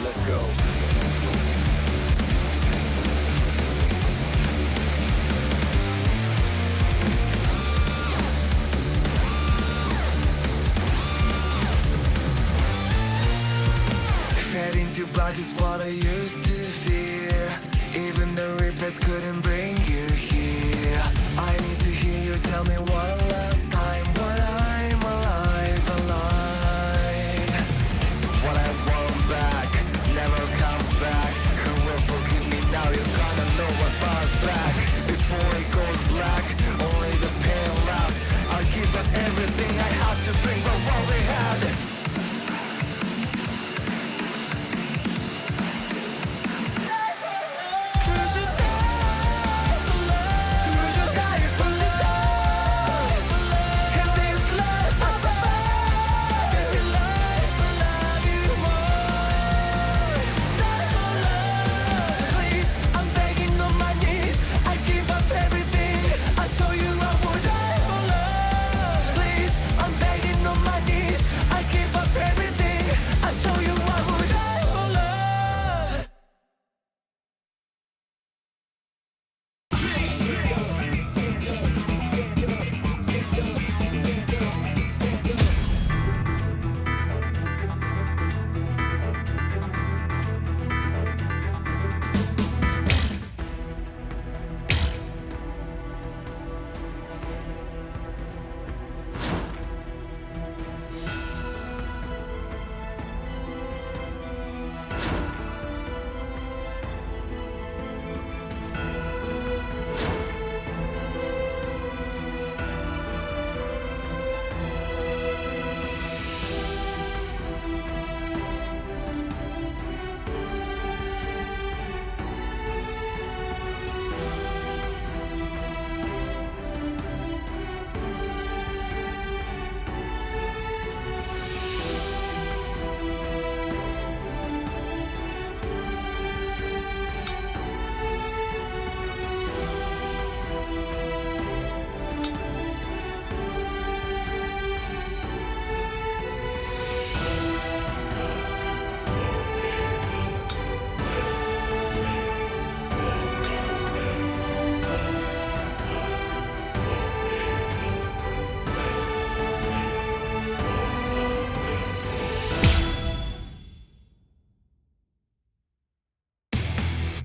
let's go. Fed into black is what I used to fear. Even the reapers couldn't bring you here. I need to hear you tell me one last time what I'm alive, alive. What I want back never comes back. Who will forgive me now? You're gonna know what's us back. Before it goes black, only the pain lasts. I'll give up everything I had to bring but what we had.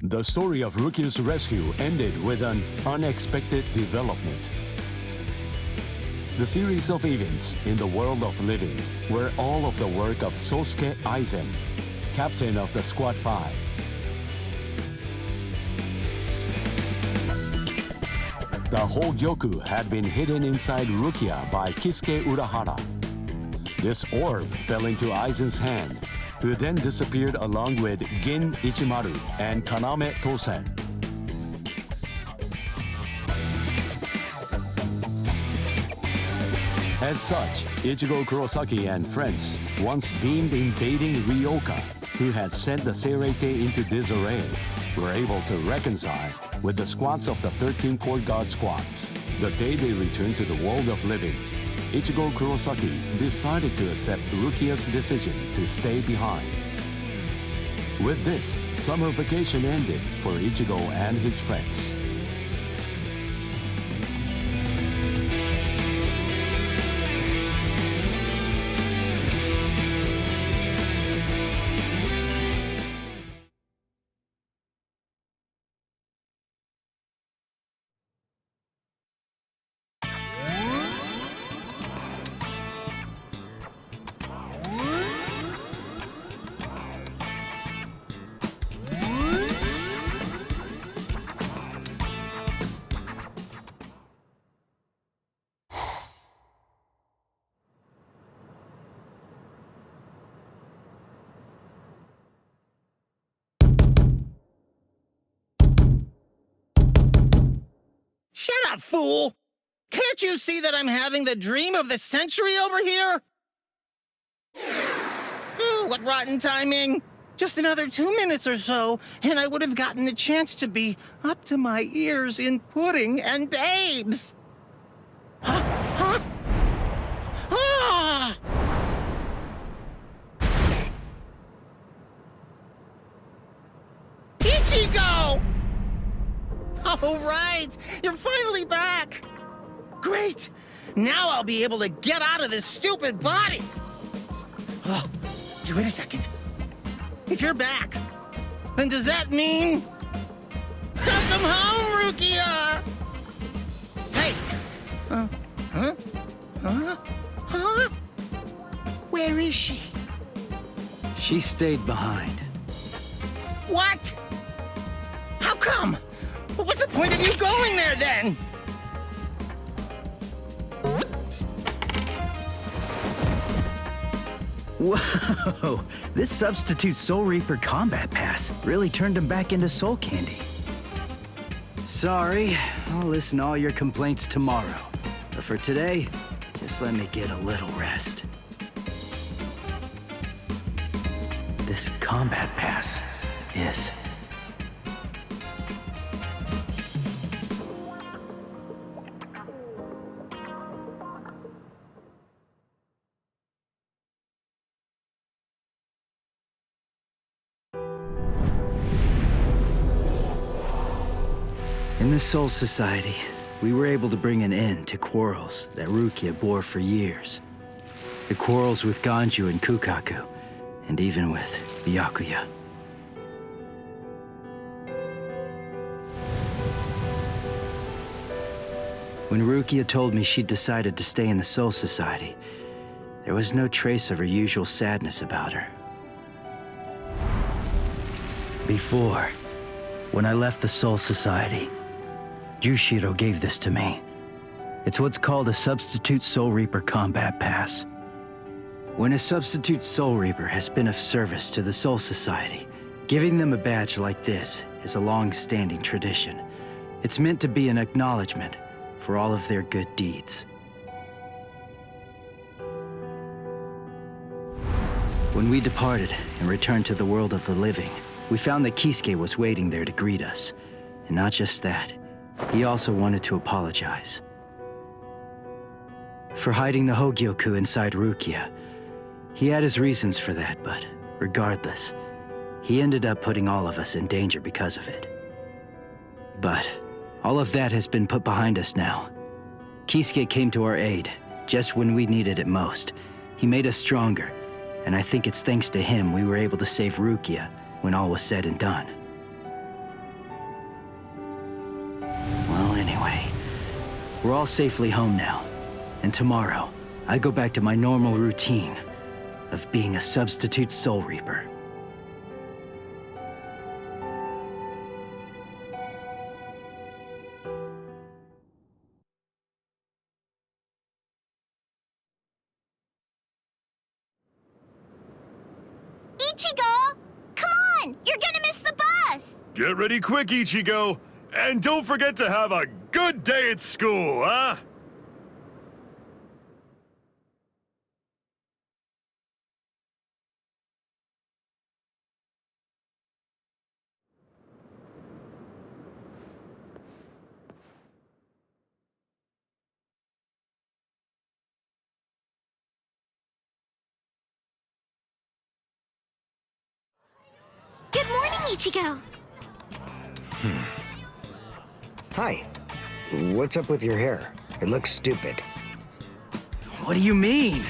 The story of Rukyu's rescue ended with an unexpected development. The series of events in the world of living were all of the work of Sosuke Aizen, captain of the Squad 5. The whole Gyoku had been hidden inside Rukia by Kisuke Urahara. This orb fell into Aizen's hand, who then disappeared along with Gin Ichimaru and Kaname Tosen. As such, Ichigo Kurosaki and friends, once deemed invading Ryoka, who had sent the Seirei into disarray, were able to reconcile with the squads of the 13 Court Guard squads. The day they returned to the world of living, Ichigo Kurosaki decided to accept Rukia's decision to stay behind. With this, summer vacation ended for Ichigo and his friends. Shut up, fool! Can't you see that I'm having the dream of the century over here? Ooh, what rotten timing! Just another 2 minutes or so, and I would have gotten the chance to be up to my ears in pudding and babes! Huh? Huh? Ah! Ichigo! Oh, right! You're finally back! Great! Now I'll be able to get out of this stupid body! Oh, hey, wait a second. If you're back, then does that mean... Welcome home, Rukia! Hey! Huh? Where is she? She stayed behind. What? How come? What was the point of you going there, then? Whoa! This substitute Soul Reaper combat pass really turned him back into soul candy. Sorry, I'll listen to all your complaints tomorrow. But for today, just let me get a little rest. This combat pass is... In the Soul Society, we were able to bring an end to quarrels that Rukia bore for years. The quarrels with Ganju and Kukaku, and even with Byakuya. When Rukia told me she'd decided to stay in the Soul Society, there was no trace of her usual sadness about her. Before, when I left the Soul Society, Jushiro gave this to me. It's what's called a Substitute Soul Reaper Combat Pass. When a Substitute Soul Reaper has been of service to the Soul Society, giving them a badge like this is a long-standing tradition. It's meant to be an acknowledgement for all of their good deeds. When we departed and returned to the world of the living, we found that Kisuke was waiting there to greet us. And not just that, he also wanted to apologize. For hiding the Hogyoku inside Rukia. He had his reasons for that, but regardless, he ended up putting all of us in danger because of it. But all of that has been put behind us now. Kisuke came to our aid, just when we needed it most. He made us stronger, and I think it's thanks to him we were able to save Rukia when all was said and done. Well, anyway, we're all safely home now, and tomorrow, I go back to my normal routine of being a substitute Soul Reaper. Ichigo! Come on! You're gonna miss the bus! Get ready quick, Ichigo! And don't forget to have a good day at school, huh? Good morning, Ichigo! Hi. What's up with your hair? It looks stupid. What do you mean?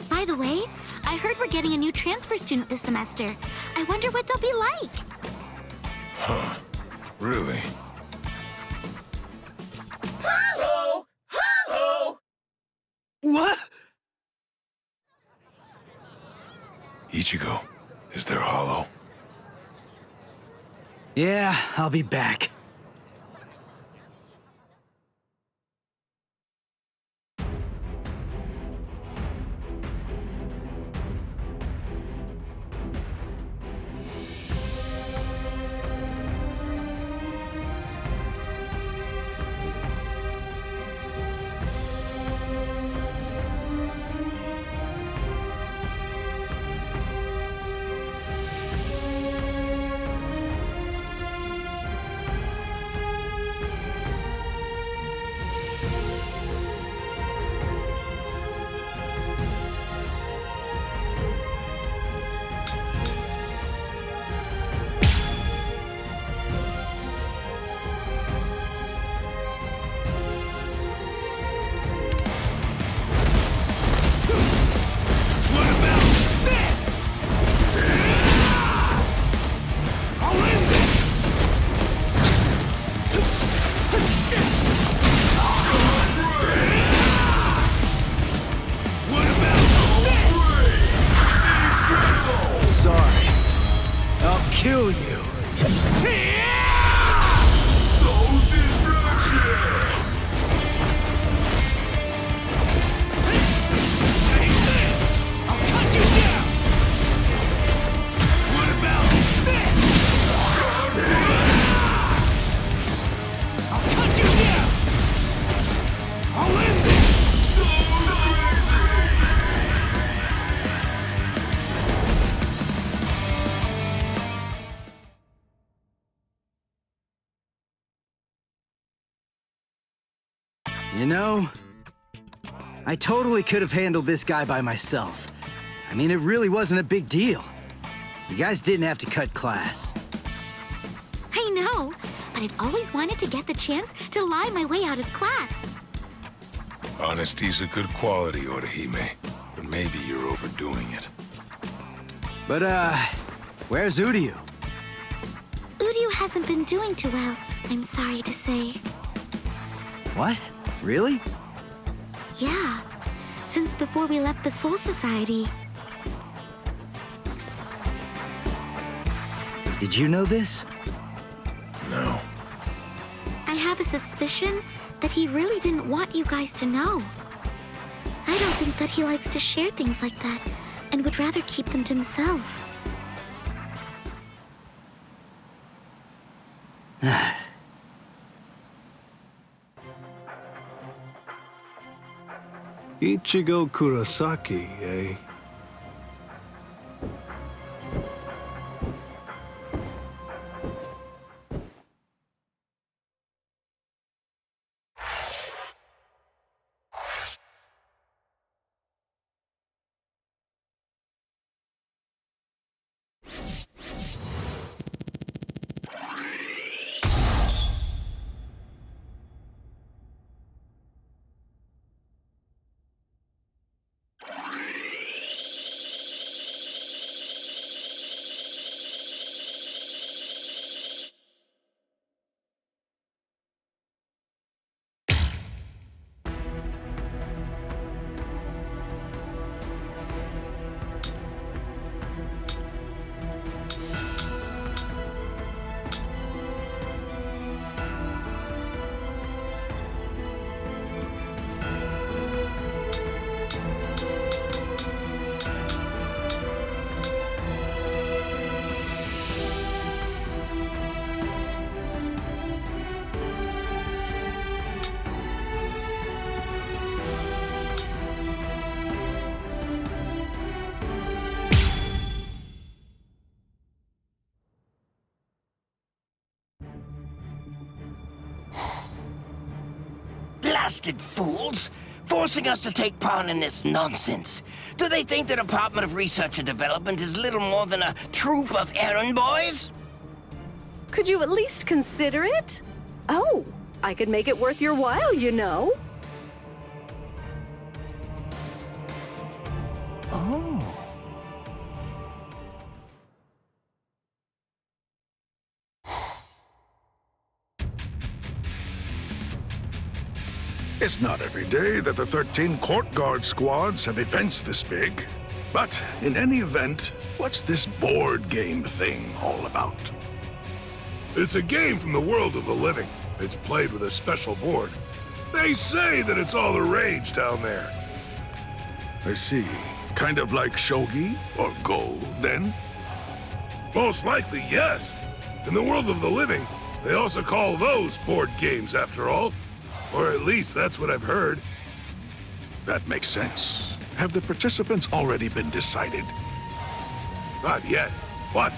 By the way, I heard we're getting a new transfer student this semester. I wonder what they'll be like. Huh. Really? Hello! Hello! What? Ichigo, is there hollow? Yeah, I'll be back. kill you. Soul destruction! Take this! I'll cut you down! What about this? I'll cut you down! I'll end this! So crazy! You know, I totally could have handled this guy by myself. I mean, it really wasn't a big deal. You guys didn't have to cut class. I know, but I've always wanted to get the chance to lie my way out of class. Honesty's a good quality, Orihime, but maybe you're overdoing it. But, where's Uryu? Uryu hasn't been doing too well, I'm sorry to say. What? Really? Yeah, since before we left the Soul Society. Did you know this? No. I have a suspicion that he really didn't want you guys to know. I don't think that he likes to share things like that, and would rather keep them to himself. Ichigo Kurosaki, eh? Blasted fools! Forcing us to take part in this nonsense. Do they think the Department of Research and Development is little more than a troop of errand boys? Could you at least consider it? Oh, I could make it worth your while, you know. It's not every day that the 13 court guard squads have events this big. But in any event, what's this board game thing all about? It's a game from the world of the living. It's played with a special board. They say that it's all the rage down there. I see. Kind of like shogi or go, then? Most likely, yes. In the world of the living, they also call those board games, after all. Or at least that's what I've heard. That makes sense. Have the participants already been decided? Not yet. But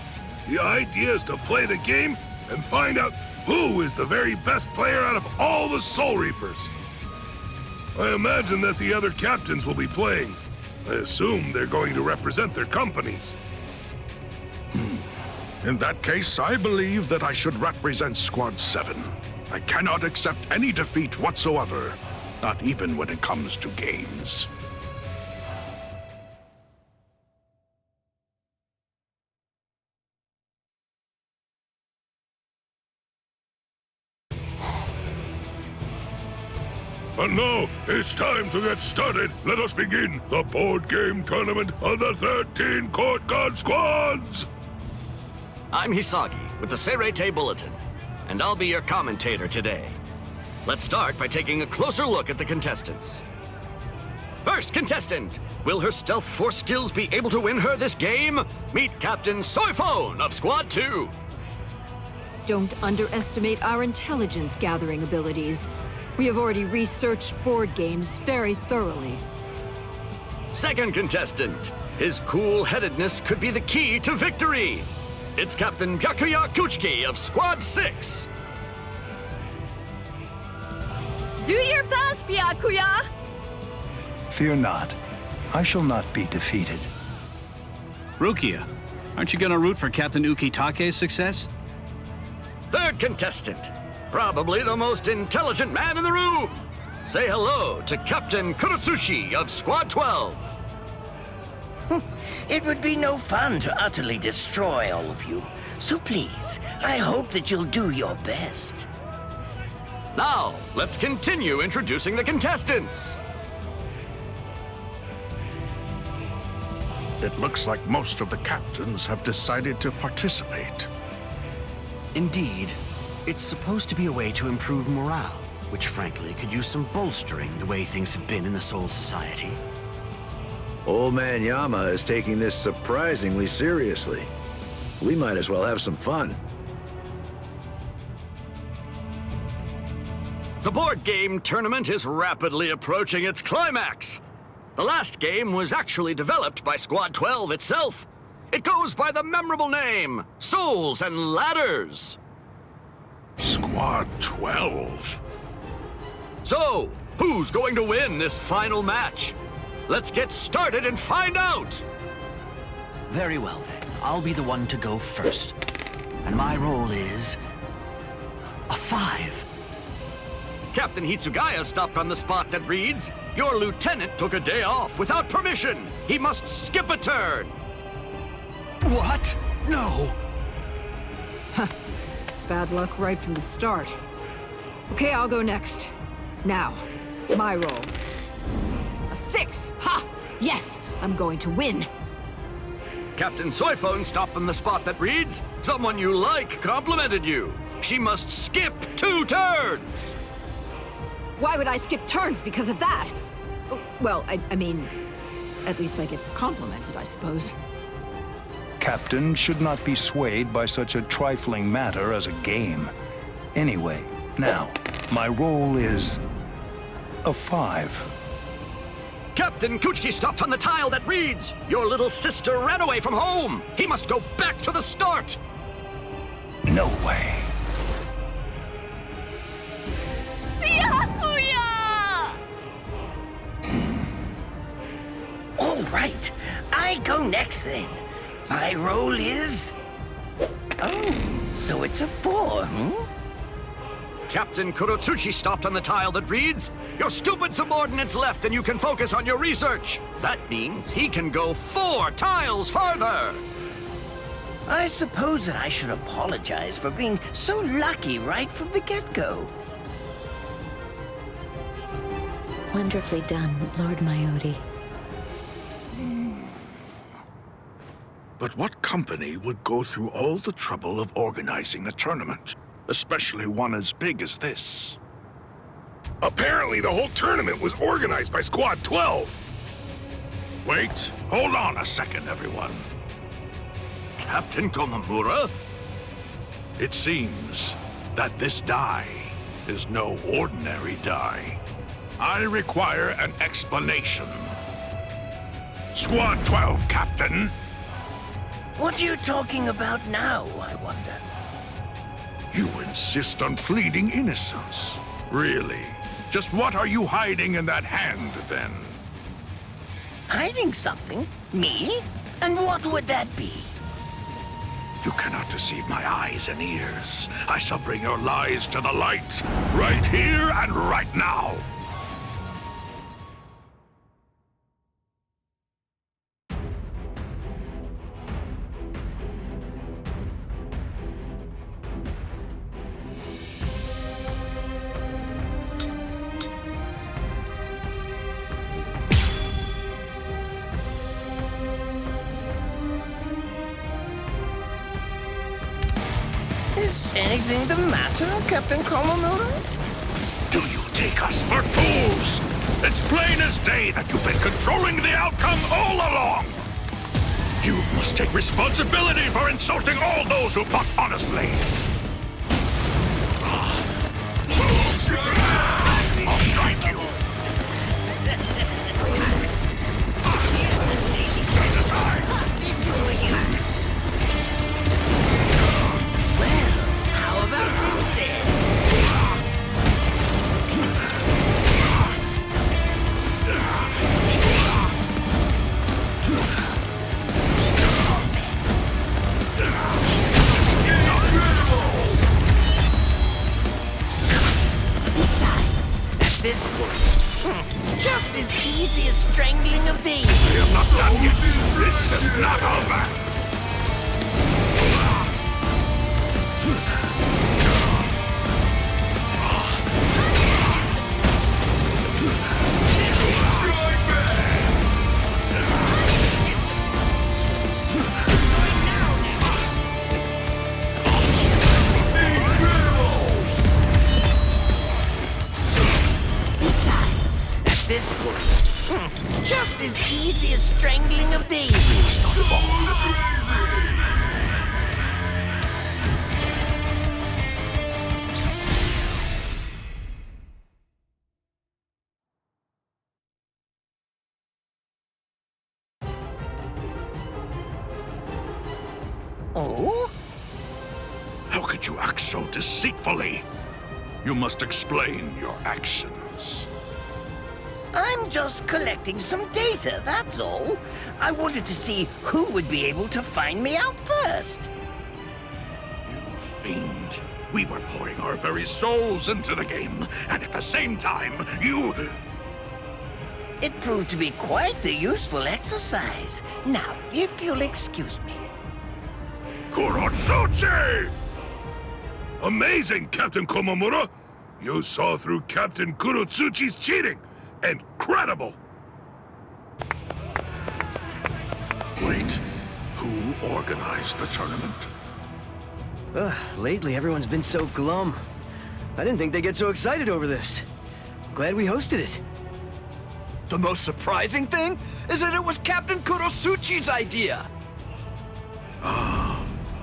the idea is to play the game and find out who is the very best player out of all the Soul Reapers. I imagine that the other captains will be playing. I assume they're going to represent their companies. In that case, I believe that I should represent Squad 7. I cannot accept any defeat whatsoever, not even when it comes to games. And now, it's time to get started. Let us begin the board game tournament of the 13 Court Guard Squads! I'm Hisagi with the Seirete Bulletin, and I'll be your commentator today. Let's start by taking a closer look at the contestants. First contestant, will her stealth force skills be able to win her this game? Meet Captain Soyphone of Squad 2. Don't underestimate our intelligence gathering abilities. We have already researched board games very thoroughly. Second contestant, his cool-headedness could be the key to victory. It's Captain Byakuya Kuchiki of Squad 6. Do your best, Byakuya! Fear not. I shall not be defeated. Rukia, aren't you gonna root for Captain Ukitake's success? Third contestant, probably the most intelligent man in the room. Say hello to Captain Kurotsushi of Squad 12. It would be no fun to utterly destroy all of you. So please, I hope that you'll do your best. Now, let's continue introducing the contestants. It looks like most of the captains have decided to participate. Indeed. It's supposed to be a way to improve morale, which frankly could use some bolstering the way things have been in the Soul Society. Old Man Yama is taking this surprisingly seriously. We might as well have some fun. The board game tournament is rapidly approaching its climax. The last game was actually developed by Squad 12 itself. It goes by the memorable name, Souls and Ladders. Squad 12? So, who's going to win this final match? Let's get started and find out! Very well then, I'll be the one to go first. And my role is... a 5. Captain Hitsugaya stopped on the spot that reads, "Your lieutenant took a day off without permission. He must skip a turn." What? No. Bad luck right from the start. Okay, I'll go next. Now, my roll. A 6! Ha! Yes, I'm going to win. Captain Soyphone stopped on the spot that reads, "Someone you like complimented you. She must skip 2 turns." Why would I skip turns because of that? Well, I mean, at least I get complimented, I suppose. Captain should not be swayed by such a trifling matter as a game. Anyway, now, my role is... a 5. Captain Kuchiki stopped on the tile that reads, "Your little sister ran away from home. He must go back to the start." No way. Byakuya! All right, I go next then. My role is... oh, so it's a 4, Captain Kurotsuchi stopped on the tile that reads, "Your stupid subordinates left and you can focus on your research." That means he can go 4 tiles farther. I suppose that I should apologize for being so lucky right from the get-go. Wonderfully done, Lord Mayori. But what company would go through all the trouble of organizing a tournament? Especially one as big as this. Apparently the whole tournament was organized by Squad 12. Wait, hold on a second, everyone. Captain Komamura? It seems that this die is no ordinary die. I require an explanation. Squad 12, Captain. What are you talking about now, I wonder? You insist on pleading innocence. Really? Just what are you hiding in that hand, then? Hiding something? Me? And what would that be? You cannot deceive my eyes and ears. I shall bring your lies to the light, right here and right now. Is anything the matter, Captain Komamura? Do you take us for fools? It's plain as day that you've been controlling the outcome all along. You must take responsibility for insulting all those who fought honestly. I'll strike you. Stand aside. This is for you. Well, how about this then? Besides, at this point, just as easy as strangling a baby. We have not done yet. This is not over. Besides, at this point, just as easy as strangling a baby. Oh? How could you act so deceitfully? You must explain your actions. I'm just collecting some data, that's all. I wanted to see who would be able to find me out first. You fiend. We were pouring our very souls into the game, and at the same time, you... It proved to be quite the useful exercise. Now, if you'll excuse me. Kurotsuchi! Amazing, Captain Komamura! You saw through Captain Kurotsuchi's cheating! Incredible! Wait, who organized the tournament? Lately, everyone's been so glum. I didn't think they'd get so excited over this. Glad we hosted it. The most surprising thing is that it was Captain Kurotsuchi's idea.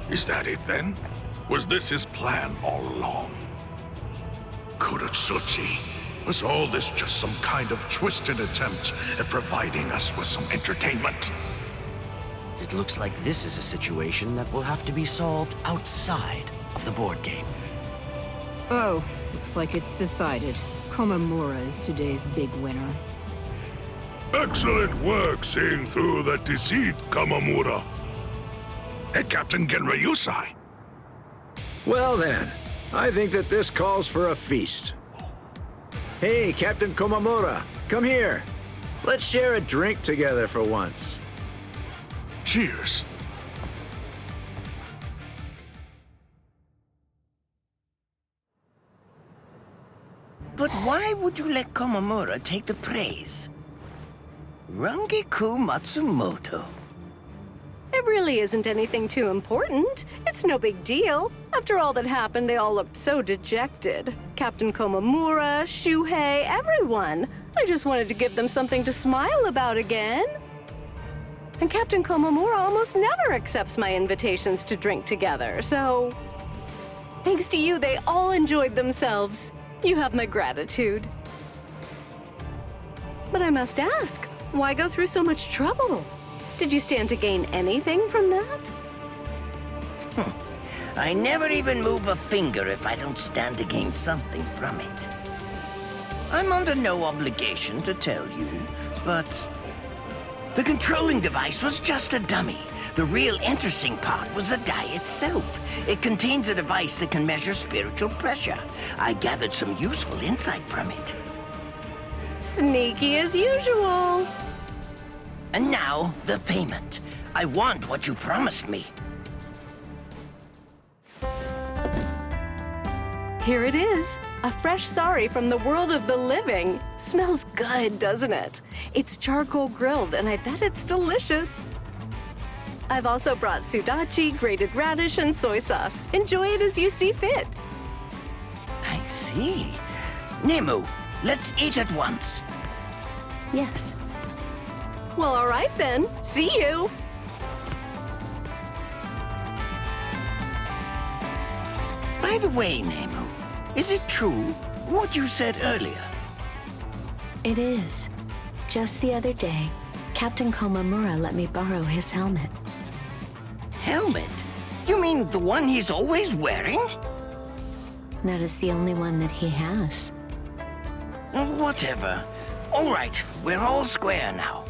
Is that it then? Was this his plan all along? Kurotsuchi, was all this just some kind of twisted attempt at providing us with some entertainment? It looks like this is a situation that will have to be solved outside of the board game. Oh, looks like it's decided. Komamura is today's big winner. Excellent work seeing through the deceit, Komamura. Hey, Captain Genryusai. Well then, I think that this calls for a feast. Hey, Captain Komamura, come here. Let's share a drink together for once. Cheers. But why would you let Komamura take the praise? Rangiku Matsumoto. It really isn't anything too important. It's no big deal. After all that happened, they all looked so dejected. Captain Komamura, Shuhei, everyone. I just wanted to give them something to smile about again. And Captain Komamura almost never accepts my invitations to drink together, so... Thanks to you, they all enjoyed themselves. You have my gratitude. But I must ask, why go through so much trouble? Did you stand to gain anything from that? I never even move a finger if I don't stand to gain something from it. I'm under no obligation to tell you, but the controlling device was just a dummy. The real interesting part was the die itself. It contains a device that can measure spiritual pressure. I gathered some useful insight from it. Sneaky as usual. And now, the payment. I want what you promised me. Here it is. A fresh sari from the world of the living. Smells good, doesn't it? It's charcoal grilled, and I bet it's delicious. I've also brought sudachi, grated radish, and soy sauce. Enjoy it as you see fit. I see. Nemu, let's eat at once. Yes. Well, all right then. See you. By the way, Nemu, is it true what you said earlier? It is. Just the other day, Captain Komamura let me borrow his helmet. Helmet? You mean the one he's always wearing? That is the only one that he has. Whatever. All right, we're all square now.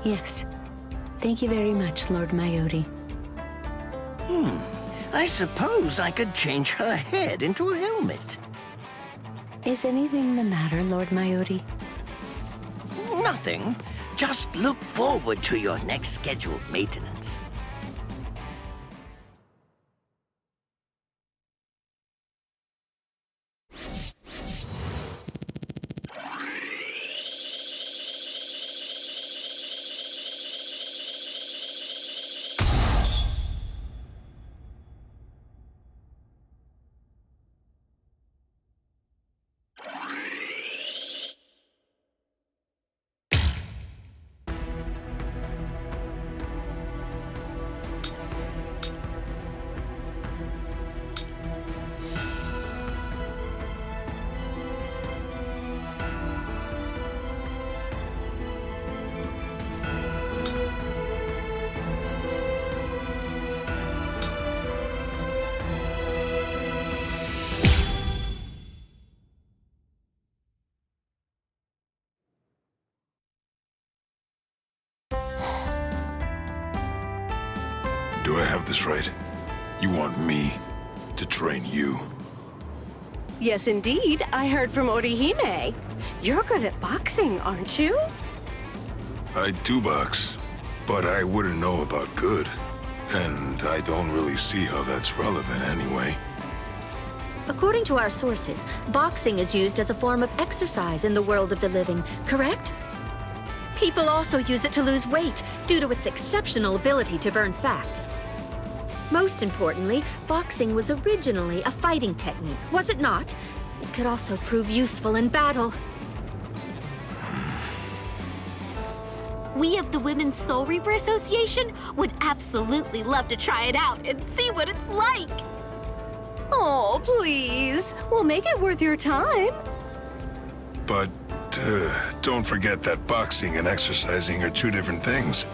Yes. Thank you very much, Lord Mayodi. I suppose I could change her head into a helmet. Is anything the matter, Lord Mayodi? Nothing. Just look forward to your next scheduled maintenance. Do I have this right? You want me to train you? Yes, indeed. I heard from Orihime. You're good at boxing, aren't you? I do box, but I wouldn't know about good. And I don't really see how that's relevant anyway. According to our sources, boxing is used as a form of exercise in the world of the living, correct? People also use it to lose weight due to its exceptional ability to burn fat. Most importantly, boxing was originally a fighting technique, was it not? It could also prove useful in battle. We of the Women's Soul Reaper Association would absolutely love to try it out and see what it's like. Oh, please. We'll make it worth your time. But don't forget that boxing and exercising are two different things.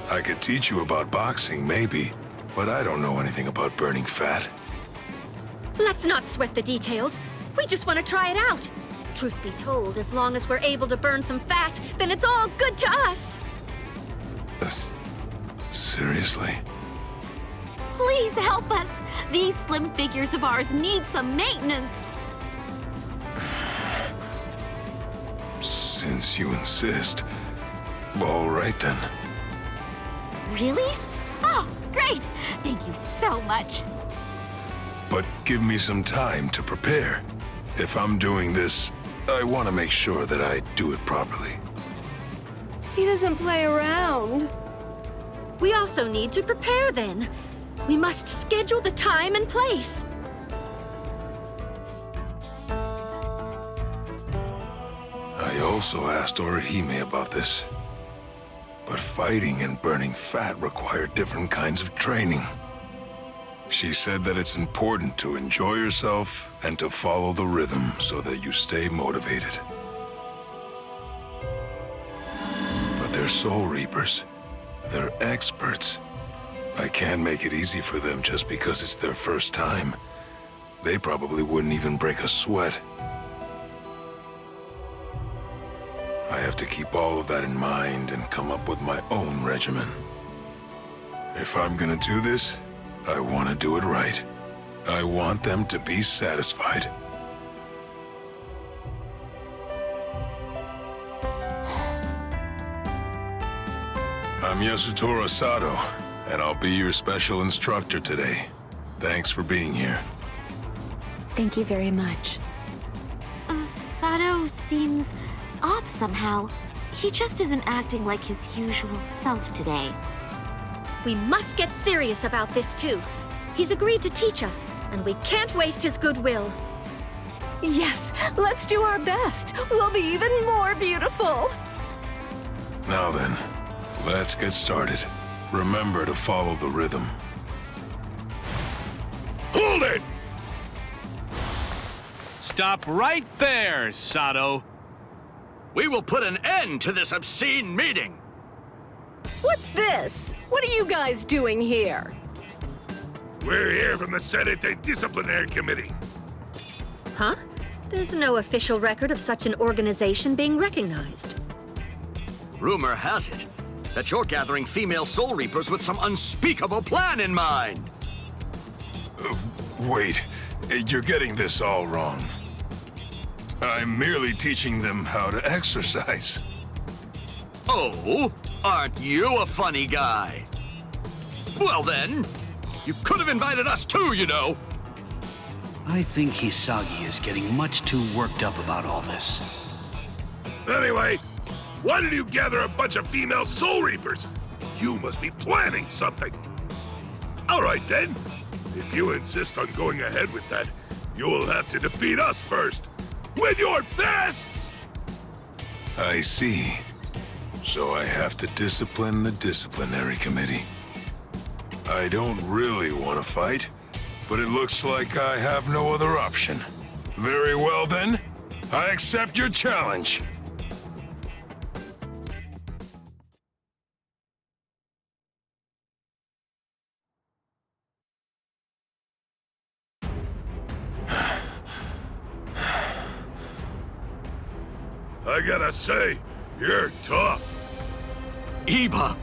I could teach you about boxing, maybe, but I don't know anything about burning fat. Let's not sweat the details. We just want to try it out. Truth be told, as long as we're able to burn some fat, then it's all good to us. Seriously? Please help us. These slim figures of ours need some maintenance. Since you insist. All right then. Really? Oh, great. Thank you so much. But give me some time to prepare. If I'm doing this, I want to make sure that I do it properly. He doesn't play around. We also need to prepare then. We must schedule the time and place. I also asked Orihime about this. But fighting and burning fat require different kinds of training. She said that it's important to enjoy yourself and to follow the rhythm so that you stay motivated. But they're Soul Reapers. They're experts. I can't make it easy for them just because it's their first time. They probably wouldn't even break a sweat. I have to keep all of that in mind and come up with my own regimen. If I'm gonna do this, I want to do it right. I want them to be satisfied. I'm Yasutora Sato, and I'll be your special instructor today. Thanks for being here. Thank you very much. Sato seems off somehow. He just isn't acting like his usual self today. We must get serious about this too. He's agreed to teach us, and we can't waste his goodwill. Yes, let's do our best. We'll be even more beautiful. Now then, let's get started. Remember to follow the rhythm. Hold it! Stop right there, Sato. We will put an end to this obscene meeting. What's this? What are you guys doing here? We're here from the Serete Disciplinary Committee. Huh? There's no official record of such an organization being recognized. Rumor has it that you're gathering female Soul Reapers with some unspeakable plan in mind. Wait, you're getting this all wrong. I'm merely teaching them how to exercise. Oh, aren't you a funny guy? Well then, you could have invited us too, you know. I think Hisagi is getting much too worked up about all this. Anyway, why did you gather a bunch of female Soul Reapers? You must be planning something. All right then. If you insist on going ahead with that, you'll have to defeat us first. With your fists! I see. So I have to discipline the disciplinary committee. I don't really want to fight, but it looks like I have no other option. Very well then. I accept your challenge. I gotta say, you're tough. Iba!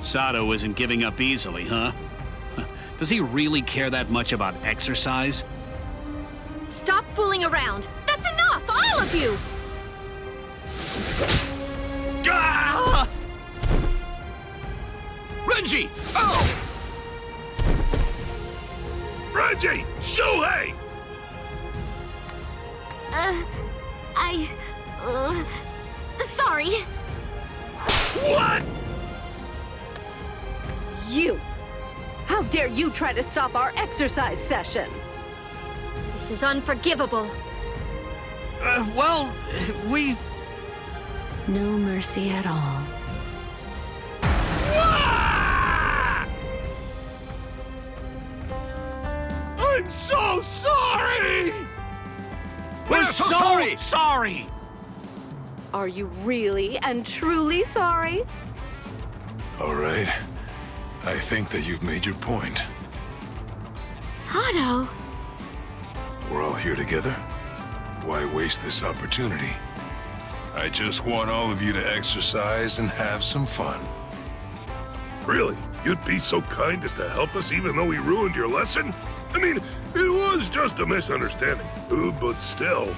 Sato isn't giving up easily, huh? Does he really care that much about exercise? Stop fooling around! That's enough, all of you! Ah! Renji! Oh! Renji! Shuhei! Sorry. What? You! How dare you try to stop our exercise session? This is unforgivable. We... No mercy at all. I'm so sorry! We're so sorry! Sorry! Are you really and truly sorry? All right. I think that you've made your point. Sato. We're all here together. Why waste this opportunity? I just want all of you to exercise and have some fun. Really? You'd be so kind as to help us even though we ruined your lesson? I mean, it was just a misunderstanding, but still.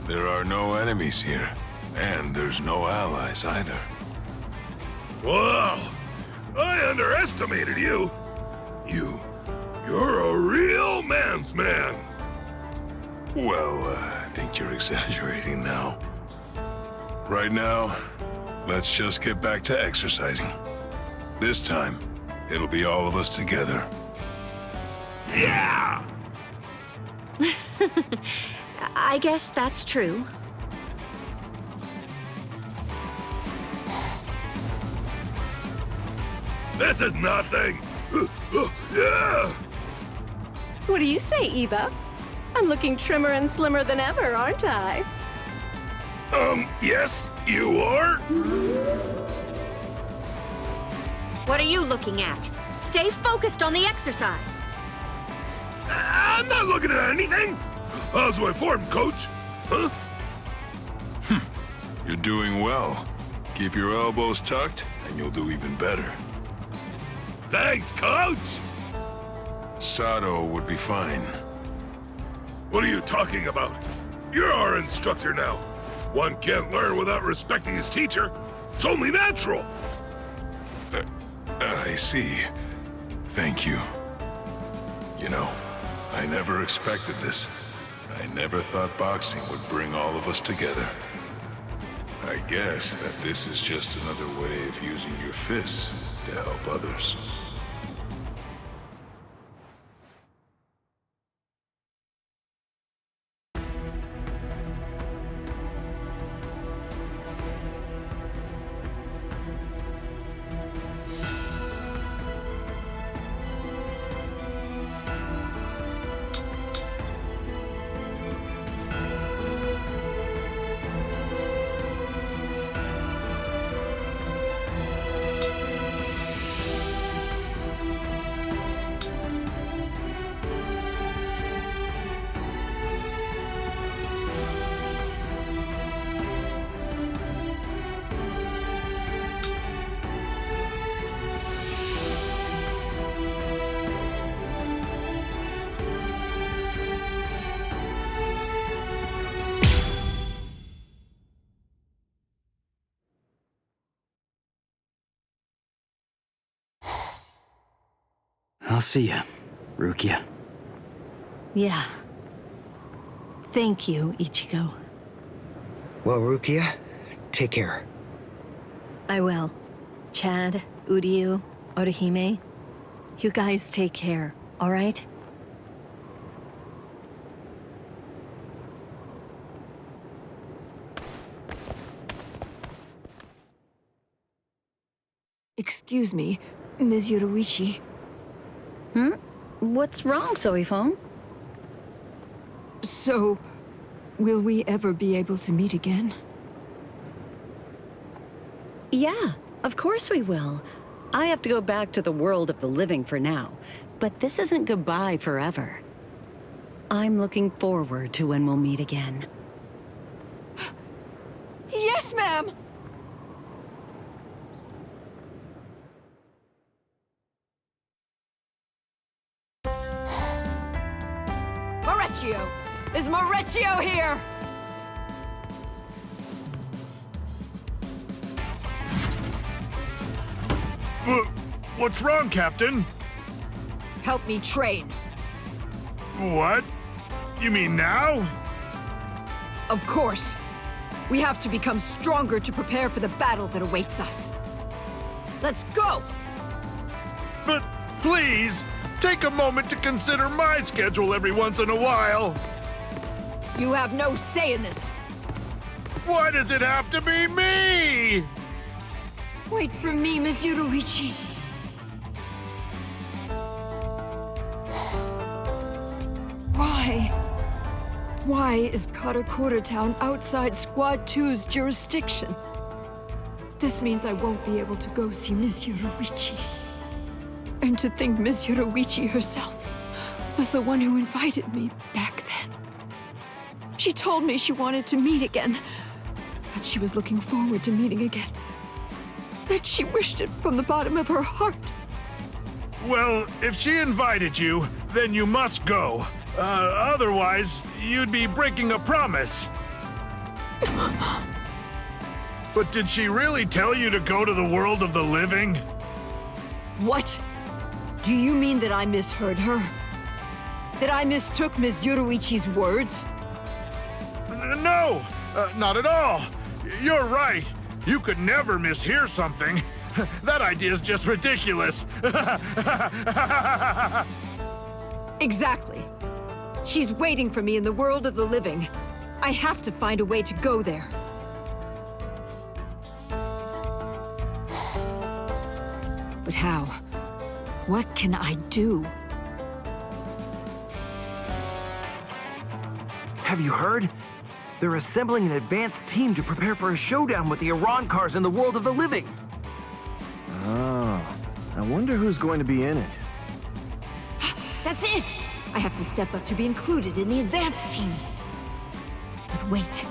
There are no enemies here, and there's no allies either. Wow! I underestimated you! You're a real man's man! Well, I think you're exaggerating now. Right now, let's just get back to exercising. This time, it'll be all of us together. Yeah! I guess that's true. This is nothing! Yeah! What do you say, Iba? I'm looking trimmer and slimmer than ever, aren't I? Yes, you are? What are you looking at? Stay focused on the exercise. I'm not looking at anything! How's my form, coach? Huh? You're doing well. Keep your elbows tucked, and you'll do even better. Thanks, coach! Sato would be fine. What are you talking about? You're our instructor now. One can't learn without respecting his teacher. It's only natural. I see. Thank you. You know, I never expected this. I never thought boxing would bring all of us together. I guess that this is just another way of using your fists. to help others. I'll see ya, Rukia. Yeah. Thank you, Ichigo. Well, Rukia, take care. I will. Chad, Uryu, Orihime, you guys take care, all right? Excuse me, Ms. Yoruichi. What's wrong, Soifon? So, will we ever be able to meet again? Yeah, of course we will. I have to go back to the world of the living for now, but this isn't goodbye forever. I'm looking forward to when we'll meet again. Yes, ma'am! Maurecchio! Is Maurecchio here? What's wrong, Captain? Help me train. What? You mean now? Of course. We have to become stronger to prepare for the battle that awaits us. Let's go! But please, take a moment to consider my schedule every once in a while. You have no say in this. Why does it have to be me? Wait for me, Ms. Yoruichi. Why is Karakura Town outside Squad 2's jurisdiction? This means I won't be able to go see Ms. Yoruichi. And to think Ms. Yoruichi herself was the one who invited me back then. She told me she wanted to meet again, that she was looking forward to meeting again, that she wished it from the bottom of her heart. Well, if she invited you, then you must go. Otherwise, you'd be breaking a promise. But did she really tell you to go to the world of the living? What? Do you mean that I misheard her? That I mistook Ms. Yoruichi's words? No, not at all. You're right. You could never mishear something. That idea is just ridiculous. Exactly. She's waiting for me in the world of the living. I have to find a way to go there. But how? What can I do? Have you heard? They're assembling an advanced team to prepare for a showdown with the Iran cars in the world of the living. Oh, I wonder who's going to be in it. That's it! I have to step up to be included in the advanced team. But wait.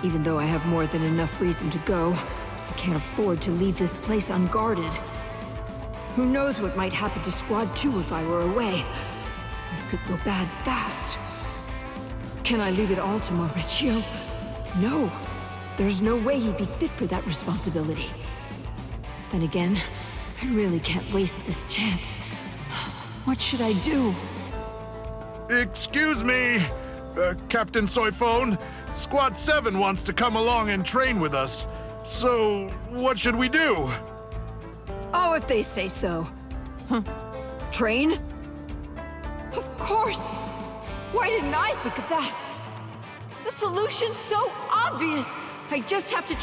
Even though I have more than enough reason to go, I can't afford to leave this place unguarded. Who knows what might happen to Squad 2 if I were away? This could go bad fast. Can I leave it all to Maurecchio? No. There's no way he'd be fit for that responsibility. Then again, I really can't waste this chance. What should I do? Excuse me, Captain Soifon. Squad 7 wants to come along and train with us. So, what should we do? Oh, if they say so. Huh. Train? Of course! Why didn't I think of that? The solution's so obvious! I just have to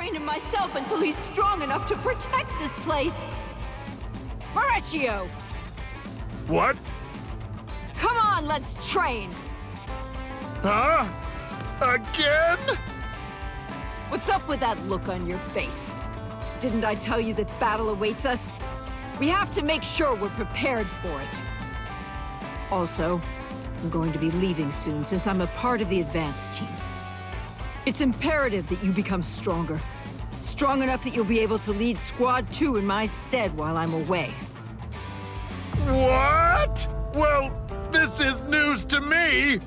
train him myself until he's strong enough to protect this place. Horatio! What? Come on, let's train! Huh? Again? What's up with that look on your face? Didn't I tell you that battle awaits us? We have to make sure we're prepared for it. Also, I'm going to be leaving soon since I'm a part of the advance team. It's imperative that you become stronger. Strong enough that you'll be able to lead Squad 2 in my stead while I'm away. What? Well, this is news to me.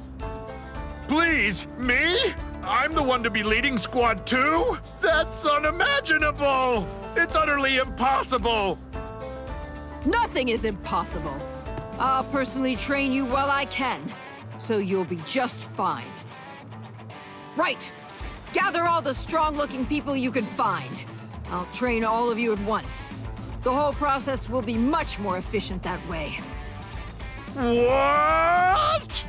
Please, me? I'm the one to be leading Squad 2? That's unimaginable! It's utterly impossible! Nothing is impossible. I'll personally train you while I can, so you'll be just fine. Right! Gather all the strong-looking people you can find. I'll train all of you at once. The whole process will be much more efficient that way. What?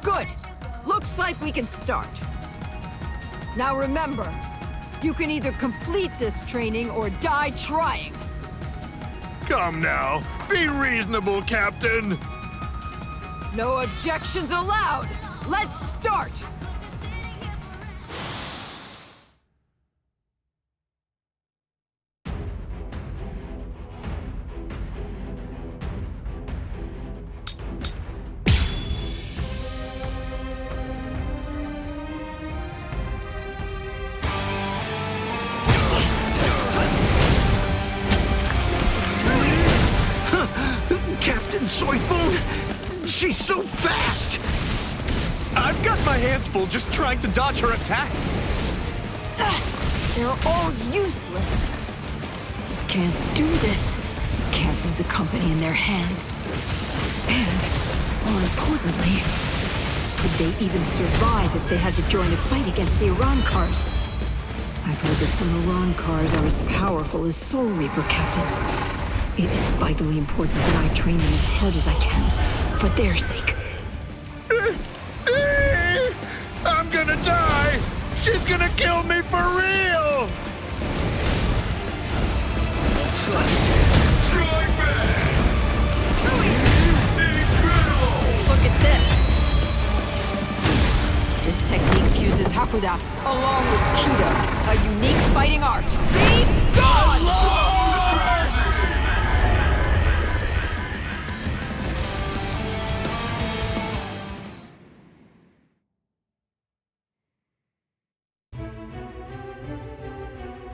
Good! Looks like we can start. Now remember, you can either complete this training or die trying. Come now, be reasonable, Captain. No objections allowed! Let's start! Captain Soifun! She's so fast! I've got my hands full just trying to dodge her attacks. They're all useless. Can't do this. Captain's a company in their hands. And, more importantly, could they even survive if they had to join a fight against the Arankars? I've heard that some Arankars are as powerful as Soul Reaper captains. It is vitally important that I train them as hard as I can, for their sake. I'm gonna die! She's gonna kill me for real! Strike back! Look at this! This technique fuses Hakuda along with Kido, a unique fighting art. Be gone!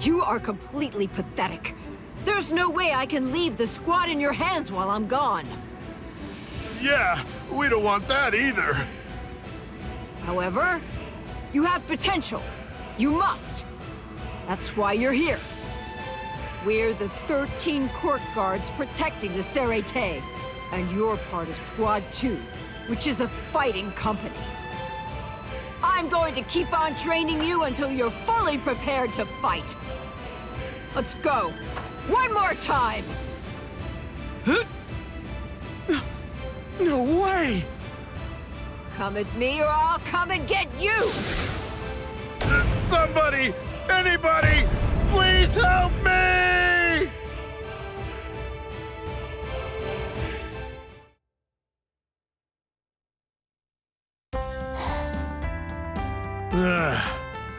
You are completely pathetic. There's no way I can leave the squad in your hands while I'm gone. Yeah, we don't want that either. However, you have potential. You must. That's why you're here. We're the 13 court guards protecting the Serete, and you're part of Squad 2, which is a fighting company. I'm going to keep on training you until you're fully prepared to fight. Let's go. One more time. No way! Come at me or I'll come and get you! Somebody! Anybody! Please help me!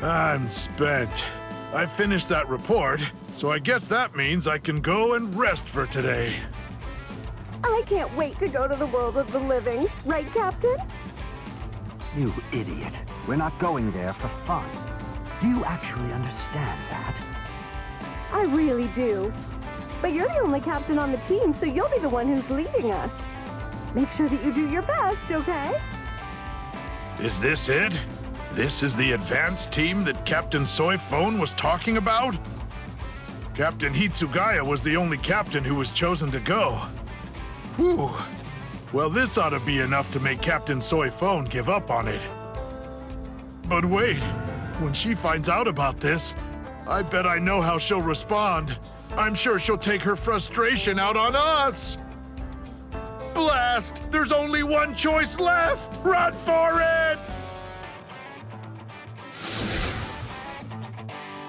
I'm spent. I finished that report, so I guess that means I can go and rest for today. I can't wait to go to the world of the living. Right, Captain? You idiot. We're not going there for fun. Do you actually understand that? I really do. But you're the only captain on the team, so you'll be the one who's leading us. Make sure that you do your best, okay? Is this it? This is the advanced team that Captain Soifun was talking about? Captain Hitsugaya was the only captain who was chosen to go. Whew. Well, this ought to be enough to make Captain Soifun give up on it. But wait, when she finds out about this, I bet I know how she'll respond. I'm sure she'll take her frustration out on us. Blast! There's only one choice left! Run for it!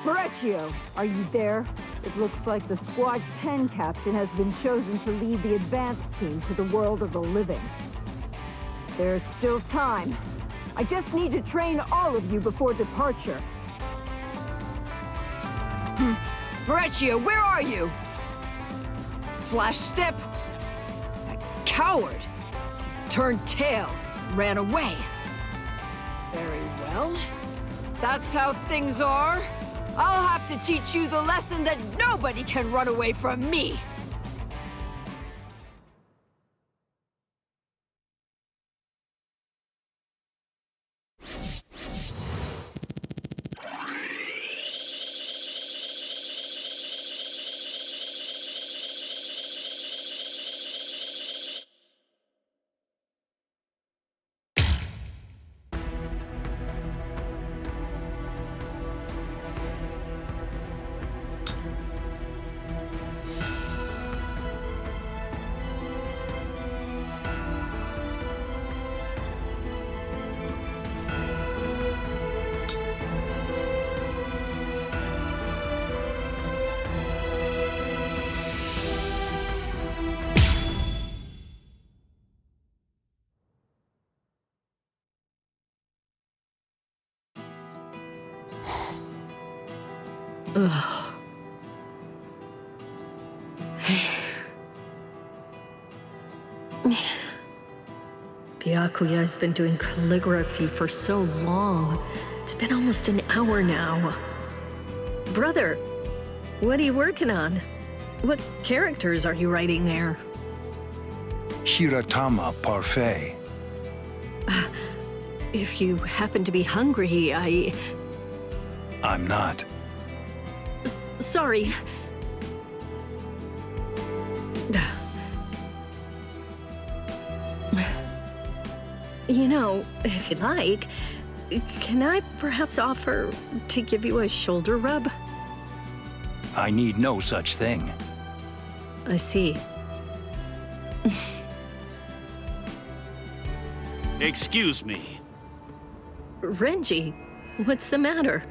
Maurizio, are you there? It looks like the Squad 10 captain has been chosen to lead the advanced team to the world of the living. There's still time. I just need to train all of you before departure. Maurizio, where are you? Flash step? That coward! Turned tail, ran away. Very well. If that's how things are, I'll have to teach you the lesson that nobody can run away from me! Ugh. Byakuya has been doing calligraphy for so long. It's been almost an hour now. Brother, what are you working on? What characters are you writing there? Shiratama Parfait. If you happen to be hungry, I'm not. Sorry. You know, if you'd like, can I perhaps offer to give you a shoulder rub? I need no such thing. I see. Excuse me. Renji, what's the matter?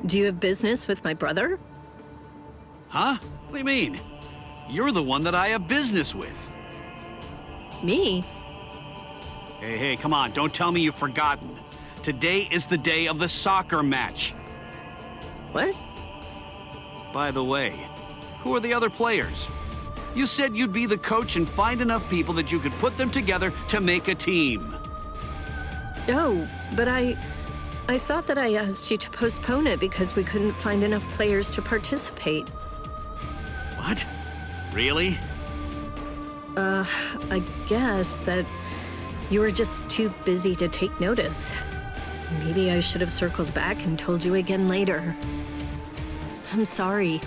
Do you have business with my brother? Huh? What do you mean? You're the one that I have business with. Me? Hey, come on, don't tell me you've forgotten. Today is the day of the soccer match. What? By the way, who are the other players? You said you'd be the coach and find enough people that you could put them together to make a team. Oh, but I thought that I asked you to postpone it because we couldn't find enough players to participate. What? Really? I guess that you were just too busy to take notice. Maybe I should have circled back and told you again later. I'm sorry.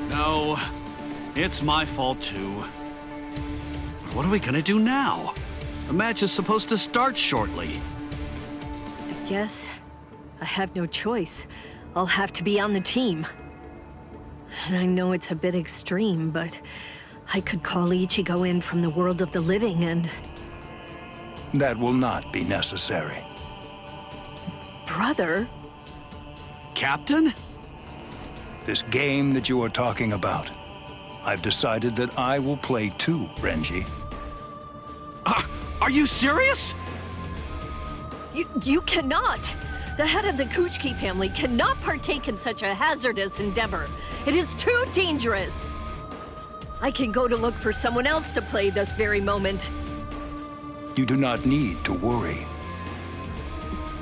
No, it's my fault too. But what are we gonna do now? The match is supposed to start shortly. I guess I have no choice. I'll have to be on the team. And I know it's a bit extreme, but I could call Ichigo in from the world of the living and... That will not be necessary. Brother? Captain? This game that you are talking about, I've decided that I will play too, Renji. Are you serious? You cannot! The head of the Kuchiki family cannot partake in such a hazardous endeavor. It is too dangerous. I can go to look for someone else to play this very moment. You do not need to worry.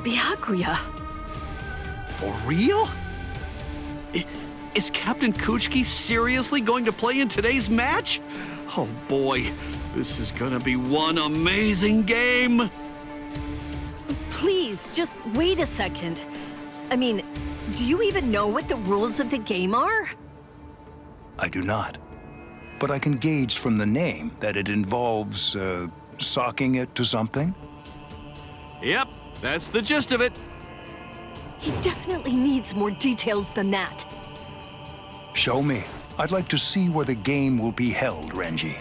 Byakuya. For real? Is Captain Kuchiki seriously going to play in today's match? Oh boy, this is gonna be one amazing game! Please, just wait a second. I mean, do you even know what the rules of the game are? I do not. But I can gauge from the name that it involves, socking it to something? Yep, that's the gist of it. He definitely needs more details than that. Show me. I'd like to see where the game will be held, Renji.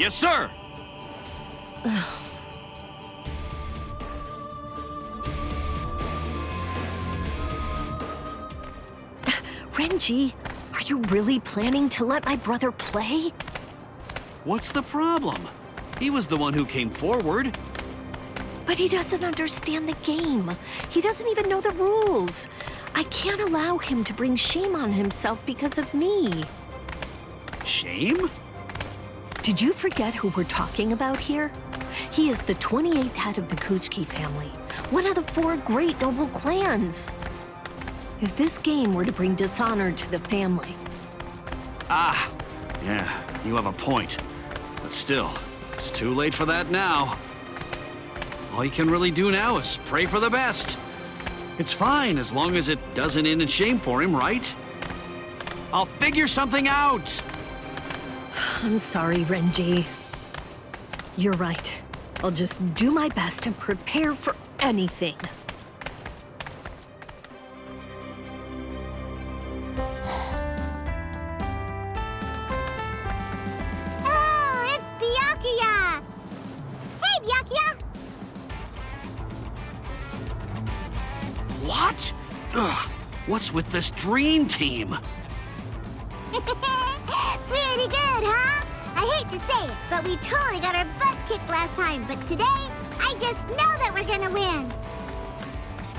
Yes, sir! Renji, are you really planning to let my brother play? What's the problem? He was the one who came forward. But he doesn't understand the game. He doesn't even know the rules. I can't allow him to bring shame on himself because of me. Shame? Did you forget who we're talking about here? He is the 28th head of the Kuchiki family, one of the 4 great noble clans. If this game were to bring dishonor to the family... Ah, yeah, you have a point. But still, it's too late for that now. All you can really do now is pray for the best. It's fine as long as it doesn't end in shame for him, right? I'll figure something out! I'm sorry, Renji. You're right. I'll just do my best and prepare for anything. Oh, it's Byakuya! Hey, Byakuya! What? Ugh, what's with this dream team? Pretty good, huh? I hate to say it, but we totally got our butts kicked last time. But today, I just know that we're gonna win.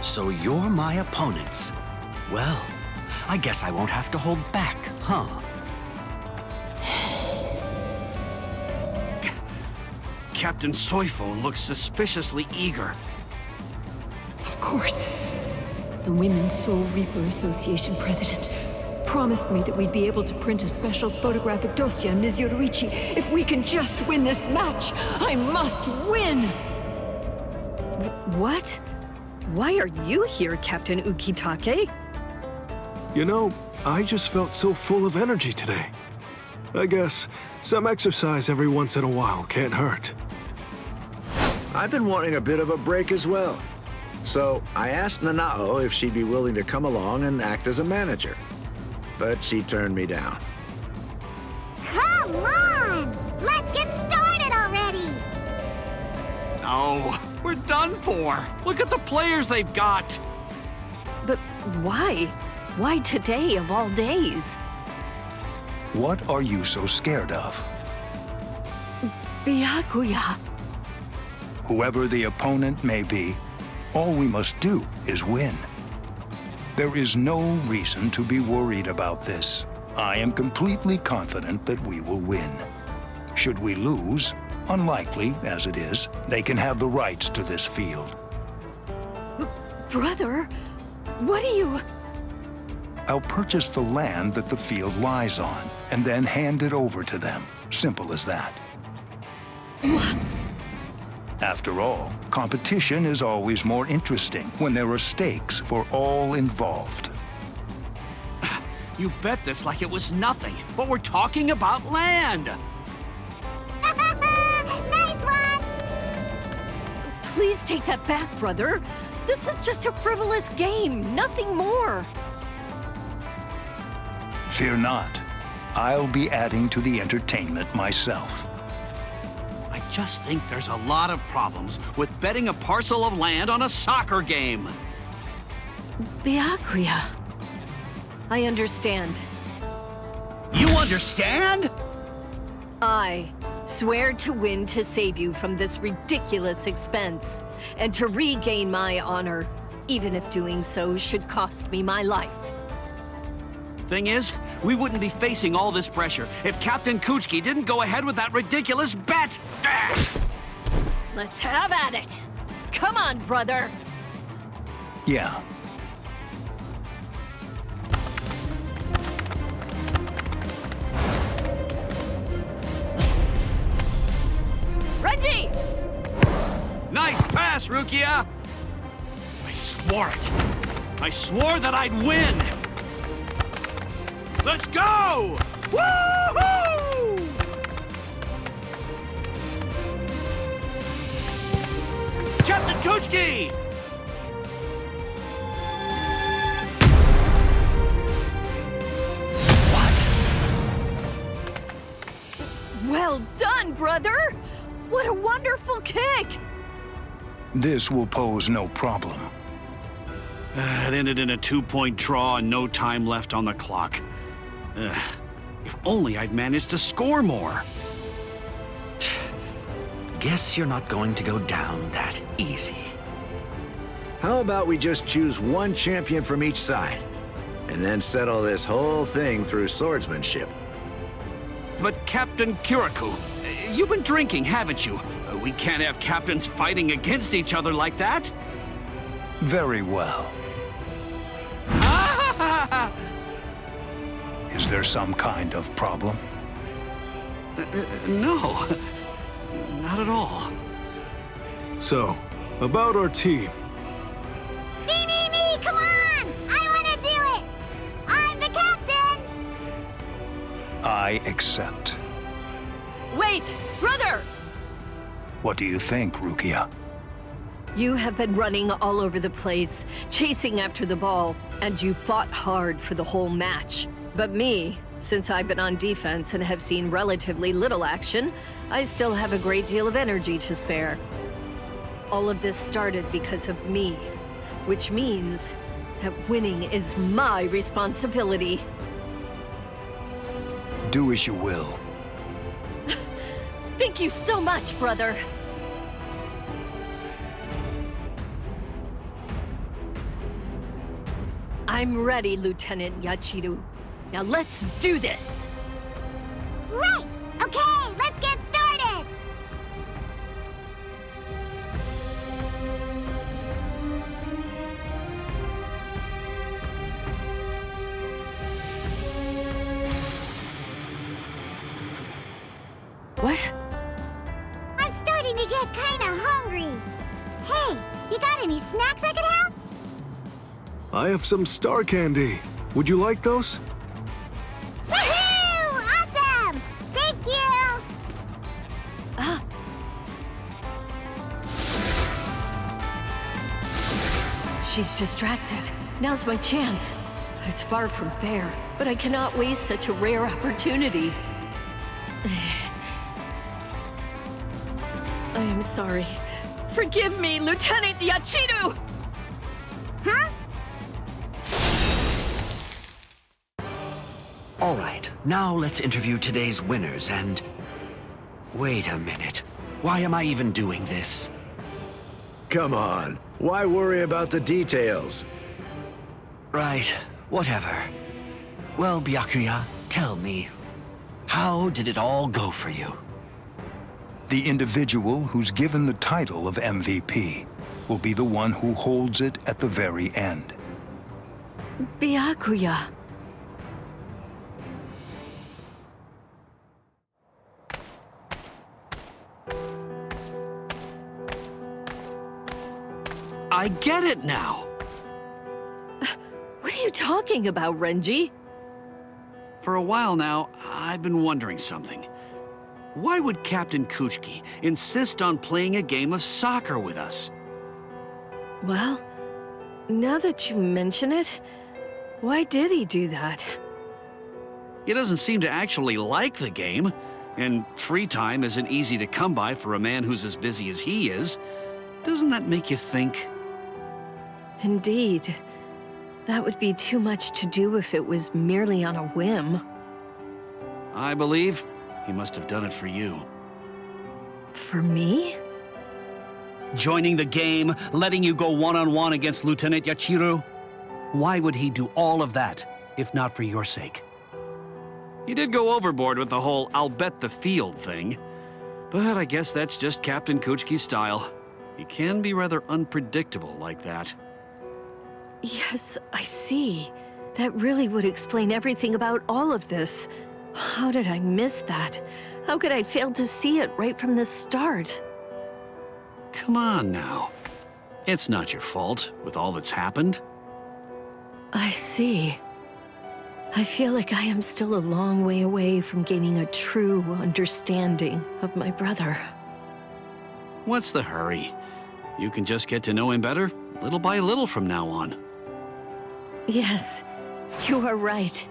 So you're my opponents. Well, I guess I won't have to hold back, huh? Captain Soifo looks suspiciously eager. Of course. The Women's Soul Reaper Association president promised me that we'd be able to print a special photographic dossier on Ms. Yoruichi if we can just win this match. I must win! What? Why are you here, Captain Ukitake? You know, I just felt so full of energy today. I guess some exercise every once in a while can't hurt. I've been wanting a bit of a break as well. So I asked Nanao if she'd be willing to come along and act as a manager. But she turned me down. Come on! Let's get started already! No, we're done for. Look at the players they've got. But why? Why today of all days? What are you so scared of? Byakuya. Whoever the opponent may be, all we must do is win. There is no reason to be worried about this. I am completely confident that we will win. Should we lose, unlikely as it is, they can have the rights to this field. Brother, what do you... I'll purchase the land that the field lies on, and then hand it over to them. Simple as that. After all, competition is always more interesting when there are stakes for all involved. You bet this like it was nothing, but we're talking about land! Nice one! Please take that back, brother. This is just a frivolous game, nothing more. Fear not. I'll be adding to the entertainment myself. I just think there's a lot of problems with betting a parcel of land on a soccer game. Byakuya. I understand. You understand? I swear to win to save you from this ridiculous expense, and to regain my honor, even if doing so should cost me my life. Thing is, we wouldn't be facing all this pressure if Captain Kuchiki didn't go ahead with that ridiculous bet! Let's have at it! Come on, brother! Yeah. Renji! Nice pass, Rukia! I swore it! I swore that I'd win! Let's go! Woo-hoo! Captain Kuchiki! Well done, brother! What a wonderful kick! This will pose no problem. It ended in a 2-point draw and no time left on the clock. If only I'd managed to score more. Guess you're not going to go down that easy. How about we just choose one champion from each side, and then settle this whole thing through swordsmanship? But Captain Kirikou, you've been drinking, haven't you? We can't have captains fighting against each other like that. Very well. Is there some kind of problem? No, not at all. So, about our team. Me, come on! I want to do it! I'm the captain! I accept. Wait, brother! What do you think, Rukia? You have been running all over the place, chasing after the ball, and you fought hard for the whole match. But me, since I've been on defense and have seen relatively little action, I still have a great deal of energy to spare. All of this started because of me, which means that winning is my responsibility. Do as you will. Thank you so much, brother. I'm ready, Lieutenant Yachiru. Now let's do this! Right! Okay, let's get started! What? I'm starting to get kinda hungry. Hey, you got any snacks I could have? I have some star candy. Would you like those? Woohoo! Awesome! Thank you! She's distracted. Now's my chance. It's far from fair, but I cannot waste such a rare opportunity. I am sorry. Forgive me, Lieutenant Yachiru! Huh? All right, now let's interview today's winners and... Wait a minute. Why am I even doing this? Come on, why worry about the details? Right, whatever. Well, Byakuya, tell me, how did it all go for you? The individual who's given the title of MVP will be the one who holds it at the very end. Byakuya. I get it now. What are you talking about, Renji? For a while now, I've been wondering something. Why would Captain Kuchiki insist on playing a game of soccer with us? Well, now that you mention it, why did he do that? He doesn't seem to actually like the game, and free time isn't easy to come by for a man who's as busy as he is. Doesn't that make you think? Indeed. That would be too much to do if it was merely on a whim. I believe he must have done it for you. For me? Joining the game, letting you go one-on-one against Lieutenant Yachiru? Why would he do all of that, if not for your sake? He did go overboard with the whole "I'll bet the field" thing. But I guess that's just Captain Kuchiki's style. He can be rather unpredictable like that. Yes, I see. That really would explain everything about all of this. How did I miss that? How could I fail to see it right from the start? Come on now. It's not your fault with all that's happened. I see. I feel like I am still a long way away from gaining a true understanding of my brother. What's the hurry? You can just get to know him better, little by little from now on. Yes, you are right.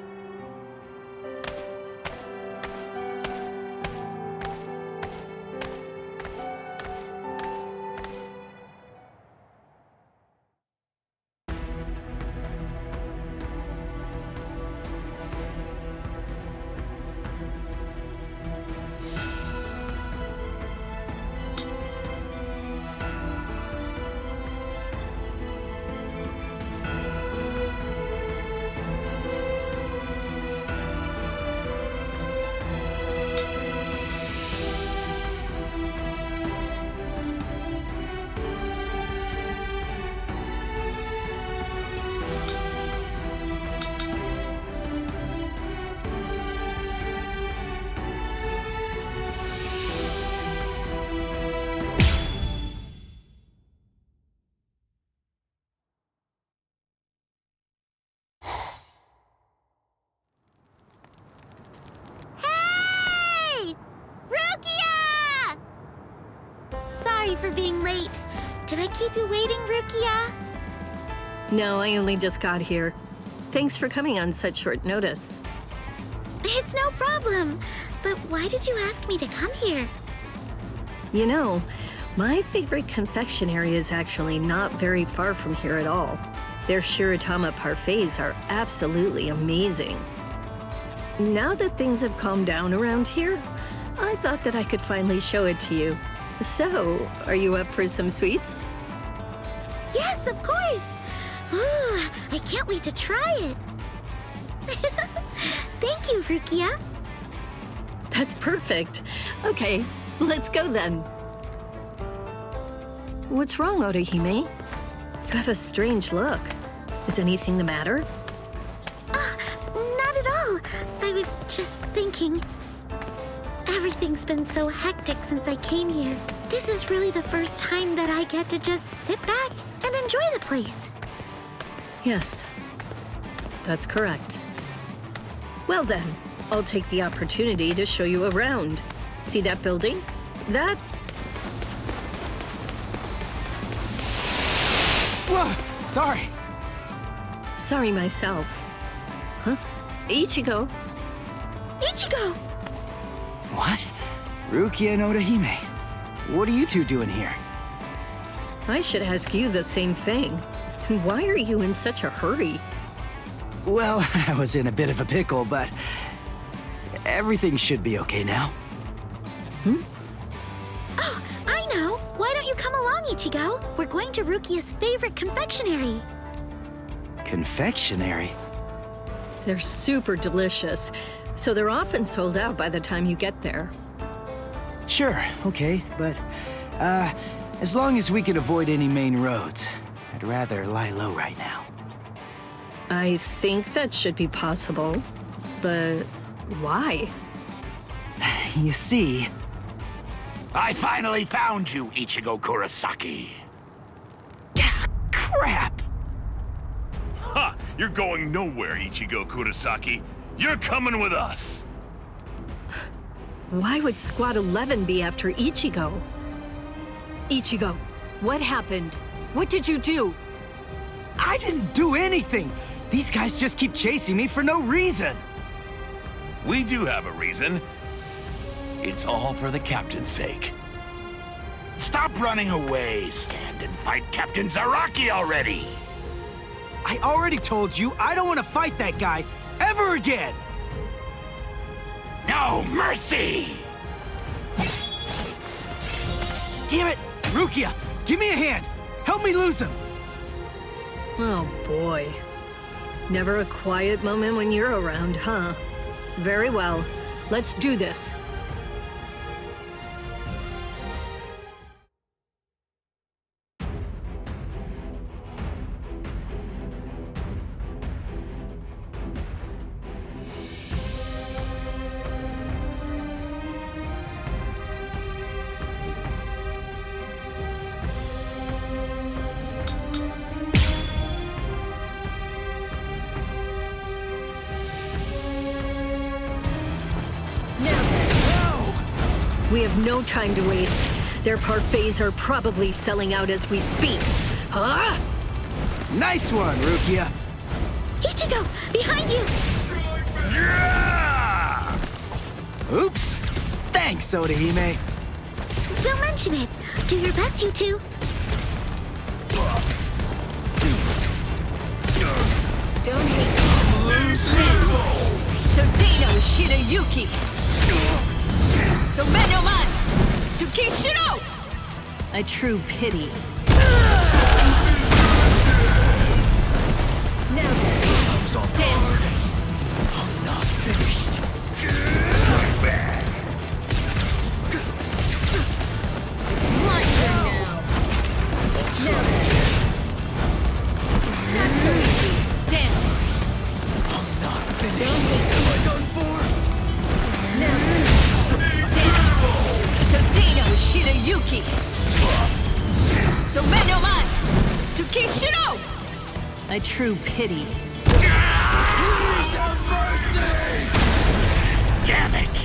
for being late. Did I keep you waiting, Rukia? No, I only just got here. Thanks for coming on such short notice. It's no problem. But why did you ask me to come here? You know, my favorite confectionery is actually not very far from here at all. Their Shiratama parfaits are absolutely amazing. Now that things have calmed down around here, I thought that I could finally show it to you. So, are you up for some sweets? Yes, of course! Ooh, I can't wait to try it. Thank you, Rukia. That's perfect. Okay, let's go then. What's wrong, Orihime? You have a strange look. Is anything the matter? Not at all. I was just thinking. Everything's been so hectic since I came here. This is really the first time that I get to just sit back and enjoy the place. Yes, that's correct. Well then, I'll take the opportunity to show you around. See that building? That... Whoa! Sorry. Sorry myself. Huh? Ichigo? Ichigo! What? Rukia and Orihime. What are you two doing here? I should ask you the same thing. Why are you in such a hurry? Well, I was in a bit of a pickle, but everything should be okay now. Oh, I know! Why don't you come along, Ichigo? We're going to Rukia's favorite confectionery. Confectionery? They're super delicious, so they're often sold out by the time you get there. Sure, okay, but, as long as we can avoid any main roads, I'd rather lie low right now. I think that should be possible, but why? You see... I finally found you, Ichigo Kurosaki. Crap! Ha! You're going nowhere, Ichigo Kurosaki. You're coming with us. Why would Squad 11 be after Ichigo? Ichigo, what happened? What did you do? I didn't do anything! These guys just keep chasing me for no reason! We do have a reason. It's all for the captain's sake. Stop running away. Stand and fight Captain Zaraki already. I already told you I don't want to fight that guy ever again! No mercy! Damn it! Rukia, give me a hand! Help me lose him! Oh boy. Never a quiet moment when you're around, huh? Very well. Let's do this. We have no time to waste. Their parfaits are probably selling out as we speak. Huh? Nice one, Rukia! Ichigo, behind you! Yeah! Oops! Thanks, Orihime! Don't mention it. Do your best, you two. Don't hate. Dance. Sodeno Shirayuki. Somenoman! Tsukishiro! A true pity. Now then, dance! I'm not finished. Start back. It's my turn now. Now then. Not so easy. Dance! I'm not finished. Don't hate. Am I done for? Now then. Sodeno Shirayuki! Somenoman! Tsukishiro! A true pity. Please have mercy! Damn it!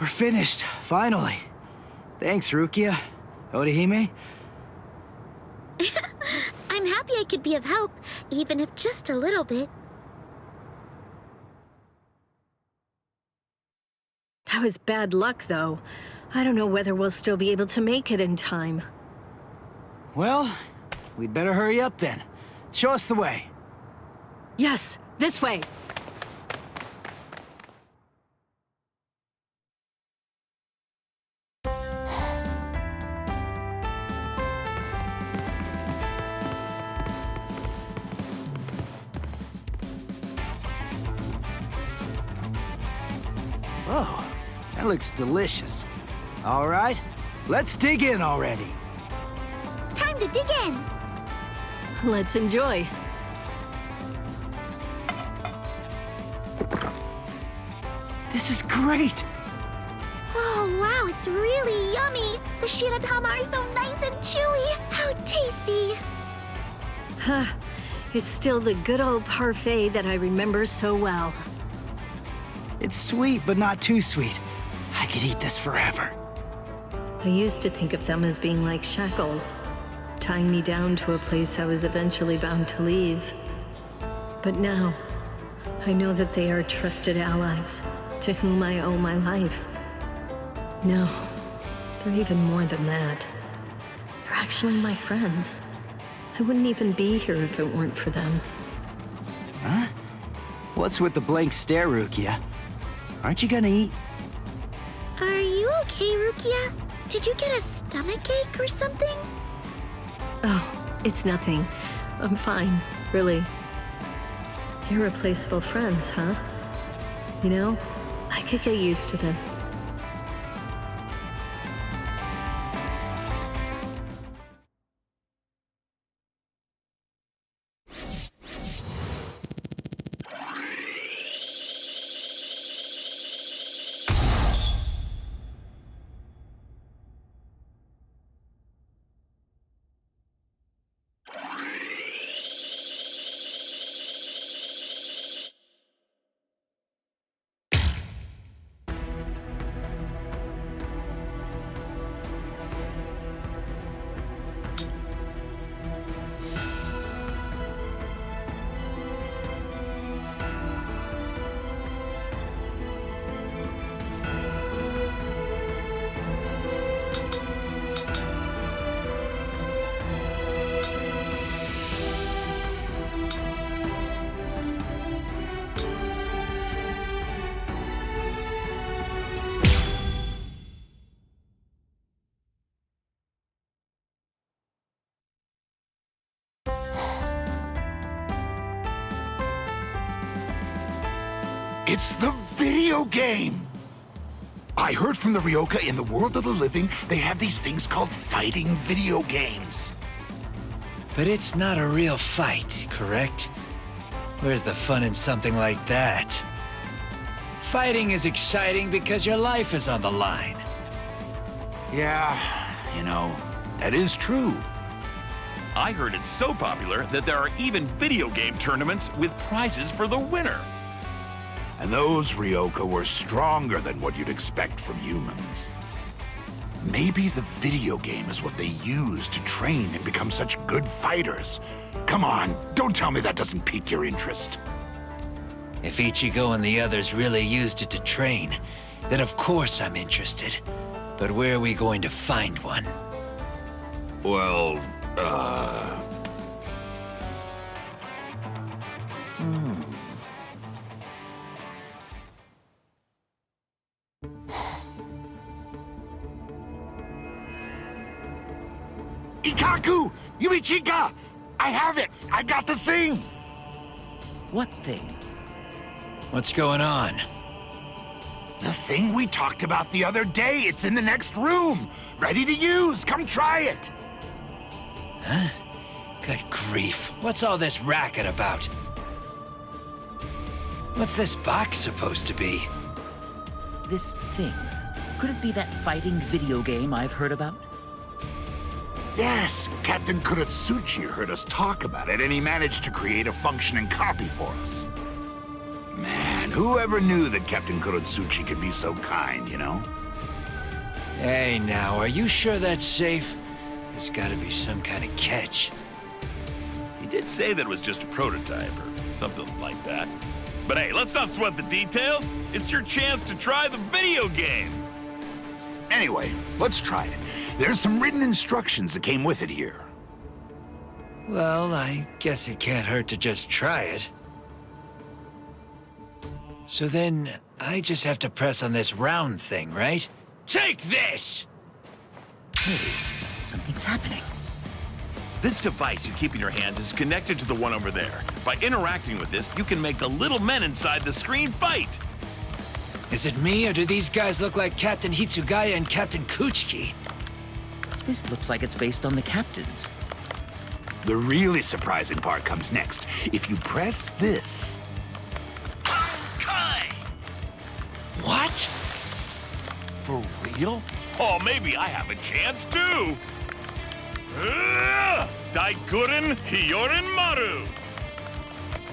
We're finished, finally. Thanks, Rukia. Orihime. I'm happy I could be of help, even if just a little bit. That was bad luck, though. I don't know whether we'll still be able to make it in time. Well, we'd better hurry up then. Show us the way. Yes, this way. Oh, that looks delicious. All right, let's dig in already. Time to dig in. Let's enjoy. This is great. Oh, wow, it's really yummy. The shiratama are so nice and chewy. How tasty. Huh. It's still the good old parfait that I remember so well. It's sweet, but not too sweet. I could eat this forever. I used to think of them as being like shackles, tying me down to a place I was eventually bound to leave. But now, I know that they are trusted allies, to whom I owe my life. No, they're even more than that. They're actually my friends. I wouldn't even be here if it weren't for them. Huh? What's with the blank stare, Rukia? Aren't you gonna eat? Are you okay, Rukia? Did you get a stomachache or something? Oh, it's nothing. I'm fine, really. Irreplaceable friends, huh? You know, I could get used to this. It's the video game! I heard from the Ryoka in the world of the living, they have these things called fighting video games. But it's not a real fight, correct? Where's the fun in something like that? Fighting is exciting because your life is on the line. Yeah, you know, that is true. I heard it's so popular that there are even video game tournaments with prizes for the winner. And those Ryoka were stronger than what you'd expect from humans. Maybe the video game is what they use to train and become such good fighters. Come on, don't tell me that doesn't pique your interest. If Ichigo and the others really used it to train, then of course I'm interested. But where are we going to find one? Well, Ikaku! Yumichika! I have it! I got the thing! What thing? What's going on? The thing we talked about the other day. It's in the next room. Ready to use. Come try it. Huh? Good grief. What's all this racket about? What's this box supposed to be? This thing. Could it be that fighting video game I've heard about? Yes, Captain Kuratsuchi heard us talk about it, and he managed to create a functioning copy for us. Man, Whoever knew that Captain Kuratsuchi could be so kind, you know? Hey, now, are you sure that's safe? There's gotta be some kind of catch. He did say that it was just a prototype or something like that. But hey, let's not sweat the details. It's your chance to try the video game. Anyway, let's try it. There's some written instructions that came with it here. Well, I guess it can't hurt to just try it. So then, I just have to press on this round thing, right? Take this! Hey, something's happening. This device you keep in your hands is connected to the one over there. By interacting with this, you can make the little men inside the screen fight. Is it me, or do these guys look like Captain Hitsugaya and Captain Kuchiki? This looks like it's based on the captains. The really surprising part comes next. If you press this... What? For real? Oh, maybe I have a chance too. Daikuren Hyorin Maru.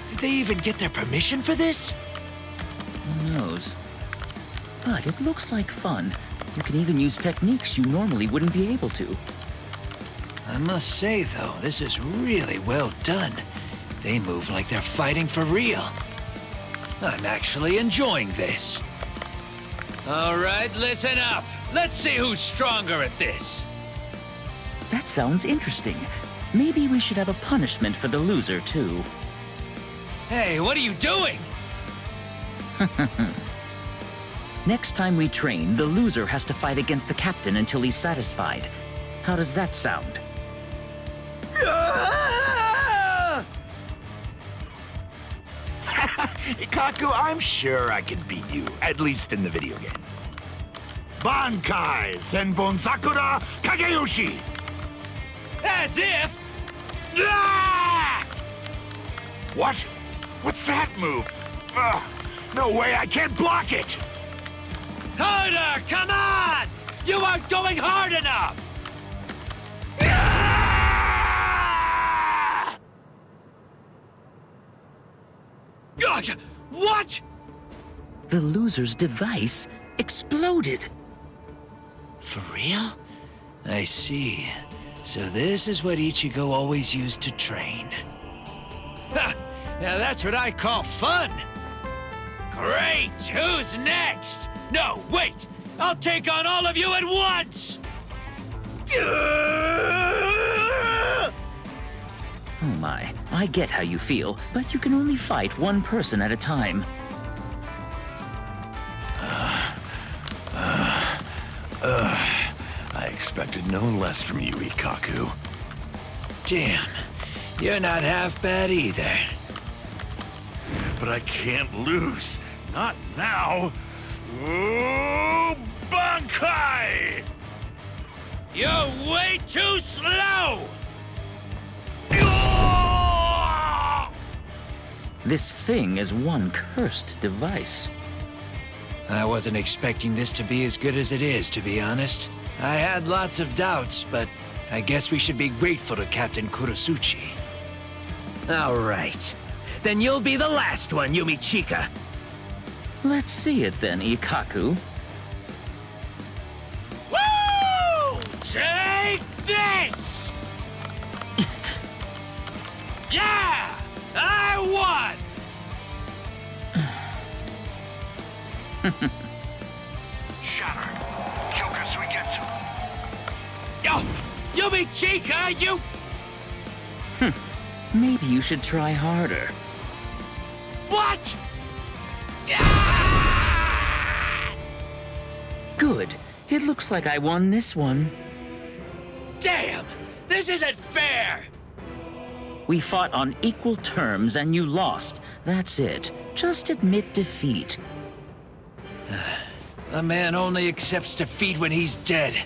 Did they even get their permission for this? Who knows? But it looks like fun. You can even use techniques you normally wouldn't be able to. I must say, though, this is really well done. They move like they're fighting for real. I'm actually enjoying this. All right, listen up. Let's see who's stronger at this. That sounds interesting. Maybe we should have a punishment for the loser, too. Hey, what are you doing? Next time we train, the loser has to fight against the captain until he's satisfied. How does that sound? Ikaku, I'm sure I can beat you, at least in the video game. Bankai Senbon Sakura Kageyoshi! As if... What? What's that move? No way, I can't block it! Harder, come on! You aren't going hard enough! Gosh, what? The loser's device exploded. For real? I see. So this is what Ichigo always used to train. Ha! Now that's what I call fun! Great! Who's next? No, wait! I'll take on all of you at once! Oh my, I get how you feel, but you can only fight one person at a time. I expected no less from you, Ikaku. Damn, you're not half bad either. But I can't lose. Not now. Ooh, Bankai! You're way too slow! This thing is one cursed device. I wasn't expecting this to be as good as it is, to be honest. I had lots of doubts, but I guess we should be grateful to Captain Kuratsuchi. All right. Then you'll be the last one, Yumichika. Let's see it then, Ikaku. Woo! Take this! Yeah! I won! Shatter. Kyokuzui-Getsu. Yo! Yumichika, you... Maybe you should try harder. What? Good. It looks like I won this one. Damn! This isn't fair! We fought on equal terms and you lost. That's it. Just admit defeat. A man only accepts defeat when he's dead.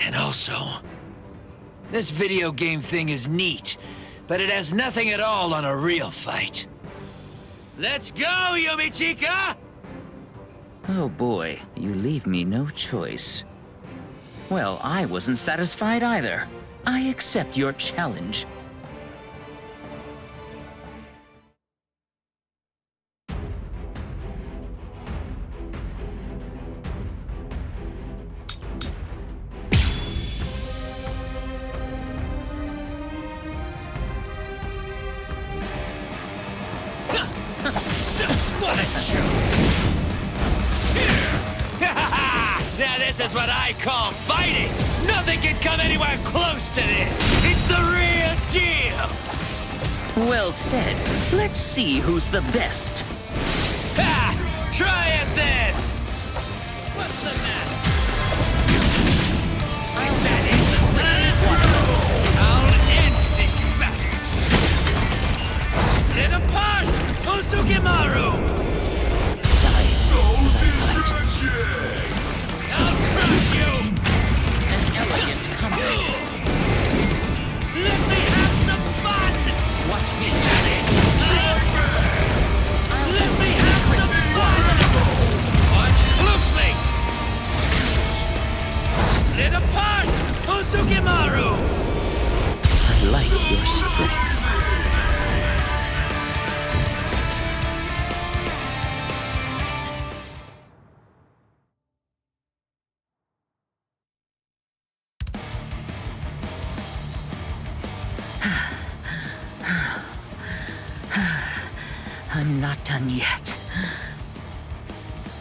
And also, this video game thing is neat, but it has nothing at all on a real fight. Let's go, Yumichika! Oh boy, you leave me no choice. Well, I wasn't satisfied either. I accept your challenge. what I call fighting! Nothing can come anywhere close to this! It's the real deal! Well said. Let's see who's the best. Ha! Try it then! What's the matter? Is that it? I'll end this battle! Split apart! Osugimaru! I'll crush you! An elegant comeback. Let me have some fun! Watch me turn it. Let me have some fun! Watch closely! Split apart! Osugimaru! I like your strength. I'm not done yet.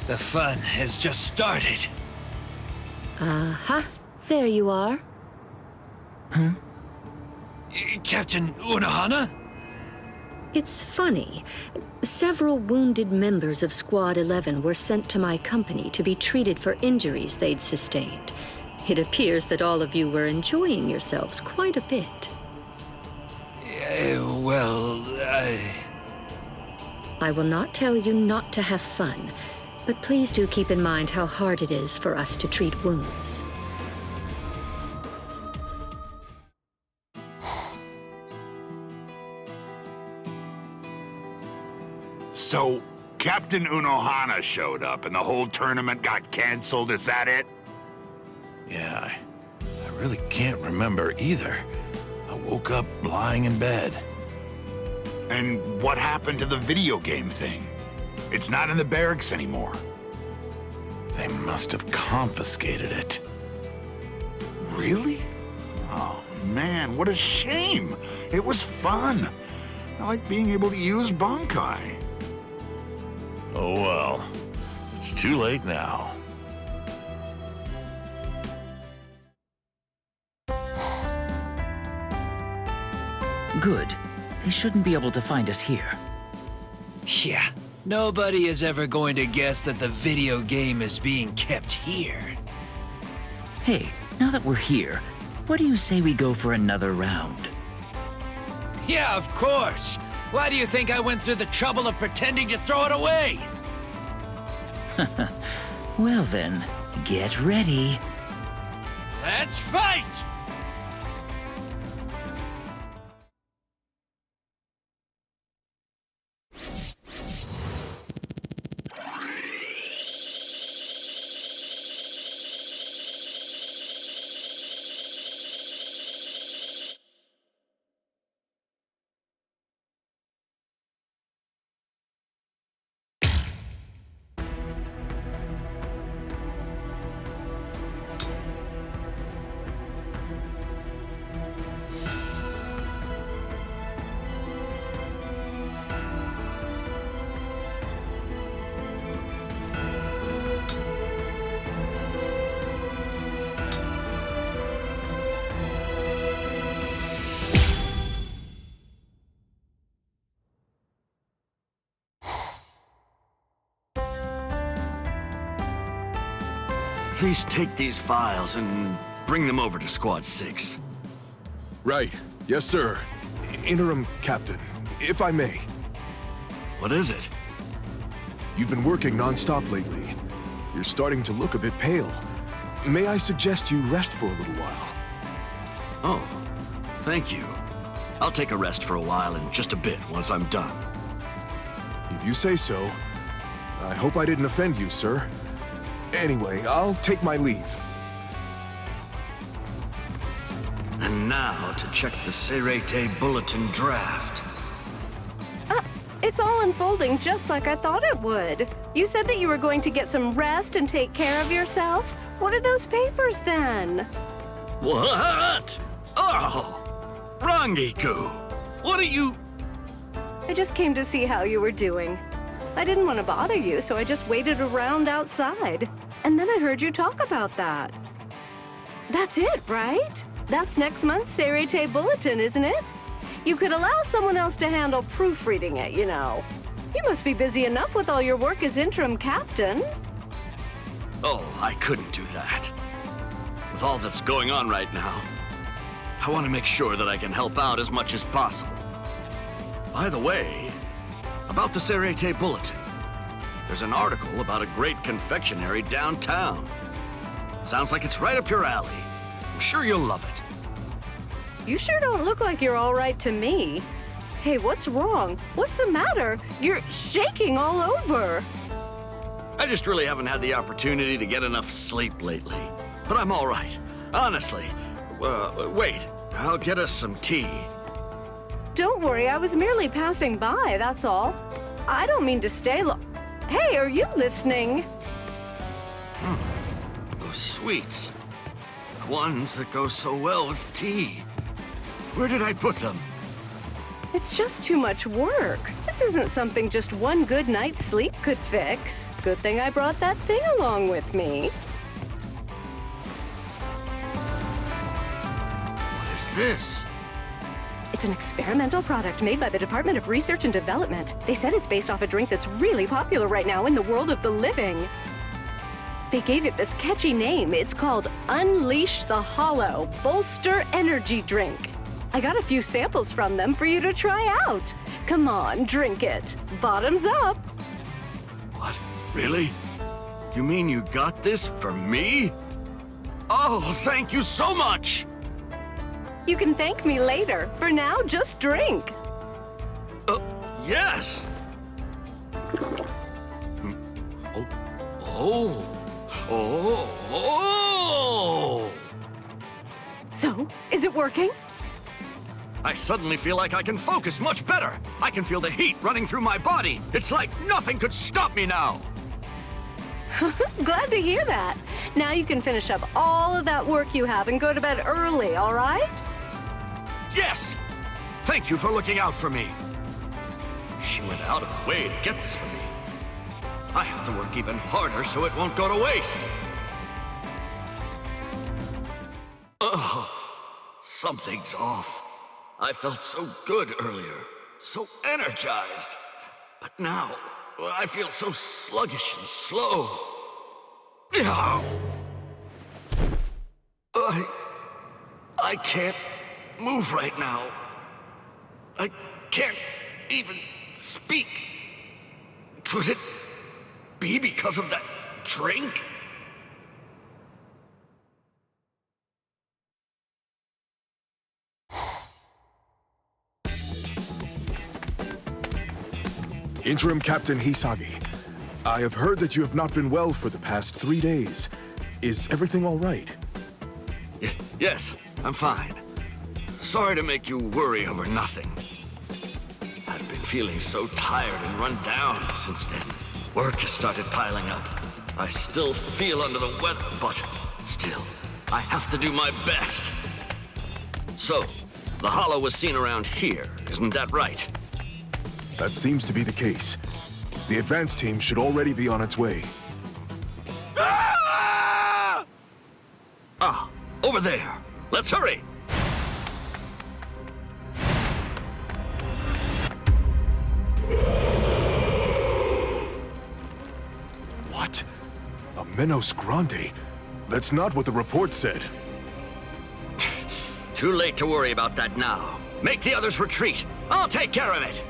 The fun has just started. Uh-huh. There you are. Huh? Captain Unohana? It's funny. Several wounded members of Squad 11 were sent to my company to be treated for injuries they'd sustained. It appears that all of you were enjoying yourselves quite a bit. I will not tell you not to have fun, but please do keep in mind how hard it is for us to treat wounds. So, Captain Unohana showed up and the whole tournament got canceled, is that it? Yeah, I really can't remember either. I woke up lying in bed. And what happened to the video game thing? It's not in the barracks anymore. They must have confiscated it. Really? Oh, man, what a shame. It was fun. I like being able to use Bankai. Oh well, it's too late now. Good. They shouldn't be able to find us here. Yeah, nobody is ever going to guess that the video game is being kept here. Hey, now that we're here, what do you say we go for another round? Yeah, of course. Why do you think I went through the trouble of pretending to throw it away? Well then, get ready. Let's fight! Please take these files and bring them over to Squad 6. Right. Yes, sir. Interim Captain, if I may. What is it? You've been working non-stop lately. You're starting to look a bit pale. May I suggest you rest for a little while? Oh, thank you. I'll take a rest for a while in just a bit once I'm done. If you say so. I hope I didn't offend you, sir. Anyway, I'll take my leave. And now to check the Serete Bulletin draft. It's all unfolding just like I thought it would. You said that you were going to get some rest and take care of yourself. What are those papers then? What? Oh! Rangiku! What are you... I just came to see how you were doing. I didn't want to bother you, so I just waited around outside. and then I heard you talk about that. That's it, right? That's next month's Serete Bulletin, isn't it? You could allow someone else to handle proofreading it, you know. You must be busy enough with all your work as interim captain. Oh, I couldn't do that. With all that's going on right now, I want to make sure that I can help out as much as possible. By the way, about the Serete Bulletin, there's an article about a great confectionery downtown. Sounds like it's right up your alley. I'm sure you'll love it. You sure don't look like you're all right to me. Hey, what's wrong? What's the matter? You're shaking all over. I just really haven't had the opportunity to get enough sleep lately. But I'm all right. Honestly. Wait. I'll get us some tea. Don't worry, I was merely passing by, that's all. I don't mean to stay Hey, are you listening? Those sweets. The ones that go so well with tea. Where did I put them? It's just too much work. This isn't something just one good night's sleep could fix. Good thing I brought that thing along with me. What is this? It's an experimental product made by the Department of Research and Development. They said it's based off a drink that's really popular right now in the world of the living. They gave it this catchy name. It's called Unleash the Hollow Bolster Energy Drink. I got a few samples from them for you to try out. Come on, drink it. Bottoms up. What? Really? You mean you got this for me? Oh, thank you so much! You can thank me later. For now, just drink. Yes! Oh! So, is it working? I suddenly feel like I can focus much better. I can feel the heat running through my body. It's like nothing could stop me now. Glad to hear that. Now you can finish up all of that work you have and go to bed early, all right? Yes! Thank you for looking out for me. She went out of her way to get this for me. I have to work even harder so it won't go to waste. Ugh, something's off. I felt so good earlier, so energized. But now, I feel so sluggish and slow. I can't move right now. I can't even speak. Could it be because of that drink? Interim Captain Hisagi, I have heard that you have not been well for the past 3 days. Is everything all right? Yes, I'm fine. Sorry to make you worry over nothing. I've been feeling so tired and run down since then. Work has started piling up. I still feel under the weather, but still, I have to do my best. So, the Hollow was seen around here, isn't that right? That seems to be the case. The advance team should already be on its way. Ah! Over there. Let's hurry. What? A Menos Grande? That's not what the report said. Too late to worry about that now. Make the others retreat. I'll take care of it.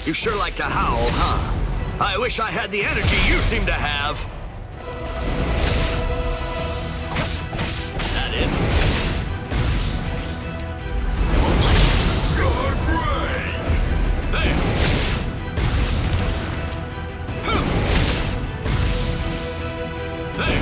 You sure like to howl, huh? I wish I had the energy you seem to have. Is that it? Good brain! There! There!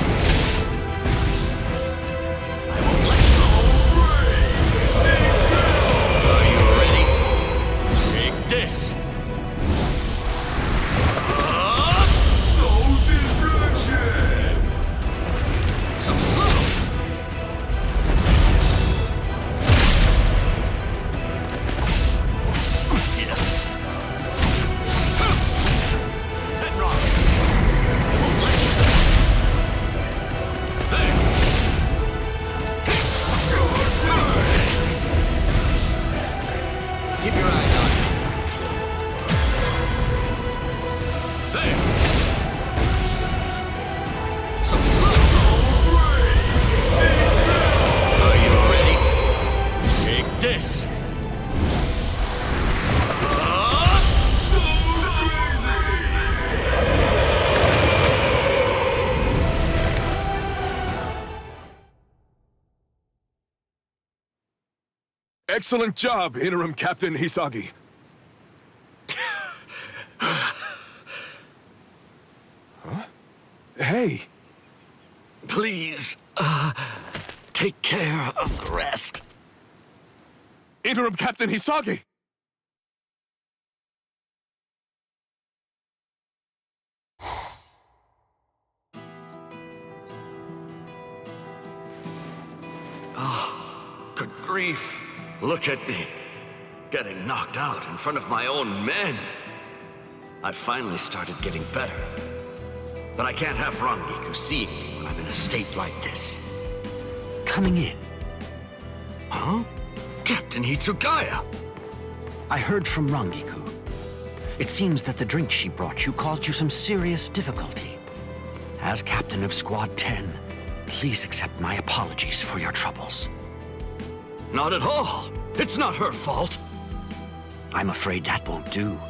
Excellent job, Interim Captain Hisagi. Huh? Hey. Please, take care of the rest. Interim Captain Hisagi! Good grief. Look at me. Getting knocked out in front of my own men. I finally started getting better. But I can't have Rangiku seeing me when I'm in a state like this. Coming in. Huh? Captain Hitsugaya! I heard from Rangiku. It seems that the drink she brought you caused you some serious difficulty. As captain of Squad 10, please accept my apologies for your troubles. Not at all. It's not her fault. I'm afraid that won't do.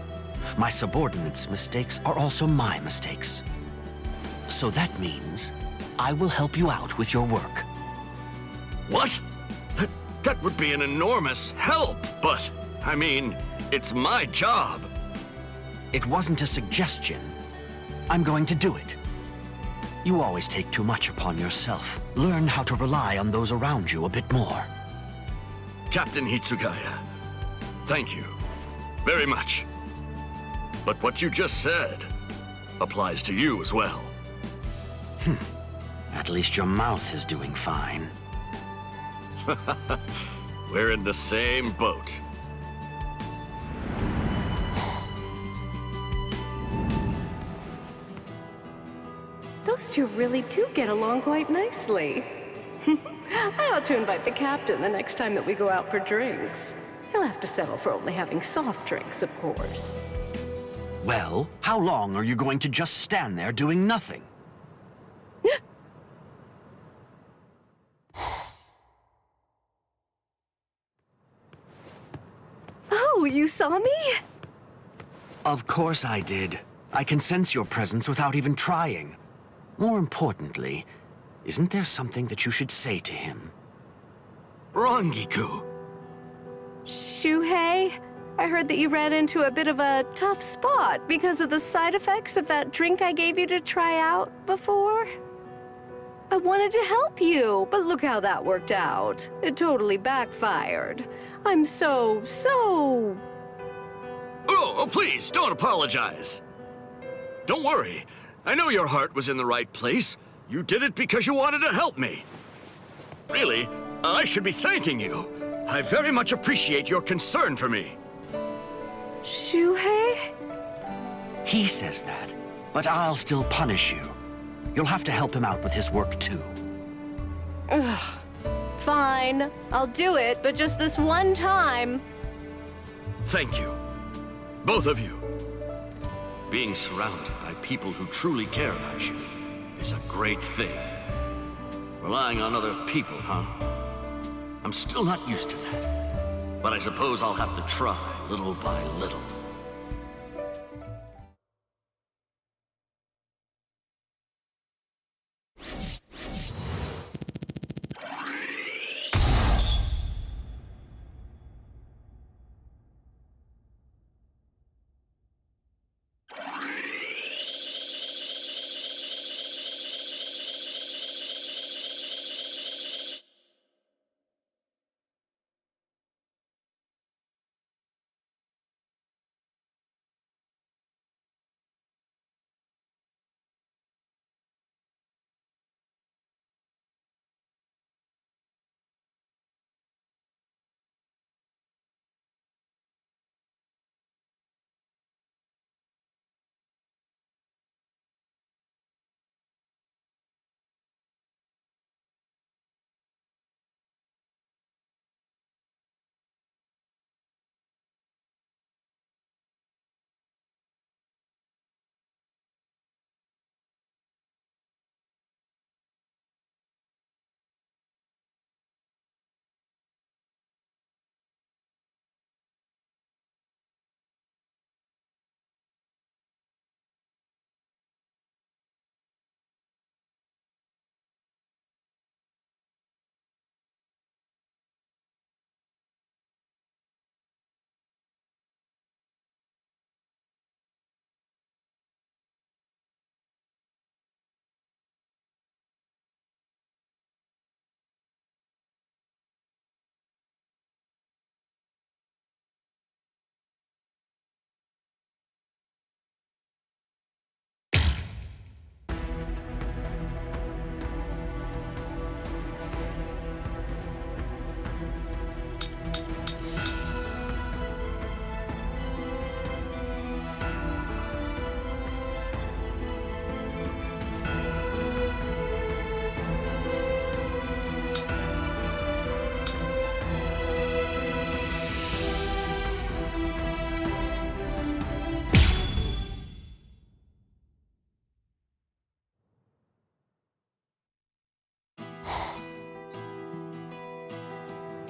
My subordinates' mistakes are also my mistakes. So that means I will help you out with your work. What? That would be an enormous help, but, I mean, it's my job. It wasn't a suggestion. I'm going to do it. You always take too much upon yourself. Learn how to rely on those around you a bit more. Captain Hitsugaya, thank you very much. But what you just said applies to you as well. At least your mouth is doing fine. We're in the same boat. Those two really do get along quite nicely. I ought to invite the captain the next time that we go out for drinks. He'll have to settle for only having soft drinks, of course. Well, how long are you going to just stand there doing nothing? Oh, you saw me? Of course I did. I can sense your presence without even trying. More importantly, isn't there something that you should say to him? Rangiku! Shuhei, I heard that you ran into a bit of a tough spot because of the side effects of that drink I gave you to try out before. I wanted to help you, but look how that worked out. It totally backfired. I'm so... Oh, please, don't apologize. Don't worry. I know your heart was in the right place. You did it because you wanted to help me. Really, I should be thanking you. I very much appreciate your concern for me. Shuhei? He says that, but I'll still punish you. You'll have to help him out with his work, too. Ugh. Fine. I'll do it, but just this one time. Thank you. Both of you. Being surrounded by people who truly care about you is a great thing. Relying on other people, huh? I'm still not used to that. But I suppose I'll have to try little by little.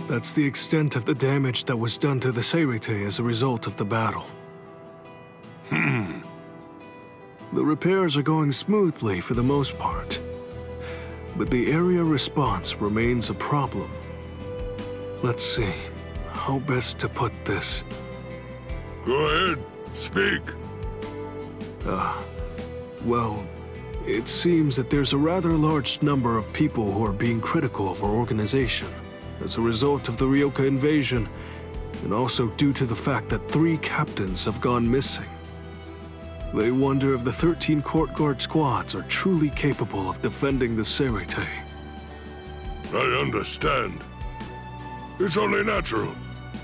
That's the extent of the damage that was done to the Seirite as a result of the battle. The repairs are going smoothly for the most part, but the area response remains a problem. Let's see, how best to put this? Go ahead, speak. Well, it seems that there's a rather large number of people who are being critical of our organization as a result of the Ryoka invasion, and also due to the fact that 3 captains have gone missing. They wonder if the 13 court guard squads are truly capable of defending the Seirite. I understand. It's only natural.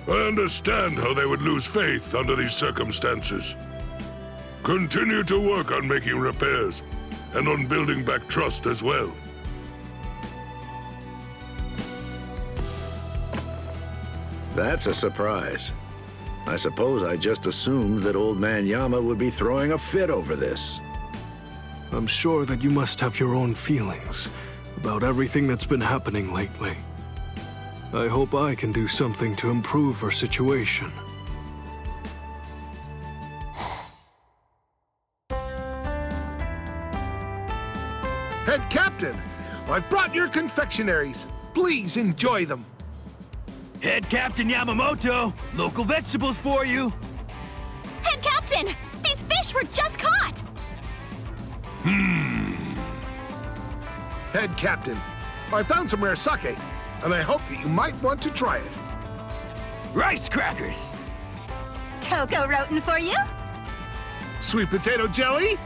I understand how they would lose faith under these circumstances. Continue to work on making repairs, and on building back trust as well. That's a surprise. I suppose I just assumed that old man Yama would be throwing a fit over this. I'm sure that you must have your own feelings about everything that's been happening lately. I hope I can do something to improve our situation. Head Captain, I've brought your confectionaries. Please enjoy them. Head Captain Yamamoto, local vegetables for you. Head Captain! These fish were just caught! Head Captain, I found some rare sake, and I hope that you might want to try it. Rice crackers! Toko roten for you? Sweet potato jelly?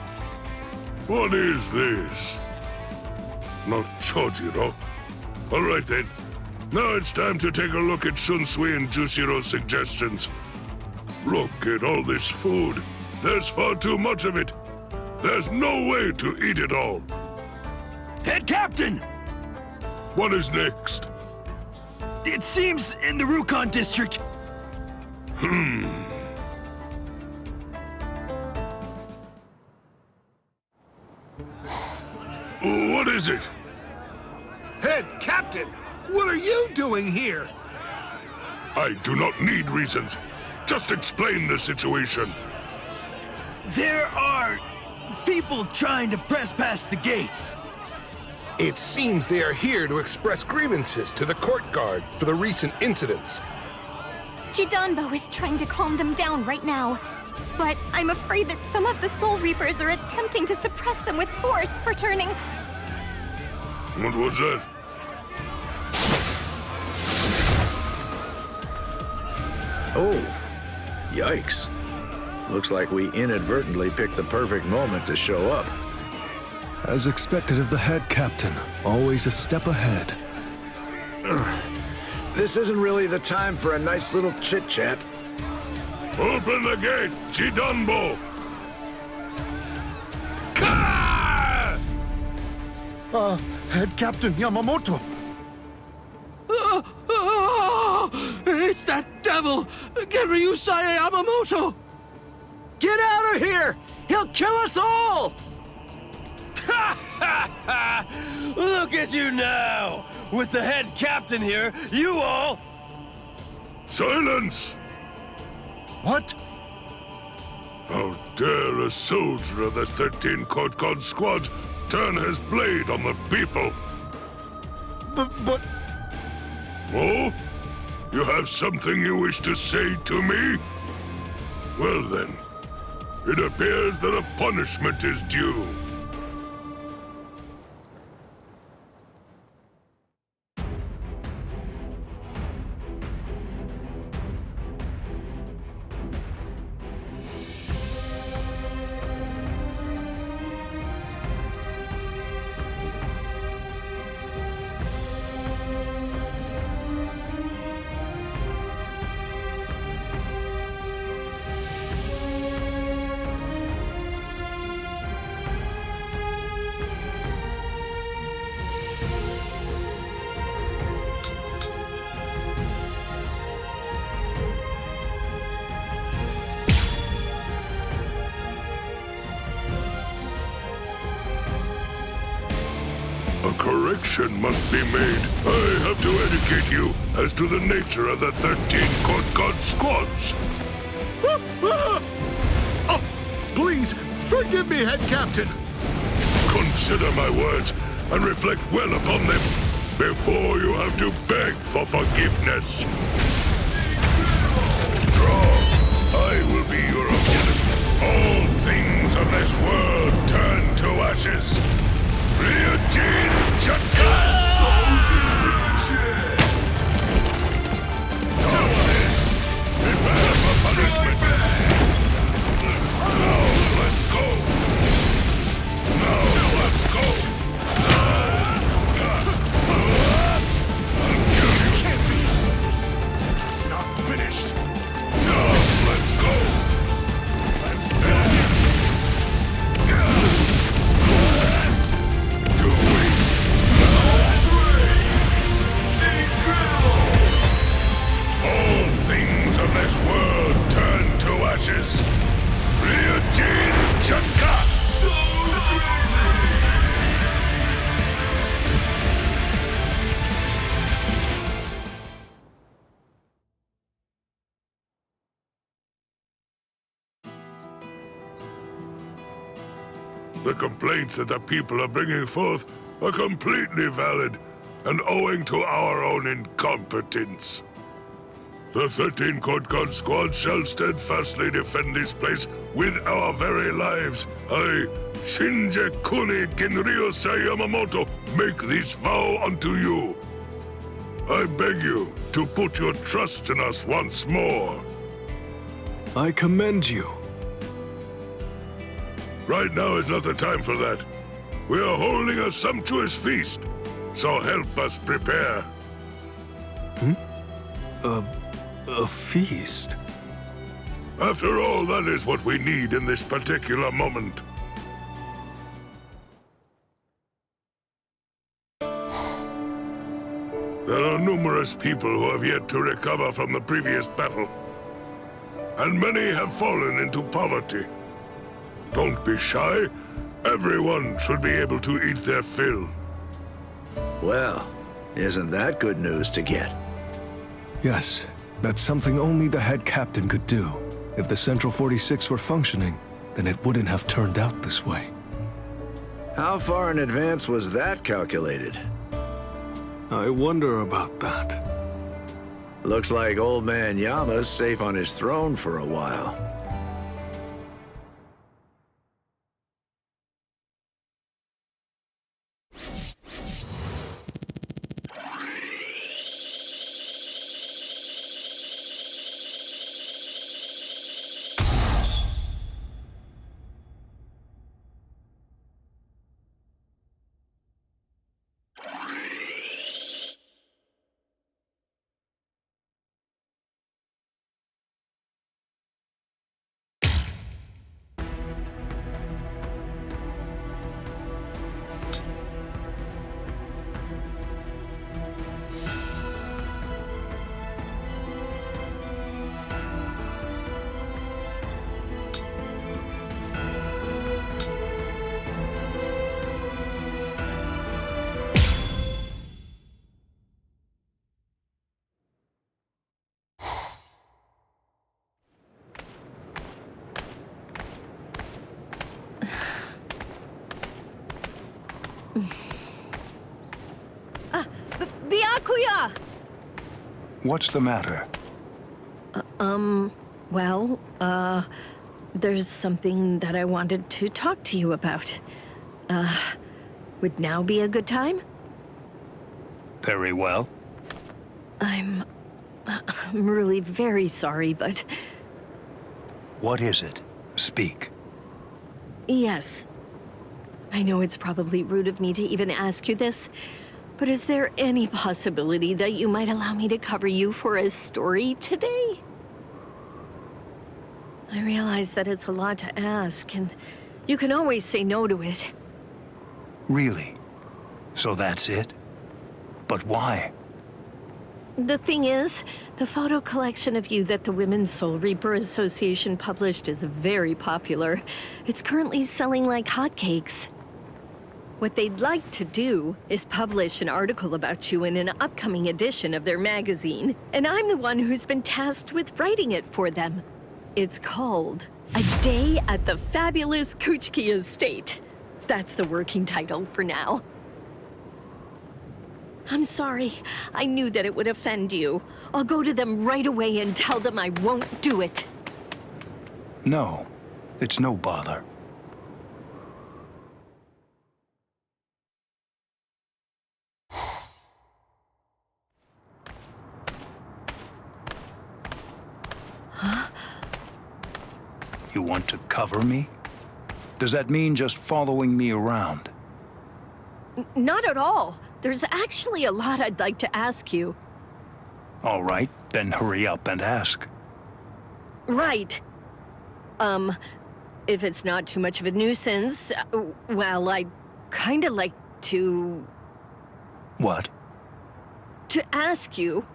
What is this? Not Chojiro. All right then. Now it's time to take a look at Shunsui and Jushiro's suggestions. Look at all this food. There's far too much of it. There's no way to eat it all. Head Captain! What is next? It seems in the Rukon district. What is it? Head Captain, what are you doing here? I do not need reasons. Just explain the situation. There are people trying to press past the gates. It seems they are here to express grievances to the court guard for the recent incidents. Jidanbo is trying to calm them down right now. But I'm afraid that some of the Soul Reapers are attempting to suppress them with force for turning... What was that? Oh, yikes. Looks like we inadvertently picked the perfect moment to show up. As expected of the head captain, always a step ahead. This isn't really the time for a nice little chit-chat. Open the gate, Jidanbo! Head Captain Yamamoto. It's that devil! Ryusai Yamamoto! Get out of here! He'll kill us all! Look at you now! With the head captain here, you all... Silence! What? How dare a soldier of the 13 Court God squads turn his blade on the people? But... Oh? You have something you wish to say to me? Well then, it appears that a punishment is due. A correction must be made. I have to educate you as to the nature of the 13 Court Guard squads. Oh, please, forgive me, Head Captain. Consider my words and reflect well upon them before you have to beg for forgiveness. Draw. I will be your opponent. All things of this world turn to ashes. Ryujin Jakai! Prepare for punishment! Now let's go! Now let's go! I'll kill you! Not finished! Now let's go! I'm still here! All things of this world turn to ashes. Ryujin Jakai! The complaints that the people are bringing forth are completely valid and owing to our own incompetence. The 13 Court Guard squad shall steadfastly defend this place with our very lives. I, Shinji Kuni Kinryosei Yamamoto, make this vow unto you. I beg you to put your trust in us once more. I commend you. Right now is not the time for that. We are holding a sumptuous feast, so help us prepare. A feast? After all, that is what we need in this particular moment. There are numerous people who have yet to recover from the previous battle, and many have fallen into poverty. Don't be shy. Everyone should be able to eat their fill. Well, isn't that good news to get? Yes, that's something only the head captain could do. If the Central 46 were functioning, then it wouldn't have turned out this way. How far in advance was that calculated? I wonder about that. Looks like Old Man Yama's safe on his throne for a while. Byakuya! What's the matter? There's something that I wanted to talk to you about. Would now be a good time? Very well. I'm really very sorry, but... What is it? Speak. Yes. I know it's probably rude of me to even ask you this, but is there any possibility that you might allow me to cover you for a story today? I realize that it's a lot to ask, and you can always say no to it. Really? So that's it? But why? The thing is, the photo collection of you that the Women's Soul Reaper Association published is very popular. It's currently selling like hotcakes. What they'd like to do is publish an article about you in an upcoming edition of their magazine, and I'm the one who's been tasked with writing it for them. It's called A Day at the Fabulous Kuchki Estate. That's the working title for now. I'm sorry. I knew that it would offend you. I'll go to them right away and tell them I won't do it. No, it's no bother. Huh? You want to cover me? Does that mean just following me around? Not at all. There's actually a lot I'd like to ask you. All right, then hurry up and ask. Right. If it's not too much of a nuisance, well, I'd kinda like to... What? To ask you,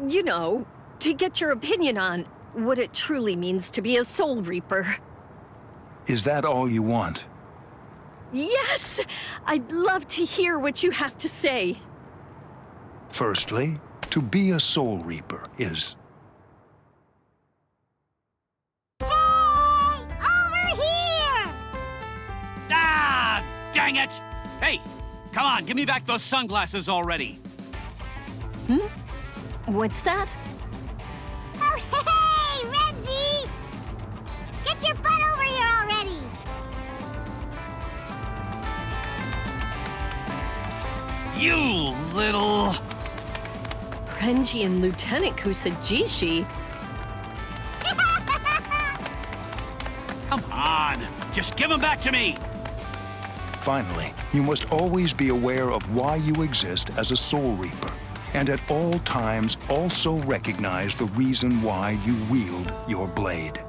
you know, to get your opinion on what it truly means to be a Soul Reaper. Is that all you want? Yes! I'd love to hear what you have to say. Firstly, to be a Soul Reaper is... Ah, dang it! Hey, come on, give me back those sunglasses already. What's that? Oh, hey, Reggie! Get your butt over here already! You little... Renji and Lieutenant Kusajishi? Come on, just give them back to me! Finally, you must always be aware of why you exist as a Soul Reaper, and at all times also recognize the reason why you wield your blade.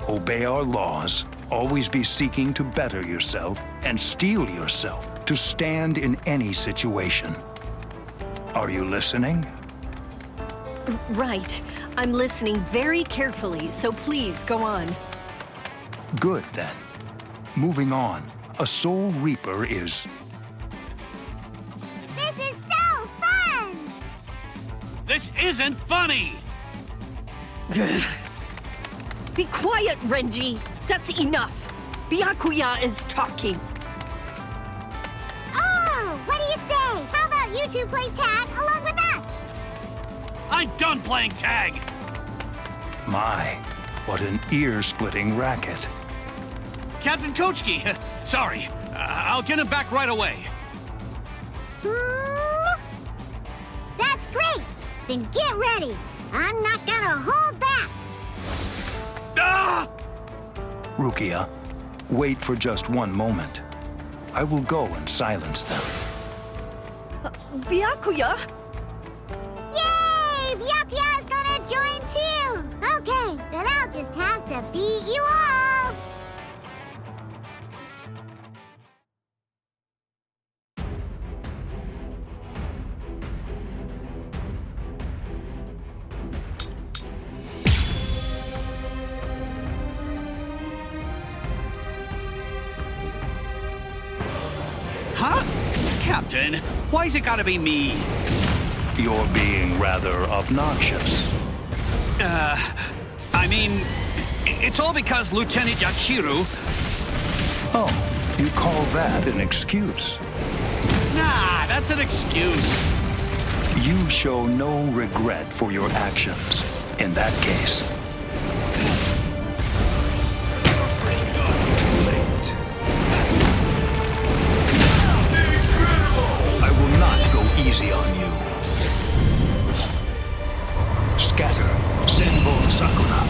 Obey our laws, always be seeking to better yourself, and steel yourself to stand in any situation. Are you listening? Right. I'm listening very carefully, so please go on. Good, then. Moving on. A Soul Reaper is... This is so fun! This isn't funny! Be quiet, Renji! That's enough! Byakuya is talking! Oh, what do you say? How about you two play tag along with us? I'm done playing tag! My, what an ear-splitting racket. Captain Kochki, sorry. I'll get him back right away. That's great! Then get ready! I'm not gonna hold back! Ah! Rukia, wait for just one moment. I will go and silence them. Byakuya? Yay! Byakuya's gonna join too! Okay, then I'll just have to beat you all! Huh? Captain, why's it gotta be me? You're being rather obnoxious. I mean, it's all because Lieutenant Yachiru... Oh, you call that an excuse? Nah, that's an excuse. You show no regret for your actions. In that case... Too late. I will not go easy on you. Scatter, Senbon Sakura.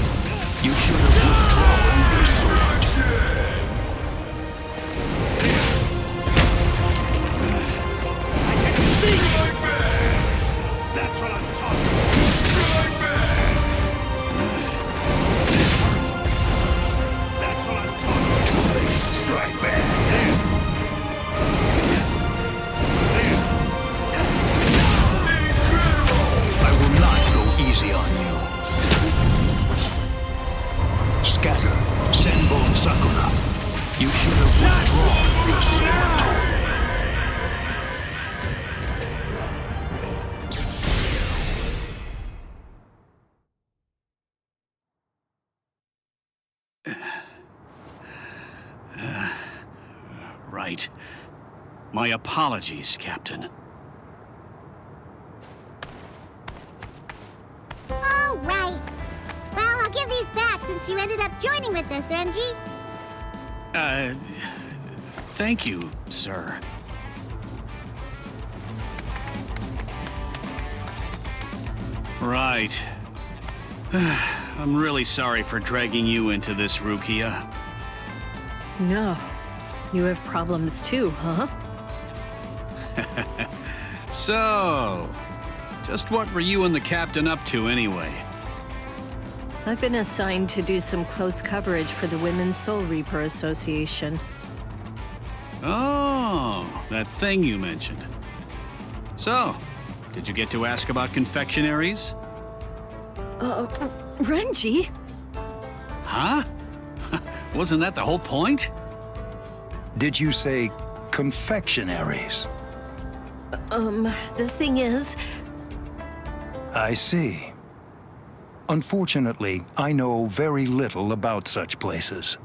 You should have withdrawn your sword. That's what I'm talking about. That's what I'm talking about. Too late. Strike back. I will not go easy on you. Scatter, Senbon Sakura. You should have withdrawn your sword. My apologies, Captain. All right. Well, I'll give these back since you ended up joining with us, Renji. Thank you, sir. Right. I'm really sorry for dragging you into this, Rukia. No. You have problems too, huh? So, just what were you and the captain up to anyway? I've been assigned to do some close coverage for the Women's Soul Reaper Association. Oh, that thing you mentioned. So, did you get to ask about confectionaries? Renji? Huh? Wasn't that the whole point? Did you say confectionaries? The thing is... I see. Unfortunately, I know very little about such places.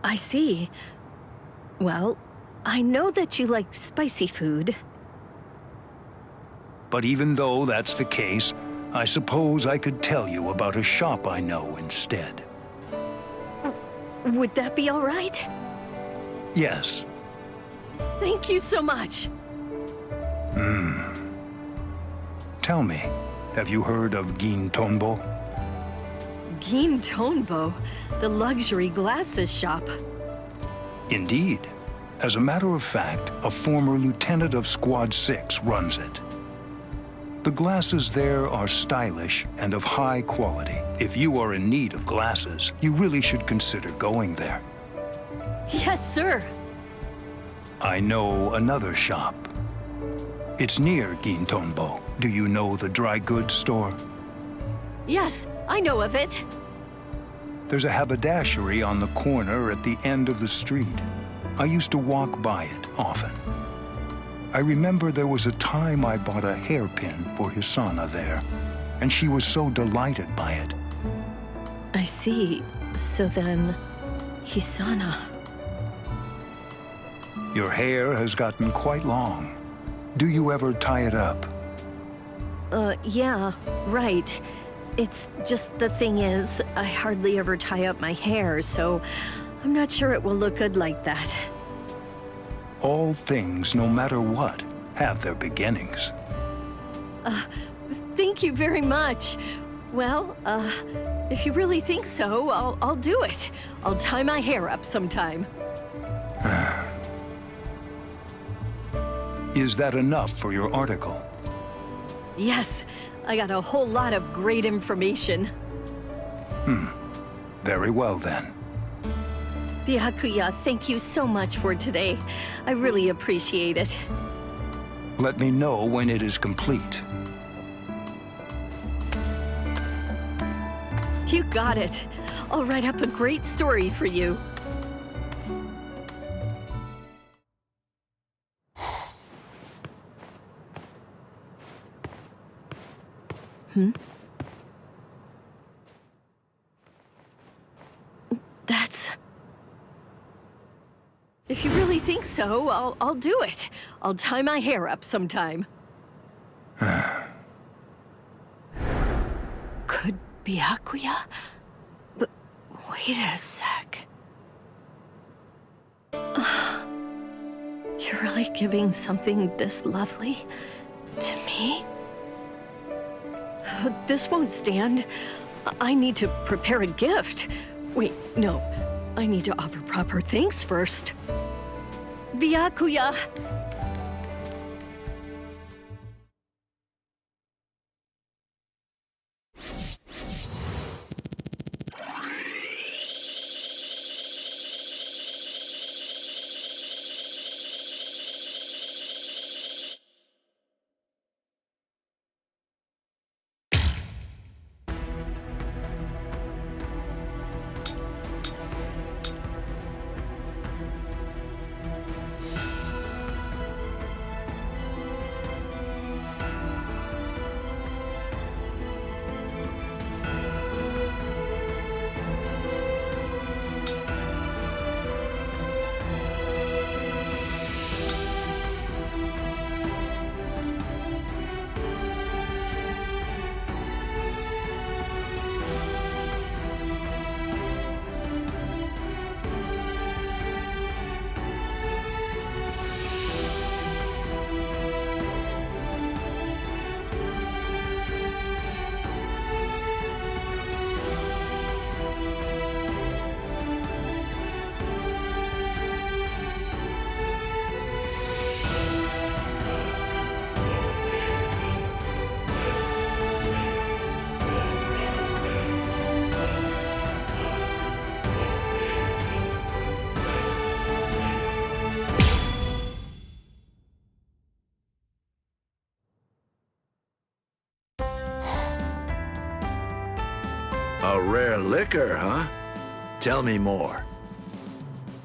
I see. Well, I know that you like spicy food. But even though that's the case, I suppose I could tell you about a shop I know instead. Would that be all right? Yes. Thank you so much. Tell me, have you heard of Gin Tonbo? Gin Tonbo, the luxury glasses shop. Indeed. As a matter of fact, a former lieutenant of Squad 6 runs it. The glasses there are stylish and of high quality. If you are in need of glasses, you really should consider going there. Yes, sir. I know another shop. It's near Gin Tonbo. Do you know the dry goods store? Yes, I know of it. There's a haberdashery on the corner at the end of the street. I used to walk by it often. I remember there was a time I bought a hairpin for Hisana there, and she was so delighted by it. I see. So then, Hisana. Your hair has gotten quite long. Do you ever tie it up? Yeah, right. It's just the thing is, I hardly ever tie up my hair, so I'm not sure it will look good like that. All things, no matter what, have their beginnings. Thank you very much. Well, if you really think so, I'll do it. I'll tie my hair up sometime. Is that enough for your article? Yes, I got a whole lot of great information. Very well then. Byakuya, thank you so much for today. I really appreciate it. Let me know when it is complete. You got it. I'll write up a great story for you. That's... If you really think so, I'll do it. I'll tie my hair up sometime. Could Byakuya? But wait a sec. You're really giving something this lovely to me? This won't stand. I need to prepare a gift. Wait, no. I need to offer proper thanks first. Byakuya! A rare liquor, huh? Tell me more.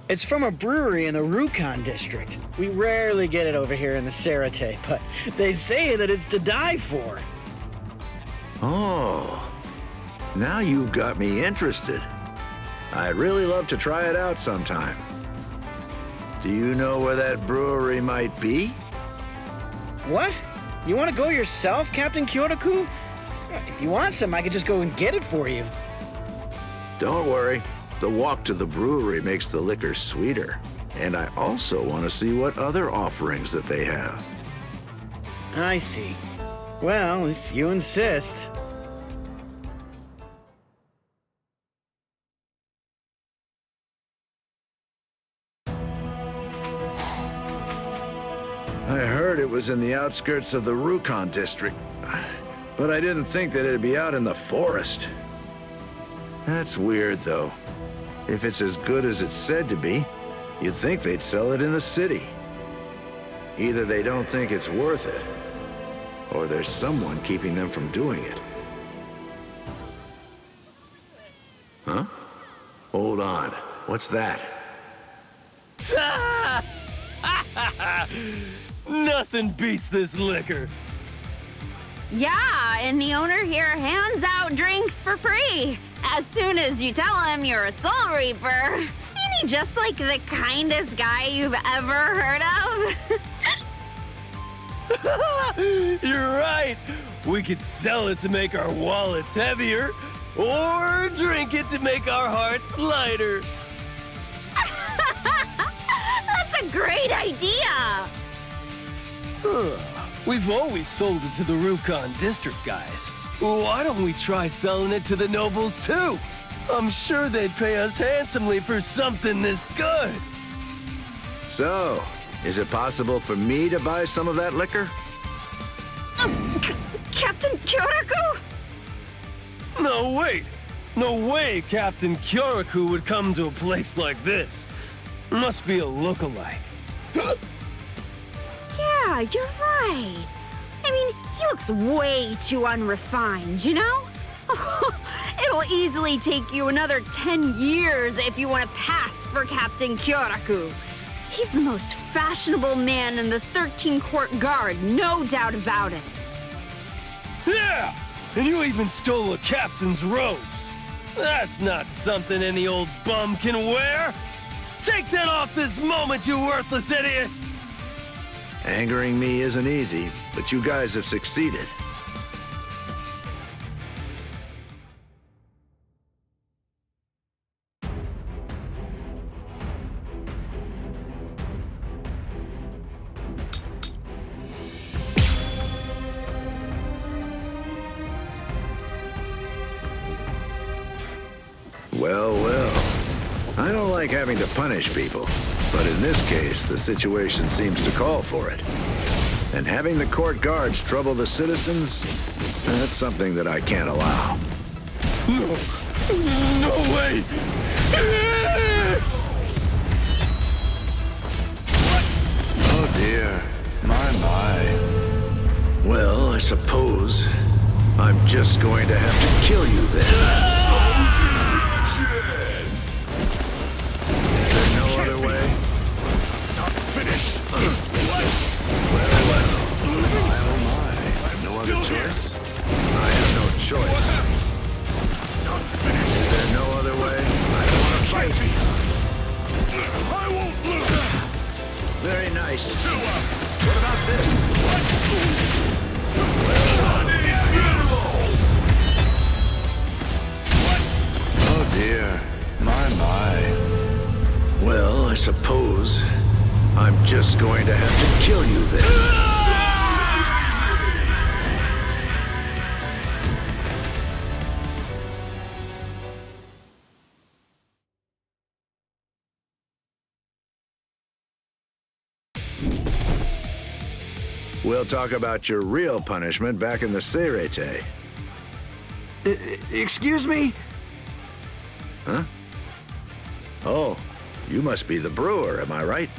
It's from a brewery in the Rukon district. We rarely get it over here in the Serete, but they say that it's to die for. Oh, now you've got me interested. I'd really love to try it out sometime. Do you know where that brewery might be? What? You want to go yourself, Captain Kyotoku? If you want some, I could just go and get it for you. Don't worry. The walk to the brewery makes the liquor sweeter. And I also want to see what other offerings that they have. I see. Well, if you insist. I heard it was in the outskirts of the Rukon district, but I didn't think that it'd be out in the forest. That's weird, though. If it's as good as it's said to be, you'd think they'd sell it in the city. Either they don't think it's worth it, or there's someone keeping them from doing it. Huh? Hold on. What's that? Nothing beats this liquor. Yeah, and the owner here hands out drinks for free. As soon as you tell him you're a Soul Reaper. Ain't he just like the kindest guy you've ever heard of? You're right. We could sell it to make our wallets heavier, or drink it to make our hearts lighter. That's a great idea. We've always sold it to the Rukon district guys. Why don't we try selling it to the nobles too? I'm sure they'd pay us handsomely for something this good. So, is it possible for me to buy some of that liquor? Captain Kyotoku? No, wait. No way Captain Kyotoku would come to a place like this. Must be a look-alike. Yeah, you're right. I mean, he looks way too unrefined, you know? It'll easily take you another 10 years if you want to pass for Captain Kyotoku. He's the most fashionable man in the 13 Court Guard, no doubt about it. Yeah! And you even stole a captain's robes. That's not something any old bum can wear. Take that off this moment, you worthless idiot! Angering me isn't easy, but you guys have succeeded. Well, well. I don't like having to punish people, but in this case, the situation seems to call for it. And having the court guards trouble the citizens, that's something that I can't allow. No way! Oh dear, my. Well, I suppose I'm just going to have to kill you then. Is there no other way? Not finished. Well, oh my. No other choice? I have no choice. Not finished. Is there no other way? I don't want to fight. I won't lose. Very nice. What about this? Oh dear. My. Well, I suppose I'm just going to have to kill you then. We'll talk about your real punishment back in the Serete. Excuse me? Huh? Oh, you must be the brewer, am I right?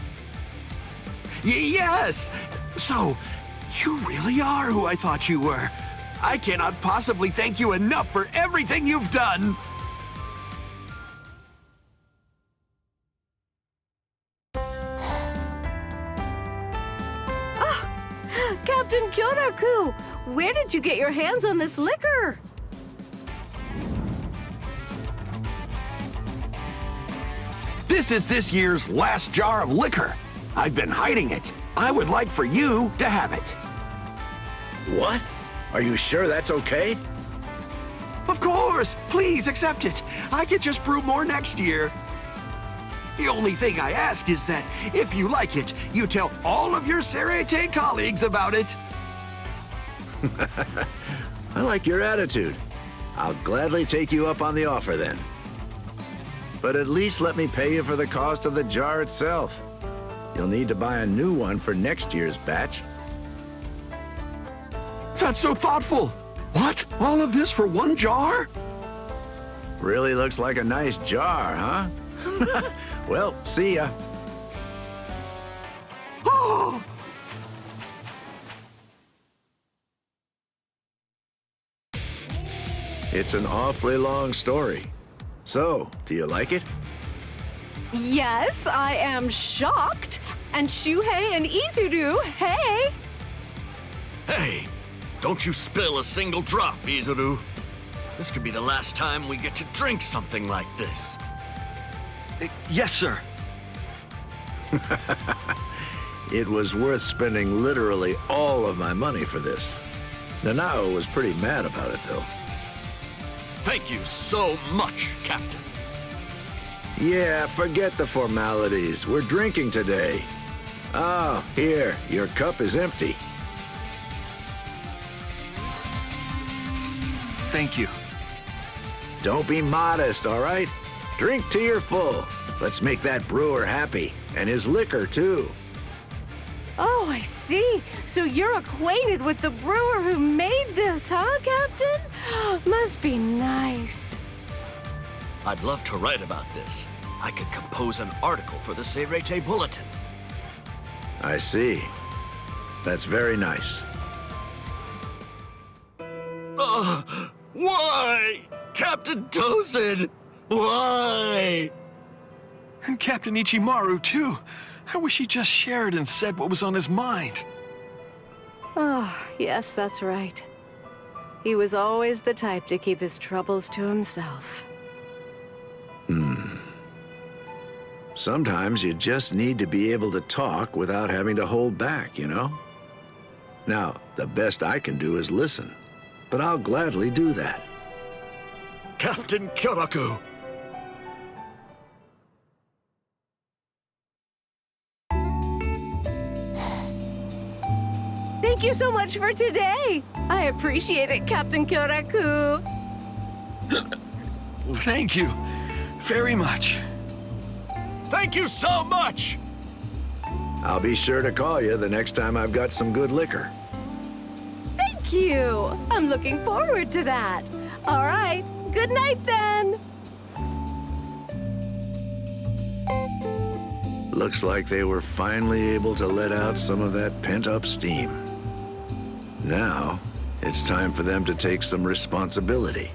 Yes! So, you really are who I thought you were. I cannot possibly thank you enough for everything you've done. Captain Kyoraku, where did you get your hands on this liquor? This is this year's last jar of liquor. I've been hiding it. I would like for you to have it. What? Are you sure that's okay? Of course! Please accept it. I could just brew more next year. The only thing I ask is that if you like it, you tell all of your Serete colleagues about it. I like your attitude. I'll gladly take you up on the offer then. But at least let me pay you for the cost of the jar itself. You'll need to buy a new one for next year's batch. That's so thoughtful. What? All of this for one jar? Really looks like a nice jar, huh? Well, see ya. Oh! It's an awfully long story. So, do you like it? Yes, I am shocked. And Shuhei and Izuru, hey! Hey, don't you spill a single drop, Izuru. This could be the last time we get to drink something like this. Yes, sir. It was worth spending literally all of my money for this. Nanao was pretty mad about it, though. Thank you so much, Captain. Yeah, forget the formalities. We're drinking today. Oh, here, your cup is empty. Thank you. Don't be modest, all right? Drink till you're full. Let's make that brewer happy, and his liquor, too. Oh, I see. So you're acquainted with the brewer who made this, huh, Captain? Must be nice. I'd love to write about this. I could compose an article for the Serete Bulletin. I see. That's very nice. Why? Captain Tozen! Why? And Captain Ichimaru, too. I wish he just shared and said what was on his mind. Oh, yes, that's right. He was always the type to keep his troubles to himself. Sometimes you just need to be able to talk without having to hold back, you know? Now, the best I can do is listen, but I'll gladly do that. Captain Kyoraku! Thank you so much for today. I appreciate it, Captain Kyoraku. Thank you very much. Thank you so much! I'll be sure to call you the next time I've got some good liquor. Thank you. I'm looking forward to that. All right, good night then. Looks like they were finally able to let out some of that pent-up steam. Now, it's time for them to take some responsibility.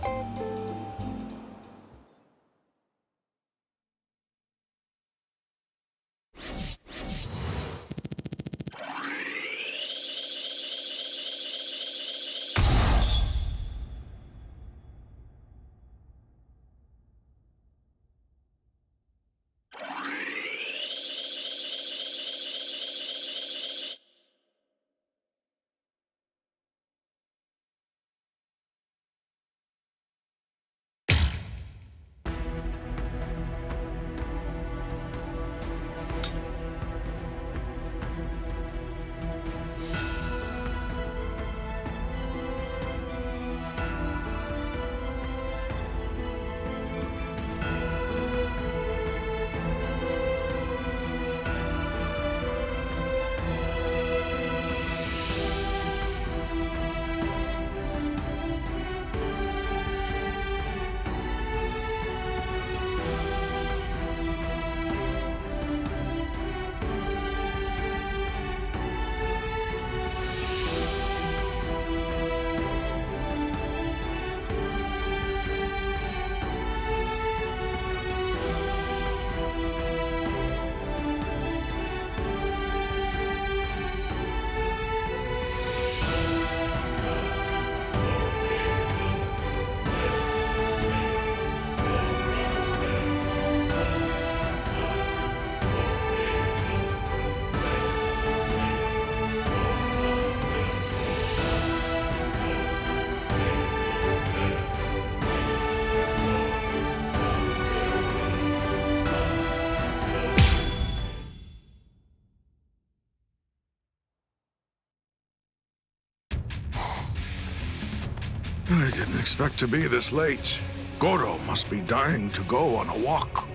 I didn't expect to be this late. Goro must be dying to go on a walk.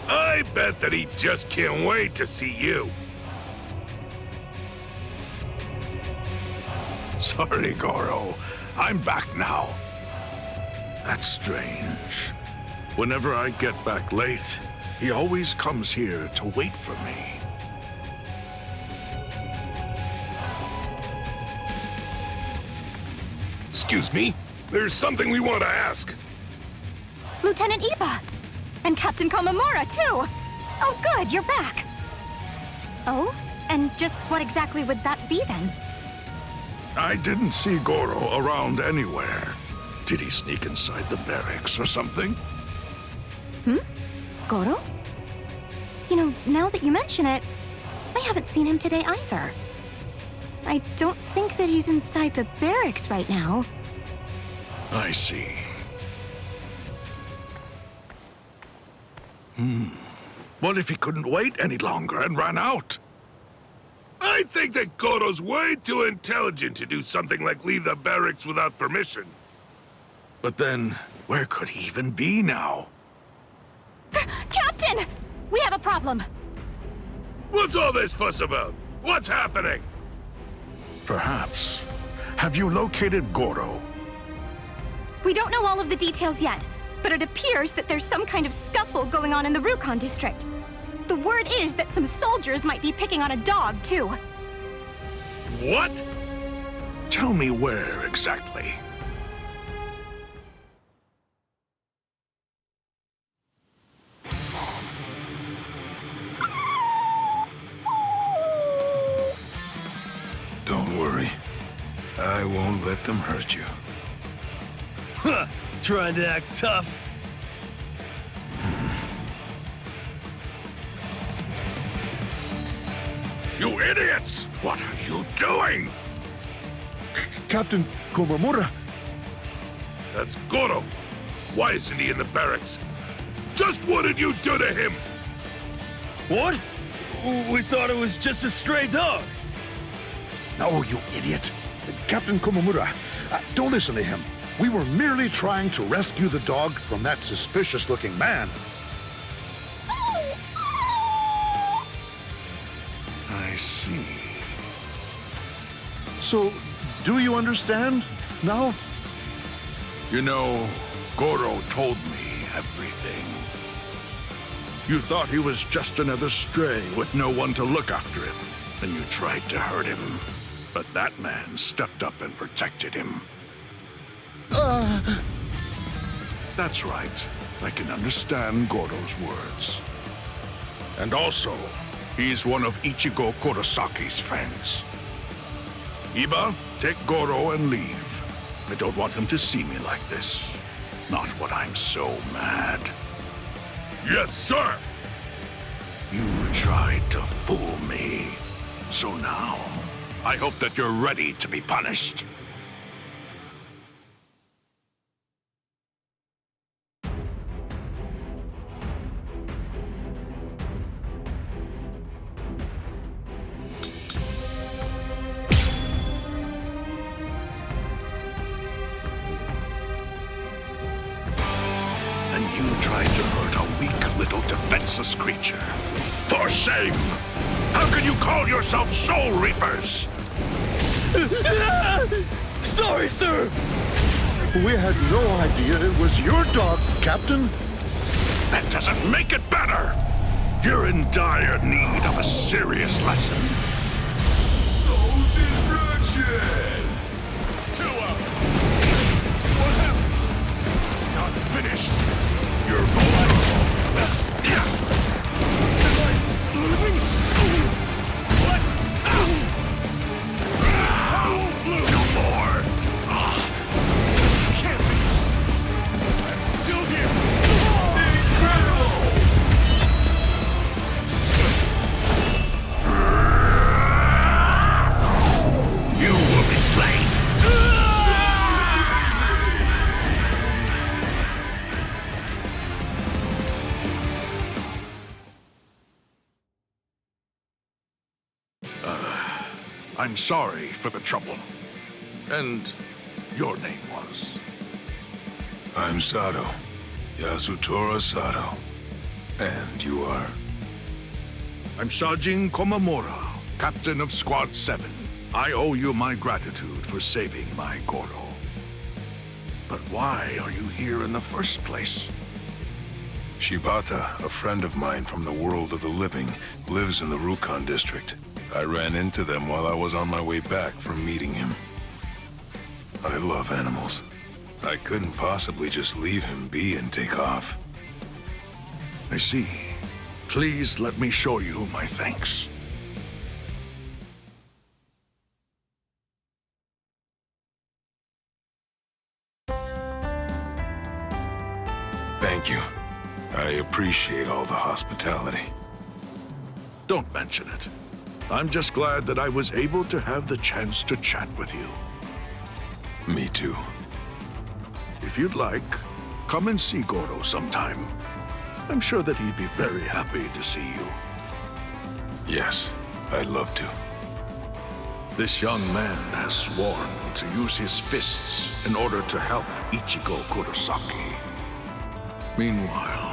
I bet that he just can't wait to see you. Sorry, Goro. I'm back now. That's strange. Whenever I get back late, he always comes here to wait for me. Excuse me? There's something we want to ask. Lieutenant Iba! And Captain Komamura, too! Oh, good, you're back! Oh? And just what exactly would that be, then? I didn't see Goro around anywhere. Did he sneak inside the barracks or something? Goro? You know, now that you mention it, I haven't seen him today either. I don't think that he's inside the barracks right now. I see. What if he couldn't wait any longer and ran out? I think that Goro's way too intelligent to do something like leave the barracks without permission. But then, where could he even be now? Captain! We have a problem! What's all this fuss about? What's happening? Perhaps. Have you located Goro? We don't know all of the details yet, but it appears that there's some kind of scuffle going on in the Rukon district. The word is that some soldiers might be picking on a dog, too. What? Tell me where exactly. Don't worry. I won't let them hurt you. Huh, trying to act tough. You idiots! What are you doing? Captain Komamura. That's Goro. Why isn't he in the barracks? Just what did you do to him? What? We thought it was just a stray dog. No, you idiot. Captain Komamura, don't listen to him. We were merely trying to rescue the dog from that suspicious-looking man. I see. So, do you understand now? You know, Goro told me everything. You thought he was just another stray with no one to look after him, and you tried to hurt him. But that man stepped up and protected him. That's right. I can understand Goro's words. And also, he's one of Ichigo Kurosaki's friends. Iba, take Goro and leave. I don't want him to see me like this. Not when I'm so mad. Yes, sir! You tried to fool me. So now, I hope that you're ready to be punished. And you tried to hurt a weak little defenseless creature. For shame! How can you call yourself Soul Reapers? Sorry, sir! We had no idea it was your dog, Captain. That doesn't make it better! You're in dire need of a serious lesson. No distraction! 2 out. What happened? Not finished. You're vulnerable. Am I losing? What? No more! Can't be! I'm still here! Incredible! You will be slain! I'm sorry for the trouble. And your name was. I'm Sato. Yasutora Sato. And you are? I'm Shajin Komamura, captain of Squad 7. I owe you my gratitude for saving my Goro. But why are you here in the first place? Shibata, a friend of mine from the world of the living, lives in the Rukon district. I ran into them while I was on my way back from meeting him. I love animals. I couldn't possibly just leave him be and take off. I see. Please let me show you my thanks. Thank you. I appreciate all the hospitality. Don't mention it. I'm just glad that I was able to have the chance to chat with you. Me too. If you'd like, come and see Goro sometime. I'm sure that he'd be very happy to see you. Yes, I'd love to. This young man has sworn to use his fists in order to help Ichigo Kurosaki. Meanwhile,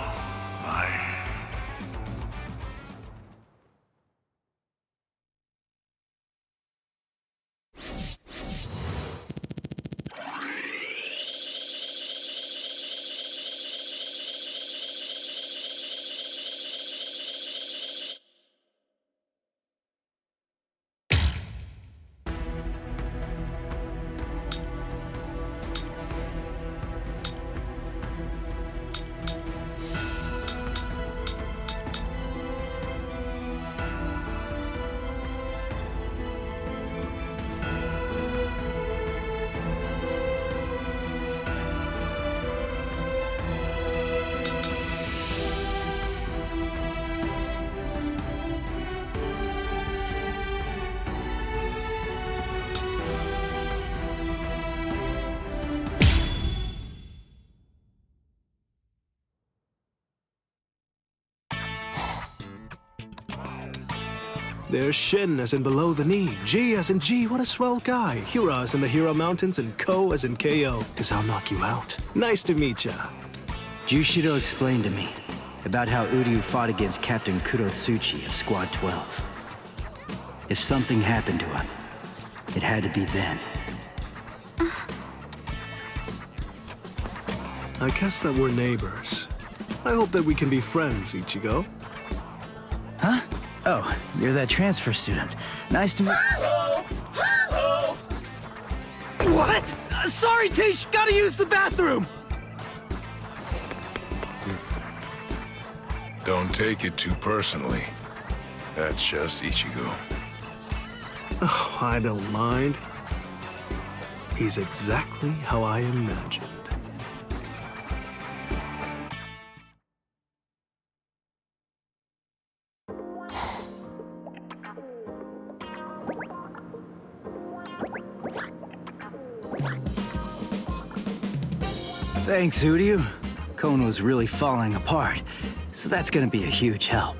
There's Shin as in below the knee, G as in G, what a swell guy, Hira as in the Hero Mountains, and Ko as in KO, 'cause I'll knock you out. Nice to meet ya. Jushido explained to me about how Uryu fought against Captain Kurotsuchi of Squad 12. If something happened to him, it had to be then. I guess that we're neighbors. I hope that we can be friends, Ichigo. Huh? Oh, you're that transfer student. Nice to meet... Hello! Hello! What? Sorry, Tish, gotta use the bathroom! Don't take it too personally. That's just Ichigo. Oh, I don't mind. He's exactly how I imagined. Thanks, Uryu. Kon was really falling apart, so that's gonna be a huge help.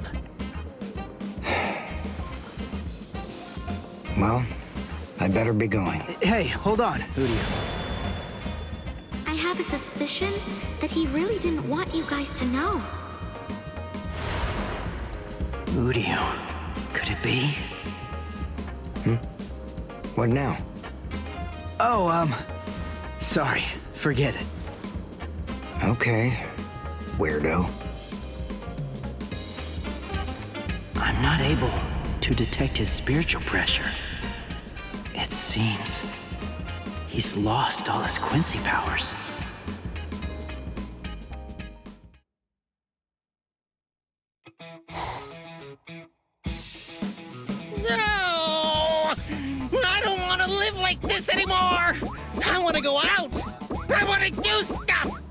Well, I better be going. Hey, hold on, Uryu. I have a suspicion that he really didn't want you guys to know. Uryu, could it be? What now? Oh, sorry, forget it. Okay, weirdo. I'm not able to detect his spiritual pressure. It seems he's lost all his Quincy powers. No! I don't want to live like this anymore! I want to go out! I want to do stuff!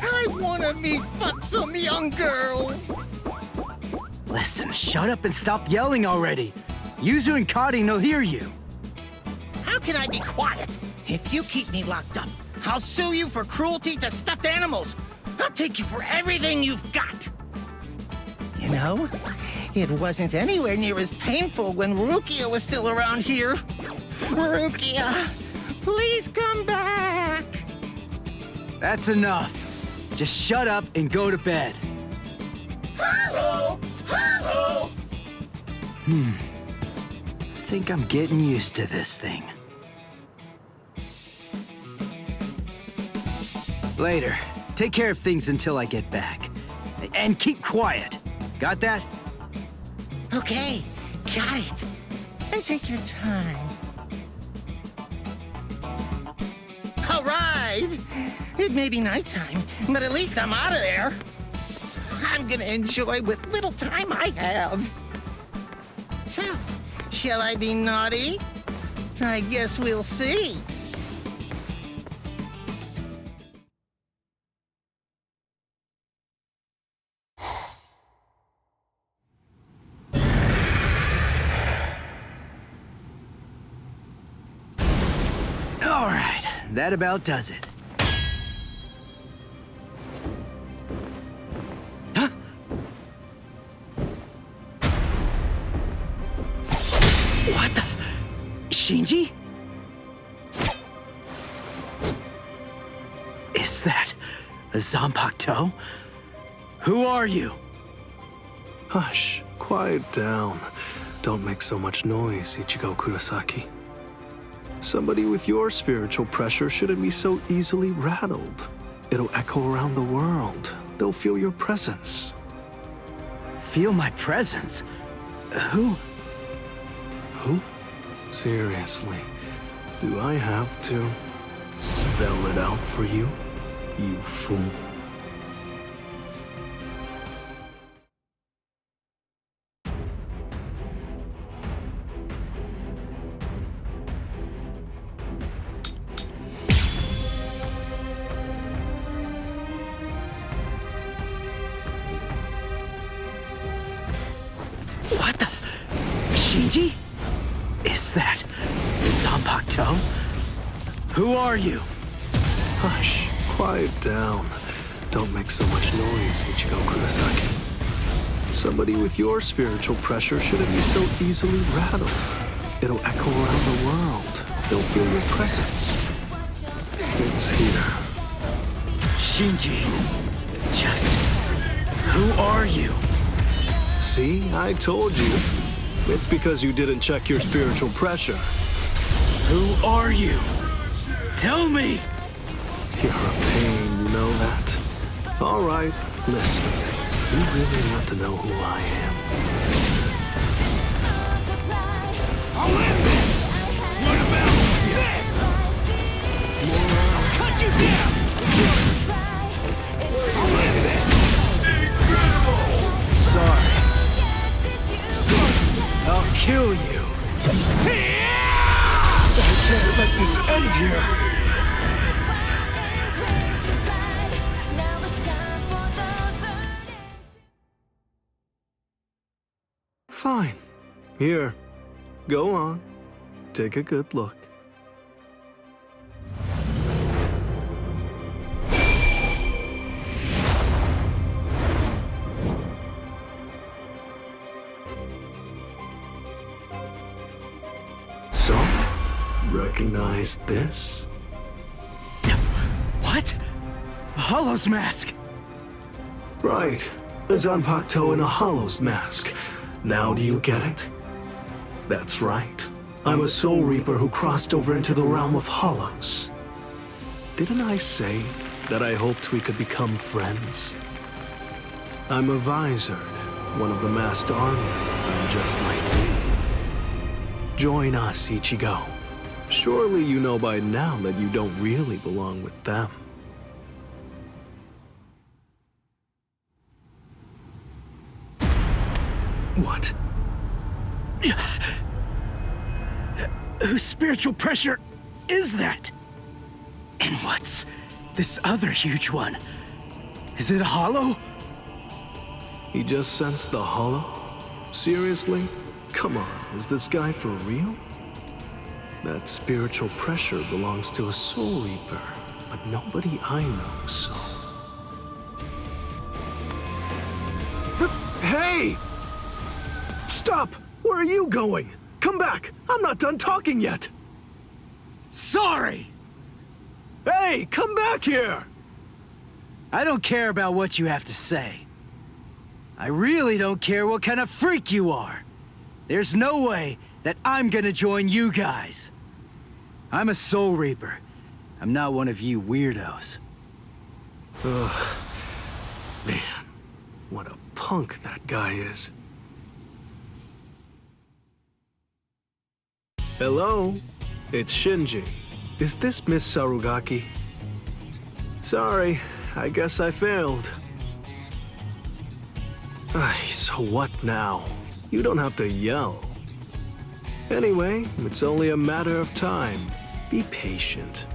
I want to meet buxom young girls! Listen, shut up and stop yelling already. Yuzu and Kari no hear you. How can I be quiet? If you keep me locked up, I'll sue you for cruelty to stuffed animals. I'll take you for everything you've got. You know, it wasn't anywhere near as painful when Rukia was still around here. Rukia, Please come back! That's enough. Just shut up and go to bed. Hello! Hello! I think I'm getting used to this thing. Later. Take care of things until I get back. And keep quiet. Got that? Okay, got it. And take your time. All right! It may be nighttime, but at least I'm out of there. I'm gonna enjoy what little time I have. So, shall I be naughty? I guess we'll see. All right, that about does it. Huh? What the? Shinji? Is that a Zanpakuto? Who are you? Hush, quiet down. Don't make so much noise, Ichigo Kurosaki. Somebody with your spiritual pressure shouldn't be so easily rattled. It'll echo around the world. They'll feel your presence. Feel my presence? Who? Who? Seriously, do I have to spell it out for you, you fool? What the? Shinji? Is that Zanpakuto? Who are you? Hush, quiet down. Don't make so much noise, Ichigo Kurosaki. Somebody with your spiritual pressure shouldn't be so easily rattled. It'll echo around the world. They'll feel your presence. It's here. Shinji, just who are you? See, I told you. It's because you didn't check your spiritual pressure. Who are you? Tell me! You're a pain, you know that? All right, listen. You really want to know who I am. I'll end this! What about this? Cut you down! I'll end this! Incredible! Sorry. I'll kill you. I can't let this end here. Fine. Here. Go on. Take a good look. So, recognize this? What? A Hollow's mask? Right. A Zanpakuto in a Hollow's mask. Now do you get it? That's right. I'm a Soul Reaper who crossed over into the realm of Hollows. Didn't I say that I hoped we could become friends? I'm a Visored, one of the masked army. I'm just like you. Join us, Ichigo. Surely you know by now that you don't really belong with them. What? Whose spiritual pressure is that? And what's this other huge one? Is it a Hollow? He just sensed the Hollow? Seriously? Come on, is this guy for real? That spiritual pressure belongs to a Soul Reaper, but nobody I know so. Hey! Stop! Where are you going? Come back! I'm not done talking yet! Sorry! Hey, come back here! I don't care about what you have to say. I really don't care what kind of freak you are. There's no way that I'm gonna join you guys. I'm a Soul Reaper. I'm not one of you weirdos. Ugh. Man, what a punk that guy is. Hello? It's Shinji. Is this Miss Sarugaki? Sorry, I guess I failed. So what now? You don't have to yell. Anyway, it's only a matter of time. Be patient.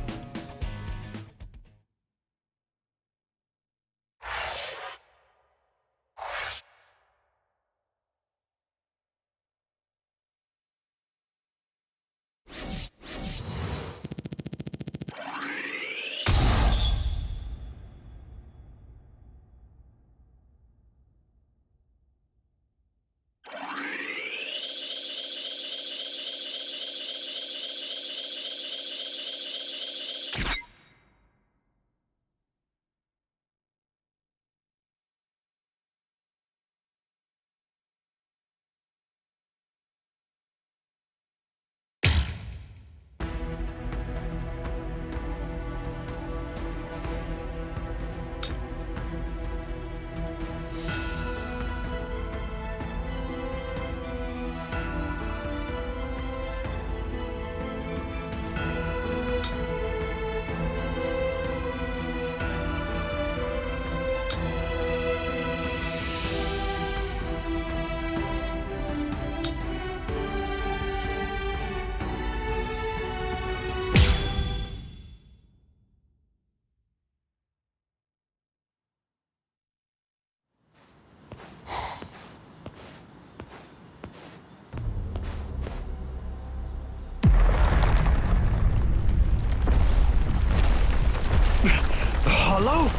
Hello?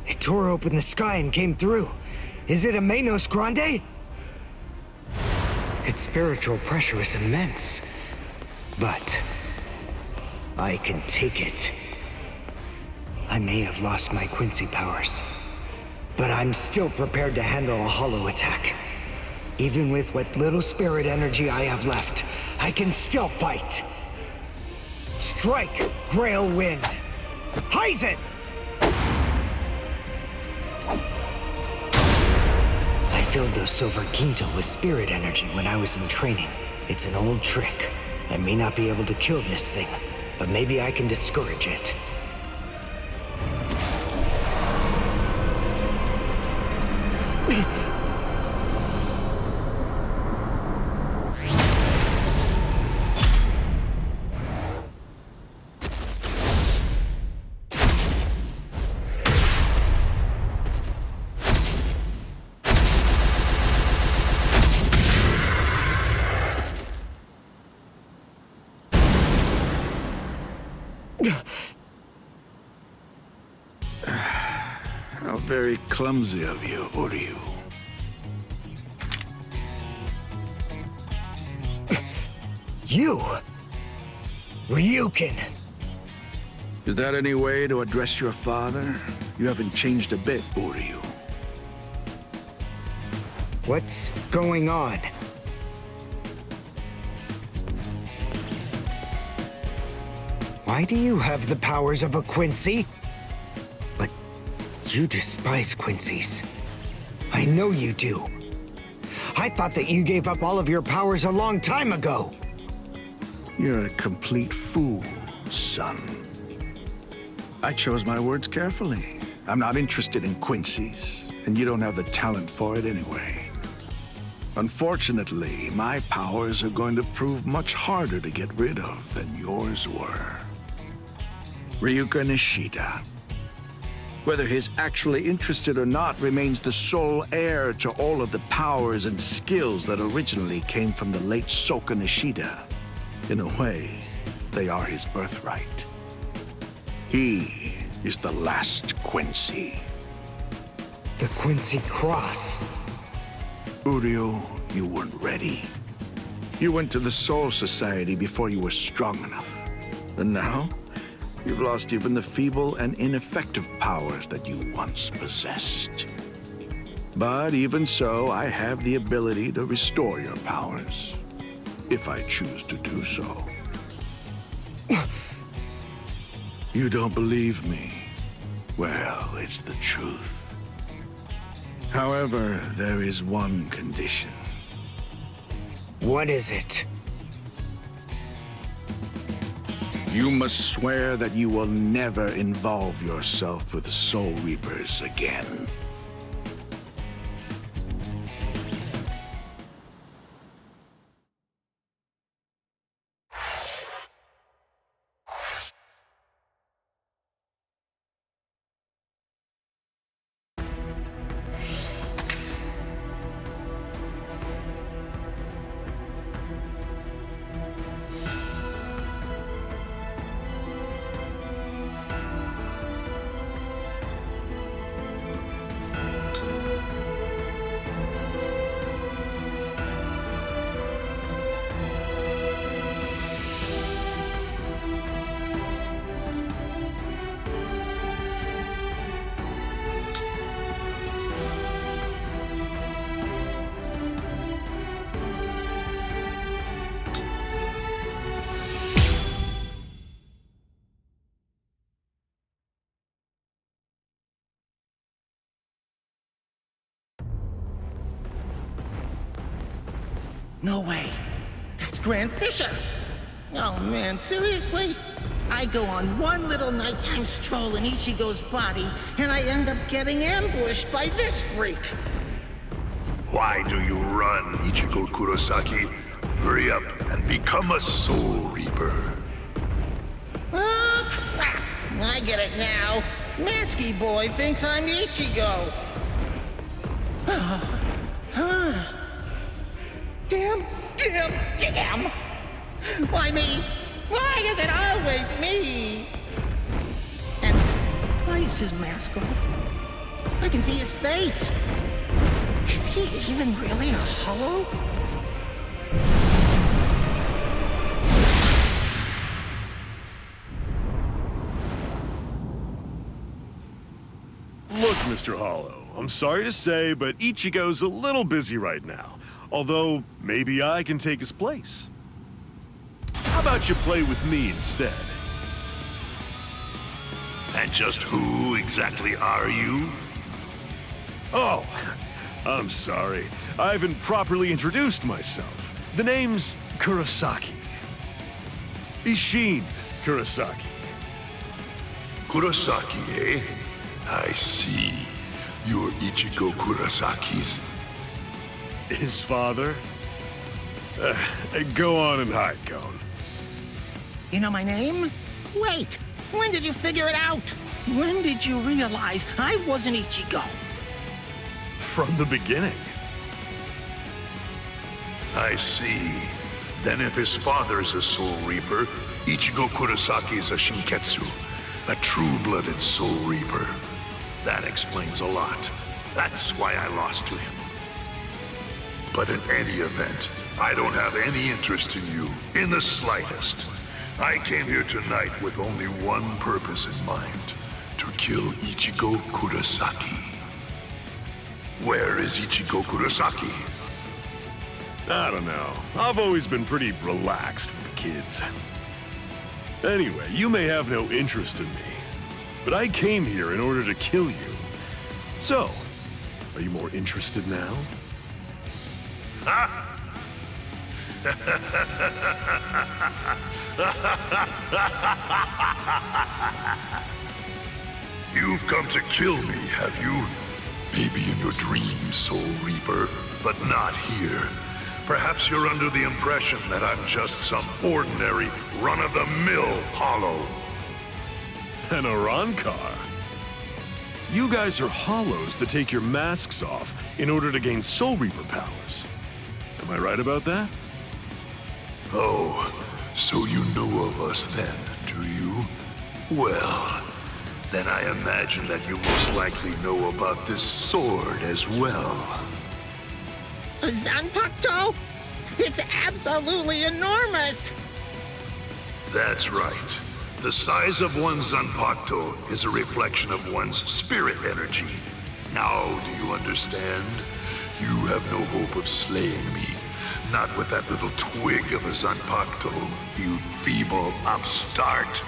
It tore open the sky and came through. Is it a Menos Grande? Its spiritual pressure is immense. But I can take it. I may have lost my Quincy powers, but I'm still prepared to handle a hollow attack. Even with what little spirit energy I have left, I can still fight. Strike, Grail Wind. Heisen! I filled those Silver Quinto with spirit energy when I was in training. It's an old trick. I may not be able to kill this thing, but maybe I can discourage it. How very clumsy of you, Uryu. You! Ryukin! Is that any way to address your father? You haven't changed a bit, Uryu. What's going on? Why do you have the powers of a Quincy? But you despise Quincy's. I know you do. I thought that you gave up all of your powers a long time ago. You're a complete fool, son. I chose my words carefully. I'm not interested in Quincy's, and you don't have the talent for it anyway. Unfortunately, my powers are going to prove much harder to get rid of than yours were. Ryuka Nishida. Whether he's actually interested or not remains the sole heir to all of the powers and skills that originally came from the late Soka Nishida. In a way, they are his birthright. He is the last Quincy. The Quincy Cross. Uriel, you weren't ready. You went to the Soul Society before you were strong enough. And now, you've lost even the feeble and ineffective powers that you once possessed. But even so, I have the ability to restore your powers, if I choose to do so. You don't believe me? Well, it's the truth. However, there is one condition. What is it? You must swear that you will never involve yourself with Soul Reapers again. No way. That's Grand Fisher. Oh man, seriously? I go on one little nighttime stroll in Ichigo's body, and I end up getting ambushed by this freak. Why do you run, Ichigo Kurosaki? Hurry up and become a Soul Reaper. Oh, crap. I get it now. Masky Boy thinks I'm Ichigo. Damn! Why me? Why is it always me? And why is his mask off? I can see his face. Is he even really a hollow? Look, Mr. Hollow, I'm sorry to say, but Ichigo's a little busy right now. Although, maybe I can take his place. How about you play with me instead? And just who exactly are you? Oh, I'm sorry. I haven't properly introduced myself. The name's Kurosaki. Isshin Kurosaki. Kurosaki, eh? I see. You're Ichigo Kurosaki's... His father? Go on and hide, Gon. You know my name? Wait! When did you figure it out? When did you realize I wasn't Ichigo? From the beginning. I see. Then if his father's a Soul Reaper, Ichigo Kurosaki is a Shinketsu, a true-blooded Soul Reaper. That explains a lot. That's why I lost to him. But in any event, I don't have any interest in you, in the slightest. I came here tonight with only one purpose in mind, to kill Ichigo Kurosaki. Where is Ichigo Kurosaki? I don't know. I've always been pretty relaxed with the kids. Anyway, you may have no interest in me, but I came here in order to kill you. So, are you more interested now? You've come to kill me, have you? Maybe in your dreams, Soul Reaper, but not here. Perhaps you're under the impression that I'm just some ordinary, run-of-the-mill hollow. An Arankar? You guys are hollows that take your masks off in order to gain Soul Reaper powers. Am I right about that? Oh, so you know of us then, do you? Well, then I imagine that you most likely know about this sword as well. A Zanpakuto? It's absolutely enormous! That's right. The size of one's Zanpakuto is a reflection of one's spirit energy. Now, do you understand? You have no hope of slaying me. Not with that little twig of a Zanpakuto, you feeble upstart.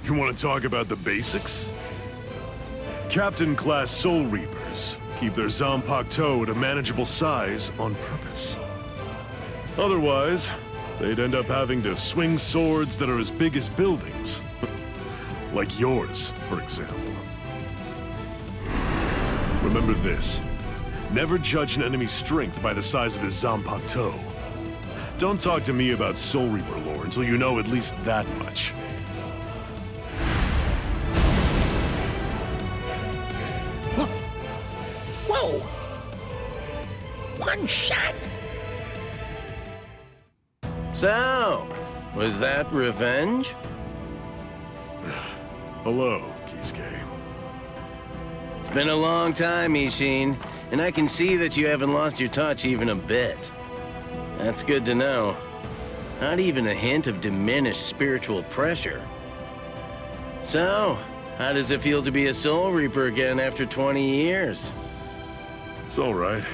You want to talk about the basics? Captain-class Soul Reapers keep their Zanpakuto at a manageable size on purpose. Otherwise, they'd end up having to swing swords that are as big as buildings. Like yours, for example. Remember this. Never judge an enemy's strength by the size of his Zanpakuto. Don't talk to me about Soul Reaper lore until you know at least that much. Whoa! One shot? So, was that revenge? Hello, Kisuke. It's been a long time, Ishin, and I can see that you haven't lost your touch even a bit. That's good to know. Not even a hint of diminished spiritual pressure. So, how does it feel to be a Soul Reaper again after 20 years? It's all right.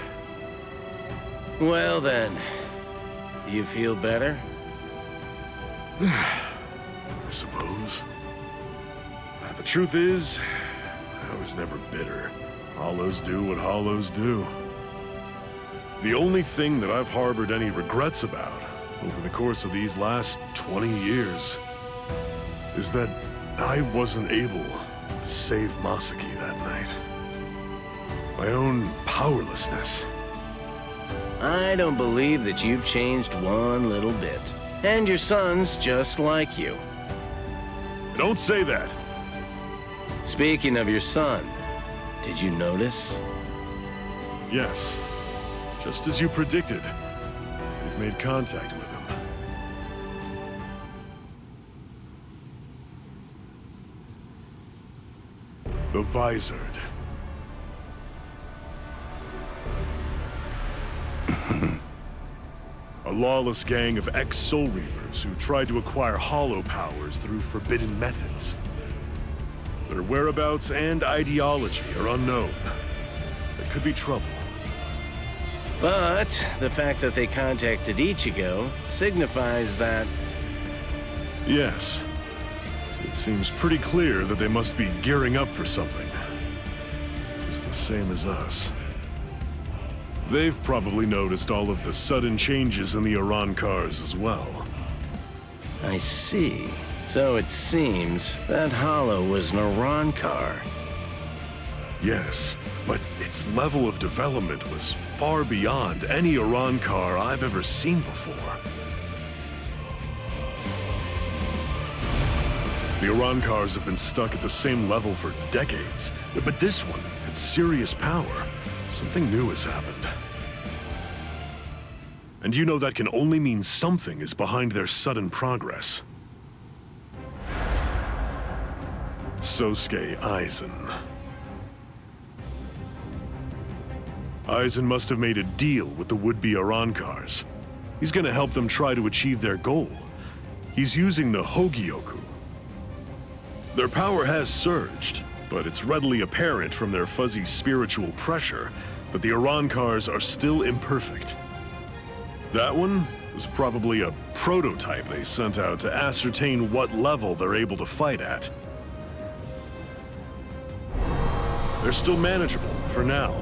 Well then, do you feel better? I suppose. The truth is, I was never bitter. Hollows do what hollows do. The only thing that I've harbored any regrets about over the course of these last 20 years is that I wasn't able to save Masaki that night. My own powerlessness. I don't believe that you've changed one little bit. And your son's just like you. Don't say that. Speaking of your son, did you notice? Yes. Just as you predicted. We've made contact with him. The Visored. A lawless gang of ex-Soul Reapers who tried to acquire hollow powers through forbidden methods. Their whereabouts and ideology are unknown. There could be trouble. But the fact that they contacted Ichigo signifies that... Yes. It seems pretty clear that they must be gearing up for something. It's the same as us. They've probably noticed all of the sudden changes in the Iran cars as well. I see. So it seems that Hollow was an Iran car. Yes, but its level of development was far beyond any Iran car I've ever seen before. The Iran cars have been stuck at the same level for decades, but this one had serious power. Something new has happened. And you know that can only mean something is behind their sudden progress. Sosuke Aizen. Aizen must have made a deal with the would-be Iran cars. He's gonna help them try to achieve their goal. He's using the Hogyoku. Their power has surged, but it's readily apparent from their fuzzy spiritual pressure that the Iran cars are still imperfect. That one was probably a prototype they sent out to ascertain what level they're able to fight at. They're still manageable for now,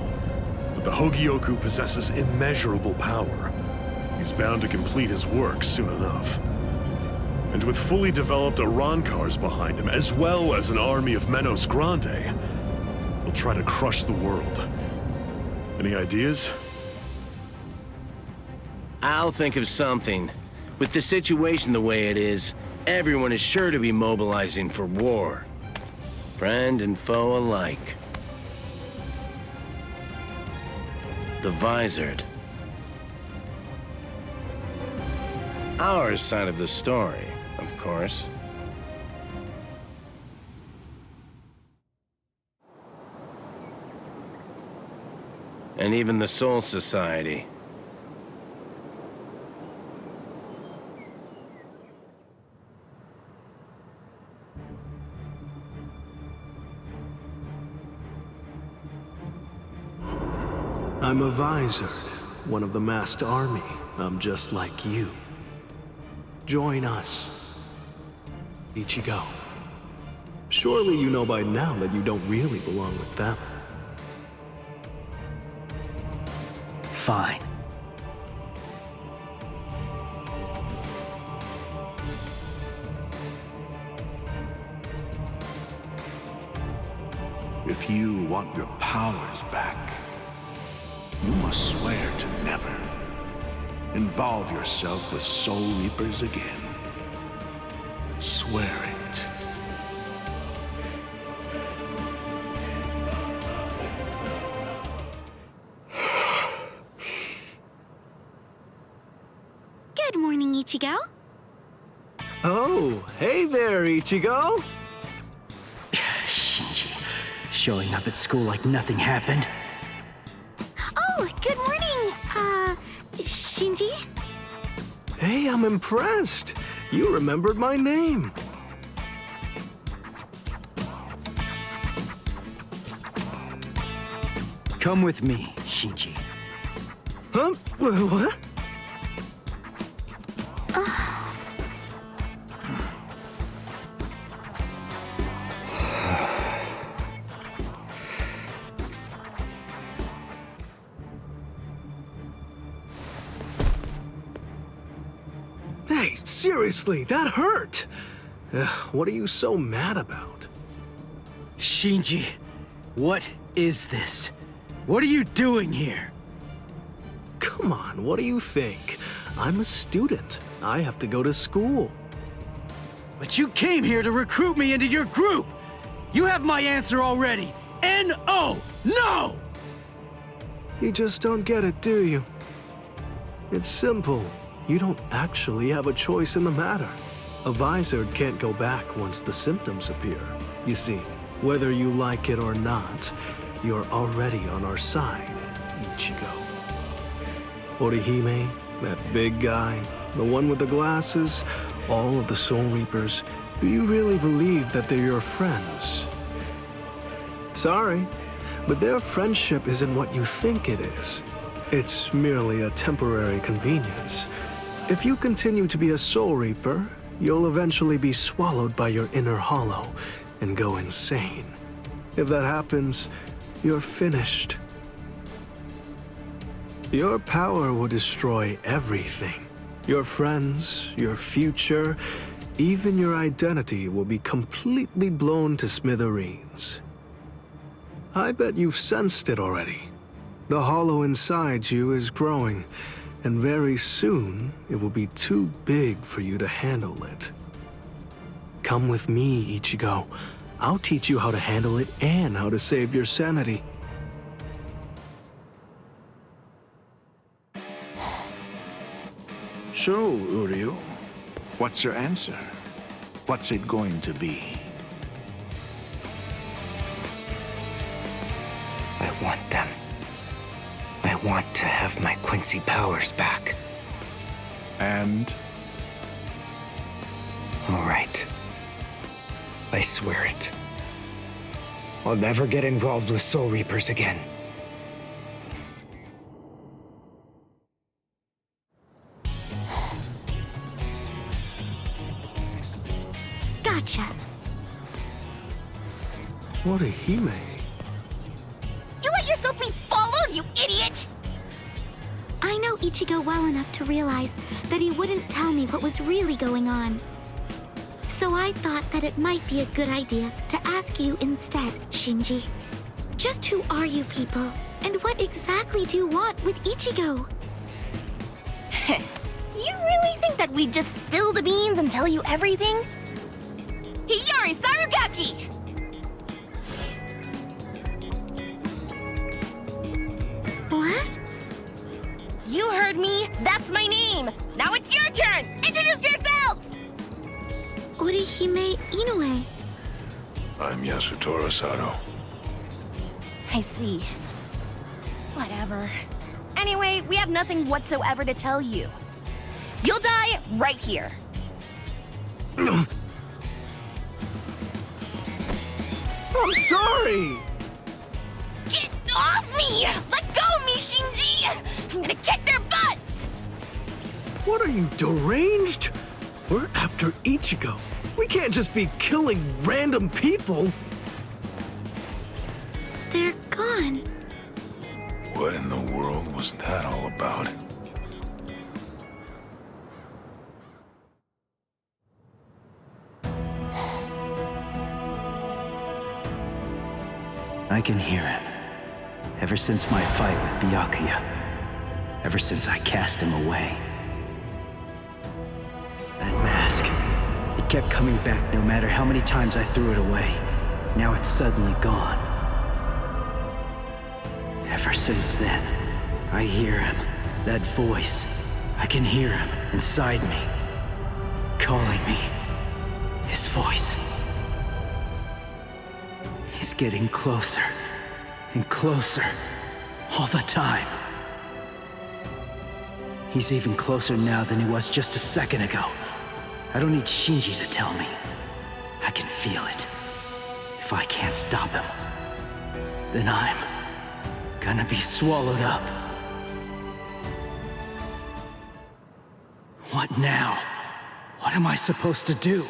but the Hogyoku possesses immeasurable power. He's bound to complete his work soon enough. And with fully developed Iran cars behind him, as well as an army of Menos Grande, he'll try to crush the world. Any ideas? I'll think of something. With the situation the way it is, everyone is sure to be mobilizing for war. Friend and foe alike. The Visored. Our side of the story, of course. And even the Soul Society. I'm a Visored, one of the masked army. I'm just like you. Join us. Ichigo. Surely you know by now that you don't really belong with them. Fine. If you want your powers back, you must swear to never involve yourself with Soul Reapers again. Swear it. Good morning, Ichigo. Oh, hey there, Ichigo! Shinji, showing up at school like nothing happened. Oh, good morning, Shinji. Hey, I'm impressed. You remembered my name. Come with me, Shinji. Huh? What? Hey, seriously, that hurt! What are you so mad about? Shinji, what is this? What are you doing here? Come on, what do you think? I'm a student. I have to go to school. But you came here to recruit me into your group! You have my answer already! N-O! No! You just don't get it, do you? It's simple. You don't actually have a choice in the matter. A Visored can't go back once the symptoms appear. You see, whether you like it or not, you're already on our side, Ichigo. Orihime, that big guy, the one with the glasses, all of the Soul Reapers, do you really believe that they're your friends? Sorry, but their friendship isn't what you think it is. It's merely a temporary convenience. If you continue to be a Soul Reaper, you'll eventually be swallowed by your inner hollow and go insane. If that happens, you're finished. Your power will destroy everything. Your friends, your future, even your identity will be completely blown to smithereens. I bet you've sensed it already. The hollow inside you is growing, and very soon it will be too big for you to handle it. Come with me, Ichigo. I'll teach you how to handle it and how to save your sanity. So, Uryu, what's your answer? What's it going to be? I want them. I want to have my Quincy powers back. And? All right. I swear it. I'll never get involved with Soul Reapers again. Gotcha. Orihime. You let yourself be followed, you idiot! I know Ichigo well enough to realize that he wouldn't tell me what was really going on. So I thought that it might be a good idea to ask you instead, Shinji. Just who are you people, and what exactly do you want with Ichigo? You really think that we'd just spill the beans and tell you everything? Hiyari Sarugaki! What? You heard me. That's my name. Now it's your turn. Introduce yourselves! Orihime Inoue. I'm Yasutora Sato. I see. Whatever. Anyway, we have nothing whatsoever to tell you. You'll die right here. I'm sorry! Get off me! Let go of me, Shinji! I'm gonna kick their butts! What are you, deranged? We're after Ichigo. We can't just be killing random people. They're gone. What in the world was that all about? I can hear him. Ever since my fight with Byakuya. Ever since I cast him away. That mask. It kept coming back no matter how many times I threw it away. Now it's suddenly gone. Ever since then, I hear him. That voice. I can hear him inside me. Calling me. His voice. He's getting closer and closer all the time. He's even closer now than he was just a second ago. I don't need Shinji to tell me. I can feel it. If I can't stop him, then I'm gonna be swallowed up. What now? What am I supposed to do?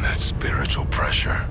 That spiritual pressure.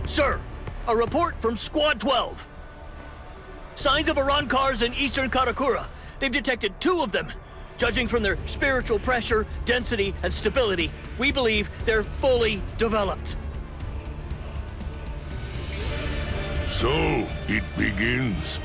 Sir, a report from Squad 12. Signs of Arankars in eastern Karakura. They've detected 2 of them. Judging from their spiritual pressure, density, and stability, we believe they're fully developed. So, it begins.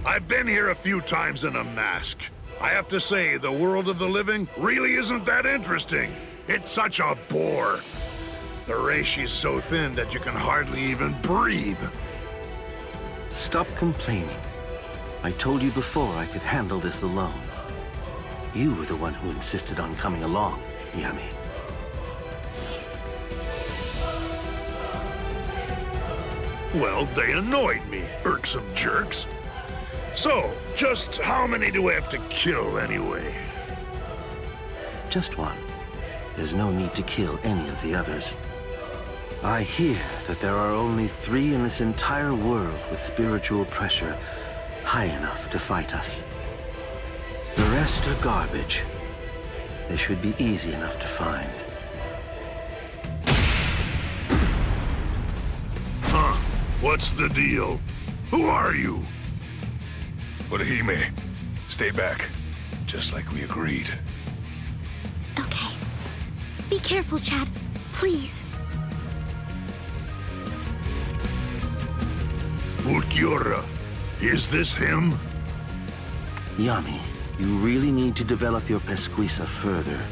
I've been here a few times in a mask. I have to say, the world of the living really isn't that interesting. It's such a bore. The reishi's so thin that you can hardly even breathe. Stop complaining. I told you before I could handle this alone. You were the one who insisted on coming along, Yami. Well, they annoyed me, irksome jerks. So, just how many do we have to kill anyway? Just one. There's no need to kill any of the others. I hear that there are only 3 in this entire world with spiritual pressure high enough to fight us. The rest are garbage. They should be easy enough to find. Huh? What's the deal? Who are you? Orihime, stay back. Just like we agreed. Okay. Be careful, Chad. Please. Ulquiorra, is this him? Yami, you really need to develop your Pesquisa further.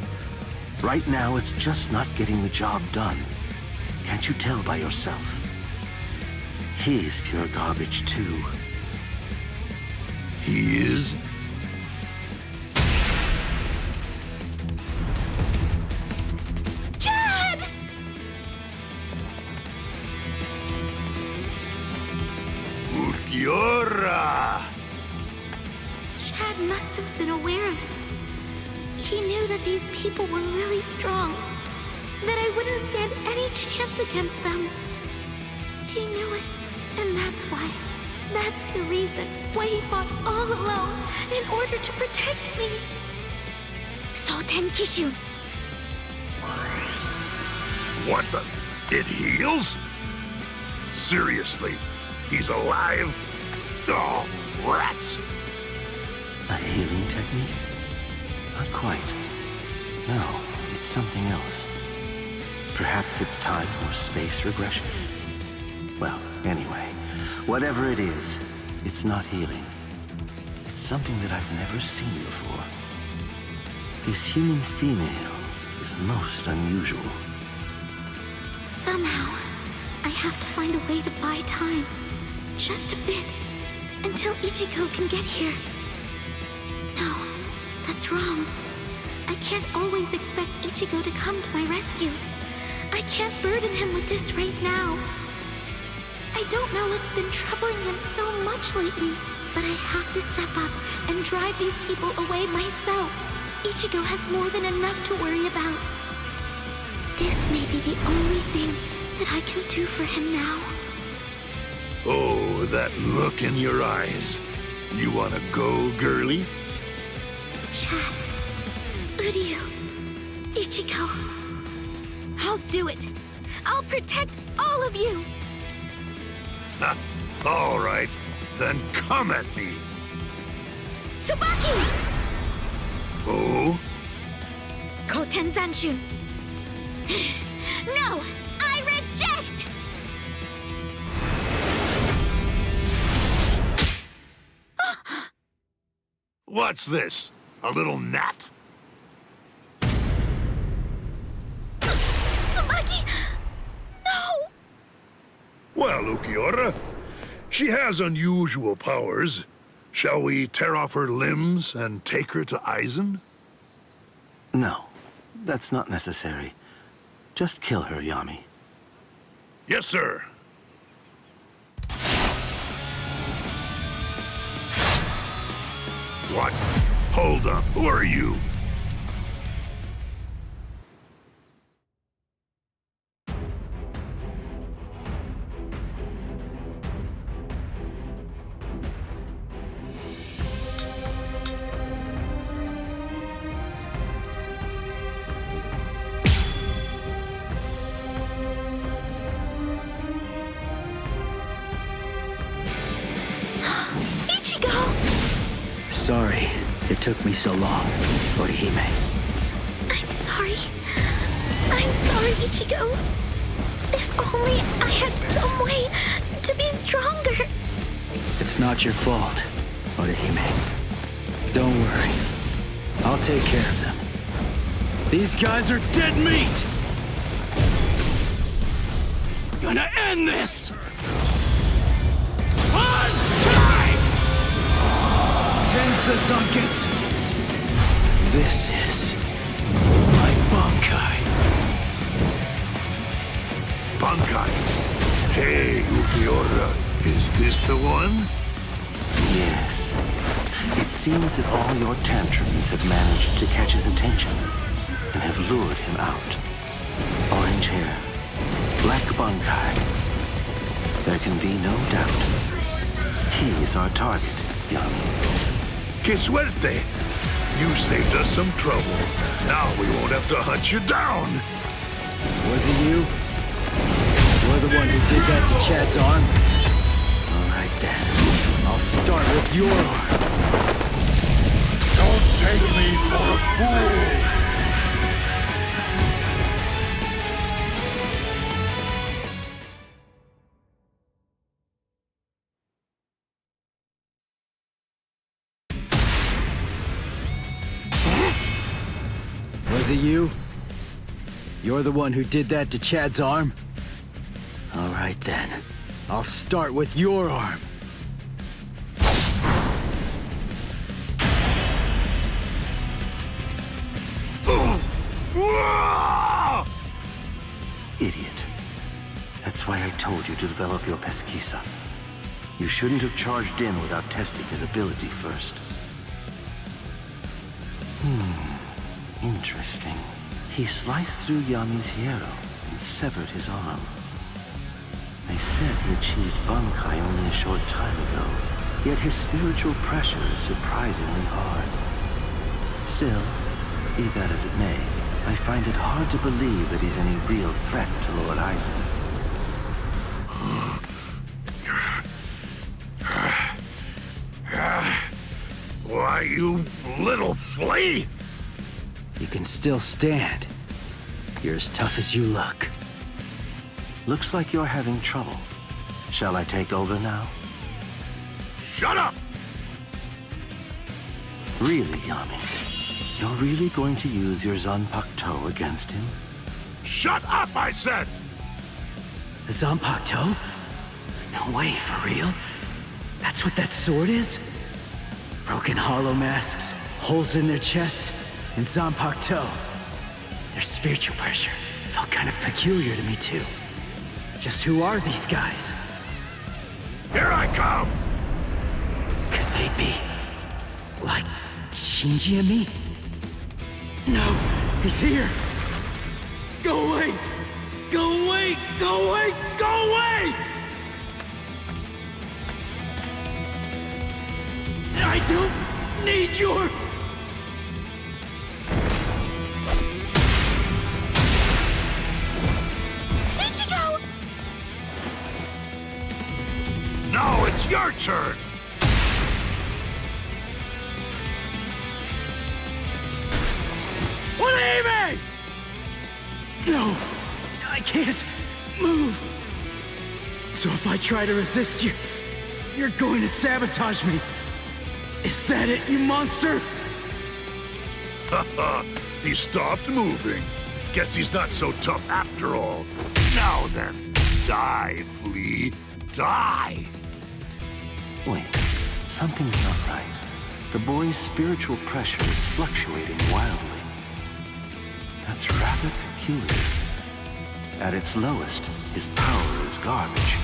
Right now, it's just not getting the job done. Can't you tell by yourself? He's pure garbage, too. He is? Chad! Ulquiorra! Chad must have been aware of it. He knew that these people were really strong. that I wouldn't stand any chance against them. He knew it, and that's why. That's the reason why he fought all alone in order to protect me. Soten Kishun. What the? It heals? Seriously? He's alive? Oh, rats! A healing technique? Not quite. No, it's something else. Perhaps it's time or space regression. Well, anyway, whatever it is, it's not healing. It's something that I've never seen before. This human female is most unusual. Somehow, I have to find a way to buy time. Just a bit. Until Ichigo can get here. No, that's wrong. I can't always expect Ichigo to come to my rescue. I can't burden him with this right now. I don't know what's been troubling him so much lately, but I have to step up and drive these people away myself. Ichigo has more than enough to worry about. This may be the only thing that I can do for him now. Oh, that look in your eyes. You wanna go, girlie? Chad, Uryu, Ichigo. I'll do it. I'll protect all of you. Ha, all right, then come at me. Tsubaki! Oh? Koten Zanshun. No! I reject! What's this? A little gnat? Tsubaki! No! Well, Ukiura, she has unusual powers. Shall we tear off her limbs and take her to Aizen? No, that's not necessary. Just kill her, Yami. Yes, sir. What? Hold up. Who are you? Sorry it took me so long, Orihime. I'm sorry. I'm sorry, Ichigo. If only I had some way to be stronger. It's not your fault, Orihime. Don't worry. I'll take care of them. These guys are dead meat! Gonna end this! Tensa Zangetsu. This is my Bankai. Bankai. Hey, Ukiura, is this the one? Yes. It seems that all your tantrums have managed to catch his attention and have lured him out. Orange hair, black Bankai. There can be no doubt. He is our target, Yami. Que suerte! You saved us some trouble. Now we won't have to hunt you down. Was it you? You're the one who did that to Chad's arm? All right then. I'll start with your arm. Don't take me for a fool! Was it you? You're the one who did that to Chad's arm? All right then. I'll start with your arm. Idiot. That's why I told you to develop your pesquisa. You shouldn't have charged in without testing his ability first. Interesting. He sliced through Yami's hierro and severed his arm. They said he achieved Bankai only a short time ago, yet his spiritual pressure is surprisingly hard. Still, be that as it may, I find it hard to believe that he's any real threat to Lord Eisen. Why, you little flea! You can still stand. You're as tough as you look. Looks like you're having trouble. Shall I take over now? Shut up! Really, Yami? You're really going to use your Zanpakuto against him? Shut up, I said! A Zanpakuto? No way, for real? That's what that sword is? Broken hollow masks, holes in their chests, and Zanpakuto. Their spiritual pressure felt kind of peculiar to me, too. Just who are these guys? Here I come! Could they be like Shinji and me? No, he's here! Go away! Go away! Go away! Go away! I don't need your... Ichigo! Now it's your turn! What do you mean? No, I can't move. So if I try to resist you, you're going to sabotage me. Is that it, you monster? Haha, he stopped moving. Guess he's not so tough after all. Now then, die, flea, die! Wait, something's not right. The boy's spiritual pressure is fluctuating wildly. That's rather peculiar. At its lowest, his power is garbage.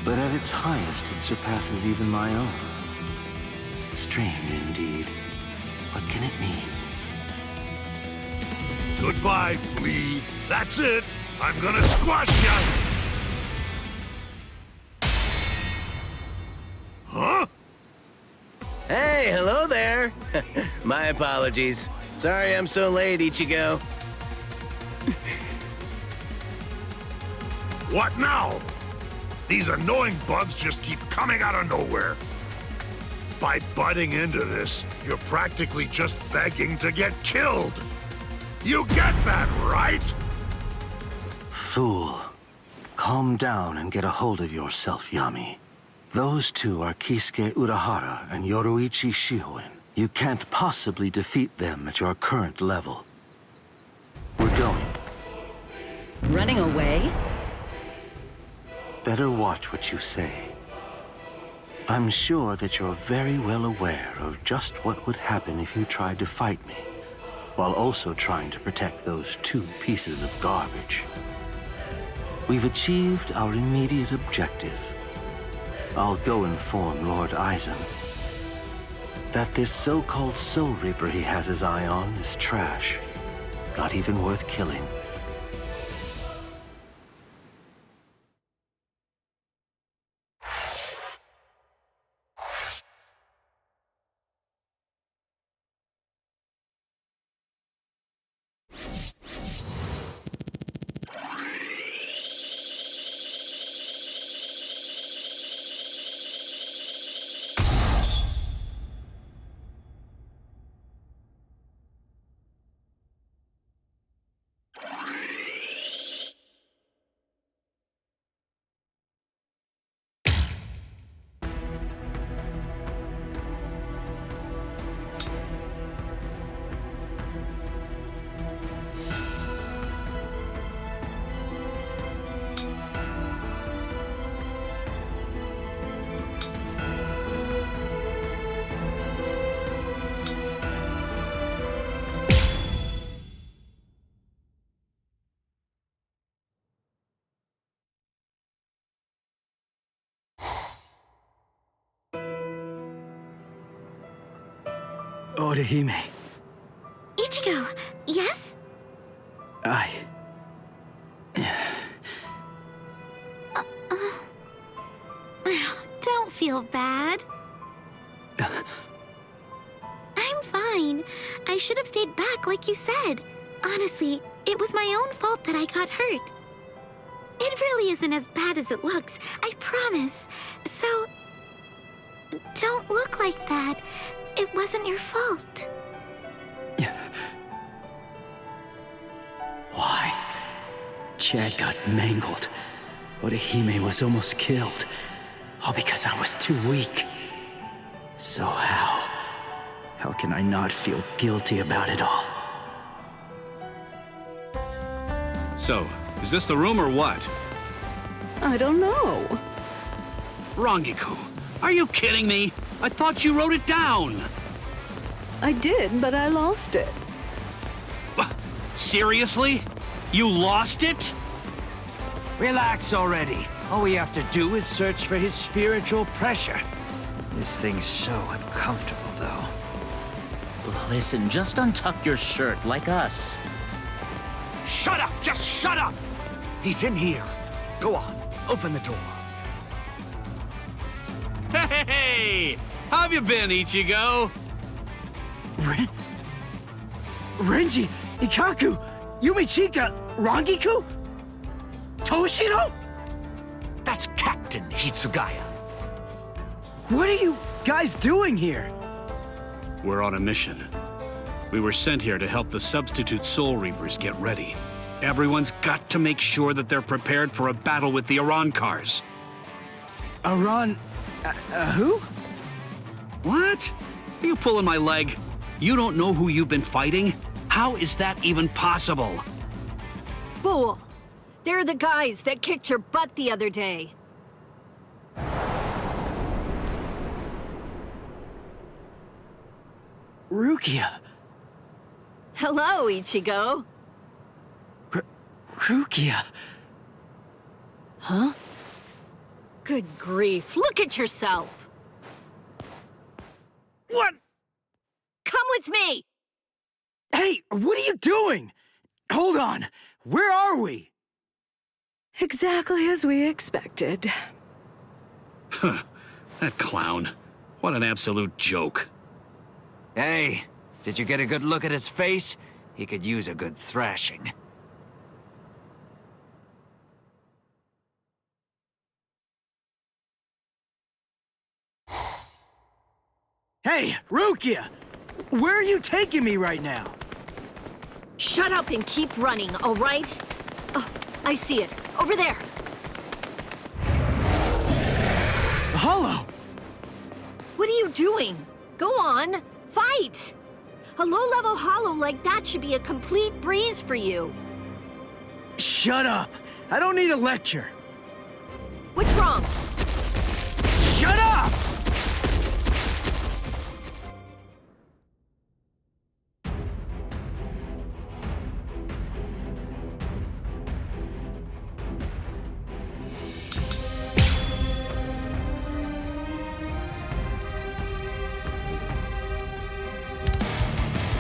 But at its highest, it surpasses even my own. Strange indeed. What can it mean? Goodbye, flea. That's it. I'm gonna squash ya! Huh? Hey, hello there. My apologies. Sorry I'm so late, Ichigo. What now? These annoying bugs just keep coming out of nowhere. By butting into this, you're practically just begging to get killed. You get that, right? Fool. Calm down and get a hold of yourself, Yami. Those two are Kisuke Urahara and Yoruichi Shihoin. You can't possibly defeat them at your current level. We're going. Running away? Better watch what you say. I'm sure that you're very well aware of just what would happen if you tried to fight me, while also trying to protect those two pieces of garbage. We've achieved our immediate objective. I'll go inform Lord Eisen that this so-called Soul Reaper he has his eye on is trash, not even worth killing. Orihime. Ichigo, yes? Don't feel bad. I'm fine. I should have stayed back like you said. Honestly, it was my own fault that I got hurt. It really isn't as bad as it looks, I promise. So, don't look like that. It wasn't your fault. Why? Chad got mangled. Orihime was almost killed. All because I was too weak. So how can I not feel guilty about it all? So, is this the room or what? I don't know. Rangiku, are you kidding me? I thought you wrote it down. I did, but I lost it. Seriously? You lost it? Relax already. All we have to do is search for his spiritual pressure. This thing's so uncomfortable, though. Listen, just untuck your shirt like us. Shut up! Just shut up! He's in here. Go on, open the door. Hey! How have you been, Ichigo? Renji, Ikaku, Yumichika, Rangiku? Toshiro? That's Captain Hitsugaya. What are you guys doing here? We're on a mission. We were sent here to help the substitute Soul Reapers get ready. Everyone's got to make sure that they're prepared for a battle with the Arancars. Who? What? Are you pulling my leg? You don't know who you've been fighting? How is that even possible? Fool! They're the guys that kicked your butt the other day. Rukia. Hello, Ichigo. Rukia. Huh? Good grief, look at yourself! What? Come with me! Hey, what are you doing? Hold on, where are we? Exactly as we expected. Huh, that clown. What an absolute joke. Hey, did you get a good look at his face? He could use a good thrashing. Hey, Rukia! Where are you taking me right now? Shut up and keep running, all right? Oh, I see it. Over there. Hollow! What are you doing? Go on, fight! A low-level hollow like that should be a complete breeze for you. Shut up! I don't need a lecture. What's wrong? Shut up!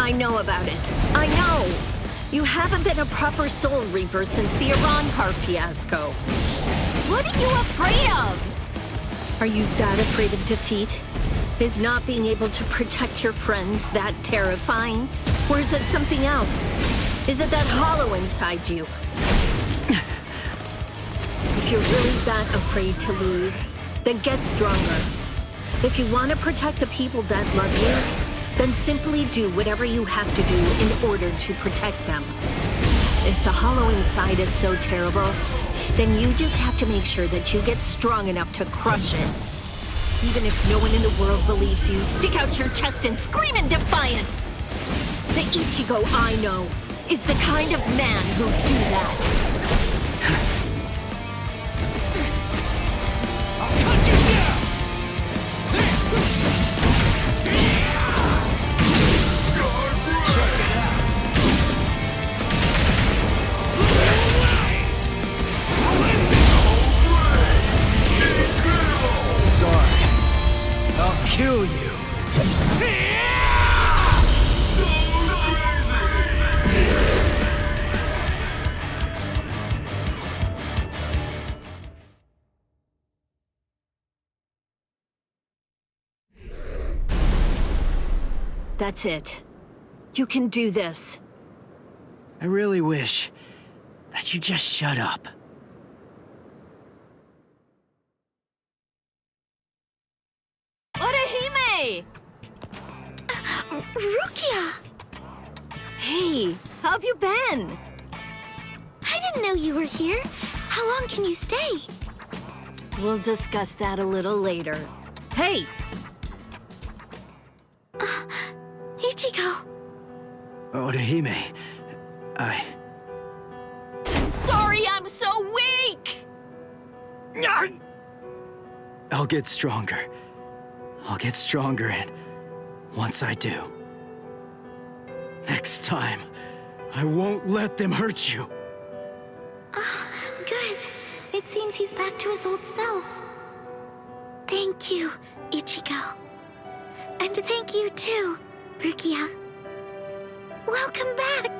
I know about it. I know! You haven't been a proper Soul Reaper since the Arankar fiasco. What are you afraid of? Are you that afraid of defeat? Is not being able to protect your friends that terrifying? Or is it something else? Is it that hollow inside you? If you're really that afraid to lose, then get stronger. If you want to protect the people that love you, then simply do whatever you have to do in order to protect them. If the hollow inside is so terrible, then you just have to make sure that you get strong enough to crush it. Even if no one in the world believes you, stick out your chest and scream in defiance! The Ichigo I know is the kind of man who'd do that. Kill you. That's it. You can do this. I really wish that you just shut up. Orihime! Rukia! Hey, how have you been? I didn't know you were here. How long can you stay? We'll discuss that a little later. Hey! Ichigo! Orihime, I'm sorry I'm so weak! I'll get stronger. I'll get stronger, and once I do, next time, I won't let them hurt you. Good. It seems he's back to his old self. Thank you, Ichigo. And thank you too, Rukia. Welcome back!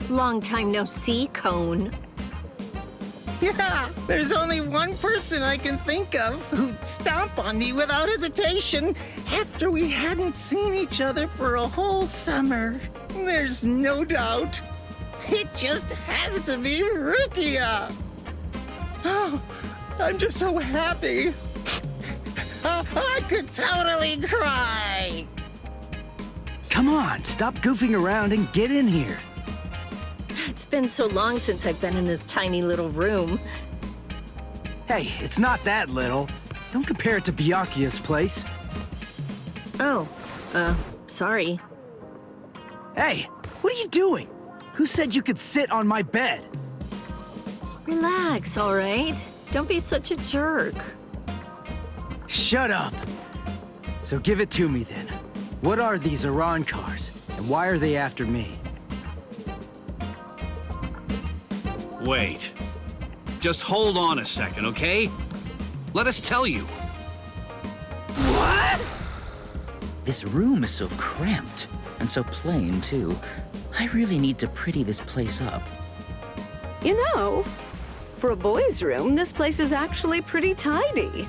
Long time no see, Cone. Yeah, there's only one person I can think of who'd stomp on me without hesitation after we hadn't seen each other for a whole summer. There's no doubt. It just has to be Rukia. Oh, I'm just so happy. I could totally cry. Come on, stop goofing around and get in here. It's been so long since I've been in this tiny little room. Hey, it's not that little. Don't compare it to Byakuya's place. Oh, sorry. Hey, what are you doing? Who said you could sit on my bed? Relax, all right? Don't be such a jerk. Shut up. So give it to me then. What are these Iran cars, and why are they after me? Wait. Just hold on a second, okay? Let us tell you. What? This room is so cramped, and so plain, too. I really need to pretty this place up. You know, for a boy's room, this place is actually pretty tidy.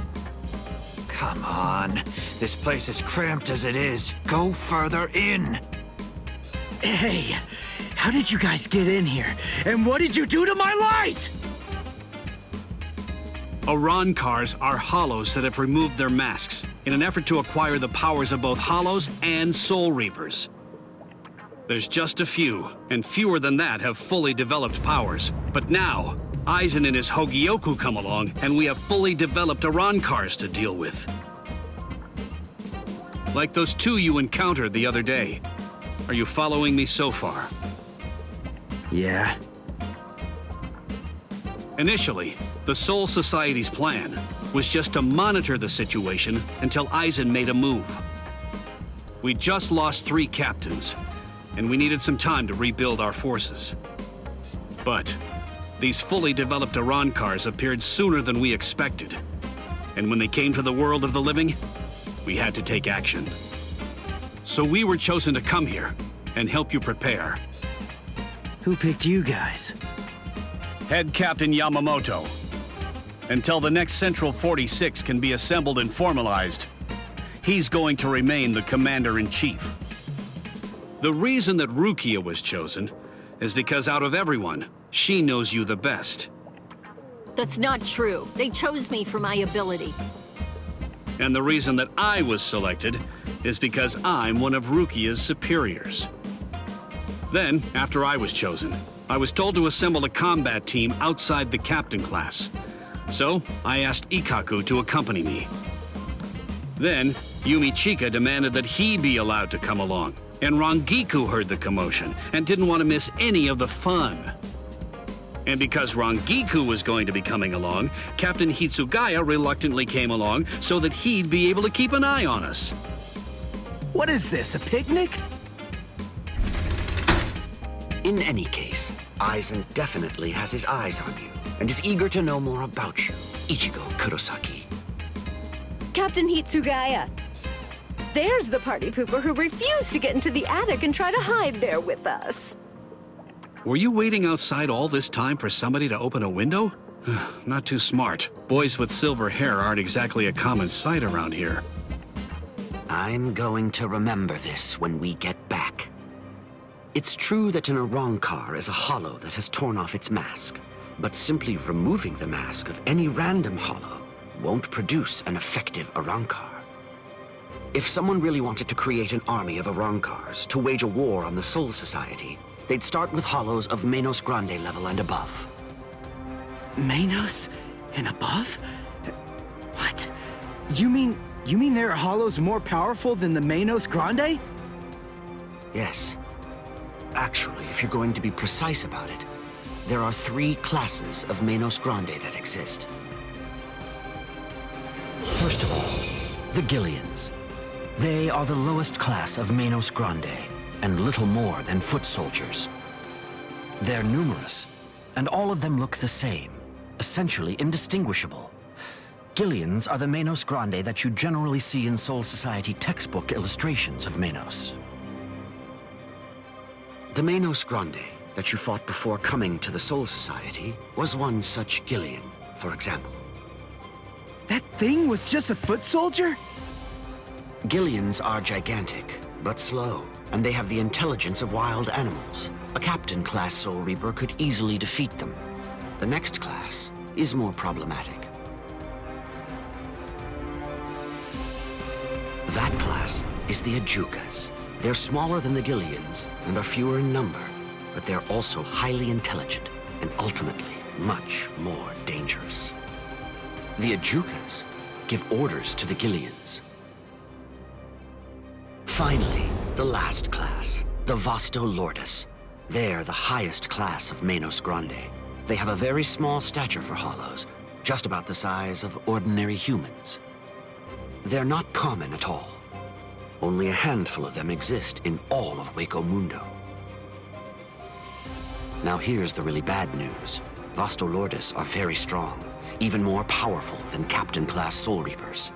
Come on. This place is cramped as it is. Go further in. Hey, how did you guys get in here? And what did you do to my light? Iran cars are hollows that have removed their masks in an effort to acquire the powers of both hollows and soul reapers. There's just a few, and fewer than that have fully developed powers. But now, Aizen and his Hogyoku come along, and we have fully developed Iran cars to deal with. Like those two you encountered the other day. Are you following me so far? Yeah. Initially, the Soul Society's plan was just to monitor the situation until Aizen made a move. We just lost 3 captains, and we needed some time to rebuild our forces. But these fully developed Iran cars appeared sooner than we expected. And when they came to the world of the living, we had to take action. So we were chosen to come here and help you prepare. Who picked you guys? Head Captain Yamamoto. Until the next Central 46 can be assembled and formalized, he's going to remain the Commander-in-Chief. The reason that Rukia was chosen is because out of everyone, she knows you the best. That's not true. They chose me for my ability. And the reason that I was selected is because I'm one of Rukia's superiors. Then, after I was chosen, I was told to assemble a combat team outside the captain class. So, I asked Ikkaku to accompany me. Then, Yumi Chika demanded that he be allowed to come along, and Rangiku heard the commotion and didn't want to miss any of the fun. And because Rangiku was going to be coming along, Captain Hitsugaya reluctantly came along so that he'd be able to keep an eye on us. What is this, a picnic? In any case, Aizen definitely has his eyes on you and is eager to know more about you, Ichigo Kurosaki. Captain Hitsugaya. There's the party pooper who refused to get into the attic and try to hide there with us. Were you waiting outside all this time for somebody to open a window? Not too smart. Boys with silver hair aren't exactly a common sight around here. I'm going to remember this when we get back. It's true that an Arrancar is a hollow that has torn off its mask, but simply removing the mask of any random hollow won't produce an effective Arrancar. If someone really wanted to create an army of Arrancars to wage a war on the Soul Society, they'd start with hollows of Menos Grande level and above. Menos and above? What? You mean there are hollows more powerful than the Menos Grande? Yes. Actually, if you're going to be precise about it, there are 3 classes of Menos Grande that exist. First of all, the Gillians. They are the lowest class of Menos Grande, and little more than foot soldiers. They're numerous, and all of them look the same, essentially indistinguishable. Gillians are the Menos Grande that you generally see in Soul Society textbook illustrations of Menos. The Menos Grande that you fought before coming to the Soul Society was one such Gillian, for example. That thing was just a foot soldier? Gillians are gigantic, but slow, and they have the intelligence of wild animals. A Captain-class Soul Reaper could easily defeat them. The next class is more problematic. That class is the Ajukas. They're smaller than the Gillians and are fewer in number, but they're also highly intelligent and ultimately much more dangerous. The Ajukas give orders to the Gillians. Finally, the last class, the Vasto Lordis. They're the highest class of Menos Grande. They have a very small stature for hollows, just about the size of ordinary humans. They're not common at all. Only a handful of them exist in all of Hueco Mundo. Now here's the really bad news. Vasto Lordis are very strong, even more powerful than Captain-class Soul Reapers.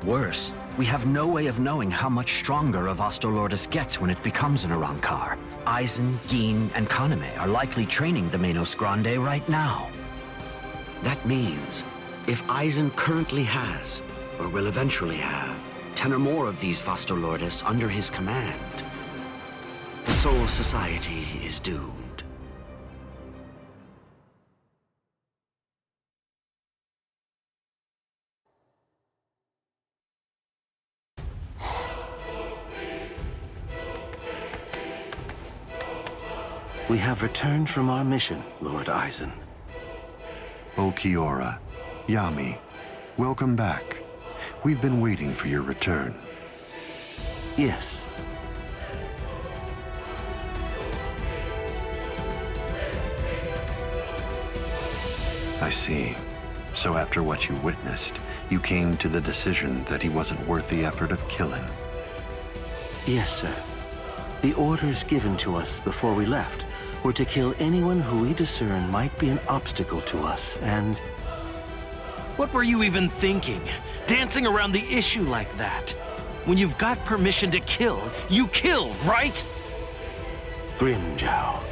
Worse, we have no way of knowing how much stronger a Vasto Lordis gets when it becomes an Arrancar. Aizen, Gin, and Kaname are likely training the Menos Grande right now. That means, if Aizen currently has, or will eventually have, 10 or more of these Vasto Lordis under his command, the Soul Society is doomed. We have returned from our mission, Lord Aizen. Ulquiorra, Yami, welcome back. We've been waiting for your return. Yes. I see. So after what you witnessed, you came to the decision that he wasn't worth the effort of killing. Yes, sir. The orders given to us before we left or to kill anyone who we discern might be an obstacle to us, and... What were you even thinking? Dancing around the issue like that? When you've got permission to kill, you kill, right? Grimjow.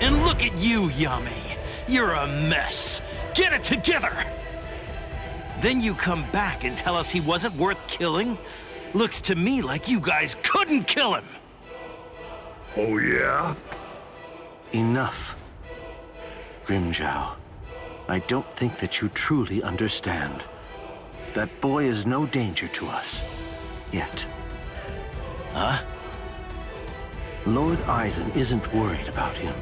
And look at you, Yami. You're a mess. Get it together! Then you come back and tell us he wasn't worth killing? Looks to me like you guys couldn't kill him! Oh, yeah? Enough. Grimjow, I don't think that you truly understand. That boy is no danger to us. Yet. Huh? Lord Eisen isn't worried about him.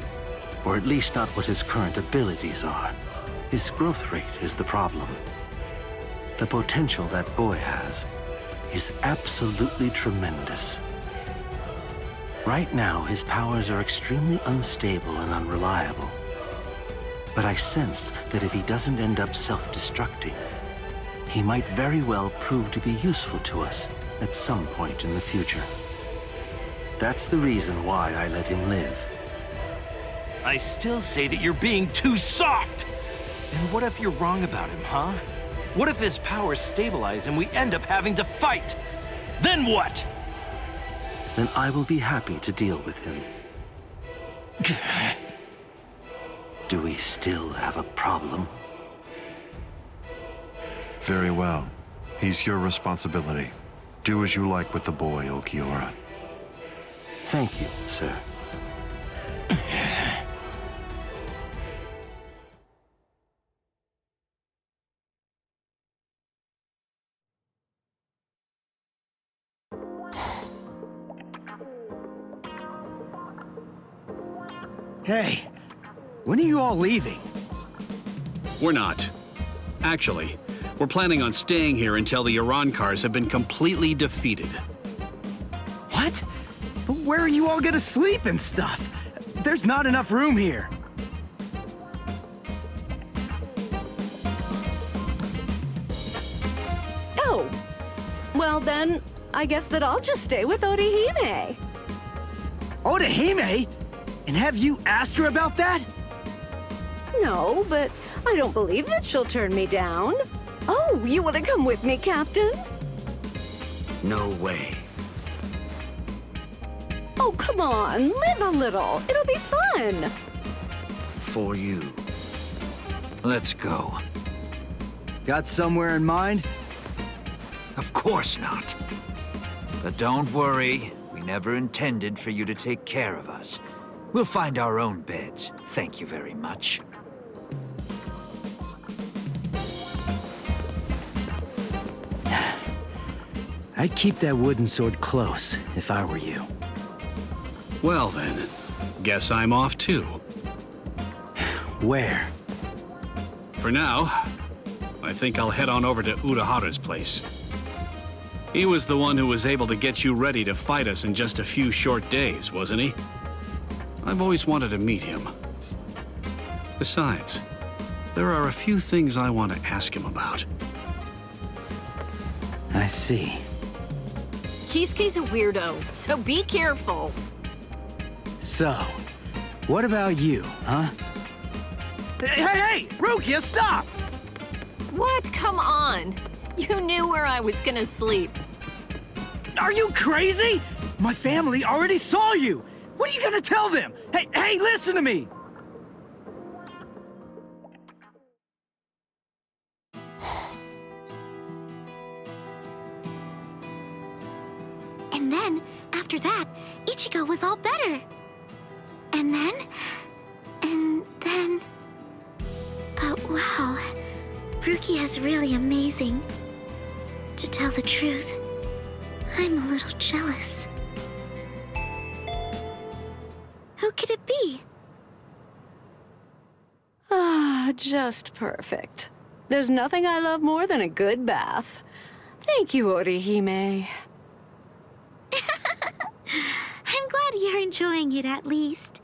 Or at least not what his current abilities are. His growth rate is the problem. The potential that boy has is absolutely tremendous. Right now, his powers are extremely unstable and unreliable. But I sensed that if he doesn't end up self-destructing, he might very well prove to be useful to us at some point in the future. That's the reason why I let him live. I still say that you're being too soft! And what if you're wrong about him, huh? What if his powers stabilize and we end up having to fight? Then what? Then I will be happy to deal with him. Do we still have a problem? Very well. He's your responsibility. Do as you like with the boy, Okiura. Thank you, sir. Hey, when are you all leaving? We're not. Actually, we're planning on staying here until the Urankars have been completely defeated. What? But where are you all gonna sleep and stuff? There's not enough room here. Oh. Well then, I guess that I'll just stay with Orihime. Orihime? And have you asked her about that? No, but I don't believe that she'll turn me down. Oh, you want to come with me, Captain? No way. Oh, come on, live a little. It'll be fun. For you. Let's go. Got somewhere in mind? Of course not. But don't worry, we never intended for you to take care of us. We'll find our own beds. Thank you very much. I'd keep that wooden sword close if I were you. Well then, guess I'm off too. Where? For now, I think I'll head on over to Uraharu's place. He was the one who was able to get you ready to fight us in just a few short days, wasn't he? I've always wanted to meet him. Besides, there are a few things I want to ask him about. I see. Kisuke's a weirdo, so be careful. So, what about you, huh? Hey, Rukia, stop! What? Come on. You knew where I was gonna sleep. Are you crazy? My family already saw you. What are you gonna tell them? Hey, listen to me! And then, after that, Ichigo was all better. And then... But wow, Rukia is really amazing. To tell the truth, I'm a little jealous. Who could it be? Ah, just perfect. There's nothing I love more than a good bath. Thank you, Orihime. I'm glad you're enjoying it at least.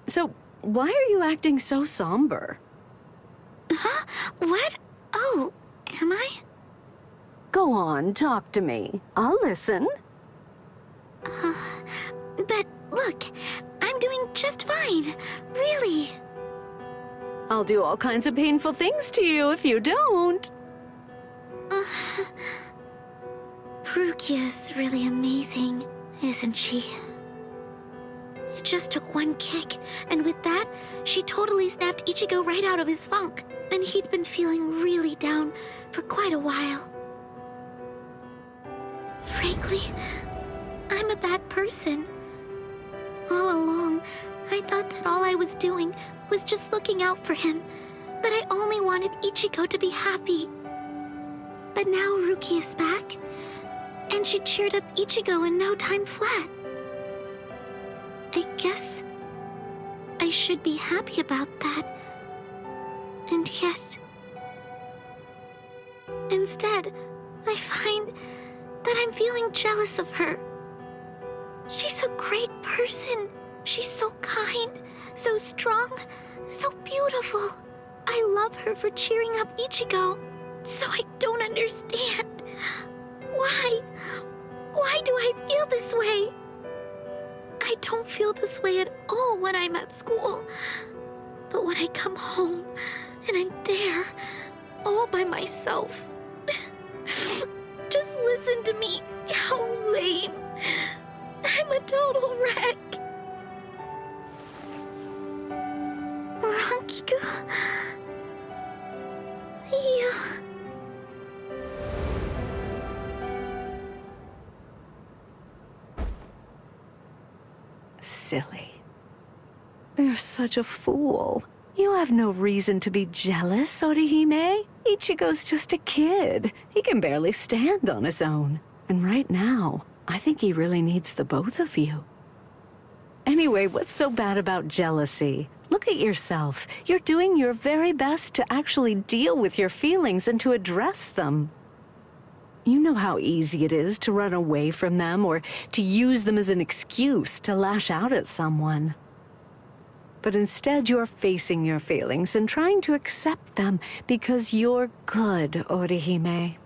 So, why are you acting so somber? Huh? What? Oh, am I? Go on, talk to me. I'll listen. But look, I'm doing just fine. Really. I'll do all kinds of painful things to you if you don't. Rukia's really amazing, isn't she? It just took one kick, and with that, she totally snapped Ichigo right out of his funk. And he'd been feeling really down for quite a while. Frankly, I'm a bad person. All along, I thought that all I was doing was just looking out for him, that I only wanted Ichigo to be happy. But now Rukia is back, and she cheered up Ichigo in no time flat. I guess I should be happy about that. And yet, instead, I find that I'm feeling jealous of her. She's a great person. She's so kind, so strong, so beautiful. I love her for cheering up Ichigo. So I don't understand. Why? Why do I feel this way? I don't feel this way at all when I'm at school. But when I come home and I'm there, all by myself, just listen to me. How lame. I'm a total wreck. Rankiku. You... Silly. You're such a fool. You have no reason to be jealous, Orihime. Ichigo's just a kid. He can barely stand on his own. And right now, I think he really needs the both of you. Anyway, what's so bad about jealousy? Look at yourself. You're doing your very best to actually deal with your feelings and to address them. You know how easy it is to run away from them or to use them as an excuse to lash out at someone. But instead, you're facing your feelings and trying to accept them because you're good, Orihime.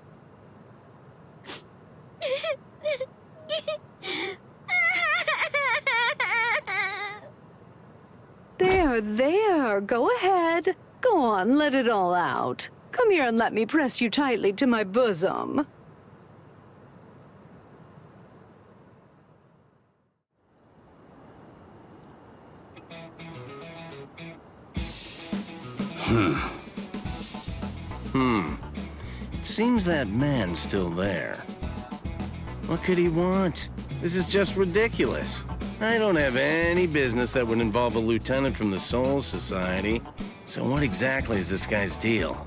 There, go ahead. Go on, let it all out. Come here and let me press you tightly to my bosom. It seems that man's still there. What could he want? This is just ridiculous. I don't have any business that would involve a lieutenant from the Soul Society. So what exactly is this guy's deal?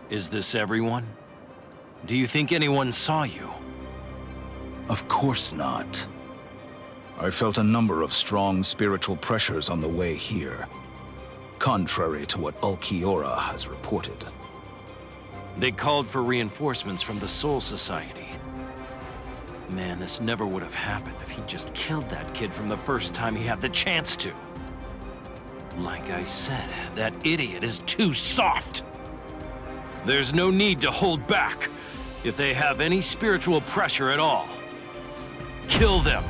Is this everyone? Do you think anyone saw you? Of course not. I felt a number of strong spiritual pressures on the way here, contrary to what Ulquiorra has reported. They called for reinforcements from the Soul Society. Man, this never would have happened if he just killed that kid from the first time he had the chance to. Like I said, that idiot is too soft. There's no need to hold back. If they have any spiritual pressure at all, kill them.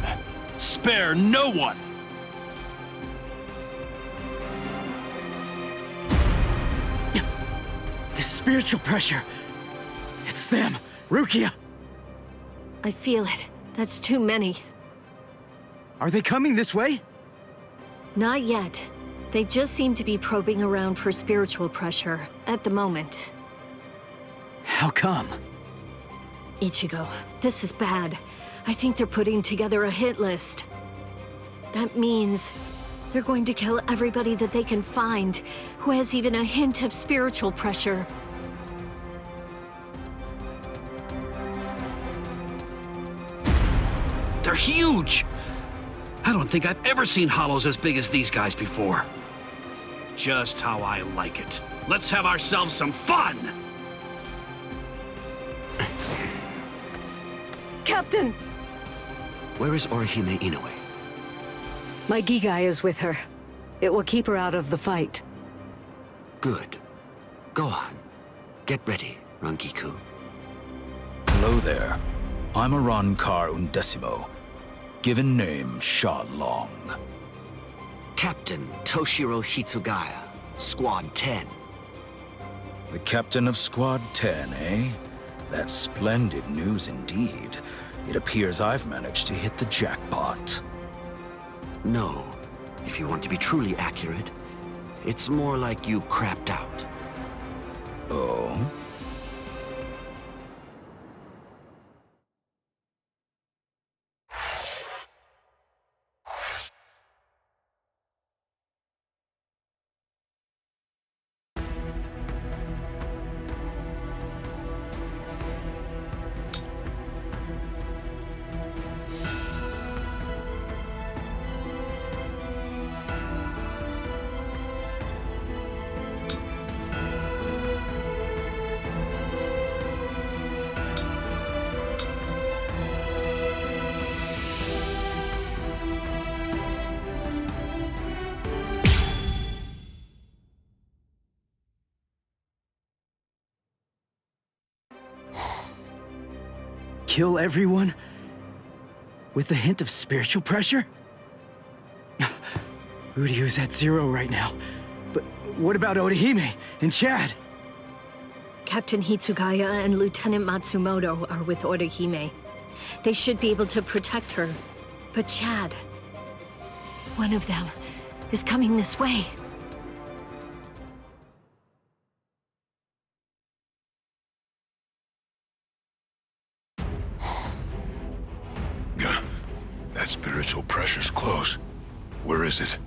Spare no one. The spiritual pressure. It's them. Rukia. I feel it. That's too many. Are they coming this way? Not yet. They just seem to be probing around for spiritual pressure at the moment. How come? Ichigo, this is bad. I think they're putting together a hit list. That means they're going to kill everybody that they can find who has even a hint of spiritual pressure. They're huge! I don't think I've ever seen hollows as big as these guys before. Just how I like it. Let's have ourselves some fun! Captain! Where is Orihime Inoue? My Gigai is with her. It will keep her out of the fight. Good. Go on. Get ready, Rangiku. Hello there. I'm Arankar Undecimo. Given name, Sha Long. Captain Toshiro Hitsugaya, Squad 10. The captain of Squad 10, eh? That's splendid news indeed. It appears I've managed to hit the jackpot. No. If you want to be truly accurate, it's more like you crapped out. Oh? Kill everyone? With a hint of spiritual pressure? Uryu's at 0 right now. But what about Orihime and Chad? Captain Hitsugaya and Lieutenant Matsumoto are with Orihime. They should be able to protect her. But Chad... one of them is coming this way. That spiritual pressure's close. Where is it?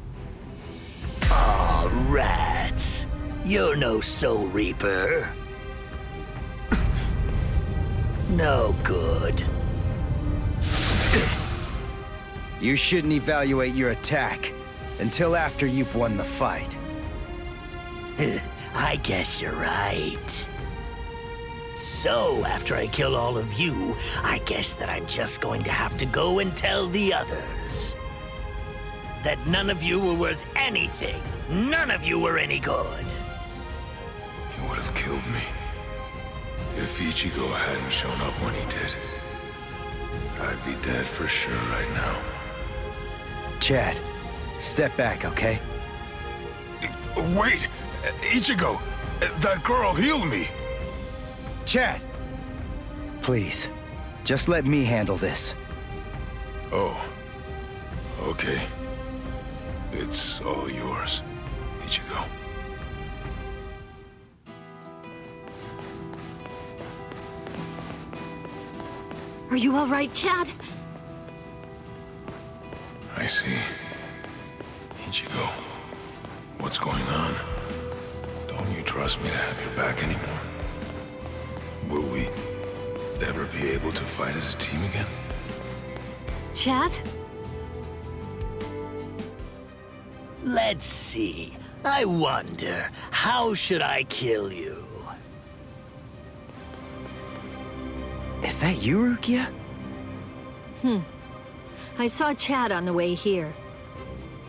Aw, rats. You're no Soul Reaper. No good. You shouldn't evaluate your attack until after you've won the fight. I guess you're right. So, after I kill all of you, I guess that I'm just going to have to go and tell the others. That none of you were worth anything. None of you were any good. He would have killed me. If Ichigo hadn't shown up when he did, I'd be dead for sure right now. Chad, step back, okay? Wait! Ichigo! That girl healed me! Chad! Please, just let me handle this. Oh. Okay. It's all yours, Ichigo. Are you all right, Chad? I see. Ichigo, what's going on? Don't you trust me to have your back anymore? Will we ever be able to fight as a team again? Chad? Let's see. I wonder, how should I kill you? Is that you, Rukia? I saw Chad on the way here.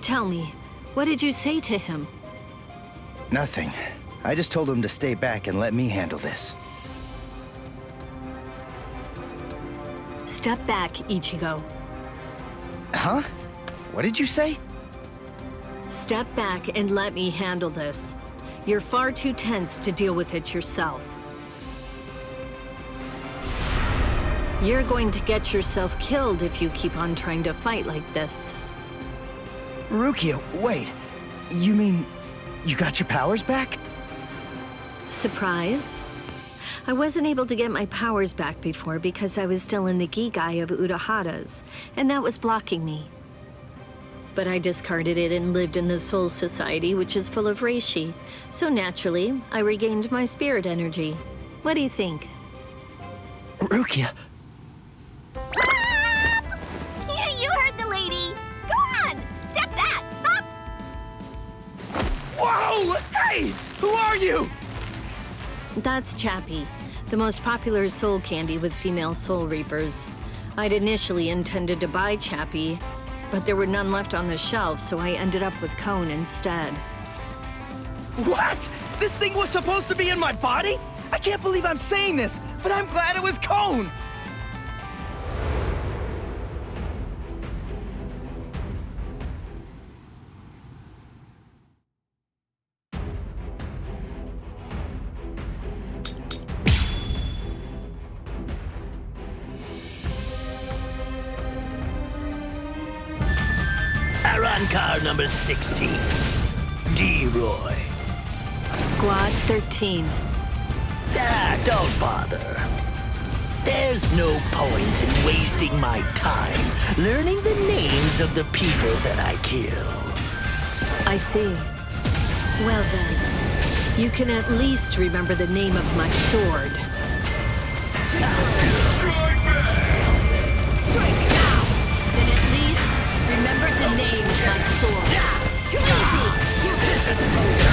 Tell me, what did you say to him? Nothing. I just told him to stay back and let me handle this. Step back, Ichigo. Huh? What did you say? Step back and let me handle this. You're far too tense to deal with it yourself. You're going to get yourself killed if you keep on trying to fight like this. Rukia, wait. You mean you got your powers back? Surprised? I wasn't able to get my powers back before because I was still in the Gigai of Urahara's, and that was blocking me. But I discarded it and lived in the Soul Society, which is full of reishi, so naturally, I regained my spirit energy. What do you think? Rukia! You heard the lady! Go on! Step back! Up! Whoa! Hey! Who are you? That's Chappie, the most popular soul candy with female soul reapers. I'd initially intended to buy Chappie, but there were none left on the shelf, so I ended up with Cone instead. What? This thing was supposed to be in my body? I can't believe I'm saying this, but I'm glad it was Cone! Aron car number 16. D-Roy. Squad 13. Don't bother. There's no point in wasting my time learning the names of the people that I kill. I see. Well then, you can at least remember the name of my sword. Strike now! Then at least remember the name of my sword. Too easy! It's over.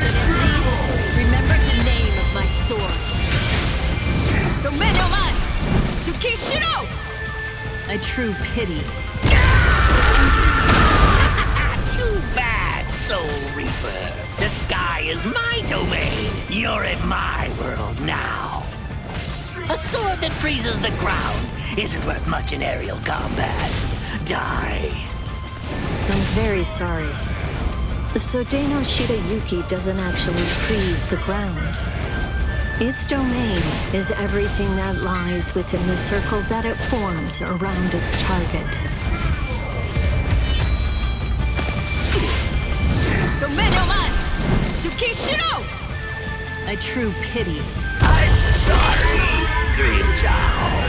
Then at least remember the name of my sword. Somenoman! Tsukishiro! A true pity. Too bad, Soul Reaper. The sky is my domain. You're in my world now. A sword that freezes the ground isn't worth much in aerial combat. Die. I'm very sorry. So Dano Shirayuki doesn't actually freeze the ground. Its domain is everything that lies within the circle that it forms around its target. Somenoman! Tsukishiro! A true pity. I'm sorry, Grimjow.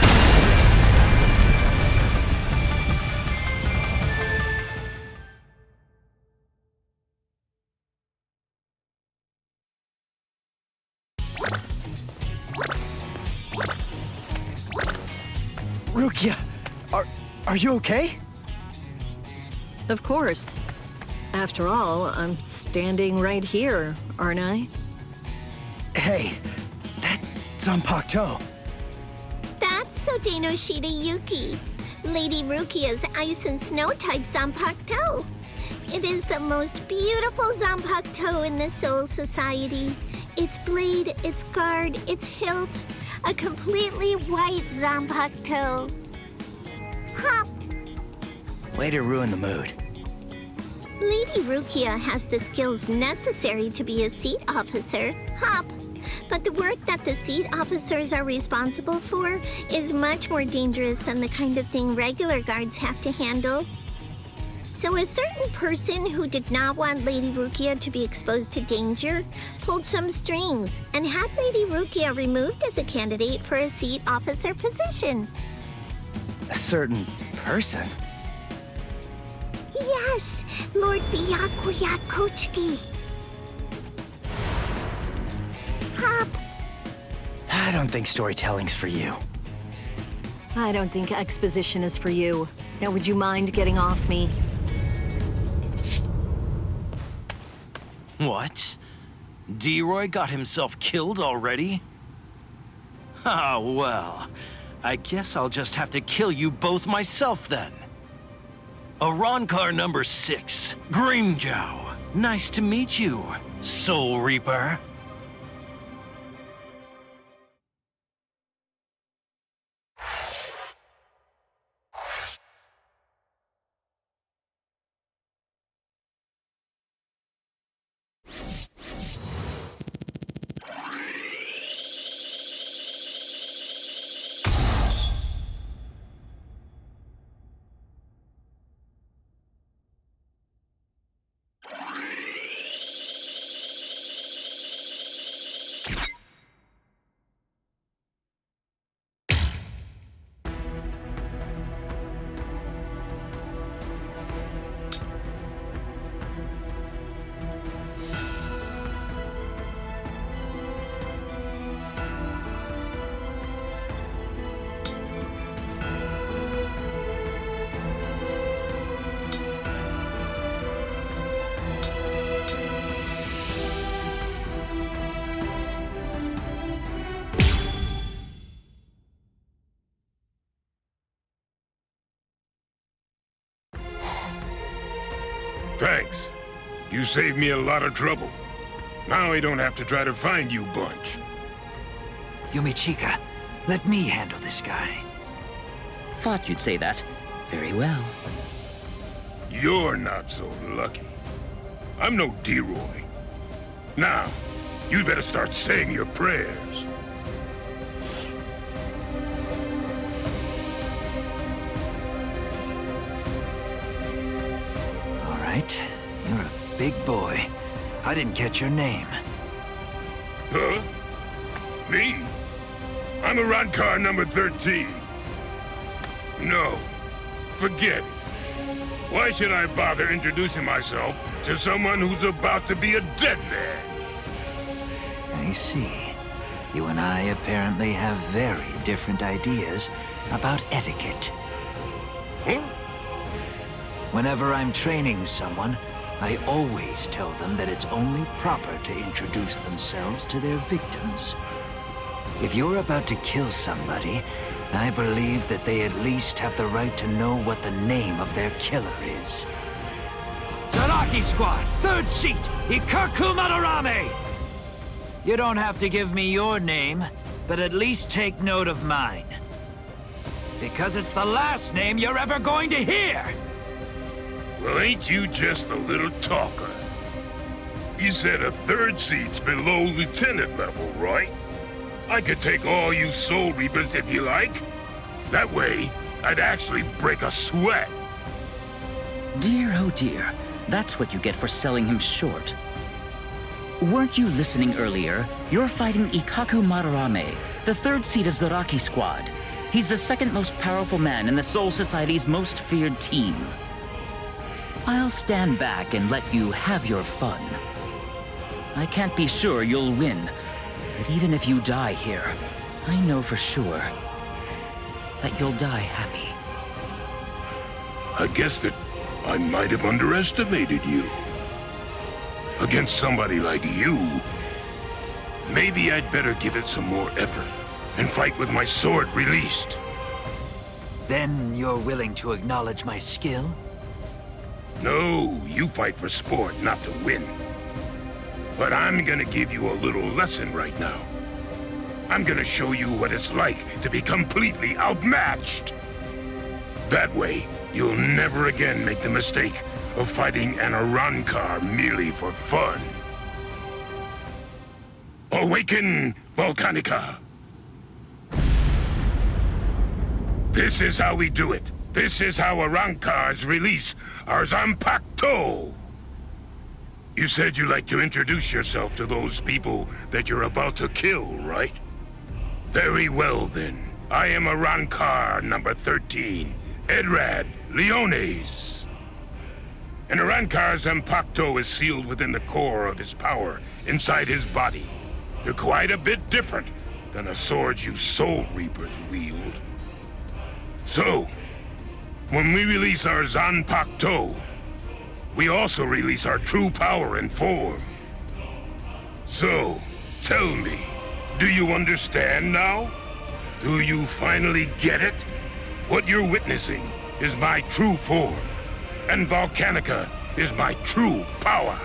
Rukia, are you okay? Of course. After all, I'm standing right here, aren't I? Hey, that Zanpakuto. That's Sodeno Shirayuki, Lady Rukia's ice and snow type Zanpakuto. It is the most beautiful Zanpakuto in the Soul Society. Its blade, its guard, its hilt, a completely white Zanpakuto. Hop! Way to ruin the mood. Lady Rukia has the skills necessary to be a seat officer, Hop. But the work that the seat officers are responsible for is much more dangerous than the kind of thing regular guards have to handle. So a certain person who did not want Lady Rukia to be exposed to danger pulled some strings and had Lady Rukia removed as a candidate for a seat officer position. A certain person? Yes, Lord Byakuya Kochiki. Hop. I don't think storytelling's for you. I don't think exposition is for you. Now, would you mind getting off me? What? D-Roy got himself killed already? Ah, well. I guess I'll just have to kill you both myself then. Arankar number 6, Grimjow. Nice to meet you, Soul Reaper. Thanks. You saved me a lot of trouble. Now I don't have to try to find you bunch. Yumichika, let me handle this guy. Thought you'd say that. Very well. You're not so lucky. I'm no D-Roy. Now, you better start saying your prayers. All right, you're a big boy. I didn't catch your name. Huh? Me? I'm Arankar number 13. No, forget it. Why should I bother introducing myself to someone who's about to be a dead man? I see. You and I apparently have very different ideas about etiquette. Huh? Whenever I'm training someone, I always tell them that it's only proper to introduce themselves to their victims. If you're about to kill somebody, I believe that they at least have the right to know what the name of their killer is. Zaraki Squad, 3rd seat, Ikaku Madarame! You don't have to give me your name, but at least take note of mine. Because it's the last name you're ever going to hear! Well, ain't you just a little talker? You said a 3rd seat's below lieutenant level, right? I could take all you Soul Reapers if you like. That way, I'd actually break a sweat. Dear, oh dear. That's what you get for selling him short. Weren't you listening earlier? You're fighting Ikaku Madarame, the 3rd seat of Zaraki Squad. He's the 2nd most powerful man in the Soul Society's most feared team. I'll stand back and let you have your fun. I can't be sure you'll win, but even if you die here, I know for sure that you'll die happy. I guess that I might have underestimated you. Against somebody like you, maybe I'd better give it some more effort and fight with my sword released. Then you're willing to acknowledge my skill? No, you fight for sport, not to win. But I'm gonna give you a little lesson right now. I'm gonna show you what it's like to be completely outmatched. That way, you'll never again make the mistake of fighting an Arankar merely for fun. Awaken, Volcanica! This is how we do it. This is how Arankars release our Zanpakuto! You said you'd like to introduce yourself to those people that you're about to kill, right? Very well, then. I am Arankar number 13, Edrad Leones. An Arankar's Zanpakuto is sealed within the core of his power, inside his body. They're quite a bit different than the swords you Soul Reapers wield. So, when we release our Zanpakuto, we also release our true power and form. So, tell me, do you understand now? Do you finally get it? What you're witnessing is my true form, and Volcanica is my true power.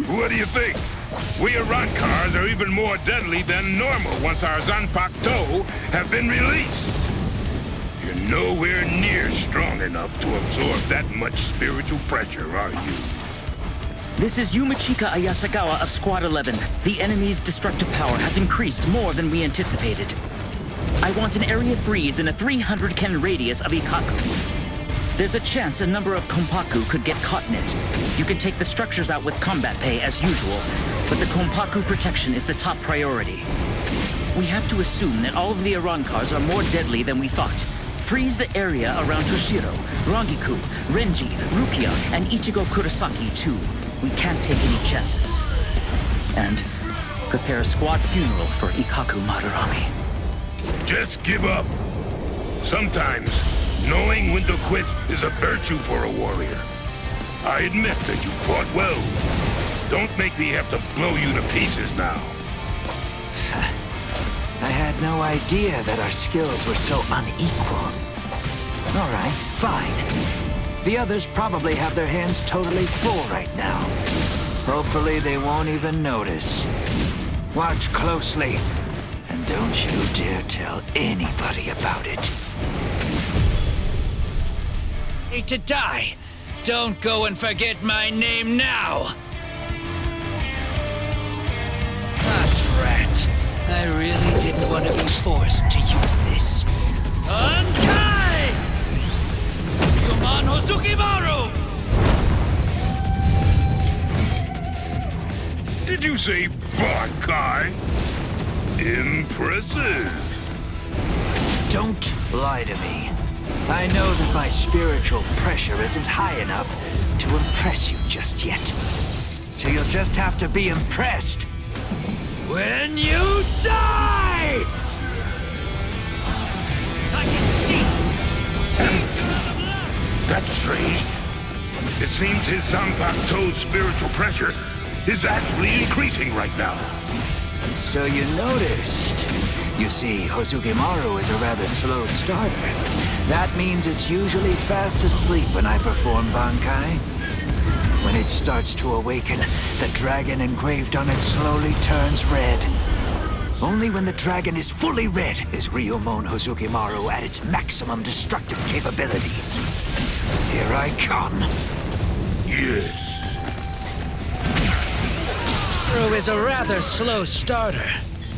What do you think? We Arankars are even more deadly than normal once our Zanpakuto have been released. You're nowhere near strong enough to absorb that much spiritual pressure, are you? This is Yumachika Ayasagawa of Squad 11. The enemy's destructive power has increased more than we anticipated. I want an area freeze in a 300 ken radius of Ikaku. There's a chance a number of Konpaku could get caught in it. You can take the structures out with combat pay as usual, but the Konpaku protection is the top priority. We have to assume that all of the Arankars are more deadly than we thought. Freeze the area around Toshiro, Rangiku, Renji, Rukia, and Ichigo Kurosaki too. We can't take any chances. And prepare a squad funeral for Ikaku Madarame. Just give up. Sometimes, knowing when to quit is a virtue for a warrior. I admit that you fought well. Don't make me have to blow you to pieces now. I had no idea that our skills were so unequal. All right, fine. The others probably have their hands totally full right now. Hopefully they won't even notice. Watch closely, and don't you dare tell anybody about it. Need to die. Don't go and forget my name now. Ah, drat. I really didn't want to be forced to use this. Bankai! Yuman Hozukimaru! Did you say Bankai? Impressive. Don't lie to me. I know that my spiritual pressure isn't high enough to impress you just yet. So you'll just have to be impressed when you die! I can see! That's strange. It seems his Zanpakuto's spiritual pressure is actually increasing right now. So you noticed. You see, Hozukimaru is a rather slow starter. That means it's usually fast asleep when I perform Bankai. When it starts to awaken, the dragon engraved on it slowly turns red. Only when the dragon is fully red is Ryomon Hozukimaru at its maximum destructive capabilities. Here I come. Yes. Ryomon is a rather slow starter.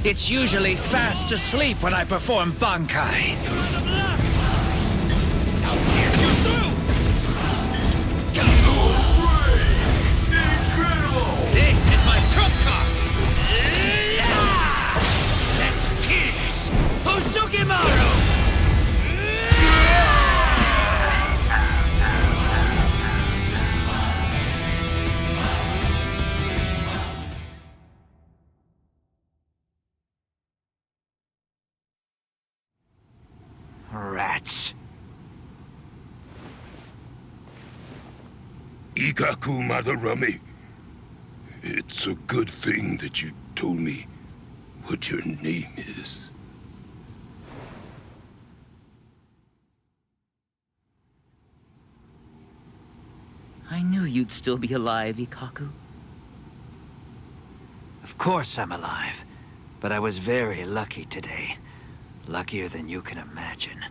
It's usually fast asleep when I perform Bankai. I'll pierce you through! Incredible! This is my trump card! Let's pierce Hozukimaru! Rats. Ikaku Madarame. It's a good thing that you told me what your name is. I knew you'd still be alive, Ikaku. Of course I'm alive, but I was very lucky today. Luckier than you can imagine.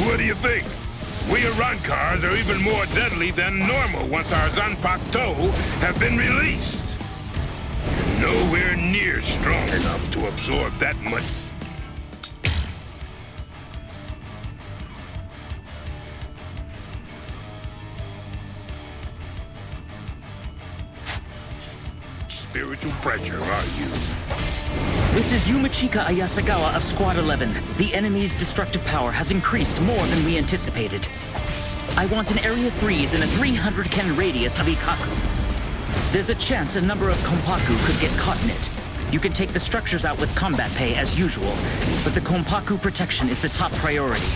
What do you think? We Arankars are even more deadly than normal once our Zanpakuto have been released. You're nowhere near strong enough to absorb that much. Spiritual pressure, are you? This is Yumachika Ayasagawa of Squad 11. The enemy's destructive power has increased more than we anticipated. I want an area freeze in a 300-ken radius of Ikaku. There's a chance a number of Konpaku could get caught in it. You can take the structures out with combat pay as usual, but the Konpaku protection is the top priority.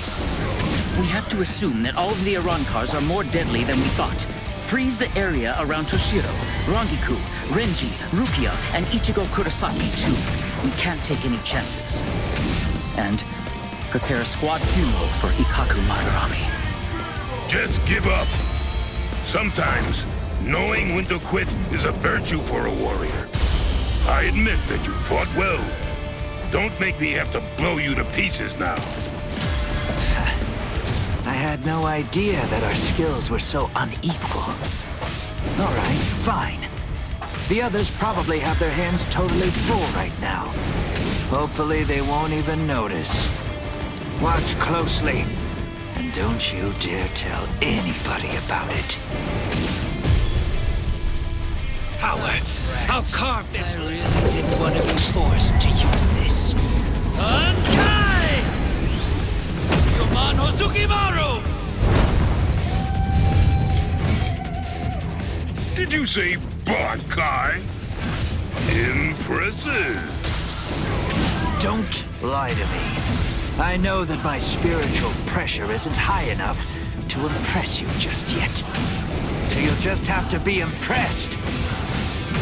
We have to assume that all of the Arankars are more deadly than we thought. Freeze the area around Toshiro, Rangiku, Renji, Rukia, and Ichigo Kurosaki too. We can't take any chances. And prepare a squad funeral for Ikaku Madarame. Just give up. Sometimes, knowing when to quit is a virtue for a warrior. I admit that you fought well. Don't make me have to blow you to pieces now. I had no idea that our skills were so unequal. All right, fine. The others probably have their hands totally full right now. Hopefully they won't even notice. Watch closely, and don't you dare tell anybody about it. Howard, I'll carve this. I really didn't want to be forced to use this. Bankai! Yoman Hosukimaru! Did you say Bankai? Impressive. Don't lie to me. I know that my spiritual pressure isn't high enough to impress you just yet. So you'll just have to be impressed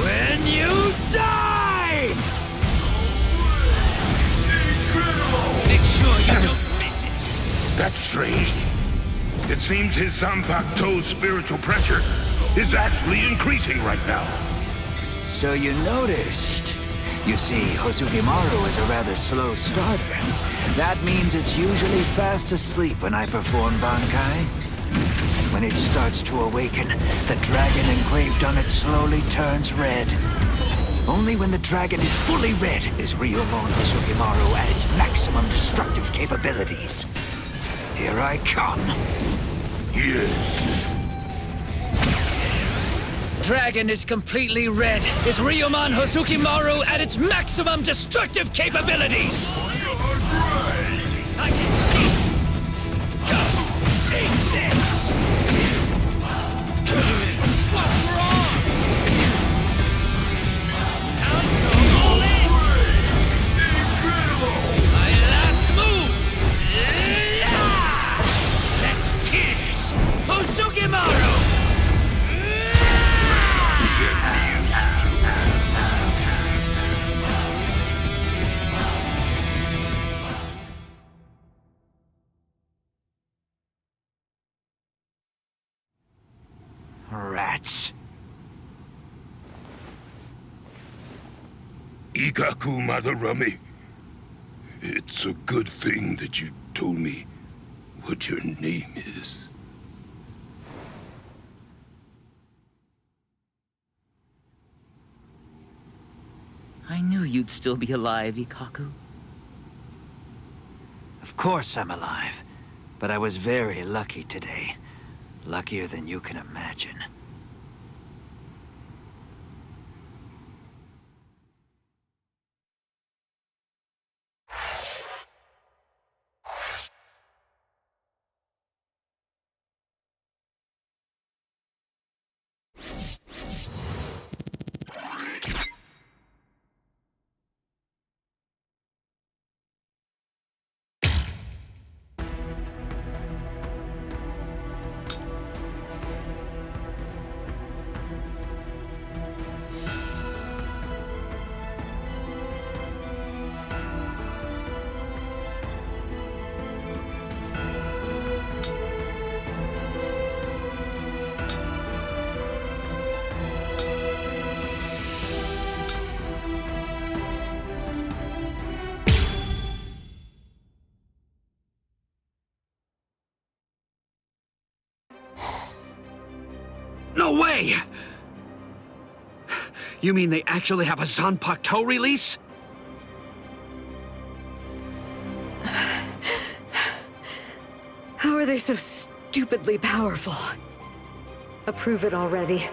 when you die! Incredible! Make sure you don't miss it. That's strange. It seems his Zanpakuto's spiritual pressure is actually increasing right now. So you noticed. You see, Hosugimaru is a rather slow starter. That means it's usually fast asleep when I perform Bankai. When it starts to awaken, the dragon engraved on it slowly turns red. Only when the dragon is fully red is Ryomon Hosugimaru at its maximum destructive capabilities. Here I come. Yes. Dragon is completely red. Is Ryomon Hosukimaru at its maximum destructive capabilities? I can see. Don't eat this. What's wrong? All in. My last move. Let's kiss Hosukimaru. Rats. Ikaku Madarame. It's a good thing that you told me what your name is. I knew you'd still be alive, Ikaku. Of course I'm alive, but I was very lucky today. Luckier than you can imagine. No way! You mean they actually have a Zanpakuto release? How are they so stupidly powerful? Approve it already.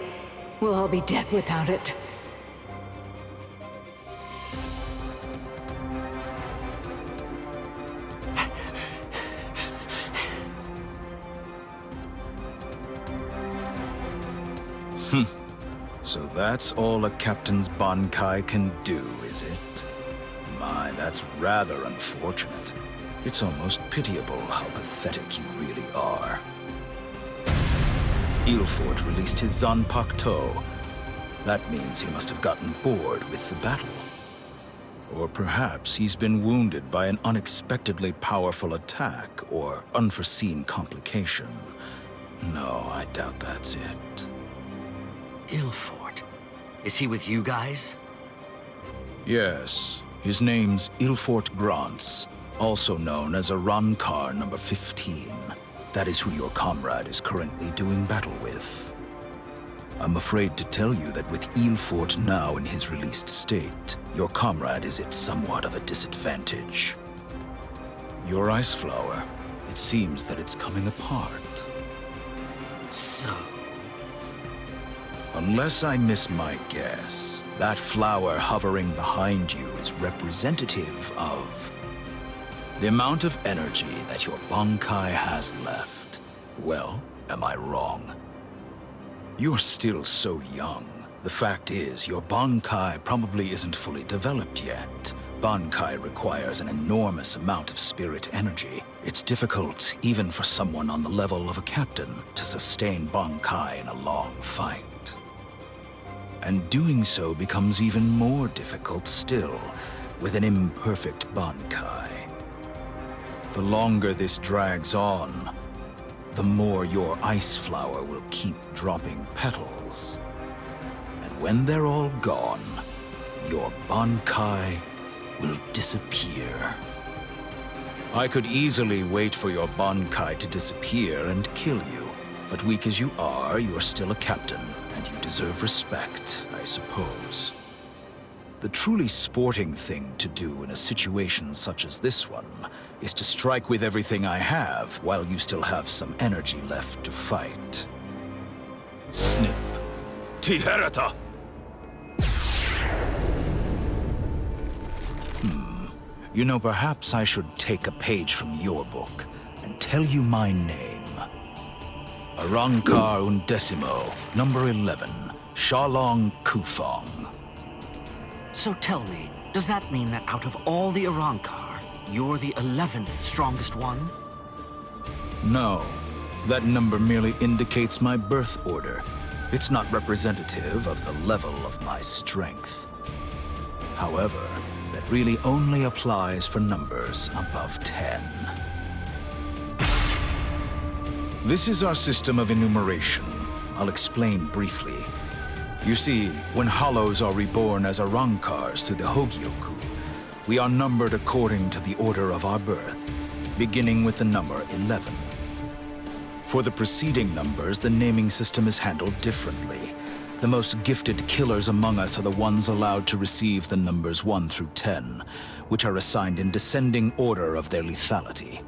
We'll all be dead without it. So that's all a captain's Bankai can do, is it? My, that's rather unfortunate. It's almost pitiable how pathetic you really are. Ilfort released his Zanpakuto. That means he must have gotten bored with the battle. Or perhaps he's been wounded by an unexpectedly powerful attack or unforeseen complication. No, I doubt that's it. Ilfort? Is he with you guys? Yes. His name's Ilfort Grants, also known as Arankar number 15. That is who your comrade is currently doing battle with. I'm afraid to tell you that with Ilfort now in his released state, your comrade is at somewhat of a disadvantage. Your ice flower, it seems that it's coming apart. So? Unless I miss my guess, that flower hovering behind you is representative of the amount of energy that your Bankai has left. Well, am I wrong? You're still so young. The fact is, your Bankai probably isn't fully developed yet. Bankai requires an enormous amount of spirit energy. It's difficult, even for someone on the level of a captain, to sustain Bankai in a long fight. And doing so becomes even more difficult still, with an imperfect Bankai. The longer this drags on, the more your ice flower will keep dropping petals. And when they're all gone, your Bankai will disappear. I could easily wait for your Bankai to disappear and kill you, but weak as you are, you're still a captain, and you deserve respect, I suppose. The truly sporting thing to do in a situation such as this one is to strike with everything I have while you still have some energy left to fight. Snip. Tiherata! You know, perhaps I should take a page from your book and tell you my name. Arankar Undecimo, number 11, Shalong Kufong. So tell me, does that mean that out of all the Arankar, you're the 11th strongest one? No. That number merely indicates my birth order. It's not representative of the level of my strength. However, that really only applies for numbers above 10. This is our system of enumeration. I'll explain briefly. You see, when hollows are reborn as Arankars through the Hogyoku, we are numbered according to the order of our birth, beginning with the number 11. For the preceding numbers, the naming system is handled differently. The most gifted killers among us are the ones allowed to receive the numbers 1 through 10, which are assigned in descending order of their lethality.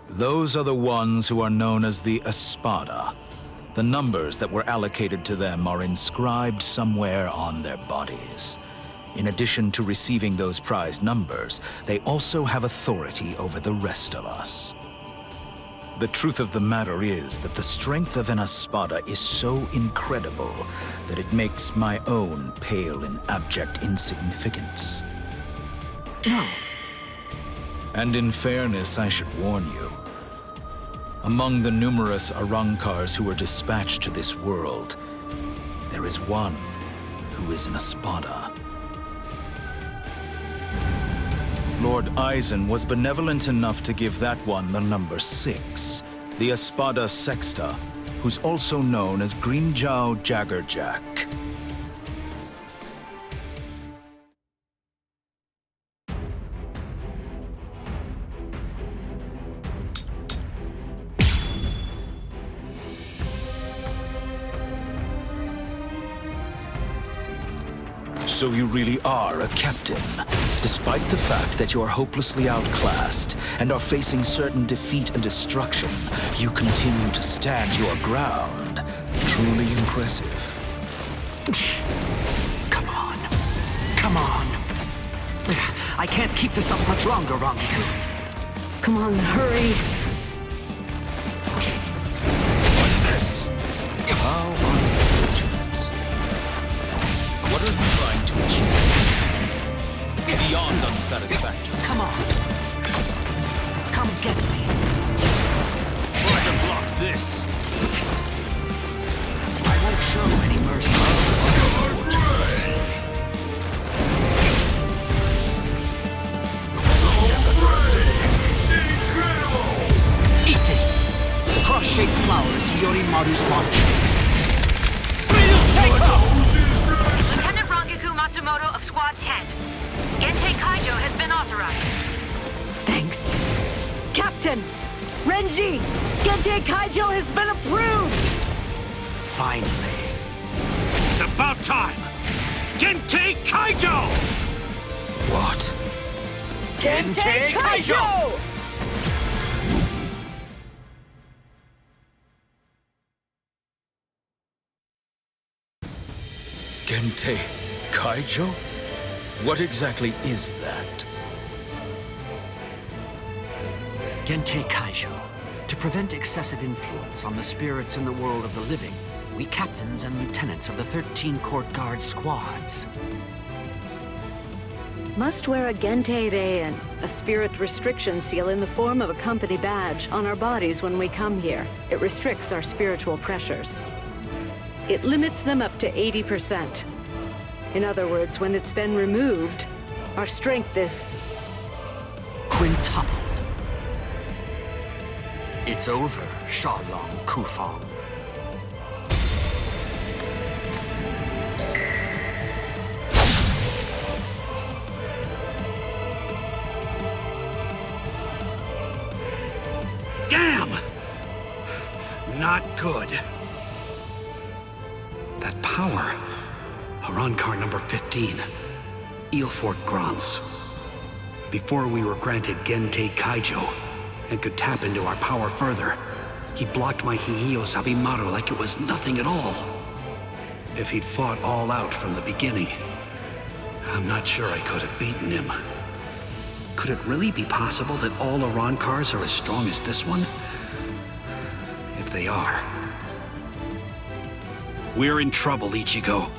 Those are the ones who are known as the Espada. The numbers that were allocated to them are inscribed somewhere on their bodies. In addition to receiving those prized numbers, they also have authority over the rest of us. The truth of the matter is that the strength of an Espada is so incredible that it makes my own pale in abject insignificance. No. And in fairness, I should warn you. Among the numerous Arankars who were dispatched to this world, there is one who is an Espada. Lord Eisen was benevolent enough to give that one the number 6, the Espada Sexta, who's also known as Greenjow Jaggerjack. So you really are a captain, despite the fact that you are hopelessly outclassed and are facing certain defeat and destruction. You continue to stand your ground. Truly impressive. Come on. Come on. I can't keep this up much longer, Rangiku. Come on, hurry. Okay. Like this. How unfortunate. What are you trying to achieve? Beyond unsatisfactory. Come on. Come get me. Try to block this. I won't show any mercy. Eat this. Cross-shaped flowers, Yorimaru's launch. Lieutenant Rangiku Matsumoto of Squad 10. Gentei Kaijo has been authorized. Thanks. Captain! Renji! Gentei Kaijo has been approved! Finally. It's about time! Gentei Kaijo! What? Gentei Kaijo! Gentei Kaijo? What exactly is that? Gentei Kaijo. To prevent excessive influence on the spirits in the world of the living, we captains and lieutenants of the 13 court guard squads Must wear a Gentei Reien, a spirit restriction seal in the form of a company badge, on our bodies when we come here. It restricts our spiritual pressures. It limits them up to 80%. In other words, when it's been removed, our strength is quintupled. It's over, Shalong Kufang. Damn! Not good. That power. Arankar number 15. Eelfort Grants. Before we were granted Gentei Kaijo and could tap into our power further, he blocked my Hihiyo Sabimaru like it was nothing at all. If he'd fought all out from the beginning, I'm not sure I could have beaten him. Could it really be possible that all Arankars are as strong as this one? If they are, we're in trouble, Ichigo.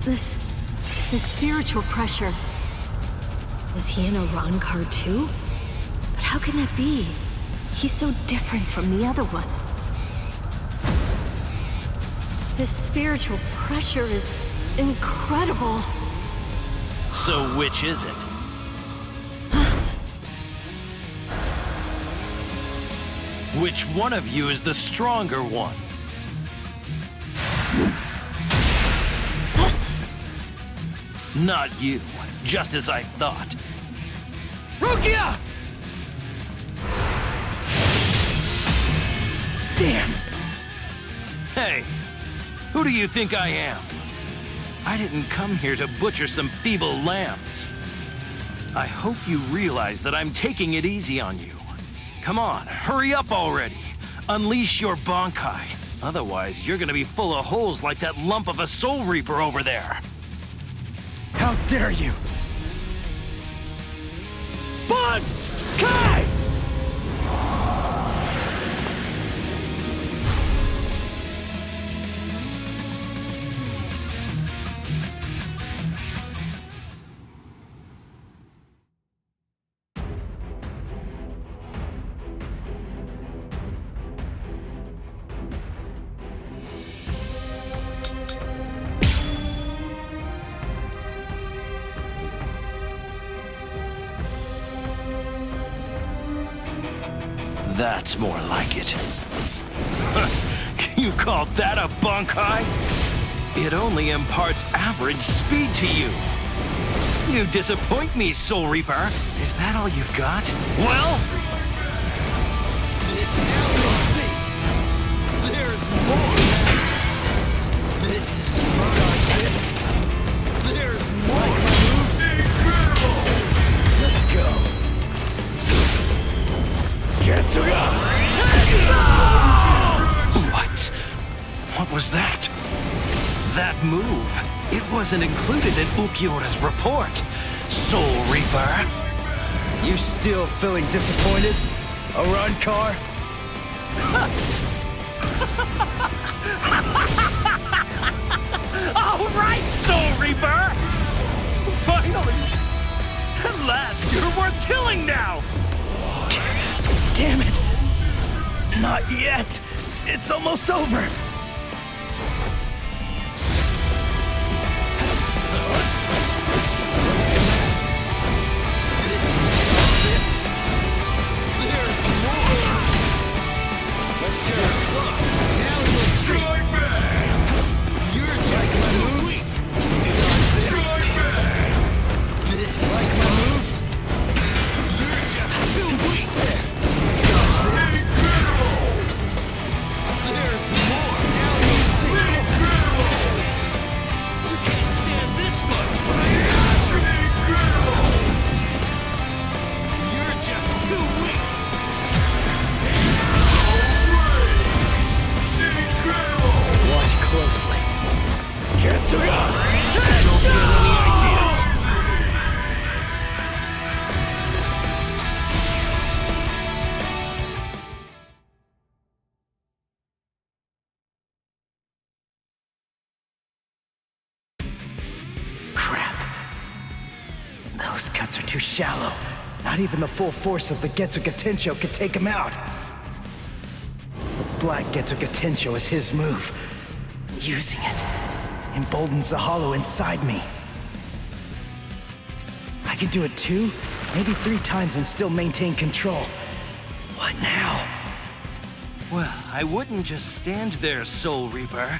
This spiritual pressure. Is he an Arankar too? But how can that be? He's so different from the other one. His spiritual pressure is incredible. So which is it? Which one of you is the stronger one? Not you, just as I thought. Rukia! Damn! Hey, Who do you think I am? I didn't come here to butcher some feeble lambs. I hope you realize that I'm taking it easy on you. Come on, hurry up already. Unleash your Bankai. Otherwise, you're gonna be full of holes like that lump of a Soul Reaper over there. How dare you! Bankai! That's more like it. You call that a Bankai? It only imparts average speed to you. You disappoint me, Soul Reaper. Is that all you've got? Well? This is DLC. There's more. This is dodge this. There's more. Like my moves? Incredible. Let's go. What was that? That move. It wasn't included in Ulquiorra's report. Soul Reaper. You still feeling disappointed? A run car? All right, Soul Reaper! Finally! At last, you're worth killing now! Damn it! Not yet! It's almost over! Let's go. Now strike back. You're just my moves. Dodge this. Strike back. This is like my moves. You're just too weak. Dodge this. Incredible. There's more. Now you'll see. Incredible. You can't stand this much, right? Incredible. You're just too weak. Watch closely. Don't get any ideas. Crap. Those cuts are too shallow. Not even the full force of the Getsuga could take him out. The Black Getsuga is his move. Using it emboldens the hollow inside me. I can do it 2, maybe 3 times and still maintain control. What now? Well, I wouldn't just stand there, Soul Reaper.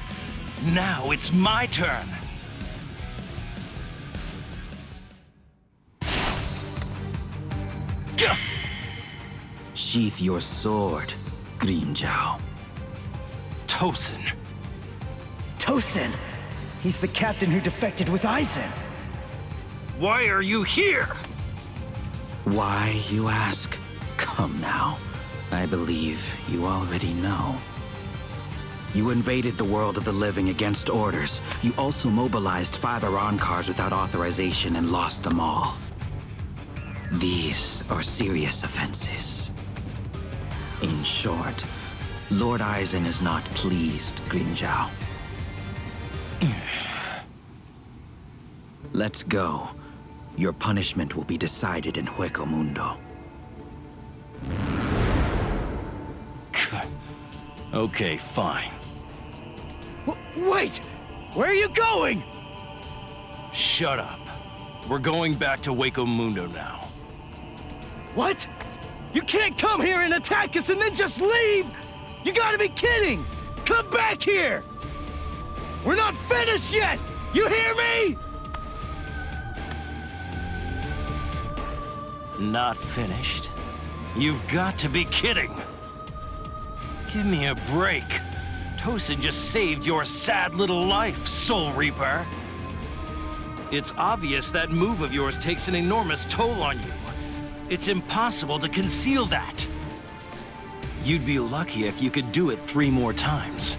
Now it's my turn. Sheath your sword, Grimmjow. Tosin. Tosin! He's the captain who defected with Aizen. Why are you here? Why, you ask? Come now. I believe you already know. You invaded the world of the living against orders. You also mobilized 5 Iran cars without authorization and lost them all. These are serious offenses. In short, Lord Aizen is not pleased, Grimmjow. Let's go. Your punishment will be decided in Hueco Mundo. Okay, fine. Wait! Where are you going? Shut up. We're going back to Hueco Mundo now. What? You can't come here and attack us and then just leave! You gotta be kidding! Come back here! We're not finished yet! You hear me? Not finished? You've got to be kidding! Give me a break. Tosin just saved your sad little life, Soul Reaper. It's obvious that move of yours takes an enormous toll on you. It's impossible to conceal that. You'd be lucky if you could do it 3 more times.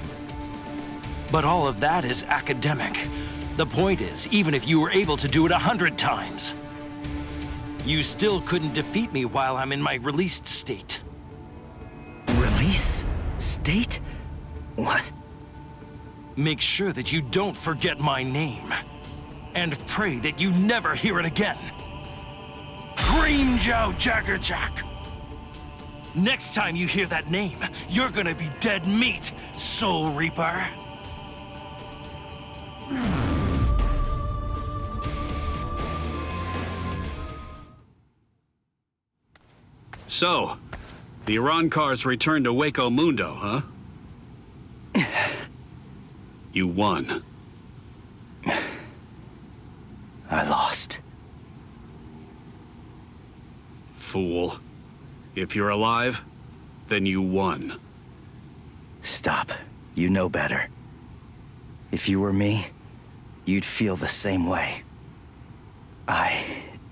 But all of that is academic. The point is, even if you were able to do it 100 times, you still couldn't defeat me while I'm in my released state. Release? State? What? Make sure that you don't forget my name. And pray that you never hear it again. Grimmjow Jaggerjack! Next time you hear that name, you're gonna be dead meat, Soul Reaper. So, the Iran cars returned to Waco Mundo, huh? You won. I lost. Fool. If you're alive, then you won. Stop. You know better. If you were me, you'd feel the same way. I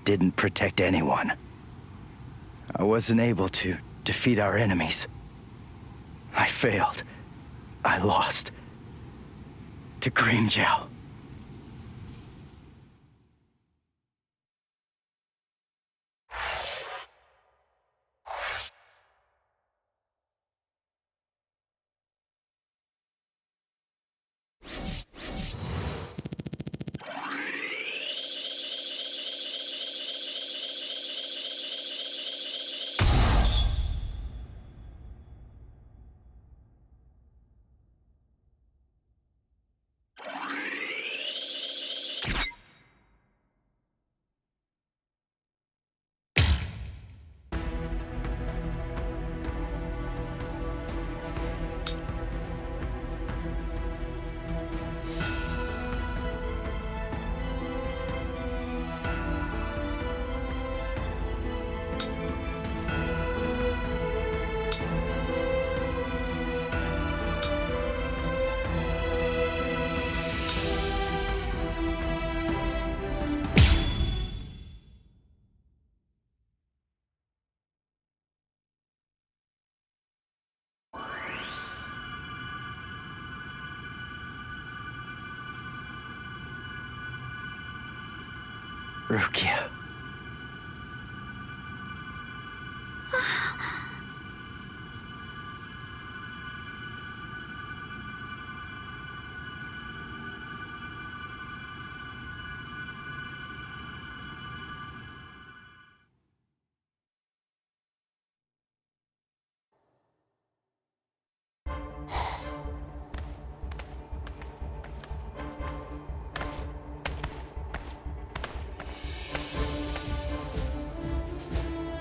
didn't protect anyone. I wasn't able to defeat our enemies. I failed. I lost. To Grimmjow. Rukia.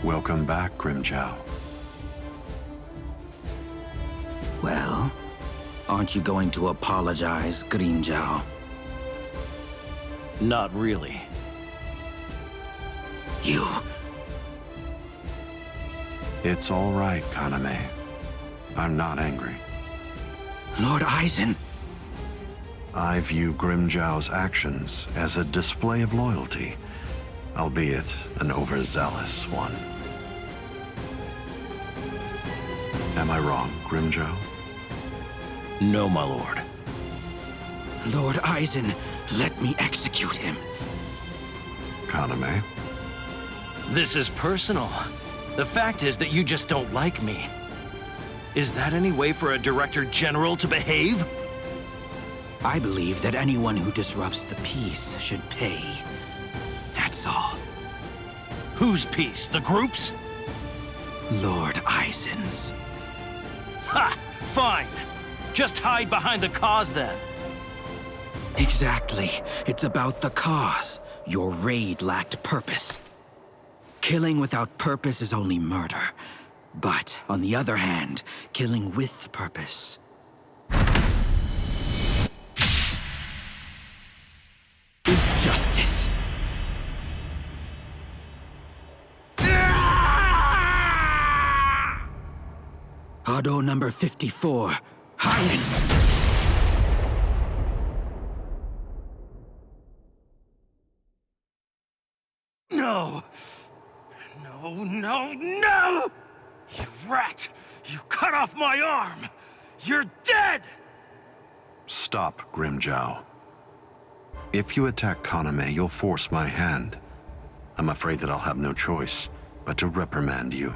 Welcome back, Grimmjow. Well, aren't you going to apologize, Grimmjow? Not really. You... It's all right, Kaname. I'm not angry. Lord Aizen. I view Grimmjow's actions as a display of loyalty, albeit an overzealous one. Am I wrong, Grimmjow? No, my lord. Lord Aizen, let me execute him. Kaname? This is personal. The fact is that you just don't like me. Is that any way for a Director General to behave? I believe that anyone who disrupts the peace should pay. That's all. Whose peace? The group's? Lord Aizen's. Ha! Fine. Just hide behind the cause then. Exactly. It's about the cause. Your raid lacked purpose. Killing without purpose is only murder. But, on the other hand, killing with purpose is justice. Hado number 54. hiding? No! No, no, no! You rat! You cut off my arm! You're dead! Stop, Grimjow. If you attack Kaname, you'll force my hand. I'm afraid that I'll have no choice but to reprimand you.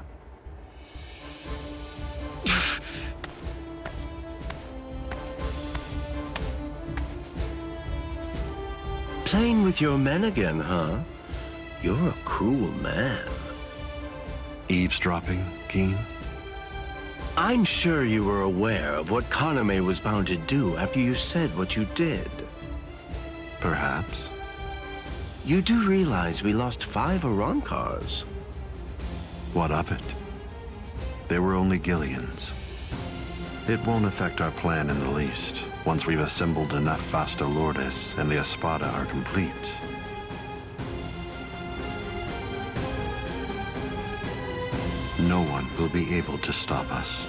Playing with your men again, huh? You're a cruel man. Eavesdropping, Keen? I'm sure you were aware of what Kaname was bound to do after you said what you did. Perhaps. You do realize we lost 5 Arankars. What of it? They were only Gillians. It won't affect our plan in the least, once we've assembled enough Vasta Lourdes and the Espada are complete. No one will be able to stop us.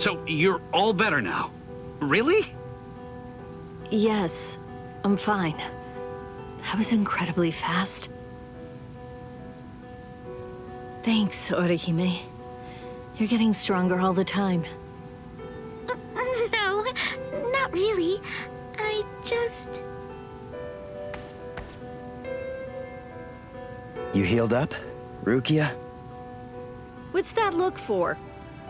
So you're all better now? Really? Yes, I'm fine. That was incredibly fast. Thanks, Orihime. You're getting stronger all the time. No, not really. I just... You healed up, Rukia? What's that look for?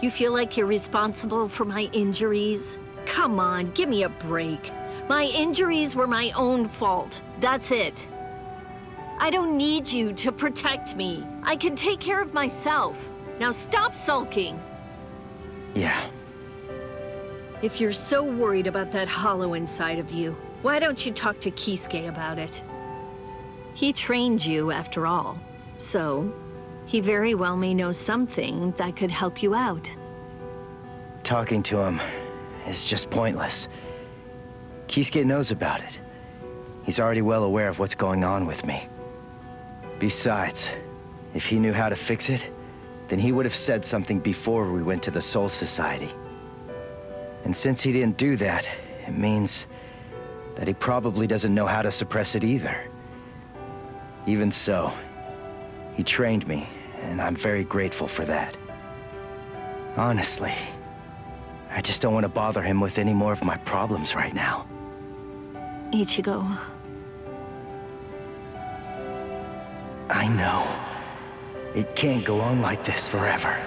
You feel like you're responsible for my injuries? Come on, give me a break. My injuries were my own fault. That's it. I don't need you to protect me. I can take care of myself. Now stop sulking. Yeah. If you're so worried about that hollow inside of you, why don't you talk to Kisuke about it? He trained you, after all. So, he very well may know something that could help you out. Talking to him is just pointless. Kisuke knows about it. He's already well aware of what's going on with me. Besides, if he knew how to fix it, then he would have said something before we went to the Soul Society. And since he didn't do that, it means that he probably doesn't know how to suppress it either. Even so, he trained me, and I'm very grateful for that. Honestly, I just don't want to bother him with any more of my problems right now. Ichigo. I know. It can't go on like this forever.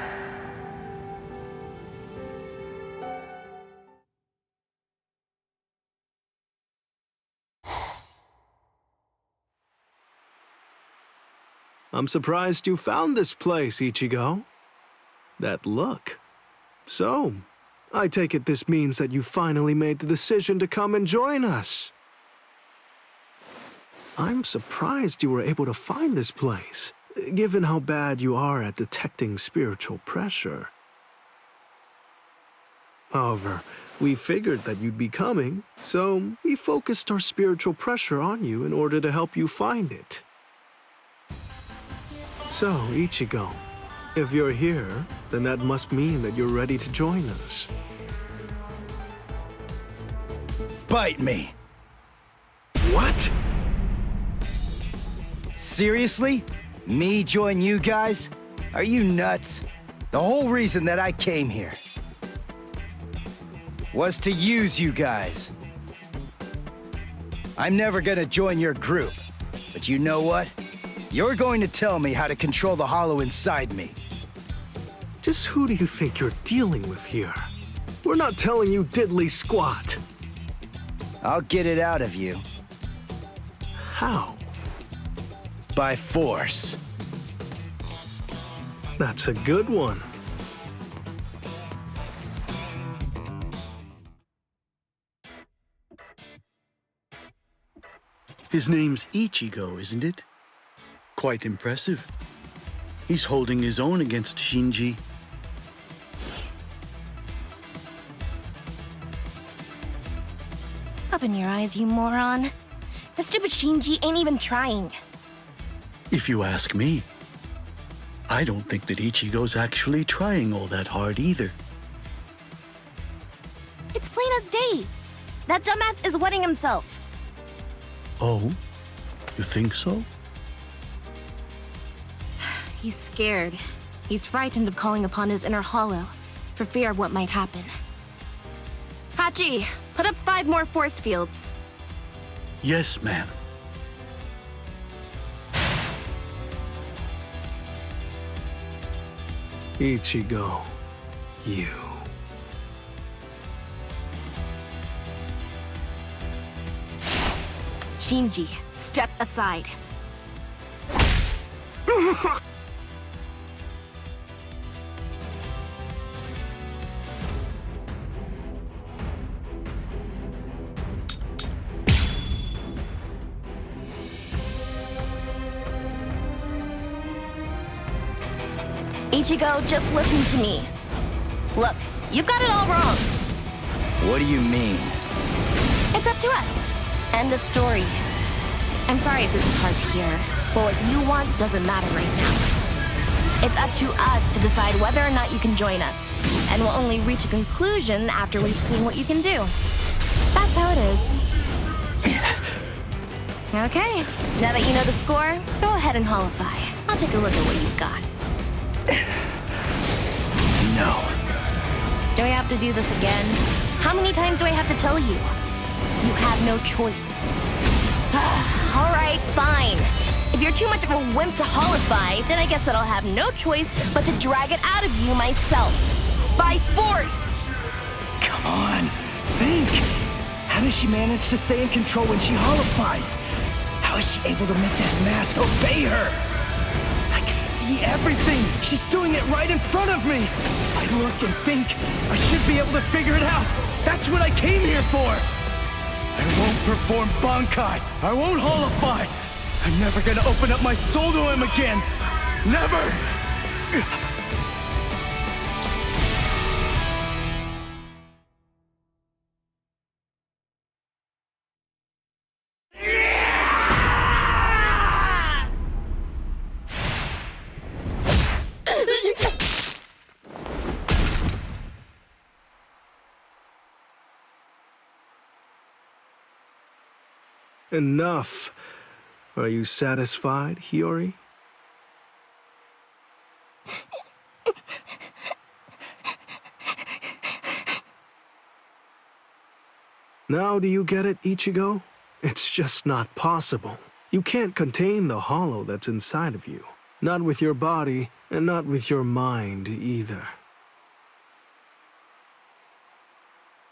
I'm surprised you found this place, Ichigo. That look. So, I take it this means that you finally made the decision to come and join us. I'm surprised you were able to find this place, given how bad you are at detecting spiritual pressure. However, we figured that you'd be coming, so we focused our spiritual pressure on you in order to help you find it. So, Ichigo, if you're here, then that must mean that you're ready to join us. Bite me! What? Seriously? Me join you guys? Are you nuts? The whole reason that I came here was to use you guys. I'm never gonna join your group, but you know what? You're going to tell me how to control the hollow inside me. Just who do you think you're dealing with here? We're not telling you diddly squat. I'll get it out of you. How? By force. That's a good one. His name's Ichigo, isn't it? Quite impressive. He's holding his own against Shinji. Open your eyes, you moron. The stupid Shinji ain't even trying. If you ask me, I don't think that Ichigo's actually trying all that hard either. It's plain as day. That dumbass is wetting himself. Oh? You think so? He's scared. He's frightened of calling upon his inner hollow, for fear of what might happen. Hachi, put up 5 more force fields. Yes, ma'am. Ichigo, you. Shinji, step aside. Ichigo, just listen to me. Look, you've got it all wrong. What do you mean? It's up to us. End of story. I'm sorry if this is hard to hear, but what you want doesn't matter right now. It's up to us to decide whether or not you can join us, and we'll only reach a conclusion after we've seen what you can do. That's how it is. Okay, now that you know the score, go ahead and holify. I'll take a look at what you've got. No. Do I have to do this again? How many times do I have to tell you? You have no choice. All right, fine. If you're too much of a wimp to holify, then I guess that I'll have no choice but to drag it out of you myself. By force! Come on, think. How does she manage to stay in control when she holifies? How is she able to make that mask obey her? I can see everything. She's doing it right in front of me. If I look and think, I should be able to figure it out. That's what I came here for. I won't perform Bankai. I won't holify. I'm never gonna open up my soul to him again. Never! Enough. Are you satisfied, Hiyori? Now do you get it, Ichigo? It's just not possible. You can't contain the hollow that's inside of you. Not with your body, and not with your mind either.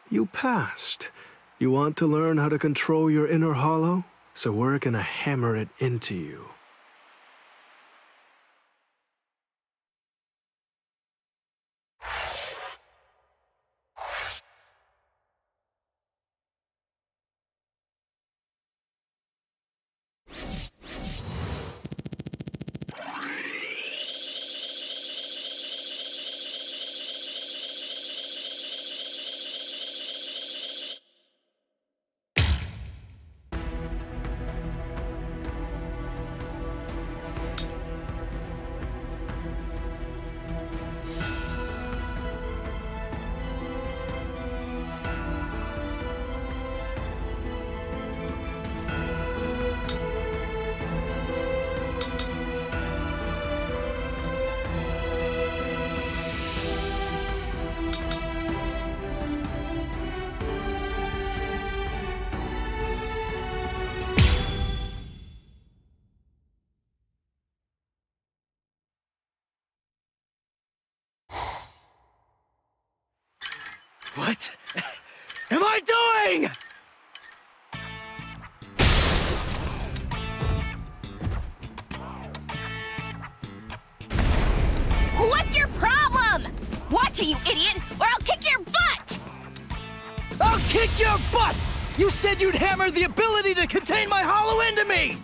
You passed. You want to learn how to control your inner hollow? So we're gonna hammer it into you. What am I doing? What's your problem? Watch it, you idiot, or I'll kick your butt! I'll kick your butts! You said you'd hammer the ability to contain my hollow into me!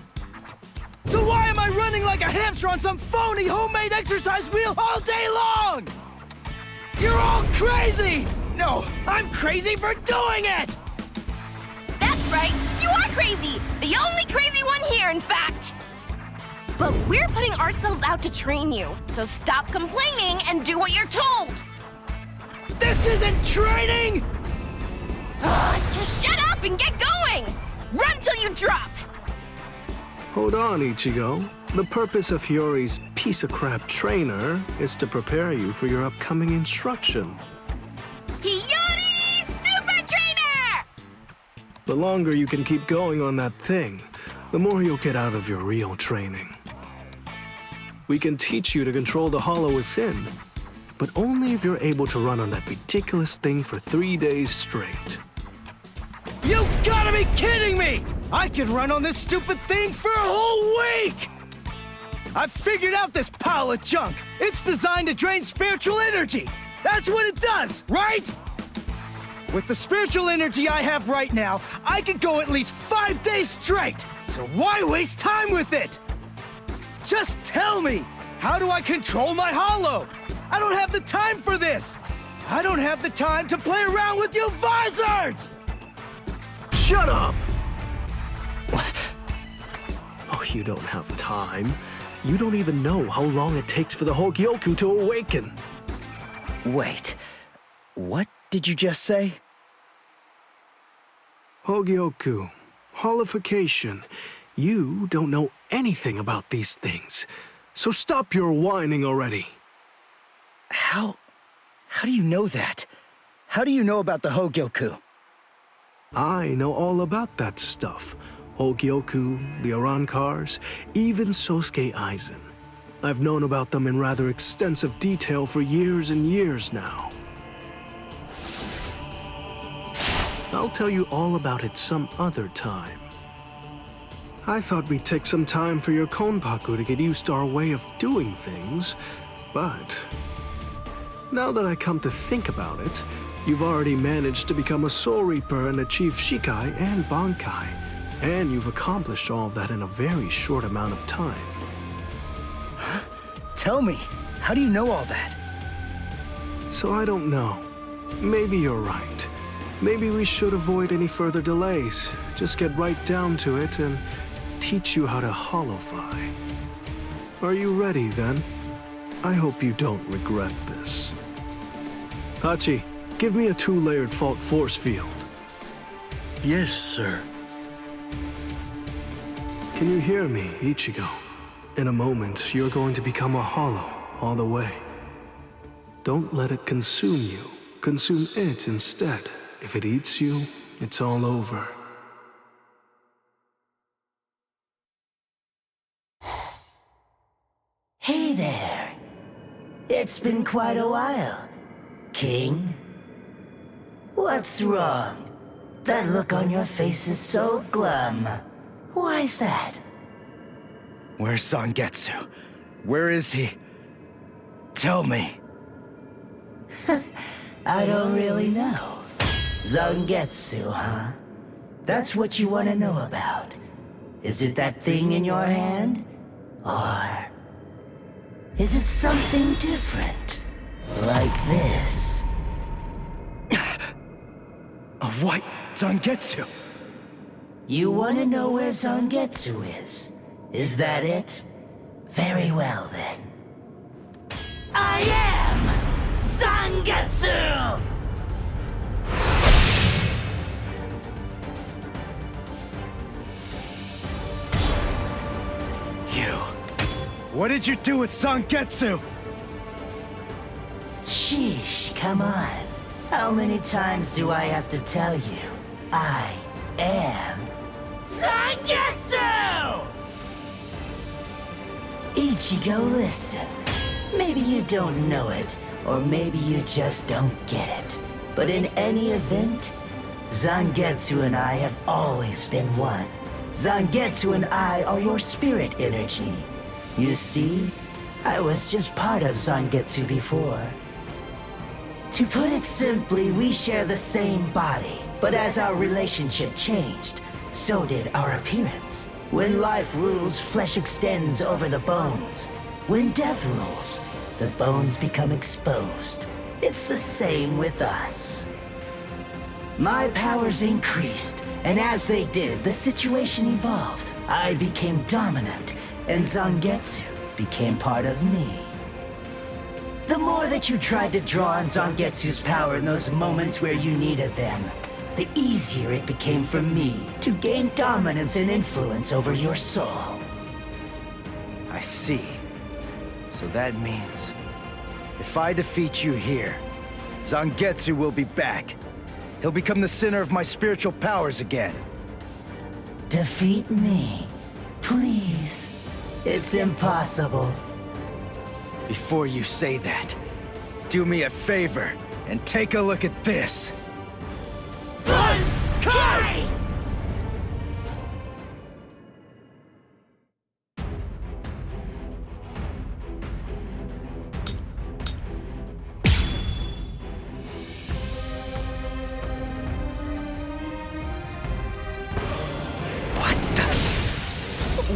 So why am I running like a hamster on some phony homemade exercise wheel all day long? You're all crazy! No, I'm crazy for doing it! That's right, you are crazy! The only crazy one here, in fact! But we're putting ourselves out to train you, so stop complaining and do what you're told! This isn't training! Just shut up and get going! Run till you drop! Hold on, Ichigo. The purpose of Hiyori's piece of crap trainer is to prepare you for your upcoming instruction. Hiyori, stupid trainer! The longer you can keep going on that thing, the more you'll get out of your real training. We can teach you to control the hollow within, but only if you're able to run on that ridiculous thing for 3 days straight. You gotta be kidding me! I can run on this stupid thing for a whole week! I've figured out this pile of junk. It's designed to drain spiritual energy. That's what it does, right? With the spiritual energy I have right now, I could go at least 5 days straight. So why waste time with it? Just tell me, how do I control my hollow? I don't have the time for this. I don't have the time to play around with you Visoreds! Shut up! Oh, you don't have time. You don't even know how long it takes for the Hogyoku to awaken. Wait, what did you just say? Hogyoku, holification. You don't know anything about these things, so stop your whining already. How do you know that? How do you know about the Hogyoku? I know all about that stuff. Hogyoku, the Arankars, even Sosuke Aizen. I've known about them in rather extensive detail for years and years now. I'll tell you all about it some other time. I thought we'd take some time for your Konpaku to get used to our way of doing things, but now that I come to think about it, you've already managed to become a Soul Reaper and achieve Shikai and Bankai, and you've accomplished all of that in a very short amount of time. Huh? Tell me, how do you know all that? So I don't know. Maybe you're right. Maybe we should avoid any further delays. Just get right down to it and teach you how to holofy. Are you ready then? I hope you don't regret this. Hachi, give me a 2-layered fault force field. Yes, sir. Can you hear me, Ichigo? In a moment, you're going to become a hollow all the way. Don't let it consume you. Consume it instead. If it eats you, it's all over. Hey there. It's been quite a while, King. What's wrong? That look on your face is so glum. Why's that? Where's Zangetsu? Where is he? Tell me. I don't really know. Zangetsu, huh? That's what you want to know about. Is it that thing in your hand? Or is it something different? Like this? A white Zangetsu. You want to know where Zangetsu is? Is that it? Very well then. I am Zangetsu! What did you do with Zangetsu? Sheesh, come on. How many times do I have to tell you? I am Zangetsu! Ichigo, listen. Maybe you don't know it, or maybe you just don't get it. But in any event, Zangetsu and I have always been one. Zangetsu and I are your spirit energy. You see, I was just part of Zangetsu before. To put it simply, we share the same body, but as our relationship changed, so did our appearance. When life rules, flesh extends over the bones. When death rules, the bones become exposed. It's the same with us. My powers increased, and as they did, the situation evolved. I became dominant, and Zangetsu became part of me. The more that you tried to draw on Zangetsu's power in those moments where you needed them, the easier it became for me to gain dominance and influence over your soul. I see. So that means, if I defeat you here, Zangetsu will be back. He'll become the center of my spiritual powers again. Defeat me, please. It's impossible. Before you say that, do me a favor and take a look at this. Kai!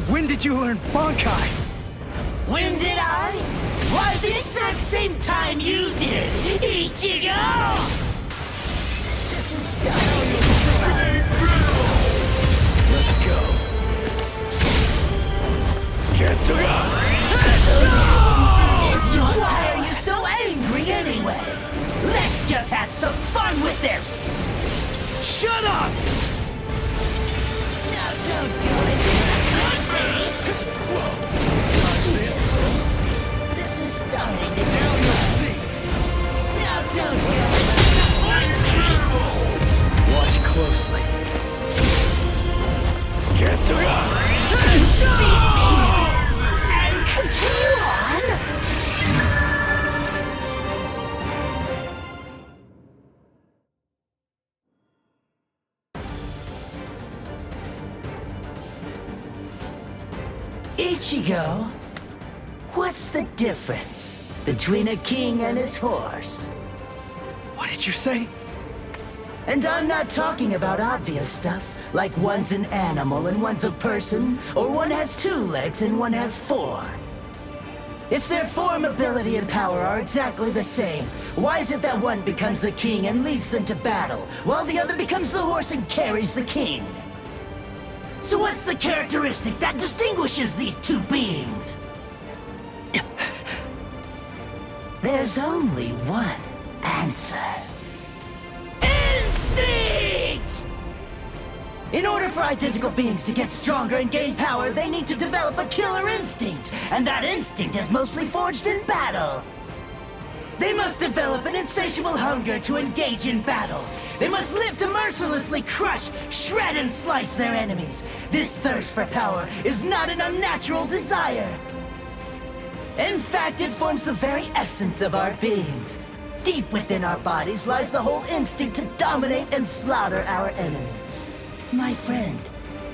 When did you learn Bankai? When did I? Why, the exact same time you did, Ichigo! This is starting. Let's go. Why are you so angry anyway? Let's just have some fun with this! Shut up! Now don't go this. This is starting to now you'll see. Now don't Watch closely. and continue on. Ichigo, what's the difference between a king and his horse? What did you say? And I'm not talking about obvious stuff, like one's an animal and one's a person, or one has 2 legs and one has 4. If their form, ability, and power are exactly the same, why is it that one becomes the king and leads them to battle, while the other becomes the horse and carries the king? So what's the characteristic that distinguishes these 2 beings? There's only one answer. Instinct! In order for identical beings to get stronger and gain power, they need to develop a killer instinct, and that instinct is mostly forged in battle. They must develop an insatiable hunger to engage in battle. They must live to mercilessly crush, shred, and slice their enemies. This thirst for power is not an unnatural desire. In fact, it forms the very essence of our beings. Deep within our bodies lies the whole instinct to dominate and slaughter our enemies. My friend,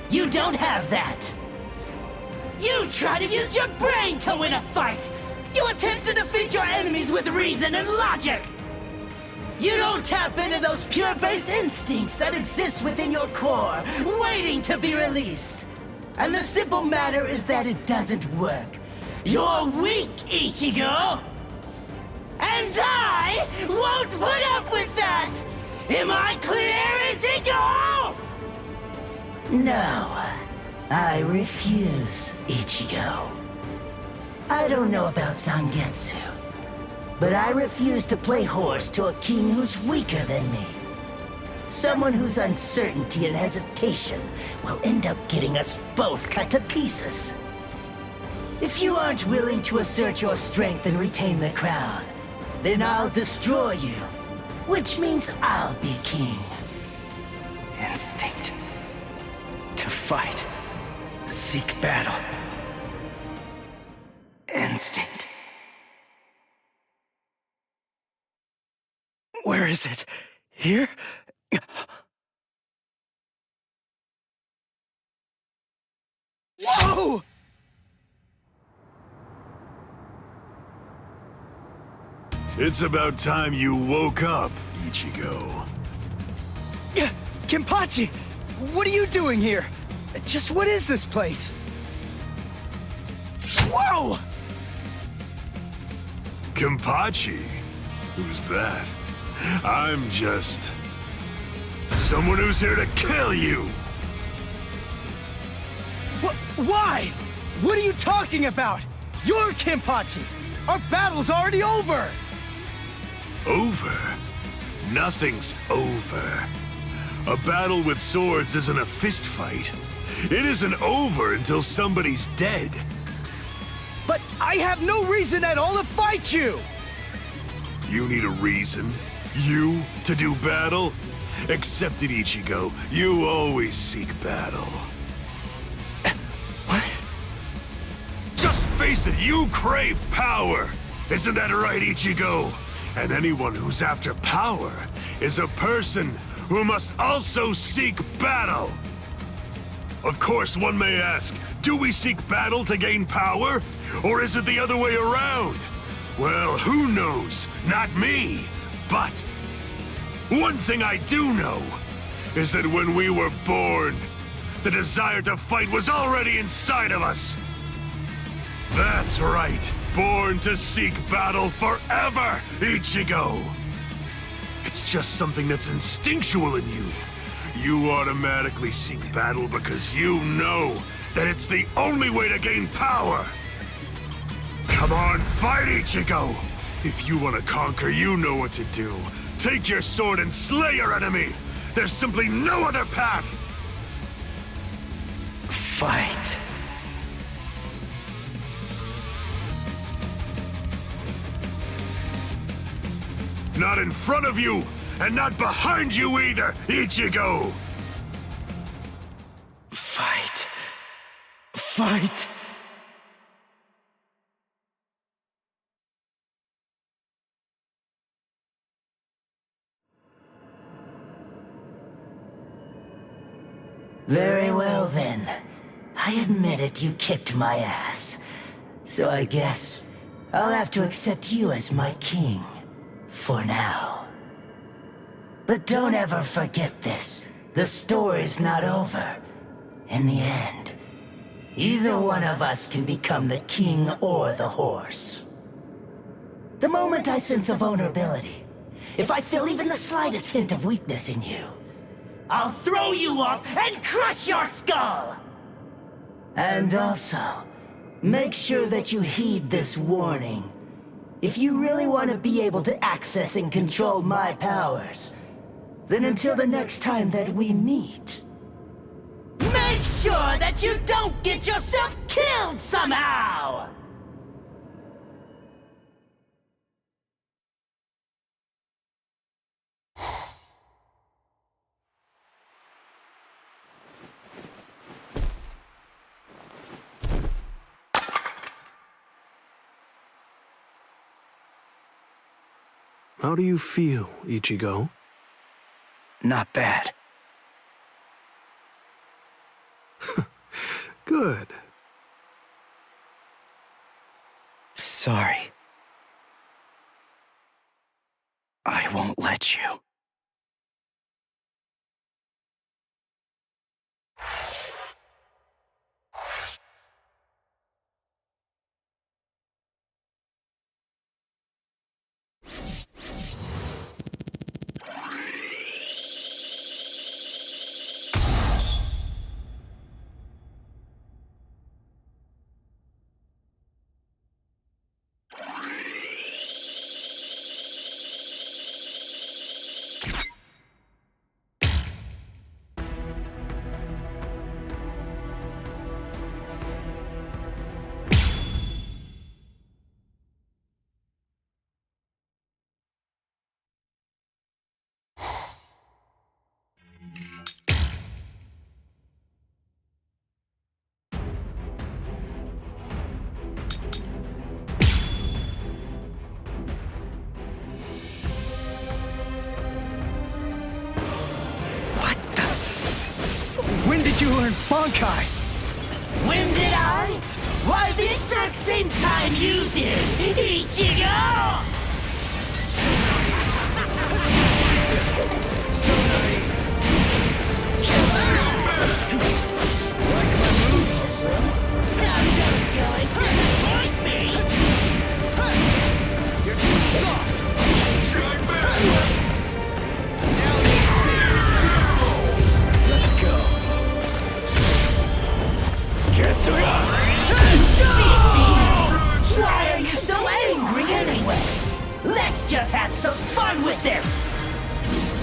you don't have that. You try to use your brain to win a fight. You attempt to defeat your enemies with reason and logic. You don't tap into those pure base instincts that exist within your core, waiting to be released. And the simple matter is that it doesn't work. You're weak, Ichigo! And I won't put up with that! Am I clear, Ichigo? No, I refuse, Ichigo. I don't know about Zangetsu, but I refuse to play horse to a king who's weaker than me. Someone whose uncertainty and hesitation will end up getting us both cut to pieces. If you aren't willing to assert your strength and retain the crown, then I'll destroy you, which means I'll be king. Instinct. To fight. Seek battle. Instinct. Where is it? Here? Whoa! It's about time you woke up, Ichigo. Kenpachi! What are you doing here? Just what is this place? Whoa! Kenpachi? Who's that? I'm just... someone who's here to kill you! Why? What are you talking about? You're Kenpachi! Our battle's already over! Over? Nothing's over. A battle with swords isn't a fist fight. It isn't over until somebody's dead. But I have no reason at all to fight you! You need a reason? You to do battle? Accept it, Ichigo. You always seek battle. What? Just face it, you crave power! Isn't that right, Ichigo? And anyone who's after power is a person who must also seek battle. Of course, one may ask, do we seek battle to gain power? Or is it the other way around? Well, who knows? Not me. But one thing I do know is that when we were born, the desire to fight was already inside of us. That's right. Born to seek battle forever, Ichigo. It's just something that's instinctual in you. You automatically seek battle because you know that it's the only way to gain power. Come on, fight, Ichigo! If you want to conquer, you know what to do. Take your sword and slay your enemy! There's simply no other path! Fight. Not in front of you, and not behind you either, Ichigo! Fight. Fight. Very well then. I admit it, you kicked my ass. So I guess I'll have to accept you as my king. For now. But don't ever forget this. The story's not over. In the end, either one of us can become the king or the horse. The moment I sense a vulnerability, if I feel even the slightest hint of weakness in you, I'll throw you off and crush your skull! And also, make sure that you heed this warning. If you really want to be able to access and control my powers, then until the next time that we meet, make sure that you don't get yourself killed somehow! How do you feel, Ichigo? Not bad. Good. Sorry. I won't let you. did you learn Bankai? When did I? Why, the exact same time you did, Ichigo! So naive. Like my moves? Now don't go and disappoint me! You're too soft. Strike back. Now let's see. Let's go. Get to ya! Why are you so angry anyway? Let's just have some fun with this!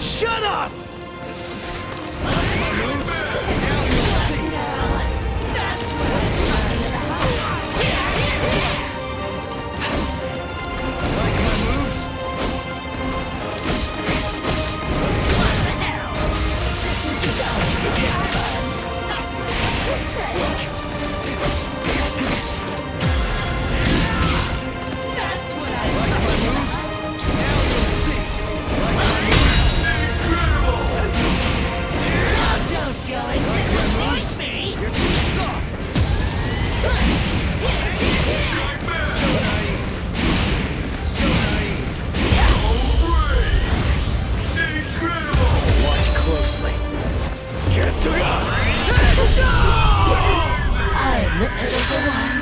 Shut up! These moves? Now you'll see. That's what I'm talking about! Like my moves? What's fun now? This is starting to get fun! That's what I'm like my moves? Now you'll see. Like my moves? Incredible! Now don't go and disappoint me! You're too soft. Strike back. So naive. So naive. So brave. Incredible. Watch closely. Get to ya! Yes, I'm the pitiful one.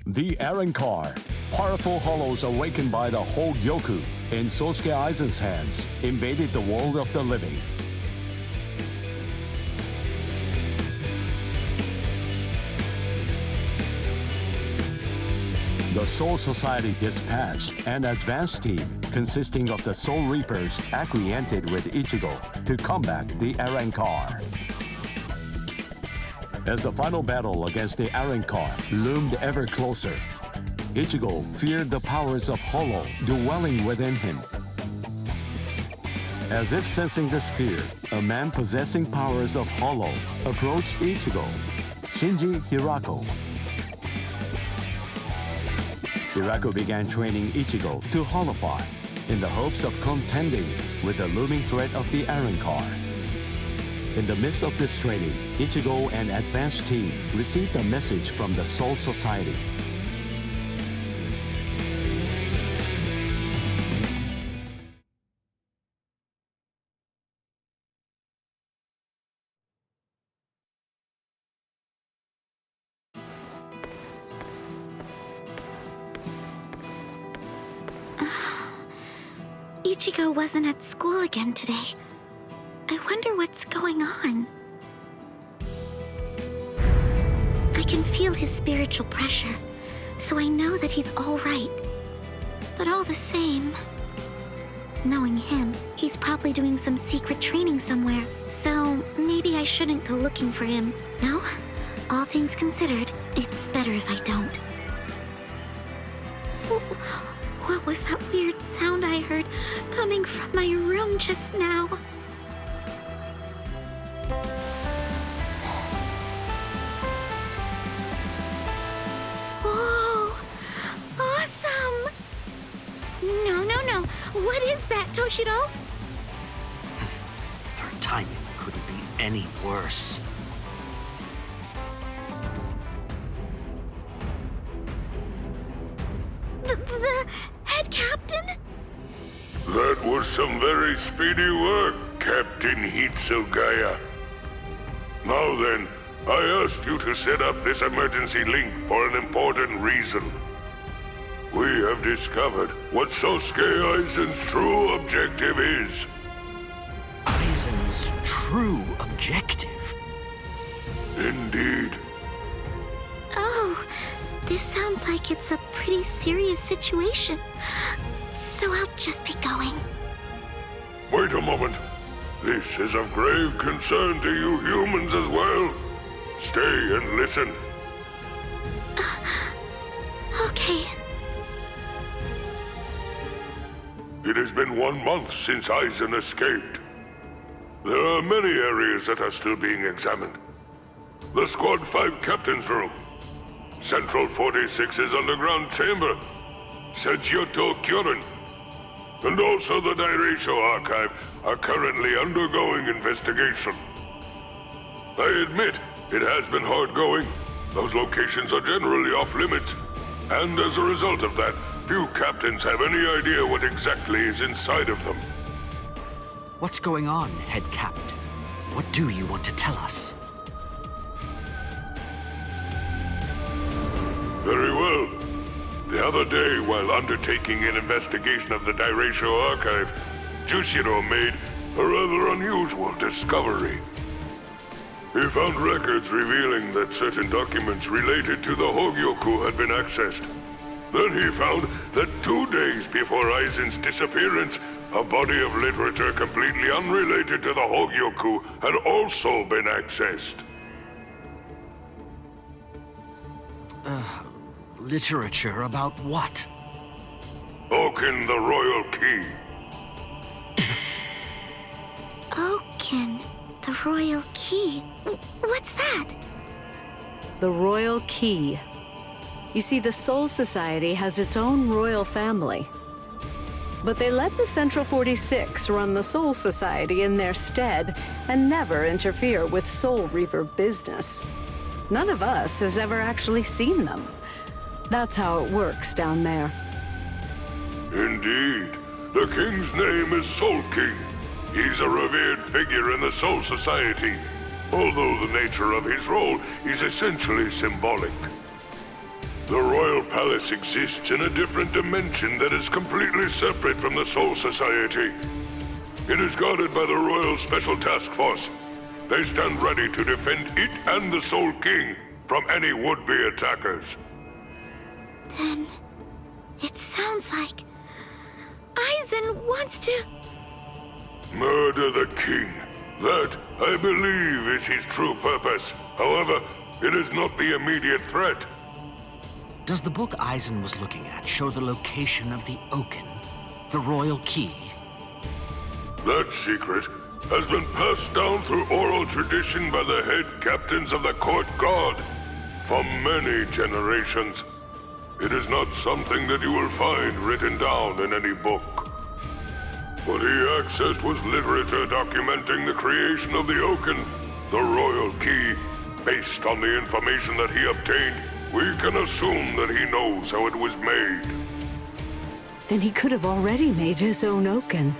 The Arrancar, powerful hollows awakened by the Hogyoku in Sosuke Aizen's hands, invaded the world of the living. The Soul Society dispatched an advance team consisting of the Soul Reapers acquainted with Ichigo to combat the Arrancar. As the final battle against the Arrancar loomed ever closer, Ichigo feared the powers of Hollow dwelling within him. As if sensing this fear, a man possessing powers of Hollow approached Ichigo, Shinji Hirako. Hirako began training Ichigo to Hollowfy in the hopes of contending with the looming threat of the Arrancar. In the midst of this training, Ichigo and advance team received a message from the Soul Society. Ichigo wasn't at school again today. I wonder what's going on. I can feel his spiritual pressure, so I know that he's all right. But all the same, knowing him, he's probably doing some secret training somewhere. So maybe I shouldn't go looking for him. No? All things considered, it's better if I don't. What was that weird sound I heard coming from my room just now? Whoa! Awesome! No. What is that, Toshiro? Her timing couldn't be any worse. The head captain? was some very speedy work, Captain Hitsugaya. Now then, I asked you to set up this emergency link for an important reason. We have discovered what Sosuke Aizen's true objective is. Aizen's true objective? Indeed. Oh, this sounds like it's a pretty serious situation. So I'll just be going. Wait a moment. This is of grave concern to you humans as well. Stay and listen. Okay. It has been 1 month since Aizen escaped. There are many areas that are still being examined. The Squad 5 Captain's Room, Central 46's underground chamber, Sechioto Kyorin, and also the Daireisho Archive are currently undergoing investigation. I admit, it has been hard going. Those locations are generally off limits, and as a result of that, few captains have any idea what exactly is inside of them. What's going on, Head Captain? What do you want to tell us? Very well. The other day, while undertaking an investigation of the Daireisho Archive, Jushiro made a rather unusual discovery. He found records revealing that certain documents related to the Hogyoku had been accessed. Then he found that 2 days before Aizen's disappearance, a body of literature completely unrelated to the Hogyoku had also been accessed. Literature about what? Oken the Royal Key. Oken, the Royal Key. What's that? The Royal Key. You see, the Soul Society has its own royal family. But they let the Central 46 run the Soul Society in their stead and never interfere with Soul Reaper business. None of us has ever actually seen them. That's how it works down there. Indeed. The king's name is Soul King. He's a revered figure in the Soul Society, although the nature of his role is essentially symbolic. The Royal Palace exists in a different dimension that is completely separate from the Soul Society. It is guarded by the Royal Special Task Force. They stand ready to defend it and the Soul King from any would-be attackers. Then, it sounds like Aizen wants to... Murder the king. That, I believe, is his true purpose. However, it is not the immediate threat. Does the book Aizen was looking at show the location of the Oken, the Royal Key? That secret has been passed down through oral tradition by the head captains of the Court Guard for many generations. It is not something that you will find written down in any book. What he accessed was literature documenting the creation of the Oken, the Royal Key. Based on the information that he obtained, we can assume that he knows how it was made. Then he could have already made his own Oken,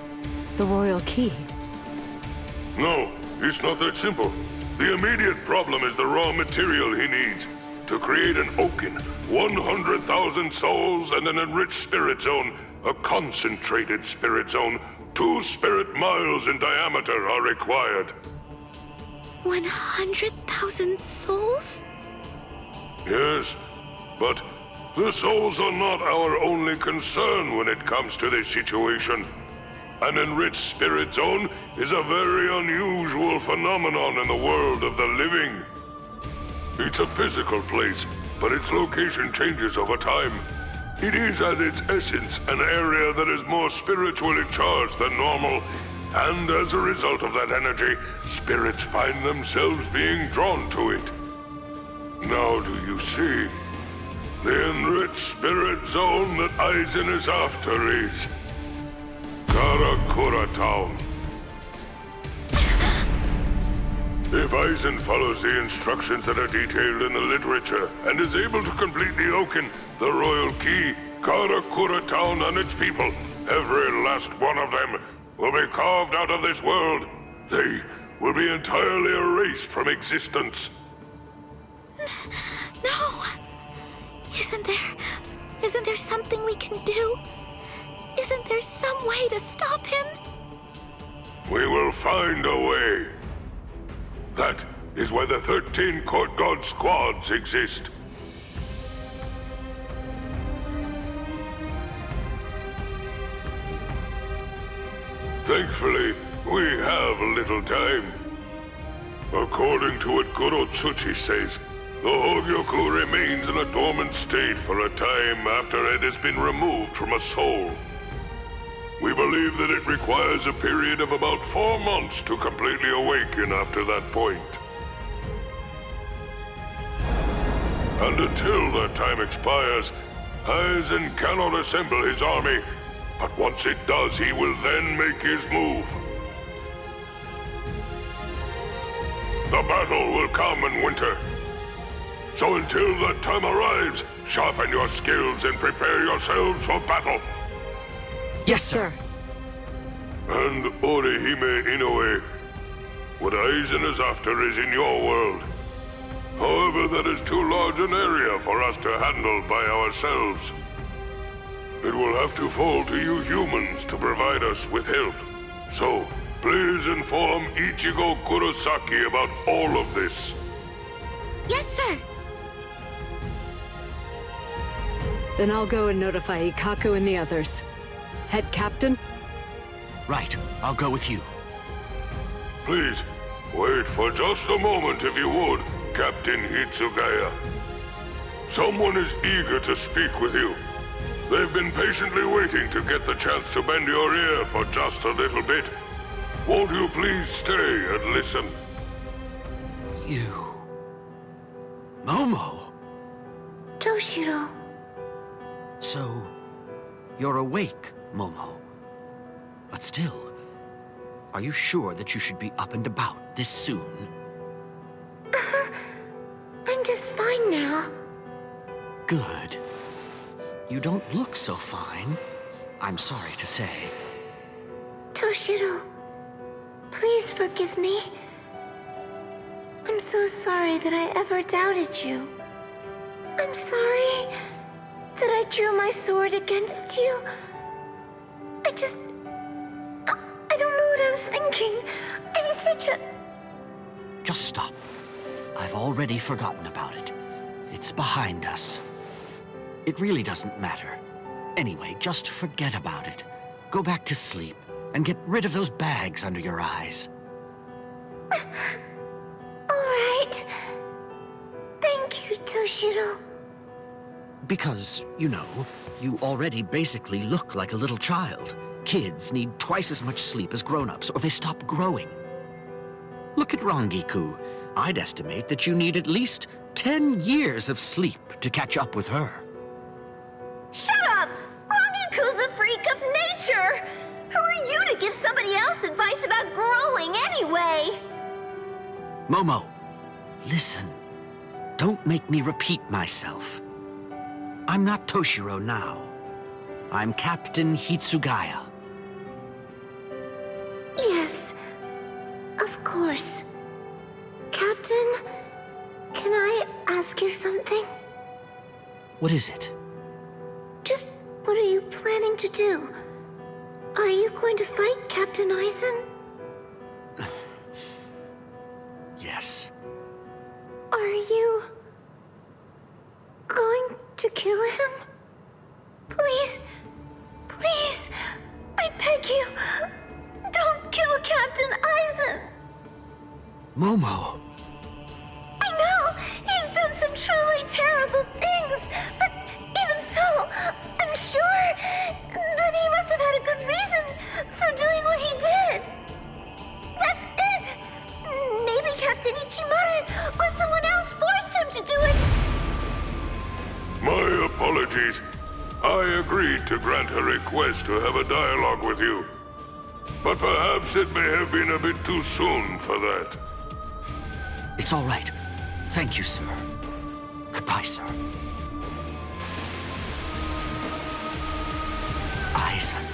the Royal Key. No, it's not that simple. The immediate problem is the raw material he needs. To create an Oken, 100,000 souls and an enriched spirit zone, a concentrated spirit zone, 2 spirit miles in diameter are required. 100,000 souls? Yes, but the souls are not our only concern when it comes to this situation. An enriched spirit zone is a very unusual phenomenon in the world of the living. It's a physical place, but its location changes over time. It is at its essence an area that is more spiritually charged than normal, and as a result of that energy, spirits find themselves being drawn to it. Now do you see? The enriched spirit zone that Aizen is after is Karakura Town. If Aizen follows the instructions that are detailed in the literature and is able to complete the Oken, the Royal Key, Karakura Town and its people Every last one of them will be carved out of this world. They will be entirely erased from existence. No! Isn't there something we can do? Isn't there some way to stop him? We will find a way. That is why the 13 Court Guard squads exist. Thankfully, we have a little time. According to what Kurotsuchi says, the Hogyoku remains in a dormant state for a time after it has been removed from a soul. We believe that it requires a period of about 4 months to completely awaken after that point. And until that time expires, Aizen cannot assemble his army, but once it does, he will then make his move. The battle will come in winter. So until that time arrives, sharpen your skills and prepare yourselves for battle. Yes, sir. And Orihime Inoue, what Aizen is after is in your world. However, that is too large an area for us to handle by ourselves. It will have to fall to you humans to provide us with help. So, please inform Ichigo Kurosaki about all of this. Yes, sir. Then I'll go and notify Ikaku and the others. Head Captain? Right, I'll go with you. Please, wait for just a moment if you would, Captain Hitsugaya. Someone is eager to speak with you. They've been patiently waiting to get the chance to bend your ear for just a little bit. Won't you please stay and listen? You... Momo! Toshiro. So, you're awake, Momo. But still, are you sure that you should be up and about this soon? I'm just fine now. Good. You don't look so fine, I'm sorry to say. Toshiro, please forgive me. I'm so sorry that I ever doubted you. I'm sorry that I drew my sword against you. I don't know what I was thinking. I'm such a... Just stop. I've already forgotten about it. It's behind us. It really doesn't matter. Anyway, just forget about it. Go back to sleep and get rid of those bags under your eyes. All right. Thank you, Toshiro. Because, you know, you already basically look like a little child. Kids need twice as much sleep as grown-ups, or they stop growing. Look at Rangiku. I'd estimate that you need at least 10 years of sleep to catch up with her. Shut up! Rangiku's a freak of nature! Who are you to give somebody else advice about growing anyway? Momo, listen. Don't make me repeat myself. I'm not Toshiro now. I'm Captain Hitsugaya. Yes, of course. Captain, can I ask you something? What is it? Just what are you planning to do? Are you going to fight Captain Aizen? Yes. Are you going to kill him? Please, please, I beg you, don't kill Captain Aizen! Momo! I know, he's done some truly terrible things, but even so, I'm sure that he must have had a good reason for doing what he did. That's it! Maybe Captain Ichimaru or someone else forced him to do it! My apologies. I agreed to grant her request to have a dialogue with you. But perhaps it may have been a bit too soon for that. It's all right. Thank you, sir. Goodbye, sir. Aizen.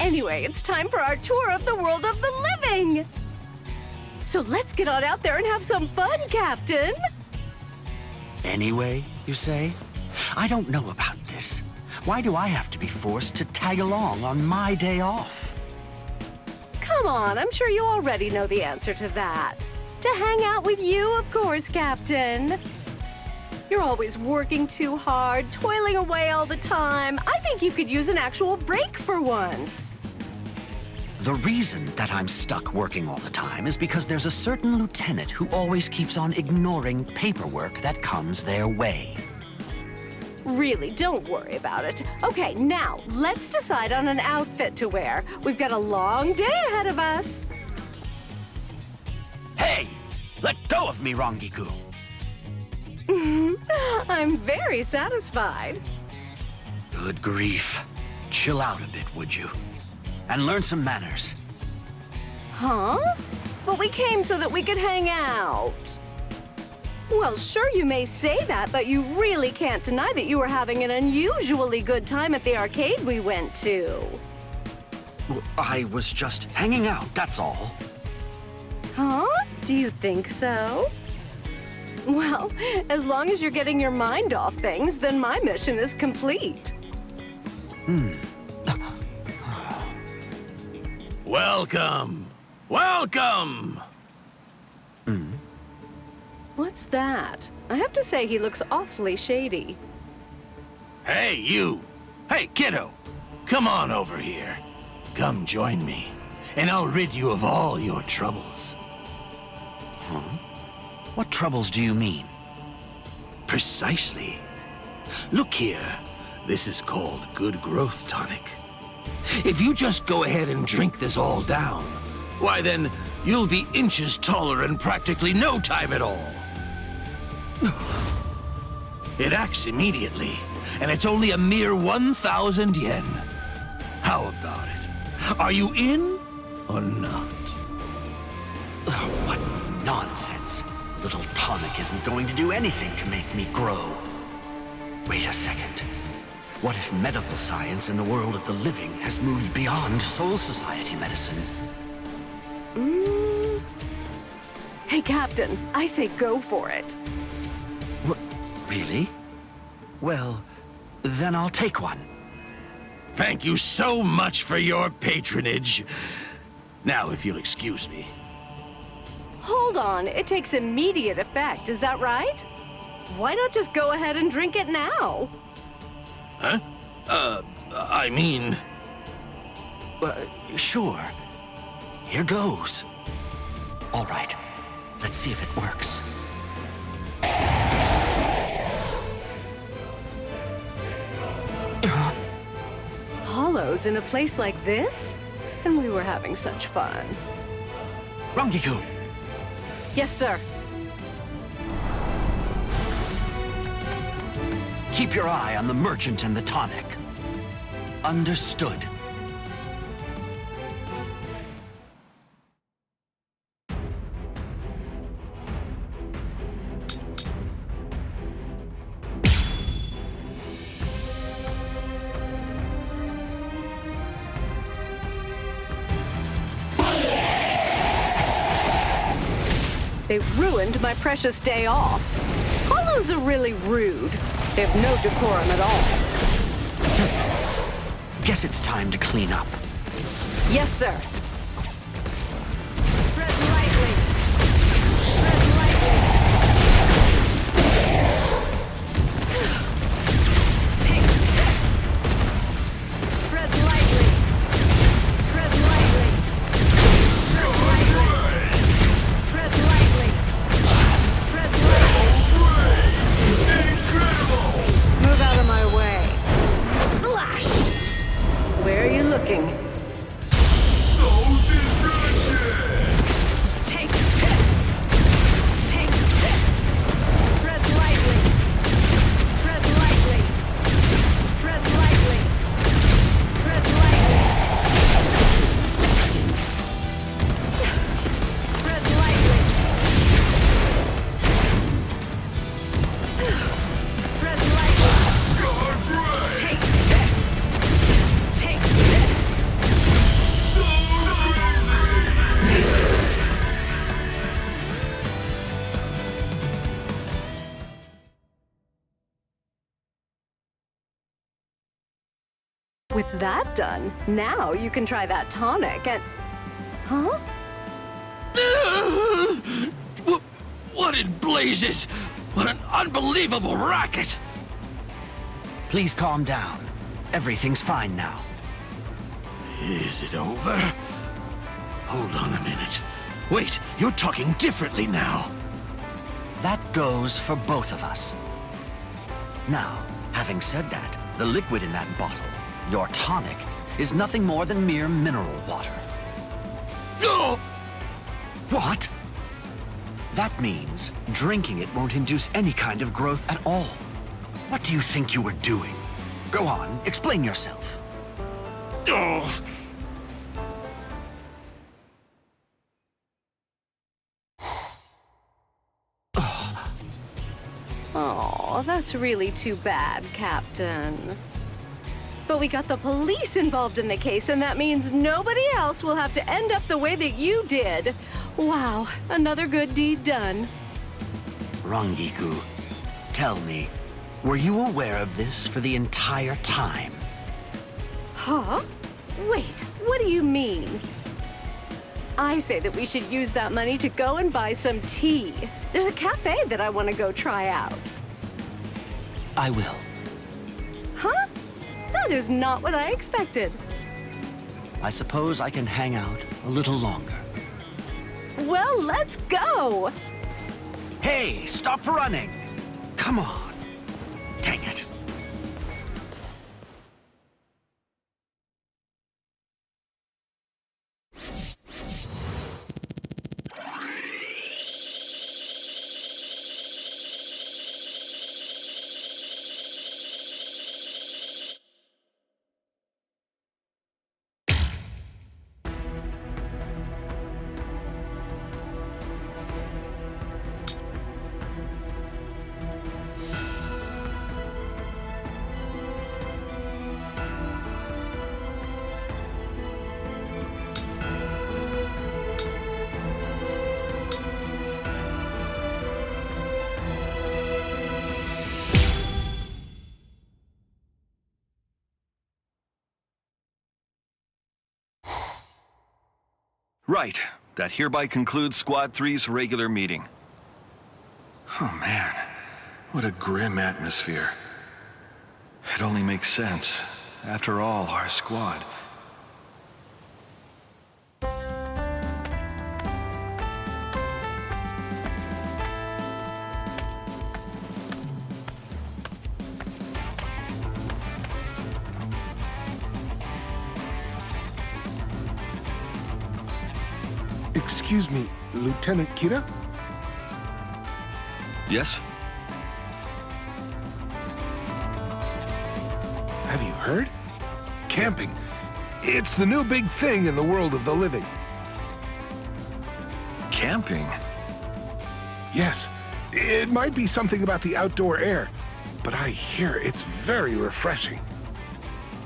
Anyway, it's time for our tour of the world of the living! So let's get on out there and have some fun, Captain! Anyway, you say? I don't know about this. Why do I have to be forced to tag along on my day off? Come on, I'm sure you already know the answer to that. To hang out with you, of course, Captain. You're always working too hard, toiling away all the time. I think you could use an actual break for once. The reason that I'm stuck working all the time is because there's a certain lieutenant who always keeps on ignoring paperwork that comes their way. Really, don't worry about it. Okay, now, let's decide on an outfit to wear. We've got a long day ahead of us. Hey! Let go of me, Rangiku! I'm very satisfied. Good grief. Chill out a bit, would you? And learn some manners. Huh? But we came so that we could hang out. Well, sure you may say that, but you really can't deny that you were having an unusually good time at the arcade we went to. Well, I was just hanging out, that's all. Huh? Do you think so? Well, as long as you're getting your mind off things, then my mission is complete. Welcome! Welcome! What's that? I have to say he looks awfully shady. Hey, you! Hey, kiddo! Come on over here. Come join me, and I'll rid you of all your troubles. Huh? What troubles do you mean? Precisely. Look here. This is called Good Growth Tonic. If you just go ahead and drink this all down, why then, you'll be inches taller in practically no time at all. It acts immediately, and it's only a mere 1,000 yen. How about it? Are you in or not? What nonsense. Little tonic isn't going to do anything to make me grow. Wait a second. What if medical science in the world of the living has moved beyond Soul Society medicine? Hey, Captain, I say go for it. Really? Well, then I'll take one. Thank you so much for your patronage. Now, if you'll excuse me. Hold on, it takes immediate effect, is that right? Why not just go ahead and drink it now? Huh? I mean... Sure. Here goes. All right, let's see if it works. Hollows in a place like this? And we were having such fun. Rangiku! Yes, sir. Keep your eye on the merchant and the tonic. Understood. They ruined my precious day off. Hollows are really rude. They have no decorum at all. Guess it's time to clean up. Yes, sir. Tread lightly. Tread lightly. Take this. Tread lightly. Tread lightly. Tread lightly. Tread lightly. Tread lightly. Incredible! Move out of my way. Slash! Where are you looking? Soul destruction! Take this! Take this! Tread lightly. Tread lightly. Tread lightly. Tread lightly. Tread lightly. Tread lightly. Guard break! Take this! Take this! With that done, now you can try that tonic and... Huh? What in blazes? What an unbelievable racket! Please calm down. Everything's fine now. Is it over? Hold on a minute. Wait, you're talking differently now. That goes for both of us. Now, having said that, the liquid in that bottle, your tonic, is nothing more than mere mineral water. Oh! What? That means drinking it won't induce any kind of growth at all. What do you think you were doing? Go on, explain yourself. Oh! Oh, that's really too bad, Captain. But we got the police involved in the case, and that means nobody else will have to end up the way that you did. Wow, another good deed done. Rangiku, tell me, were you aware of this for the entire time? Huh? Wait, what do you mean? I say that we should use that money to go and buy some tea. There's a cafe that I want to go try out. I will. Huh? That is not what I expected. I suppose I can hang out a little longer. Well, let's go! Hey, stop running! Come on. Dang it. Right. That hereby concludes Squad 3's regular meeting. Oh man, what a grim atmosphere. It only makes sense. After all, our squad. Excuse me, Lieutenant Kira? Yes? Have you heard? Camping. It's the new big thing in the world of the living. Camping? Yes. It might be something about the outdoor air, but I hear it's very refreshing.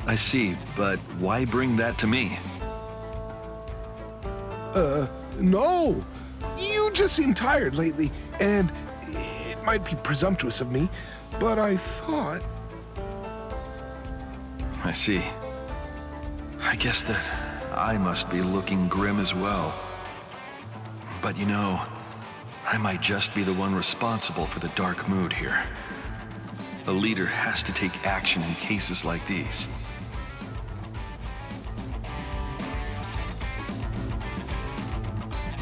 I see, but why bring that to me? No. You just seem tired lately, and it might be presumptuous of me, but I thought... I see. I guess that I must be looking grim as well. But you know, I might just be the one responsible for the dark mood here. A leader has to take action in cases like these.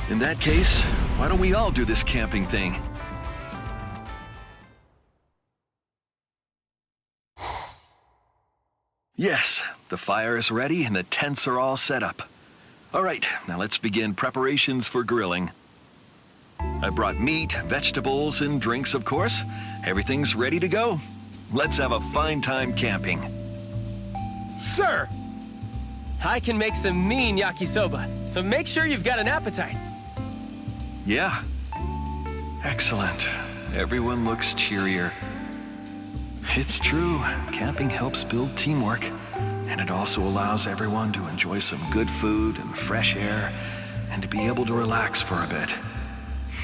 In that case, why don't we all do this camping thing? Yes, the fire is ready and the tents are all set up. All right, now let's begin preparations for grilling. I brought meat, vegetables, and drinks, of course. Everything's ready to go. Let's have a fine time camping. Sir! I can make some mean yakisoba, so make sure you've got an appetite. Yeah. Excellent. Everyone looks cheerier. It's true, camping helps build teamwork, and it also allows everyone to enjoy some good food and fresh air, and to be able to relax for a bit.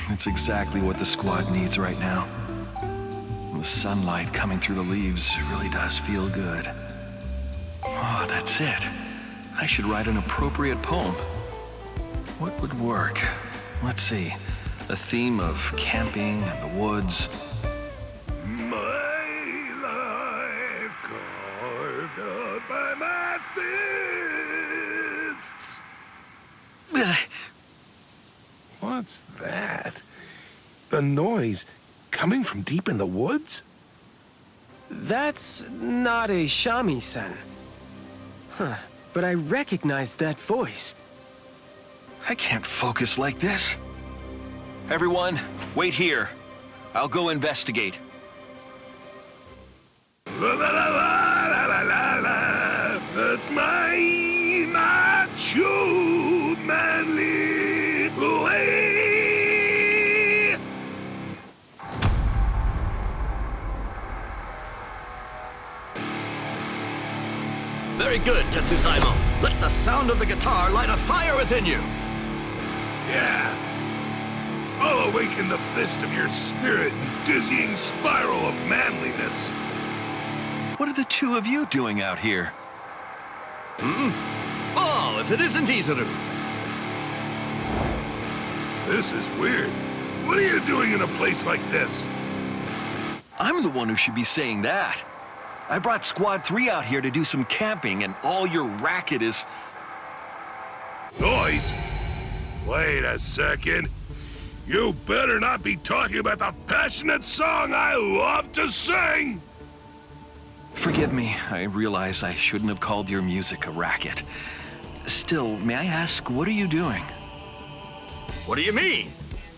It's exactly what the squad needs right now. The sunlight coming through the leaves really does feel good. Oh, Ah, that's it. I should write an appropriate poem. What would work? Let's see. A theme of camping and the woods. My life carved out by my fists. What's that? The noise coming from deep in the woods? That's not a shamisen. Huh, but I recognize that voice. I can't focus like this. Everyone, wait here. I'll go investigate. La la la la la la la la. That's my macho manly way. Very good, Tetsuzaimon. Let the sound of the guitar light a fire within you. Yeah. I'll awaken the fist of your spirit and dizzying spiral of manliness. What are the two of you doing out here? Oh, if it isn't Visored. This is weird. What are you doing in a place like this? I'm the one who should be saying that. I brought Squad 3 out here to do some camping, and all your racket is... Noise? Wait a second. You better not be talking about the passionate song I love to sing! Forgive me, I realize I shouldn't have called your music a racket. Still, may I ask, what are you doing? What do you mean?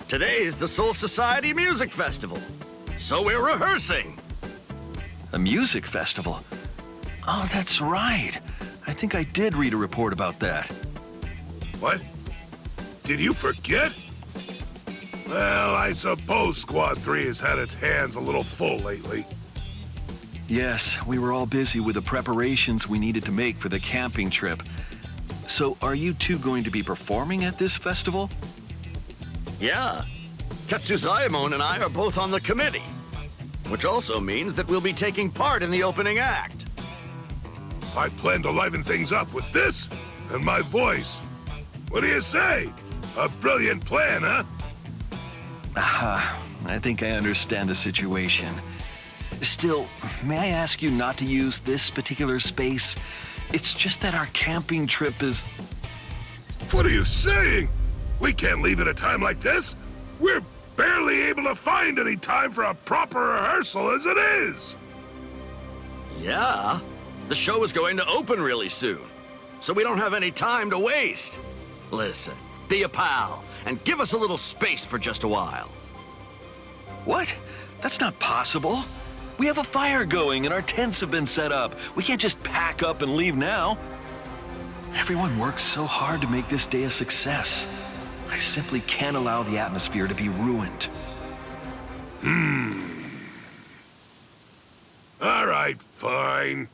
Today is the Soul Society Music Festival, so we're rehearsing. A music festival? Oh, that's right. I think I did read a report about that. What? Did you forget? Well, I suppose Squad 3 has had its hands a little full lately. Yes, we were all busy with the preparations we needed to make for the camping trip. So, are you two going to be performing at this festival? Yeah. Tetsuzaimon and I are both on the committee, which also means that we'll be taking part in the opening act. I plan to liven things up with this and my voice. What do you say? A brilliant plan, huh? Aha, I think I understand the situation. Still, may I ask you not to use this particular space? It's just that our camping trip is... What are you saying? We can't leave at a time like this. We're barely able to find any time for a proper rehearsal as it is. Yeah, the show is going to open really soon, so we don't have any time to waste. Listen, be a pal, and give us a little space for just a while. What? That's not possible. We have a fire going and our tents have been set up. We can't just pack up and leave now. Everyone works so hard to make this day a success. I simply can't allow the atmosphere to be ruined. All right, fine.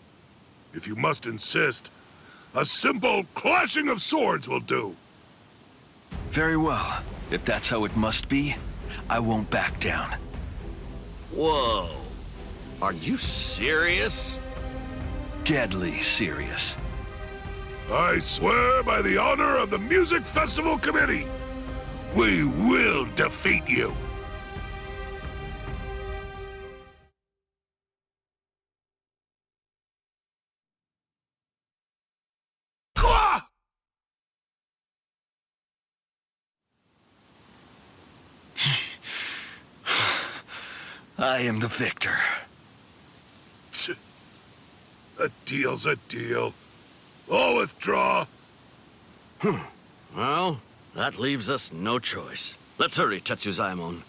If you must insist, a simple clashing of swords will do. Very well. If that's how it must be, I won't back down. Whoa. Are you serious? Deadly serious. I swear by the honor of the Music Festival Committee, we will defeat you. I am the victor. A deal's a deal. I'll withdraw. Well, that leaves us no choice. Let's hurry, Tetsuzaimon.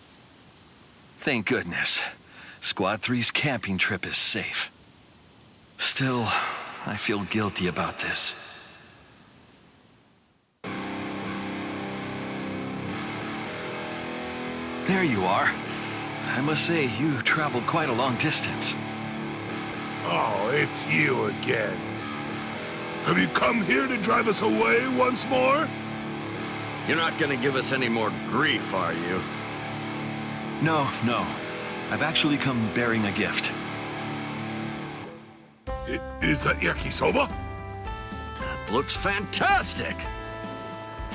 Thank goodness. Squad 3's camping trip is safe. Still, I feel guilty about this. There you are. I must say, you traveled quite a long distance. Oh, it's you again. Have you come here to drive us away once more? You're not gonna give us any more grief, are you? No. I've actually come bearing a gift. Is that yakisoba? Looks fantastic!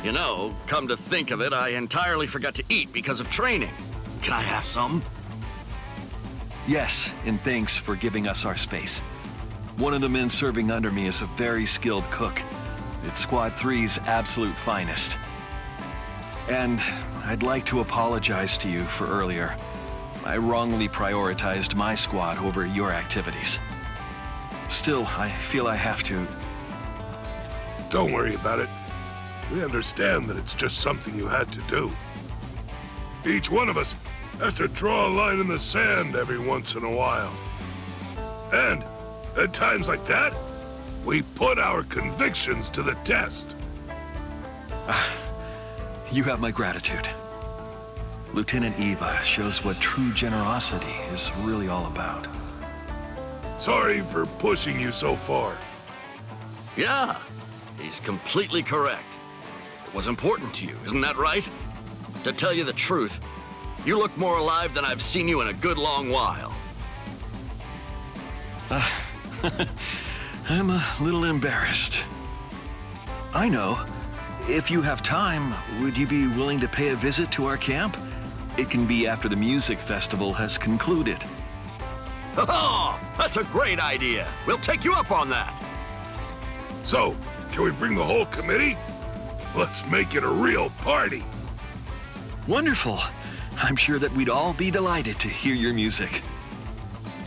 You know, come to think of it, I entirely forgot to eat because of training. Can I have some? Yes, and thanks for giving us our space. One of the men serving under me is a very skilled cook. It's Squad 3's absolute finest. And I'd like to apologize to you for earlier. I wrongly prioritized my squad over your activities. Still, I feel I have to... Don't worry about it. We understand that it's just something you had to do. Each one of us has to draw a line in the sand every once in a while. And at times like that, we put our convictions to the test. You have my gratitude. Lieutenant Iba shows what true generosity is really all about. Sorry for pushing you so far. Yeah, he's completely correct. It was important to you, isn't that right? To tell you the truth, you look more alive than I've seen you in a good long while. I'm a little embarrassed. I know. If you have time, would you be willing to pay a visit to our camp? It can be after the music festival has concluded. Oh, that's a great idea. We'll take you up on that. So, can we bring the whole committee? Let's make it a real party. Wonderful. I'm sure that we'd all be delighted to hear your music.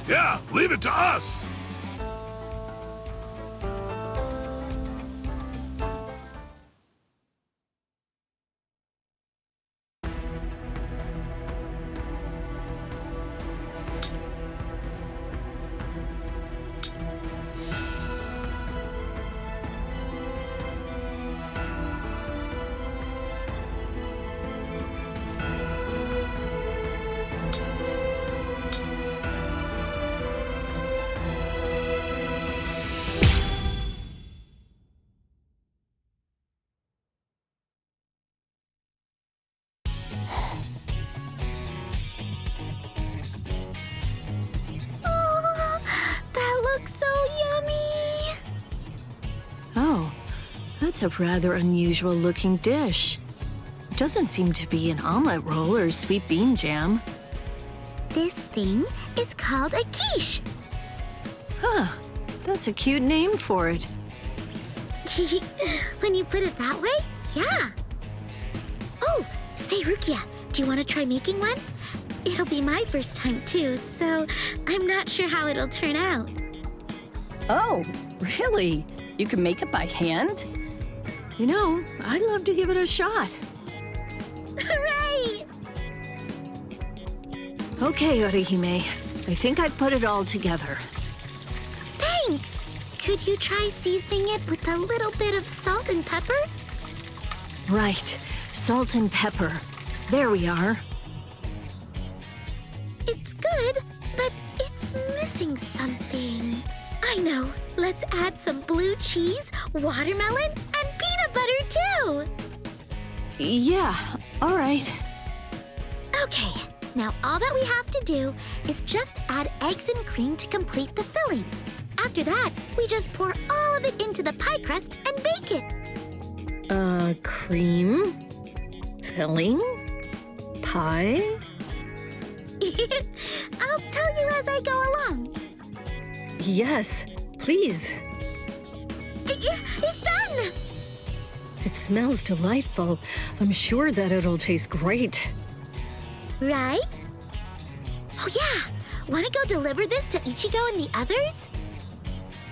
Yeah, leave it to us. That's a rather unusual looking dish. It doesn't seem to be an omelet roll or sweet bean jam. This thing is called a quiche. Huh, that's a cute name for it. When you put it that way, yeah. Oh, say Rukia, do you want to try making one? It'll be my first time too, so I'm not sure how it'll turn out. Oh, really? You can make it by hand? You know, I'd love to give it a shot. Hooray! Okay, Orihime. I think I've put it all together. Thanks! Could you try seasoning it with a little bit of salt and pepper? Right. Salt and pepper. There we are. It's good, but it's missing something. I know. Let's add some blue cheese, watermelon, and peanut butter too. Yeah, all right. Okay, now all that we have to do is just add eggs and cream to complete the filling. After that, we just pour all of it into the pie crust and bake it. Cream? Filling? Pie? I'll tell you as I go along. Yes, please. It's done! It smells delightful. I'm sure that it'll taste great. Right? Oh yeah, want to go deliver this to Ichigo and the others?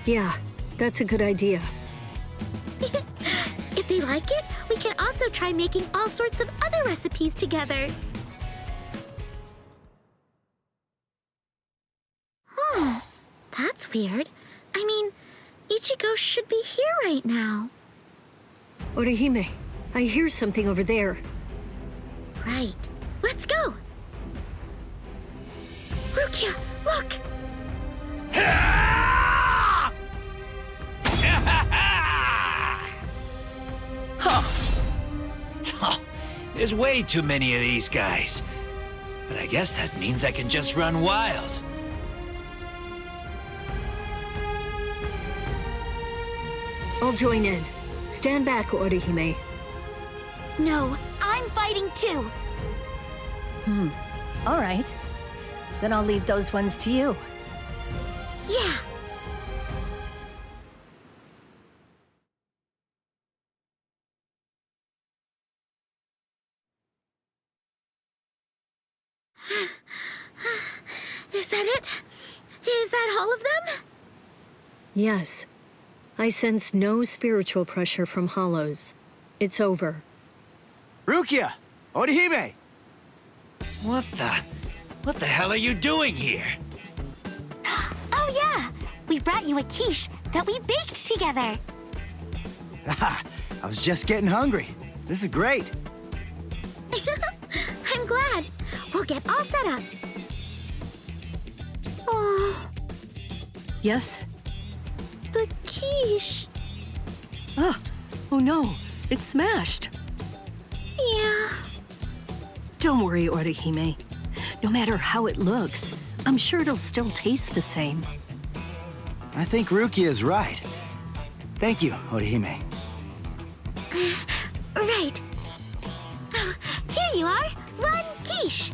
Yeah, that's a good idea. If they like it, we can also try making all sorts of other recipes together. That's weird. I mean, Ichigo should be here right now. Orihime, I hear something over there. Right. Let's go! Rukia, look! There's way too many of these guys. But I guess that means I can just run wild. I'll join in. Stand back, Orihime. No, I'm fighting too. All right. Then I'll leave those ones to you. Yeah. Is that it? Is that all of them? Yes. I sense no spiritual pressure from hollows. It's over. Rukia! Orihime! What the hell are you doing here? Oh yeah! We brought you a quiche that we baked together. I was just getting hungry. This is great. I'm glad. We'll get all set up. Oh, Yes? the quiche. Oh no, it's smashed. Yeah. Don't worry, Orihime. No matter how it looks, I'm sure it'll still taste the same. I think Rukia is right. Thank you, Orihime. Right. Oh, here you are. One quiche.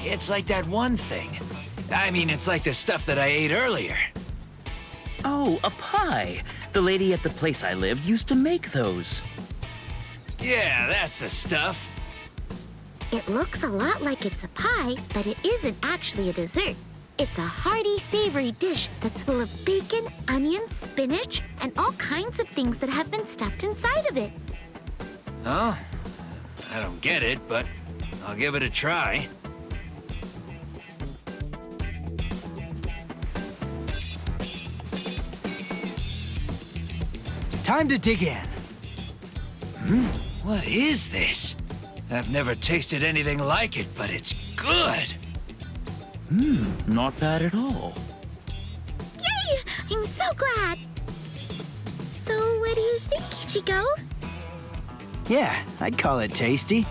It's like that one thing. I mean, it's like the stuff that I ate earlier. Oh, a pie. The lady at the place I lived used to make those. Yeah, that's the stuff. It looks a lot like it's a pie, but it isn't actually a dessert. It's a hearty, savory dish that's full of bacon, onions, spinach, and all kinds of things that have been stuffed inside of it. Oh, I don't get it, but I'll give it a try. Time to dig in. What is this? I've never tasted anything like it, but it's good. Not bad at all. Yay! I'm so glad. So, what do you think, Ichigo? Yeah, I'd call it tasty.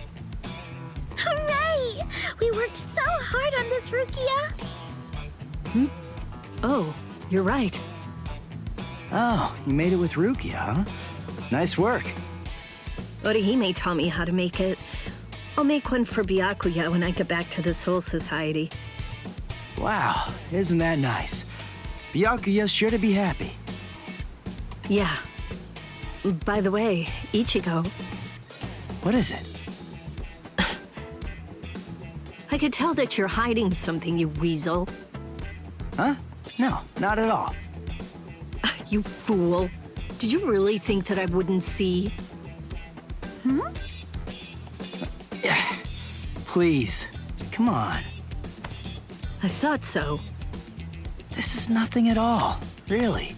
Hooray! We worked so hard on this, Rukia. Oh, you're right. Oh, you made it with Rukia, huh? Nice work. Orihime taught me how to make it. I'll make one for Byakuya when I get back to the Soul Society. Wow, isn't that nice? Byakuya's sure to be happy. Yeah. By the way, Ichigo, What is it? I could tell that you're hiding something, you weasel. Huh? No, not at all. You fool. Did you really think that I wouldn't see? Please, come on. I thought so. This is nothing at all, really.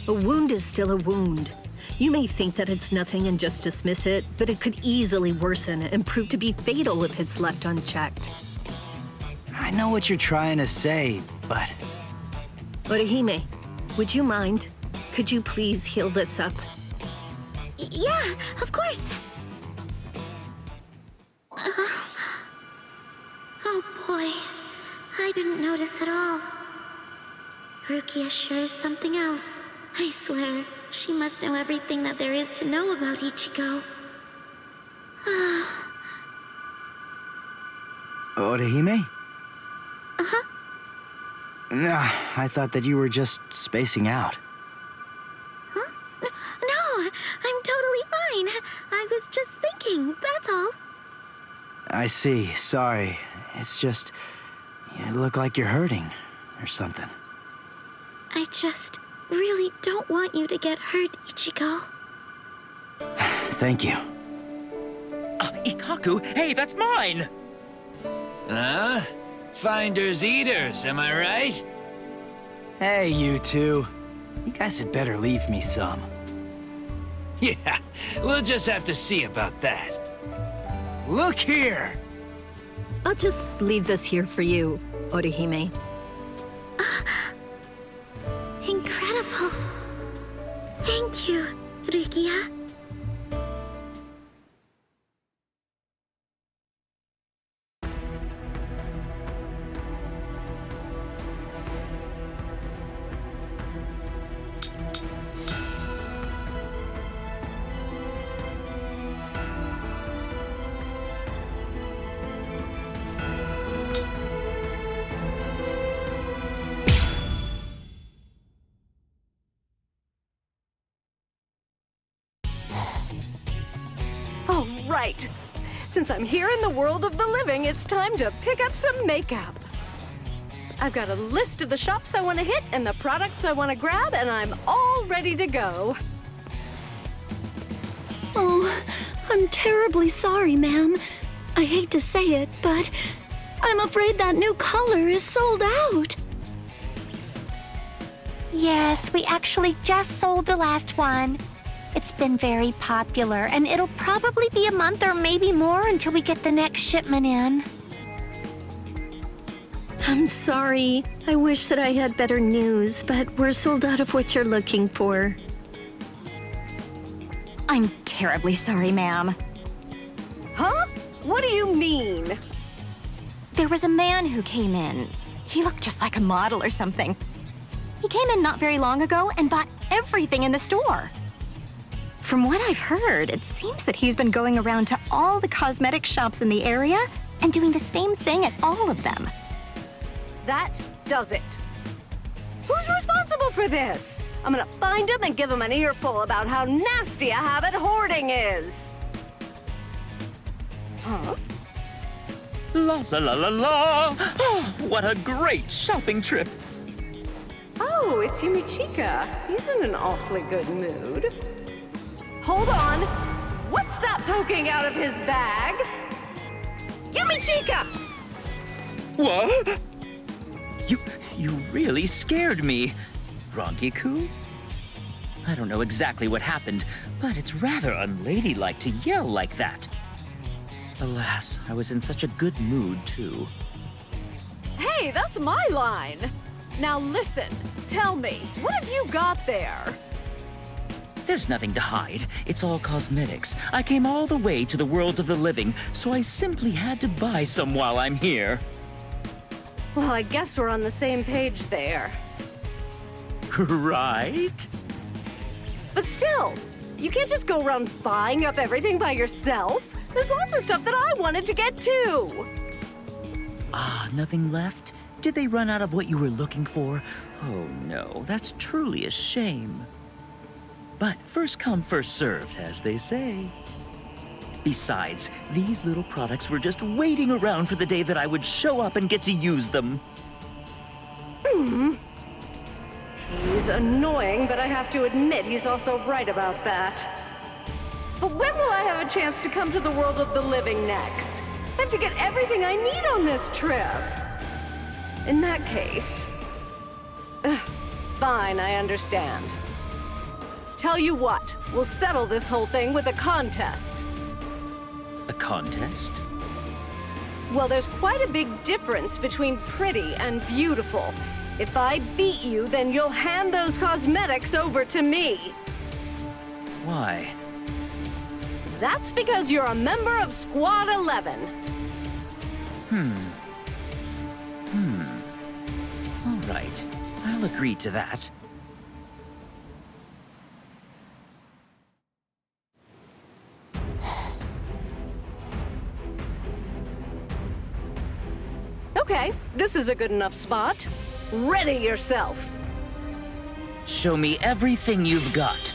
A wound is still a wound. You may think that it's nothing and just dismiss it, but it could easily worsen and prove to be fatal if it's left unchecked. I know what you're trying to say, but... Orihime, would you mind? Could you please heal this up? Yeah, of course. Oh boy, I didn't notice at all. Rukia sure is something else. I swear, she must know everything that there is to know about Ichigo. Orihime? Uh-huh. Nah, I thought that you were just spacing out. Huh? No, I'm totally fine. I was just thinking, that's all. I see, sorry. It's just... you look like you're hurting, or something. I just really don't want you to get hurt, Ichigo. Thank you. Ikaku, hey, that's mine! Huh? Finders eaters, am I right? Hey, you two. You guys had better leave me some. Yeah, we'll just have to see about that. Look here! I'll just leave this here for you, Orihime. Incredible. Thank you, Rukia. right. Since I'm here in the world of the living, it's time to pick up some makeup. I've got a list of the shops I want to hit and the products I want to grab, and I'm all ready to go. Oh, I'm terribly sorry, ma'am. I hate to say it, but I'm afraid that new color is sold out. Yes, we actually just sold the last one. It's been very popular, and it'll probably be a month or maybe more until we get the next shipment in. I'm sorry. I wish that I had better news, but we're sold out of what you're looking for. I'm terribly sorry, ma'am. Huh? What do you mean? There was a man who came in. He looked just like a model or something. He came in not very long ago and bought everything in the store. From what I've heard, it seems that he's been going around to all the cosmetic shops in the area and doing the same thing at all of them. That does it. Who's responsible for this? I'm gonna find him and give him an earful about how nasty a habit hoarding is. Huh? La la la la la! Oh, what a great shopping trip! Oh, it's Yumichika. He's in an awfully good mood. Hold on. What's that poking out of his bag? Yumichika! What? You really scared me. Rangiku? I don't know exactly what happened, but it's rather unladylike to yell like that. Alas, I was in such a good mood, too. Hey, that's my line. Now listen, tell me, what have you got there? There's nothing to hide. It's all cosmetics. I came all the way to the world of the living, so I simply had to buy some while I'm here. Well, I guess we're on the same page there. Right? But still, you can't just go around buying up everything by yourself. There's lots of stuff that I wanted to get too. Ah, nothing left? Did they run out of what you were looking for? Oh no, that's truly a shame. But first come, first served, as they say. Besides, these little products were just waiting around for the day that I would show up and get to use them. He's annoying, but I have to admit he's also right about that. But when will I have a chance to come to the world of the living next? I have to get everything I need on this trip. In that case... fine, I understand. Tell you what, we'll settle this whole thing with a contest. A contest? Well, there's quite a big difference between pretty and beautiful. If I beat you, then you'll hand those cosmetics over to me. Why? That's because you're a member of Squad 11. All right, I'll agree to that. Okay, this is a good enough spot. Ready yourself. Show me everything you've got.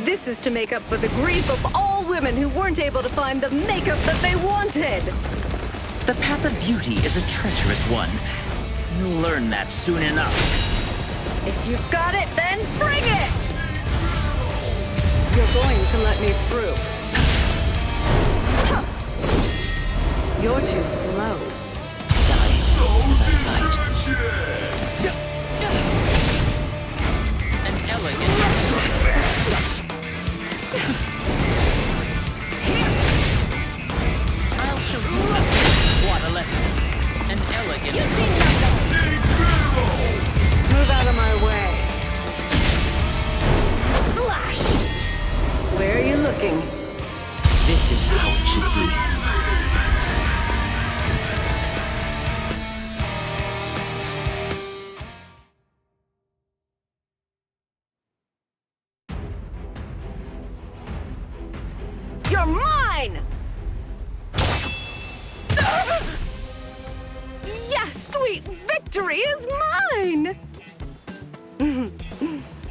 This is to make up for the grief of all women who weren't able to find the makeup that they wanted. The path of beauty is a treacherous one. You'll learn that soon enough. If you've got it, then bring it! You're going to let me through. Huh. You're too slow. Dying as I fight. An elegant start. I'll show you Squad 11. An elegant. You see nothing. Move out of my way. Slash! Where are you looking? This is how it should be. mine! Yes, sweet victory is mine!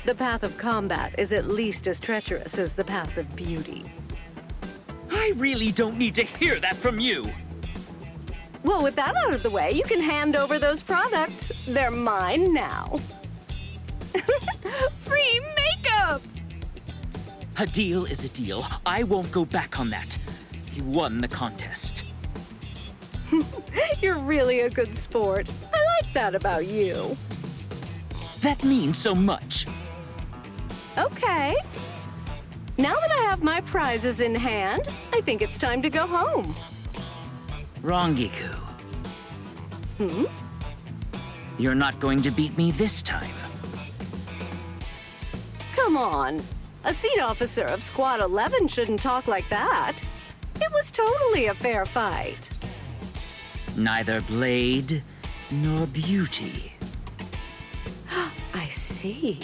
The path of combat is at least as treacherous as the path of beauty. I really don't need to hear that from you. Well, with that out of the way, you can hand over those products. They're mine now. Free makeup! A deal is a deal. I won't go back on that. You won the contest. You're really a good sport. I like that about you. That means so much. Okay. Now that I have my prizes in hand, I think it's time to go home. Rangiku. Hmm? You're not going to beat me this time. Come on. A seat officer of Squad 11 shouldn't talk like that. It was totally a fair fight. Neither blade nor beauty. I see.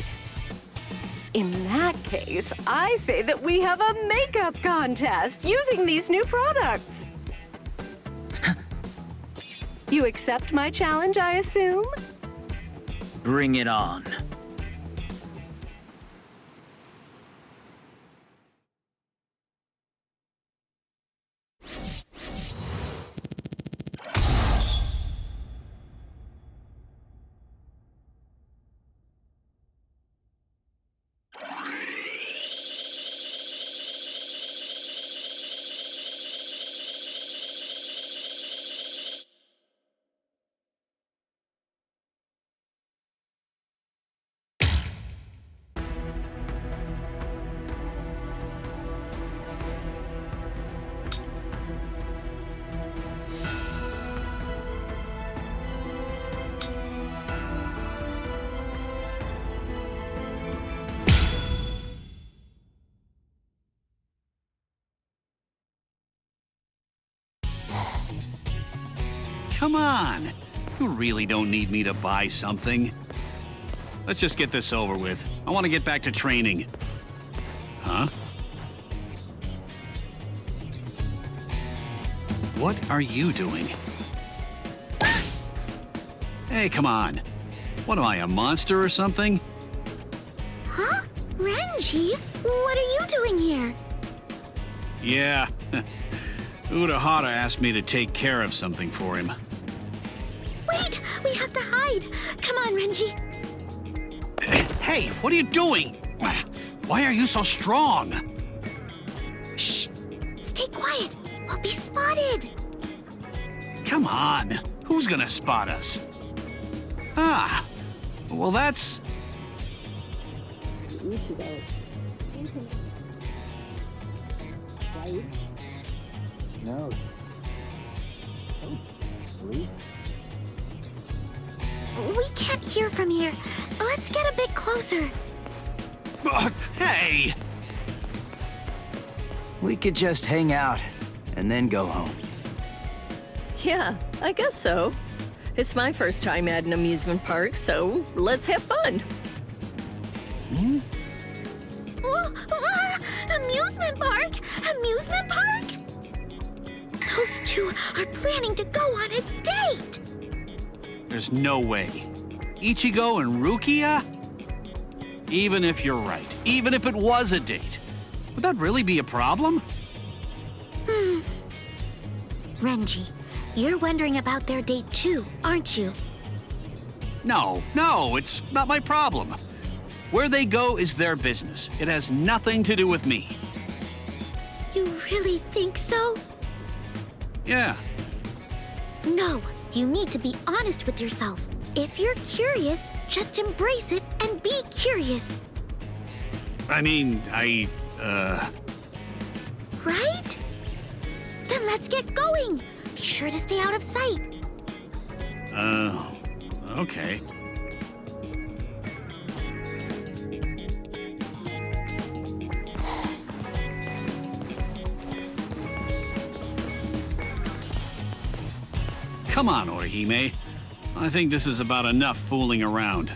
In that case, I say that we have a makeup contest using these new products. You accept my challenge, I assume? Bring it on. Come on. You really don't need me to buy something. Let's just get this over with. I want to get back to training. Huh? What are you doing? Hey, come on. What am I, a monster or something? Huh? Renji, what are you doing here? Yeah. Urahara asked me to take care of something for him. Wait, we have to hide. Come on, Renji. Hey, what are you doing? Why are you so strong? Shh. Stay quiet. We'll be spotted. Come on. Who's gonna spot us? Ah. Well, that's... No. We can't hear from here. Let's get a bit closer. Hey! We could just hang out and then go home. Yeah, I guess so. It's my first time at an amusement park, so let's have fun. Hmm? Amusement park? Amusement park? Those two are planning to go on a date. There's no way. Ichigo and Rukia? Even if you're right, even if it was a date, would that really be a problem? Renji, you're wondering about their date too, aren't you? No, it's not my problem. Where they go is their business. It has nothing to do with me. You really think so? Yeah. No, you need to be honest with yourself. If you're curious, just embrace it and be curious. I mean, Right? Then let's get going. Be sure to stay out of sight. Okay. Come on, Orihime. I think this is about enough fooling around.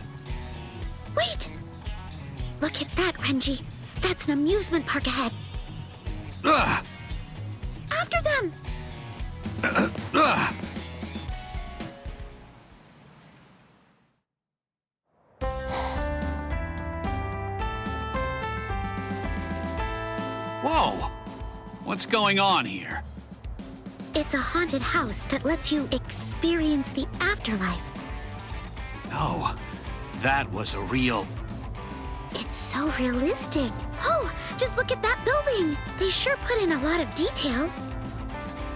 Wait! Look at that, Renji. That's an amusement park ahead. Ugh! him! Whoa! What's going on here? It's a haunted house that lets you experience the afterlife. No, that was a real... It's so realistic. Oh, just look at that building. They sure put in a lot of detail.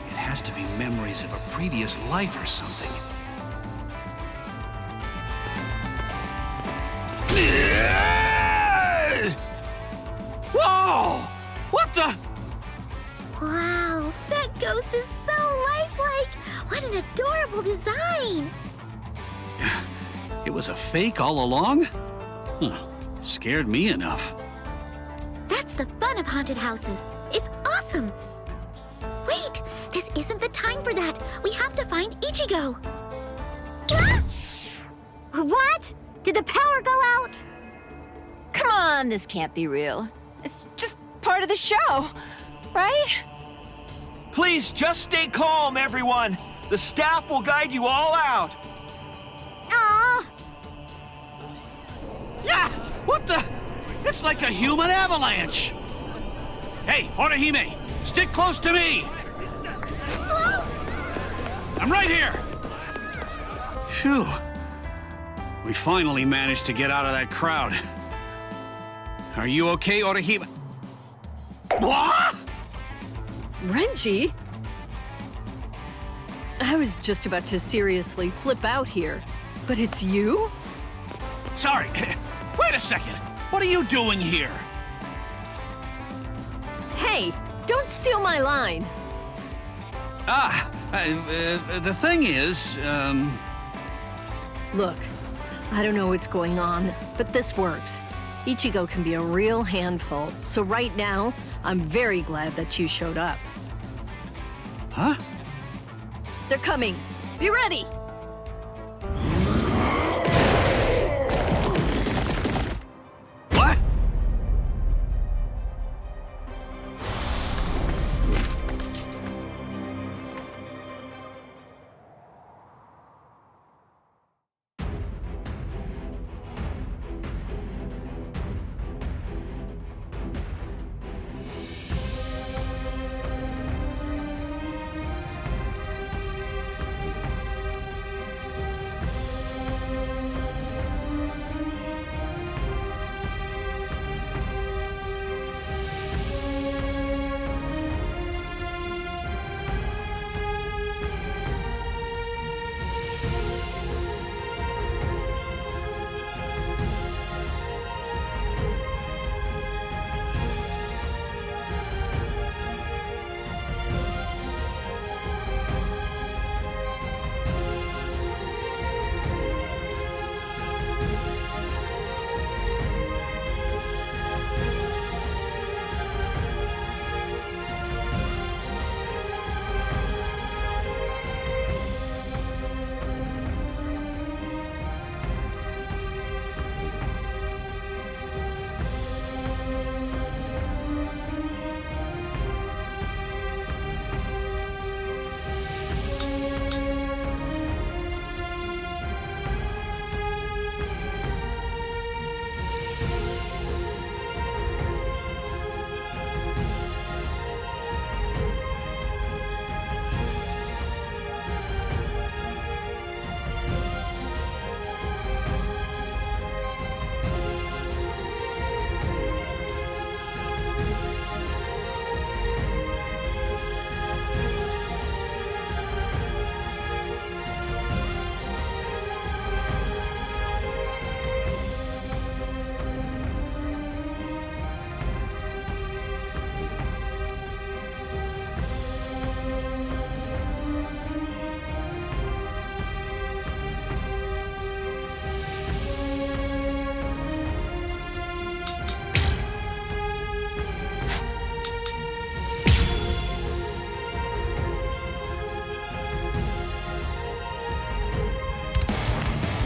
It has to be memories of a previous life or something. Whoa! What the? Wow, that ghost is so lifelike. What an adorable design. It was a fake all along? Huh. Scared me enough. That's the fun of haunted houses. It's awesome. Wait, this isn't the time for that. We have to find Ichigo. What? Did the power go out? Come on, this can't be real. It's just part of the show, right? Please just stay calm, everyone. The staff will guide you all out. Aww. Yeah! What the? It's like a human avalanche! Hey, Orihime, stick close to me! I'm right here! Phew. We finally managed to get out of that crowd. Are you okay, Orihime? What? Renji? I was just about to seriously flip out here, but it's you? Sorry, wait a second. What are you doing here? Hey, don't steal my line. The thing is, Look, I don't know what's going on, but this works. Ichigo can be a real handful, so right now, I'm very glad that you showed up. Huh? They're coming. Be ready! What?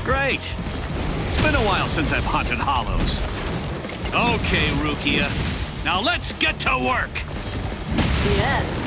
Great! It's been a while since I've haunted hollows. Okay, Rukia. Now let's get to work! Yes.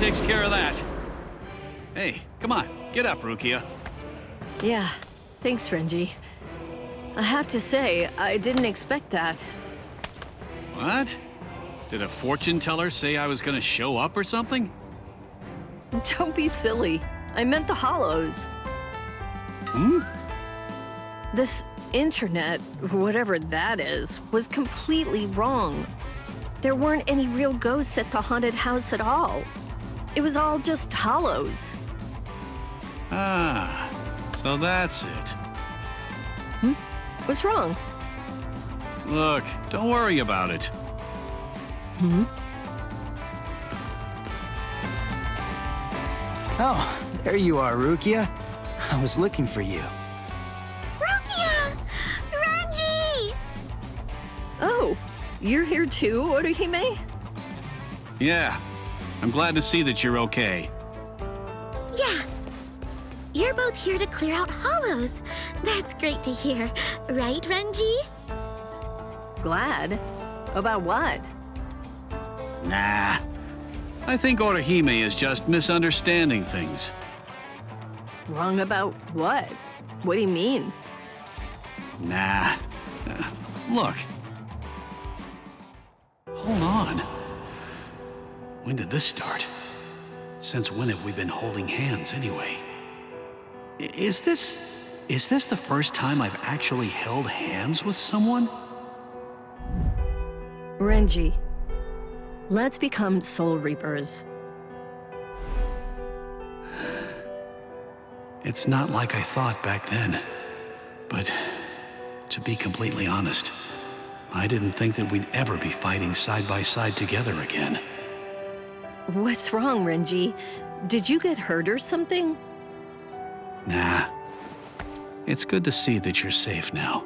takes care of that. Hey, come on, get up, Rukia. Yeah, thanks, Renji. I have to say, I didn't expect that. What? Did a fortune teller say I was gonna show up or something? Don't be silly. I meant the hollows. Hmm? This internet, whatever that is, was completely wrong. There weren't any real ghosts at the haunted house at all. It was all just hollows. Ah, so that's it. Hmm? What's wrong? Look, don't worry about it. Hmm? Oh, there you are, Rukia. I was looking for you. Rukia! Renji! Oh, you're here too, Orihime? Yeah, I'm glad to see that you're okay. Yeah. You're both here to clear out hollows. That's great to hear. Right, Renji? Glad? About what? Nah. I think Orihime is just misunderstanding things. Wrong about what? What do you mean? Nah. Look. Hold on. When did this start? Since when have we been holding hands anyway? Is this the first time I've actually held hands with someone? Renji, let's become Soul Reapers. It's not like I thought back then. But to be completely honest, I didn't think that we'd ever be fighting side by side together again. What's wrong, Renji? Did you get hurt or something? Nah. It's good to see that you're safe now.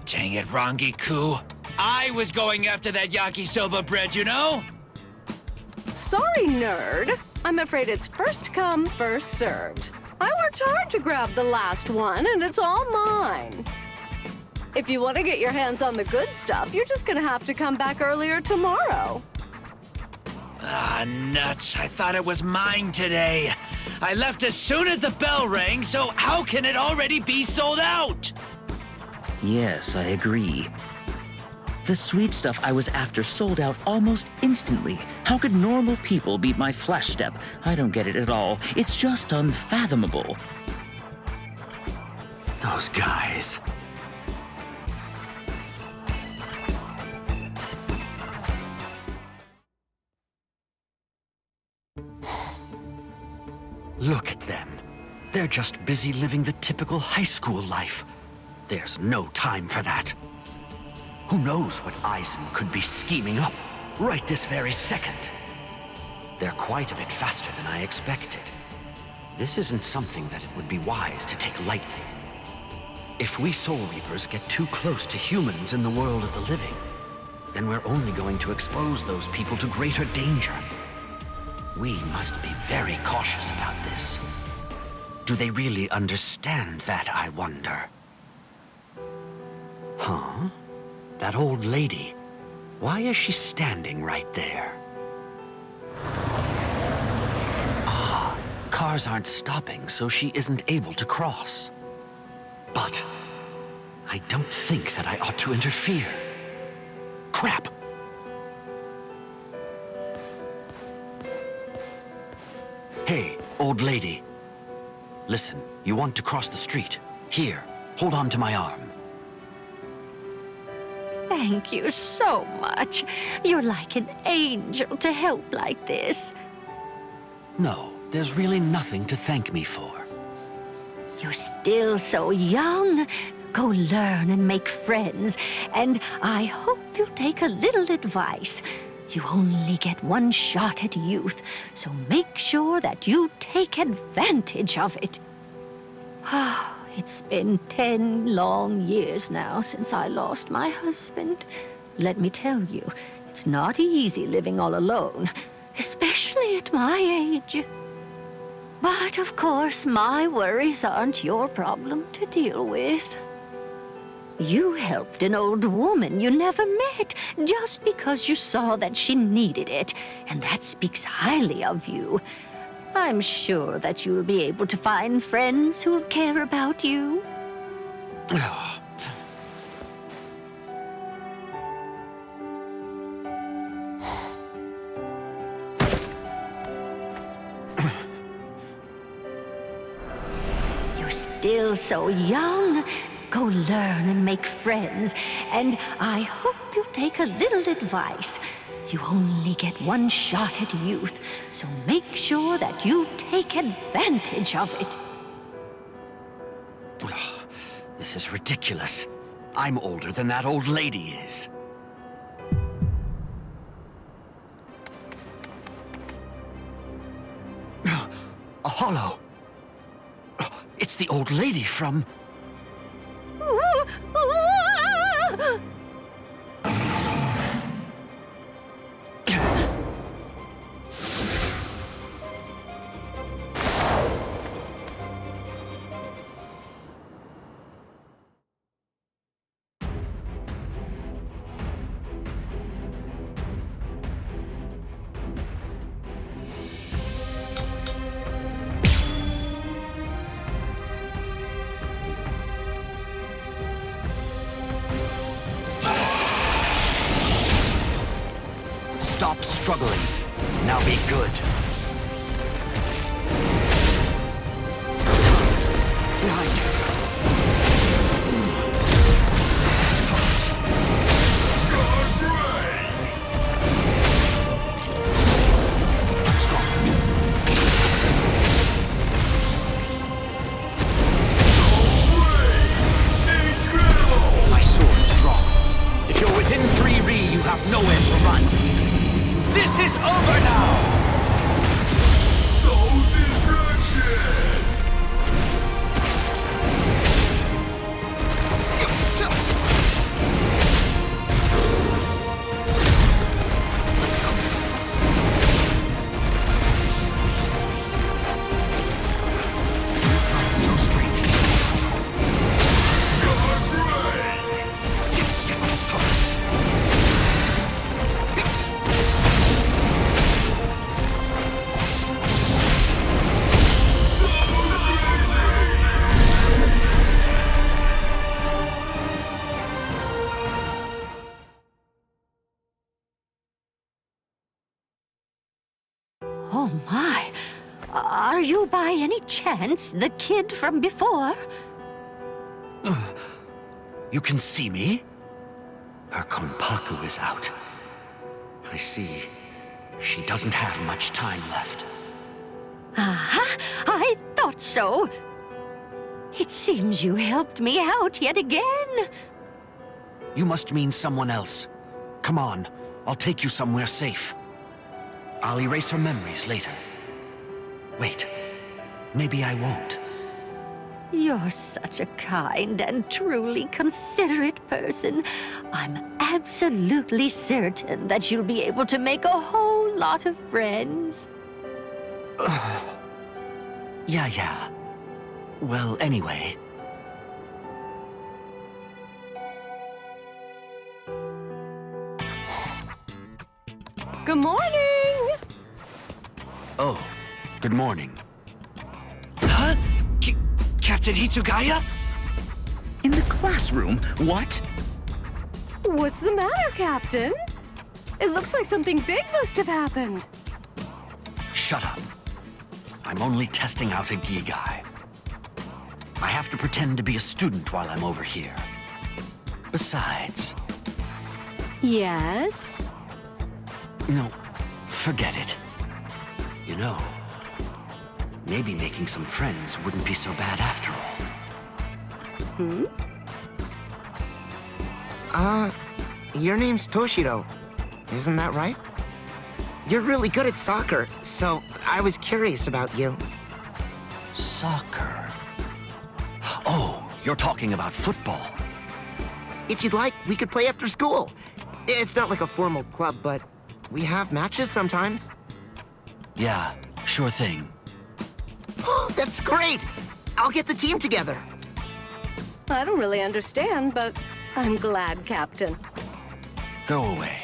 Dang it, Rangi-ku. I was going after that yakisoba bread, you know? Sorry, nerd. I'm afraid it's first come, first served. I worked hard to grab the last one, and it's all mine. If you want to get your hands on the good stuff, you're just gonna have to come back earlier tomorrow. Ah, nuts. I thought it was mine today. I left as soon as the bell rang, so how can it already be sold out? Yes, I agree. The sweet stuff I was after sold out almost instantly. How could normal people beat my flash step? I don't get it at all. It's just unfathomable. Those guys. Look at them. They're just busy living the typical high school life. There's no time for that. Who knows what Eisen could be scheming up right this very second? They're quite a bit faster than I expected. This isn't something that it would be wise to take lightly. If we Soul Reapers get too close to humans in the world of the living, then we're only going to expose those people to greater danger. We must be very cautious about this. Do they really understand that, I wonder? Huh? That old lady. Why is she standing right there? Ah, cars aren't stopping, so she isn't able to cross. But I don't think that I ought to interfere. Crap! Hey, old lady. Listen, you want to cross the street. Here, hold on to my arm. Thank you so much. You're like an angel to help like this. No, there's really nothing to thank me for. You're still so young. Go learn and make friends, and I hope you take a little advice. You only get one shot at youth, so make sure that you take advantage of it. It's been 10 long years now since I lost my husband. Let me tell you, it's not easy living all alone, especially at my age. But of course, my worries aren't your problem to deal with. You helped an old woman you never met just because you saw that she needed it, and that speaks highly of you. I'm sure that you'll be able to find friends who'll care about you. You're still so young. Go learn and make friends, and I hope you take a little advice. You only get one shot at youth, so make sure that you take advantage of it. This is ridiculous. I'm older than that old lady is. A hollow. It's the old lady from... Stop struggling. Now be good. Behind you. I'm strong. My sword's drawn. If you're within 3 Ri, you have nowhere to run. This is over now! Soul destruction! Let's go. You fight so strangely. Oh my! Are you by any chance the kid from before? You can see me? Her konpaku is out. I see. She doesn't have much time left. Aha! I thought so! It seems you helped me out yet again. You must mean someone else. Come on, I'll take you somewhere safe. I'll erase her memories later. Wait, maybe I won't. You're such a kind and truly considerate person. I'm absolutely certain that you'll be able to make a whole lot of friends. Yeah. Well, anyway. Good morning! Oh, good morning. Huh? Captain Hitsugaya? In the classroom? What? What's the matter, Captain? It looks like something big must have happened. Shut up. I'm only testing out a Gigai. I have to pretend to be a student while I'm over here. Besides... Yes? No, forget it. You know, maybe making some friends wouldn't be so bad after all. Your name's Toshiro, isn't that right? You're really good at soccer, so I was curious about you. Soccer? Oh, you're talking about football. If you'd like, we could play after school. It's not like a formal club, but we have matches sometimes. Yeah, sure thing. Oh, that's great! I'll get the team together. I don't really understand, but I'm glad, Captain. Go away.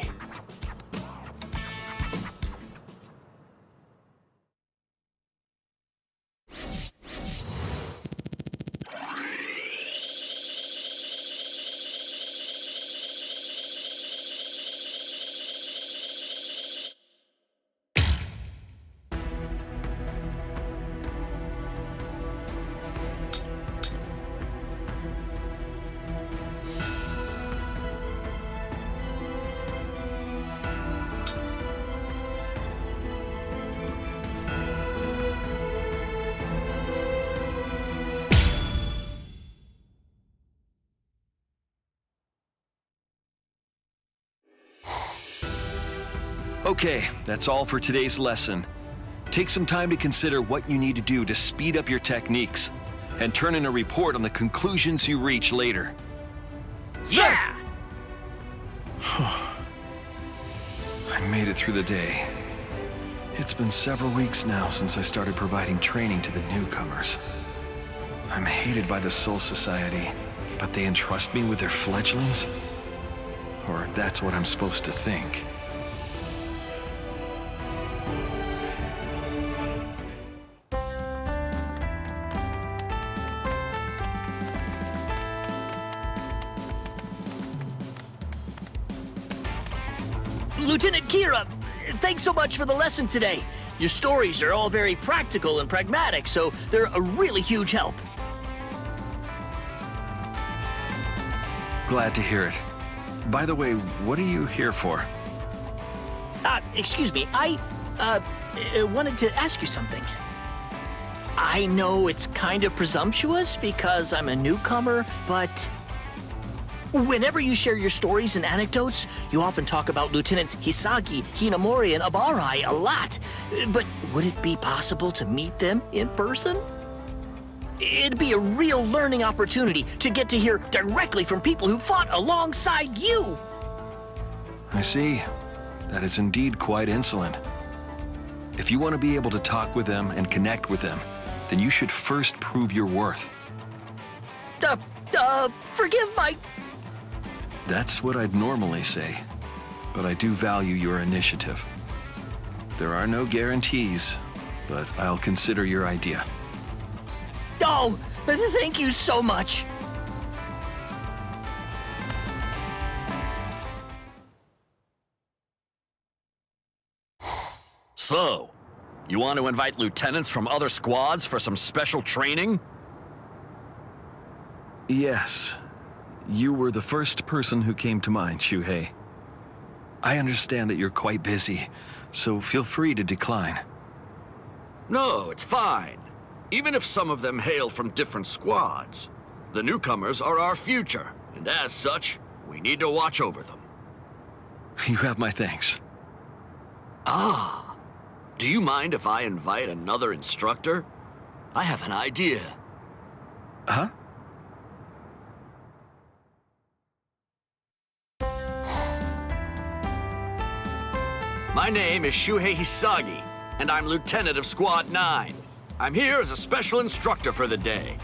Okay, that's all for today's lesson. Take some time to consider what you need to do to speed up your techniques, and turn in a report on the conclusions you reach later. Yeah! I made it through the day. It's been several weeks now since I started providing training to the newcomers. I'm hated by the Soul Society, but they entrust me with their fledglings? Or that's what I'm supposed to think. Lieutenant Kira, thanks so much for the lesson today. Your stories are all very practical and pragmatic, so they're a really huge help. Glad to hear it. By the way, what are you here for? Excuse me, I wanted to ask you something. I know it's kind of presumptuous because I'm a newcomer, but whenever you share your stories and anecdotes, you often talk about Lieutenants Hisagi, Hinamori, and Abarai a lot. But would it be possible to meet them in person? It'd be a real learning opportunity to get to hear directly from people who fought alongside you. I see. That is indeed quite insolent. If you want to be able to talk with them and connect with them, then you should first prove your worth. Forgive my... That's what I'd normally say, but I do value your initiative. There are no guarantees, but I'll consider your idea. Oh, thank you so much. So, you want to invite lieutenants from other squads for some special training? Yes. You were the first person who came to mind, Shuhei. I understand that you're quite busy, so feel free to decline. No, it's fine. Even if some of them hail from different squads, the newcomers are our future, and as such, we need to watch over them. You have my thanks. Ah, do you mind if I invite another instructor? I have an idea. Huh? My name is Shuhei Hisagi, and I'm Lieutenant of Squad 9. I'm here as a special instructor for the day.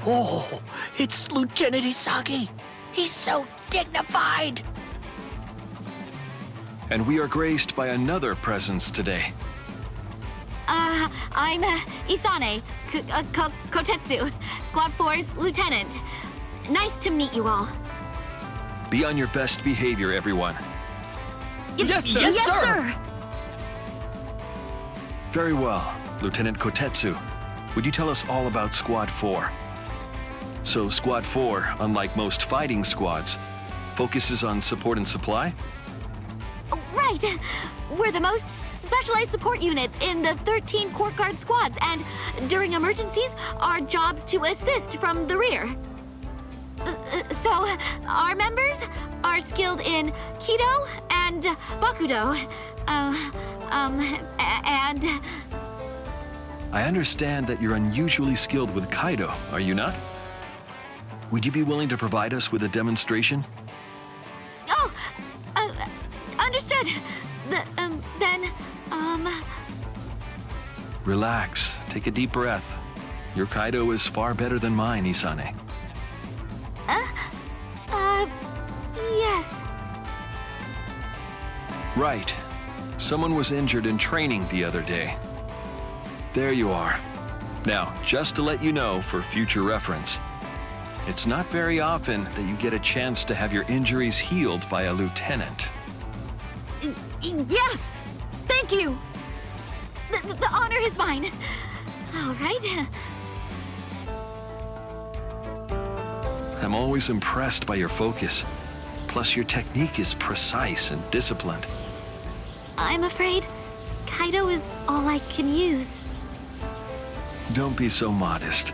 Oh, it's Lieutenant Isagi. He's so dignified. And we are graced by another presence today. I'm Isane Kotetsu, Squad 4's lieutenant. Nice to meet you all. Be on your best behavior, everyone. Yes, sir. Yes, sir. Very well, Lieutenant Kotetsu. Would you tell us all about Squad 4? So Squad 4, unlike most fighting squads, focuses on support and supply? Right. We're the most specialized support unit in the 13 court guard squads, and during emergencies, our job's to assist from the rear. So, our members are skilled in Kido and Bakudo. And... I understand that you're unusually skilled with Kaido, are you not? Would you be willing to provide us with a demonstration? Oh! Understood. Relax. Take a deep breath. Your Kaido is far better than mine, Isane. Yes. Right. Someone was injured in training the other day. There you are. Now, just to let you know for future reference, it's not very often that you get a chance to have your injuries healed by a lieutenant. Yes! Thank you! The honor is mine. All right. I'm always impressed by your focus. Plus, your technique is precise and disciplined. I'm afraid Kaido is all I can use. Don't be so modest.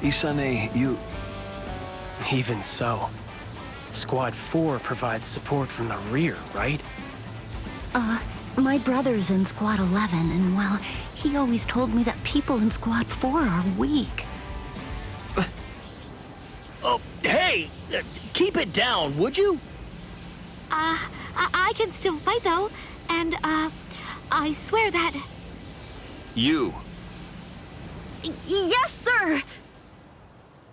Isane, you... Even so, Squad 4 provides support from the rear, right? My brother's in Squad 11, and well, he always told me that people in Squad 4 are weak. Oh, hey! Keep it down, would you? I can still fight, though, and, I swear that... You. Yes, sir!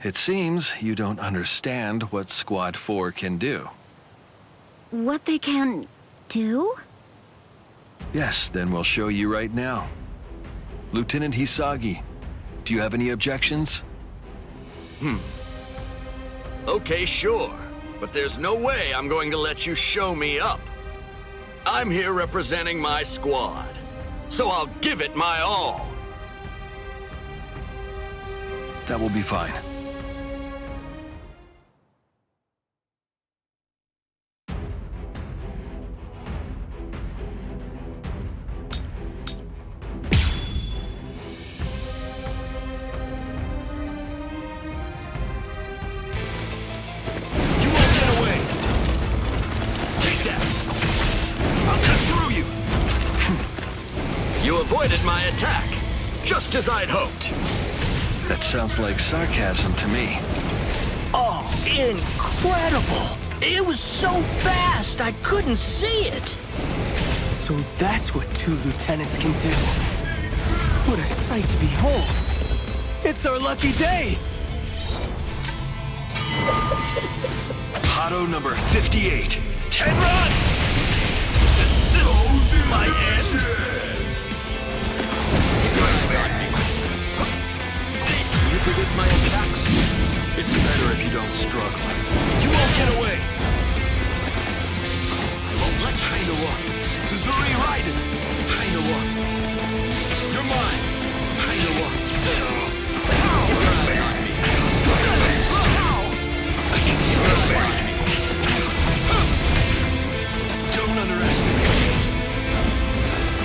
It seems you don't understand what Squad 4 can do. What they can do? Yes, then we'll show you right now. Lieutenant Hisagi, do you have any objections? Okay, sure. But there's no way I'm going to let you show me up. I'm here representing my squad, so I'll give it my all. That will be fine. You avoided my attack, just as I'd hoped. That sounds like sarcasm to me. Oh, incredible! It was so fast, I couldn't see it. So that's what 2 lieutenants can do. What a sight to behold. It's our lucky day. Pato number 58. Tenron! Is this my end? You predict my attacks? It's better if you don't struggle. You won't get away! I won't let you. Hainawa. Tsuzuri Raiden. Hainawa. You're mine. Hainawa. Surprise on me. Surprise on me. Don't underestimate me.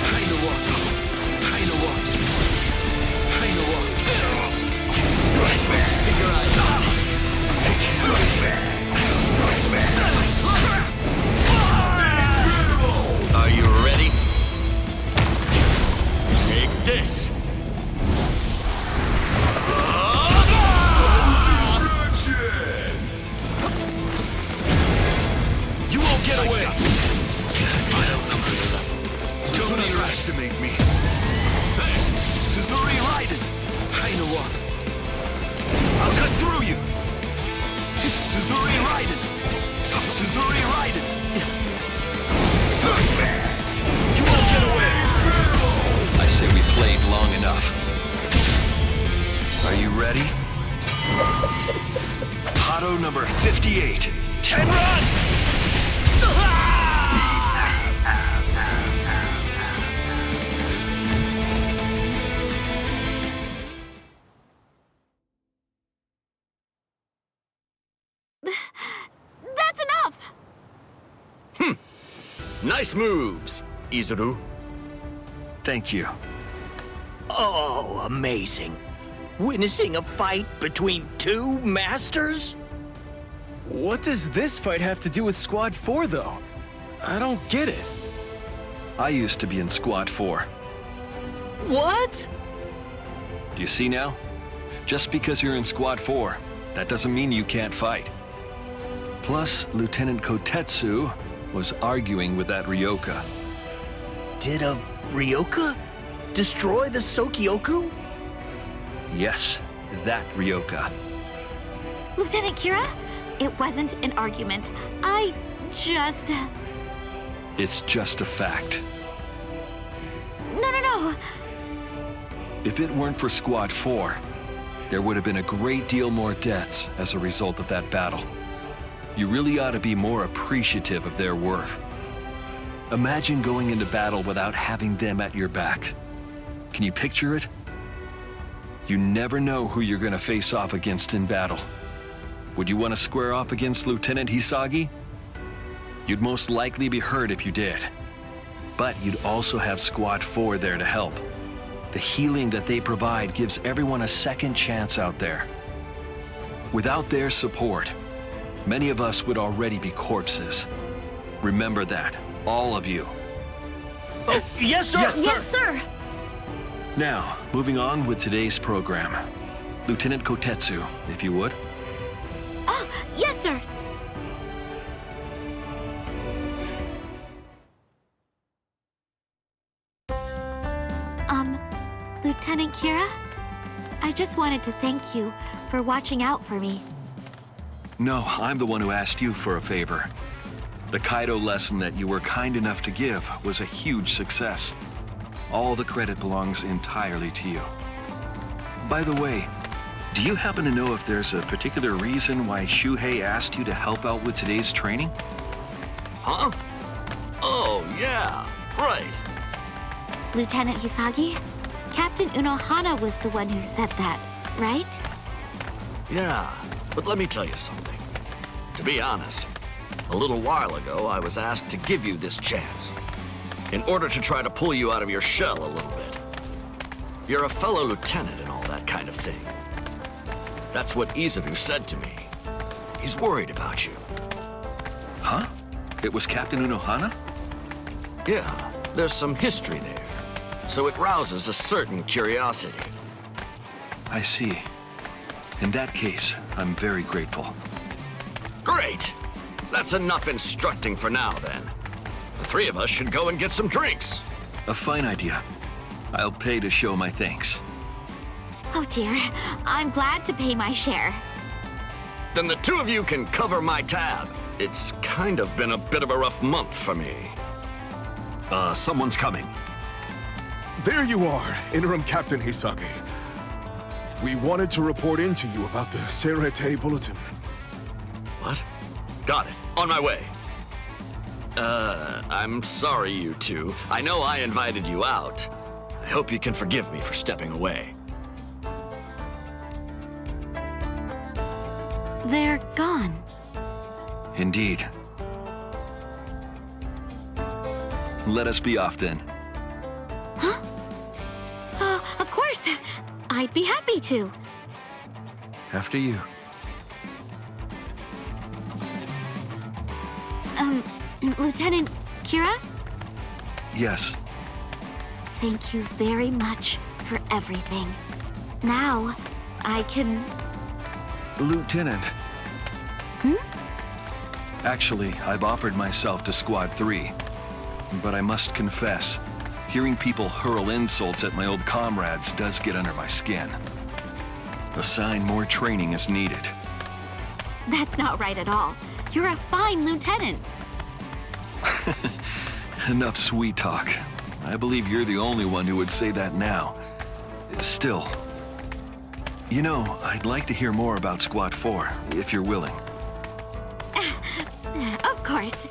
Hainawa. Hainawa. Hainawa. Strike back. Keep your eyes on me. Strike back. ready? Auto number 58. 10 run! That's enough! Nice moves, Izuru. Thank you. Oh, amazing. Witnessing a fight between two masters? What does this fight have to do with Squad 4, though? I don't get it. I used to be in Squad 4. What? Do you see now? Just because you're in Squad 4, that doesn't mean you can't fight. Plus, Lieutenant Kotetsu was arguing with that Ryoka. Did a Ryoka destroy the Sokyoku? Yes, that Ryoka. Lieutenant Kira, it wasn't an argument. I just... It's just a fact. No. If it weren't for Squad 4, there would have been a great deal more deaths as a result of that battle. You really ought to be more appreciative of their worth. Imagine going into battle without having them at your back. Can you picture it? You never know who you're going to face off against in battle. Would you want to square off against Lieutenant Hisagi? You'd most likely be hurt if you did. But you'd also have Squad 4 there to help. The healing that they provide gives everyone a second chance out there. Without their support, many of us would already be corpses. Remember that, all of you. Oh, yes, sir! Yes, sir! Now, moving on with today's program. Lieutenant Kotetsu, if you would. Oh, yes, sir! Lieutenant Kira? I just wanted to thank you for watching out for me. No, I'm the one who asked you for a favor. The Kaido lesson that you were kind enough to give was a huge success. All the credit belongs entirely to you. By the way, do you happen to know if there's a particular reason why Shuhei asked you to help out with today's training? Huh? Oh, yeah, right. Lieutenant Hisagi? Captain Unohana was the one who said that, right? Yeah, but let me tell you something. To be honest, a little while ago I was asked to give you this chance, in order to try to pull you out of your shell a little bit. You're a fellow lieutenant and all that kind of thing. That's what Izuru said to me. He's worried about you. Huh? It was Captain Unohana? Yeah, there's some history there. So it rouses a certain curiosity. I see. In that case, I'm very grateful. Great! That's enough instructing for now, then. The three of us should go and get some drinks. A fine idea. I'll pay to show my thanks. Oh dear, I'm glad to pay my share. Then the two of you can cover my tab. It's kind of been a bit of a rough month for me. Someone's coming. There you are, Interim Captain Hisagi. We wanted to report in to you about the Serete Bulletin. What? Got it. On my way. I'm sorry, you two. I know I invited you out. I hope you can forgive me for stepping away. They're gone. Indeed. Let us be off then. Of course. I'd be happy to. After you. Lieutenant Kira? Yes. Thank you very much for everything. Now, I can... Lieutenant. Actually, I've offered myself to Squad 3. But I must confess, hearing people hurl insults at my old comrades does get under my skin. Assign more training is needed. That's not right at all. You're a fine lieutenant. Enough sweet talk. I believe you're the only one who would say that now. Still, You know, I'd like to hear more about Squad 4, if you're willing. Of course.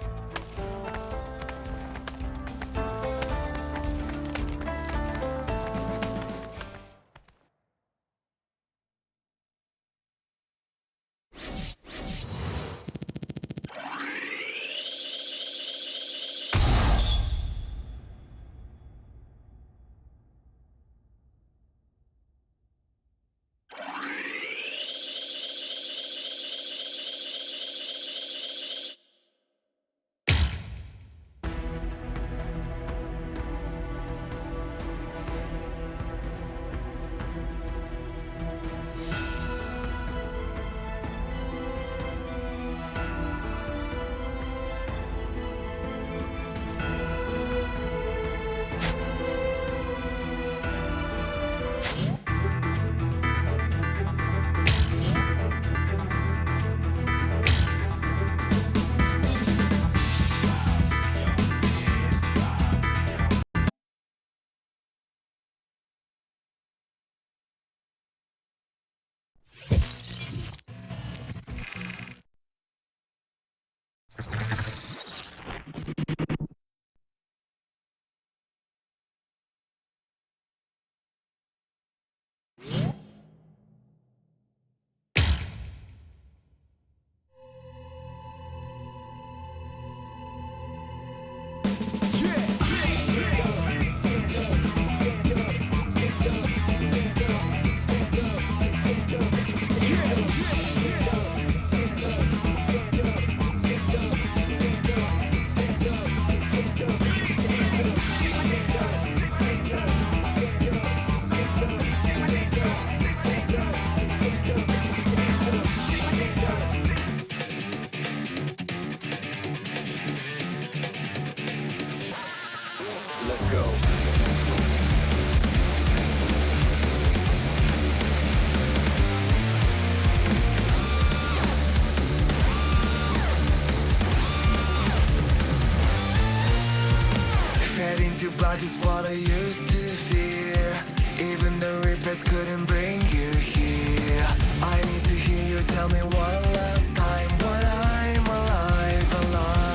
Let's go. Fed into blood is what I used to fear. Even the Reapers couldn't bring you here. I need to hear you tell me one last time what I'm alive, alive.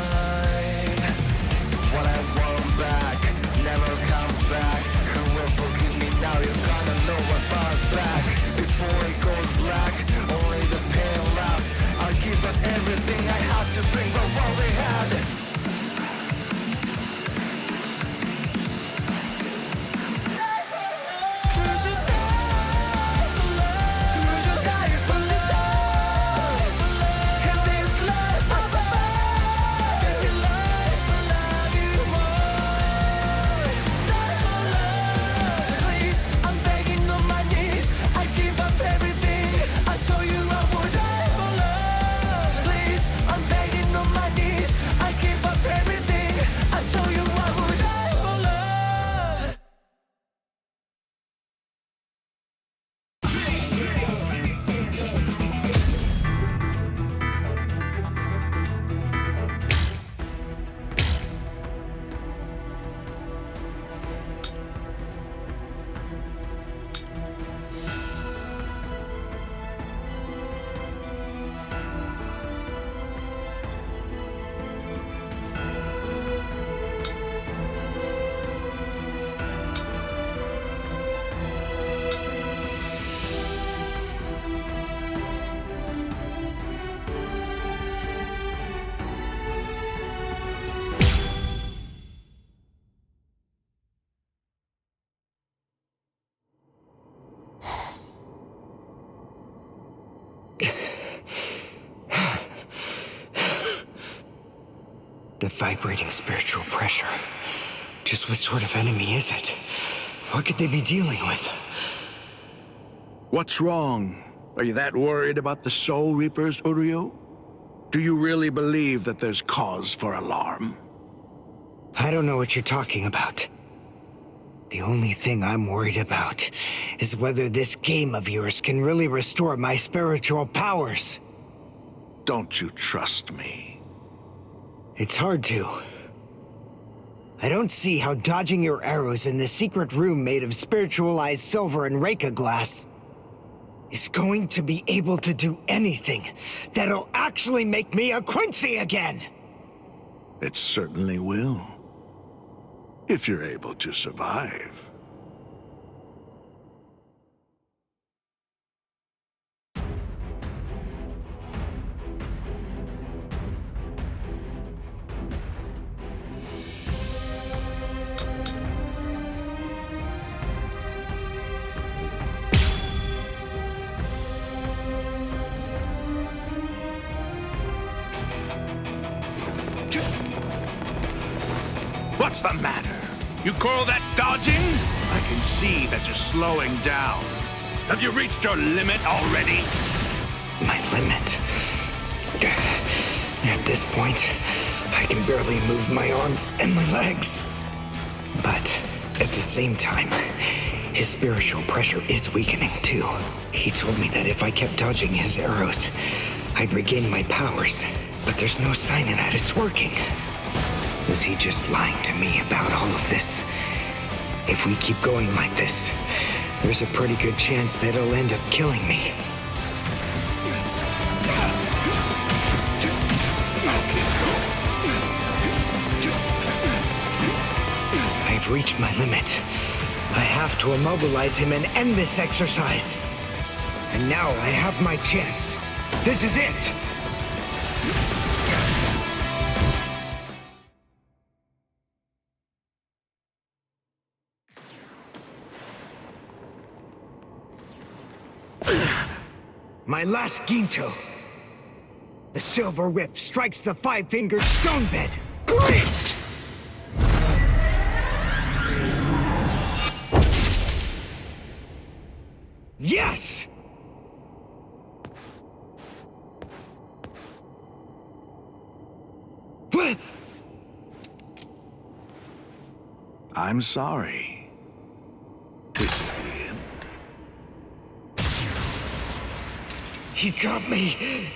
What I want back never comes back. Who will forgive me now? You're gonna know what's bounced back. Before it goes black, only the pain lasts. I'll give up everything I had to bring back what we had. The vibrating spiritual pressure. Just what sort of enemy is it? What could they be dealing with? What's wrong? Are you that worried about the Soul Reapers, Uryu? Do you really believe that there's cause for alarm? I don't know what you're talking about. The only thing I'm worried about is whether this game of yours can really restore my spiritual powers. Don't you trust me? It's hard to. I don't see how dodging your arrows in the secret room made of spiritualized silver and Reika glass is going to be able to do anything that'll actually make me a Quincy again! It certainly will. If you're able to survive. What's the matter? You call that dodging? I can see that you're slowing down. Have you reached your limit already? My limit? At this point, I can barely move my arms and my legs. But at the same time, his spiritual pressure is weakening too. He told me that if I kept dodging his arrows, I'd regain my powers. But there's no sign of that it's working. Was he just lying to me about all of this? If we keep going like this, there's a pretty good chance that he'll end up killing me. I've reached my limit. I have to immobilize him and end this exercise. And now I have my chance. This is it! My last Ginto. The silver whip strikes the five-fingered stone bed. Blitz! Yes! What? I'm sorry. This is the end. He got me.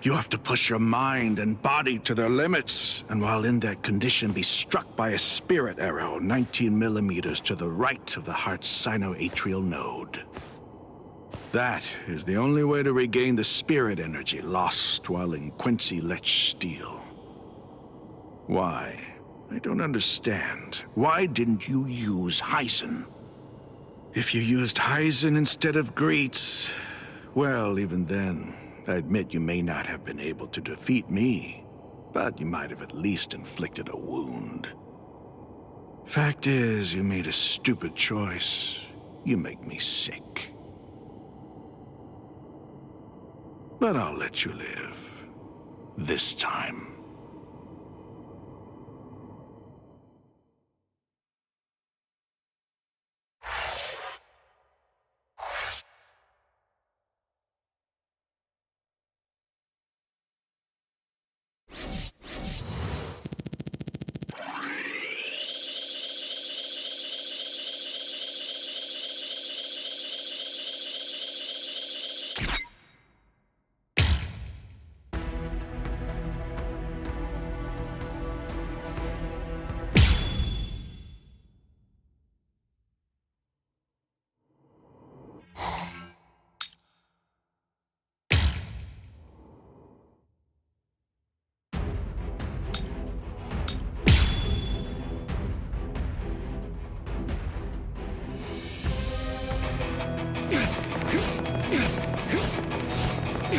You have to push your mind and body to their limits, and while in that condition, be struck by a spirit arrow 19 millimeters to the right of the heart's sinoatrial node. That is the only way to regain the spirit energy lost while in Quincy Lech Steel. Why? I don't understand. Why didn't you use Heisen? If you used Heisen instead of Greets, well, even then, I admit you may not have been able to defeat me, but you might have at least inflicted a wound. Fact is, you made a stupid choice. You make me sick. But I'll let you live. This time.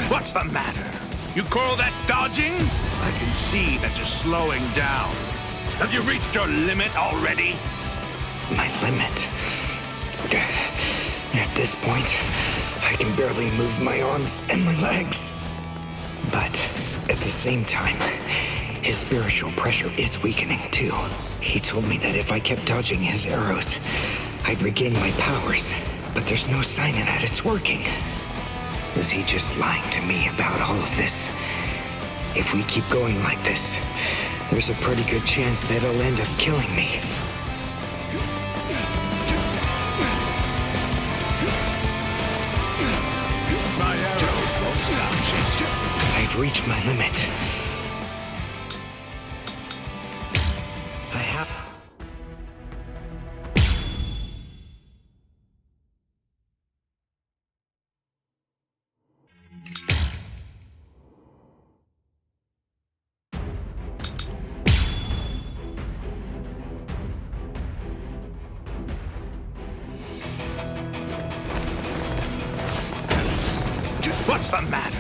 What's the matter? You call that dodging? I can see that you're slowing down. Have you reached your limit already? My limit? At this point, I can barely move my arms and my legs. But at the same time, his spiritual pressure is weakening too. He told me that if I kept dodging his arrows, I'd regain my powers. But there's no sign of that it's working. Was he just lying to me about all of this? If we keep going like this, there's a pretty good chance that he'll end up killing me. My arrows won't stop chasing. I've reached my limit. I What's the matter?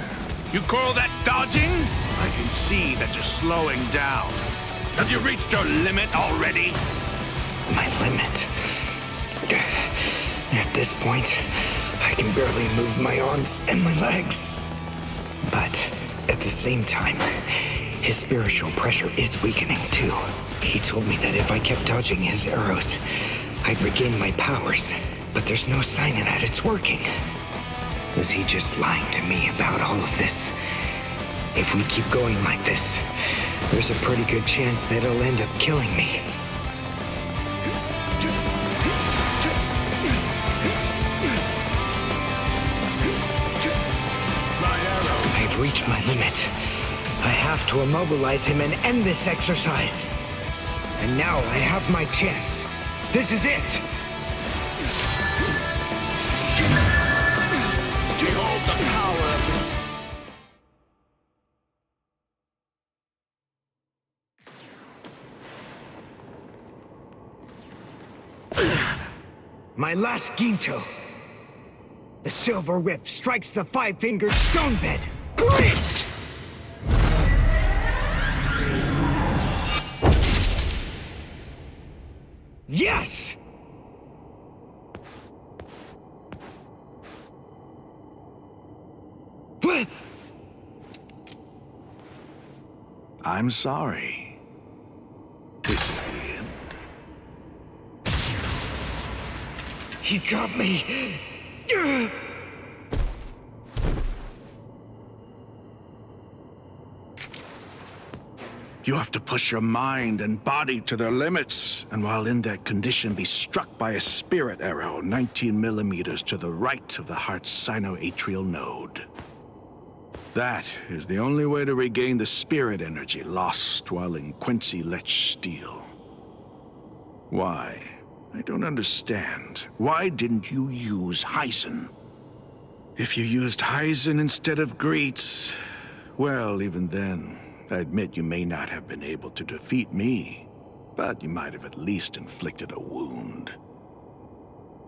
You call that dodging? I can see that you're slowing down. Have you reached your limit already? My limit? At this point, I can barely move my arms and my legs. But at the same time, his spiritual pressure is weakening too. He told me that if I kept dodging his arrows, I'd regain my powers. But there's no sign of that it's working. Was he just lying to me about all of this? If we keep going like this, there's a pretty good chance that he'll end up killing me. I've reached my limit. I have to immobilize him and end this exercise. And now I have my chance. This is it! Behold the power of My last Ginto. The silver whip strikes the five-fingered stone bed. Blitz! Yes! What? I'm sorry. This is the end. He got me. You have to push your mind and body to their limits, and while in that condition, be struck by a spirit arrow 19 millimeters to the right of the heart's sinoatrial node. That is the only way to regain the spirit energy lost while in Quincy Lech Steel. Why? I don't understand. Why didn't you use Hyson? If you used Hyson instead of Greets, well, even then, I admit you may not have been able to defeat me, but you might have at least inflicted a wound.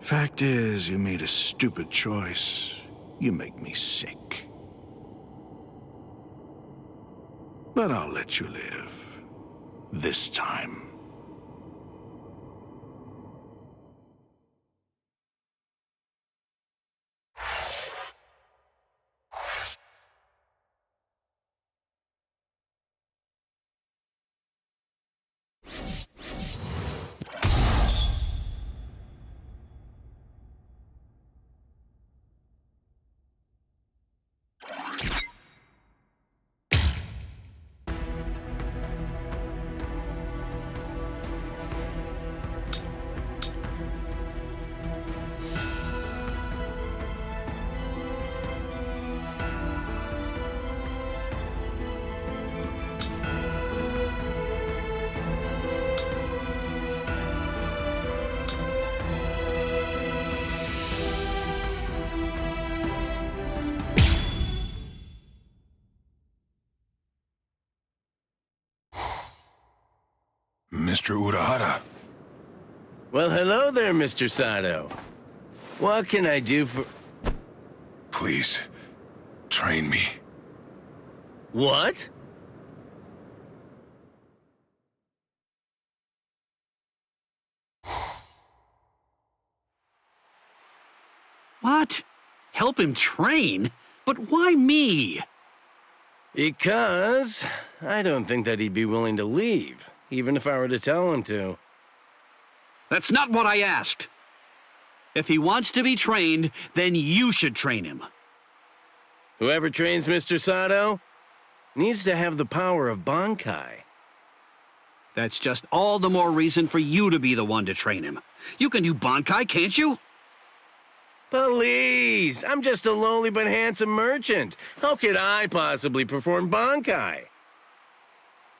Fact is, you made a stupid choice. You make me sick. But I'll let you live. This time. Mr. Urahara. Well, hello there, Mr. Sato. What can I do for... Please, train me. What? What? Help him train? But why me? Because I don't think that he'd be willing to leave, even if I were to tell him to. That's not what I asked. If he wants to be trained, then you should train him. Whoever trains Mr. Sato needs to have the power of Bankai. That's just all the more reason for you to be the one to train him. You can do Bankai, can't you? Please, I'm just a lowly but handsome merchant. How could I possibly perform Bankai?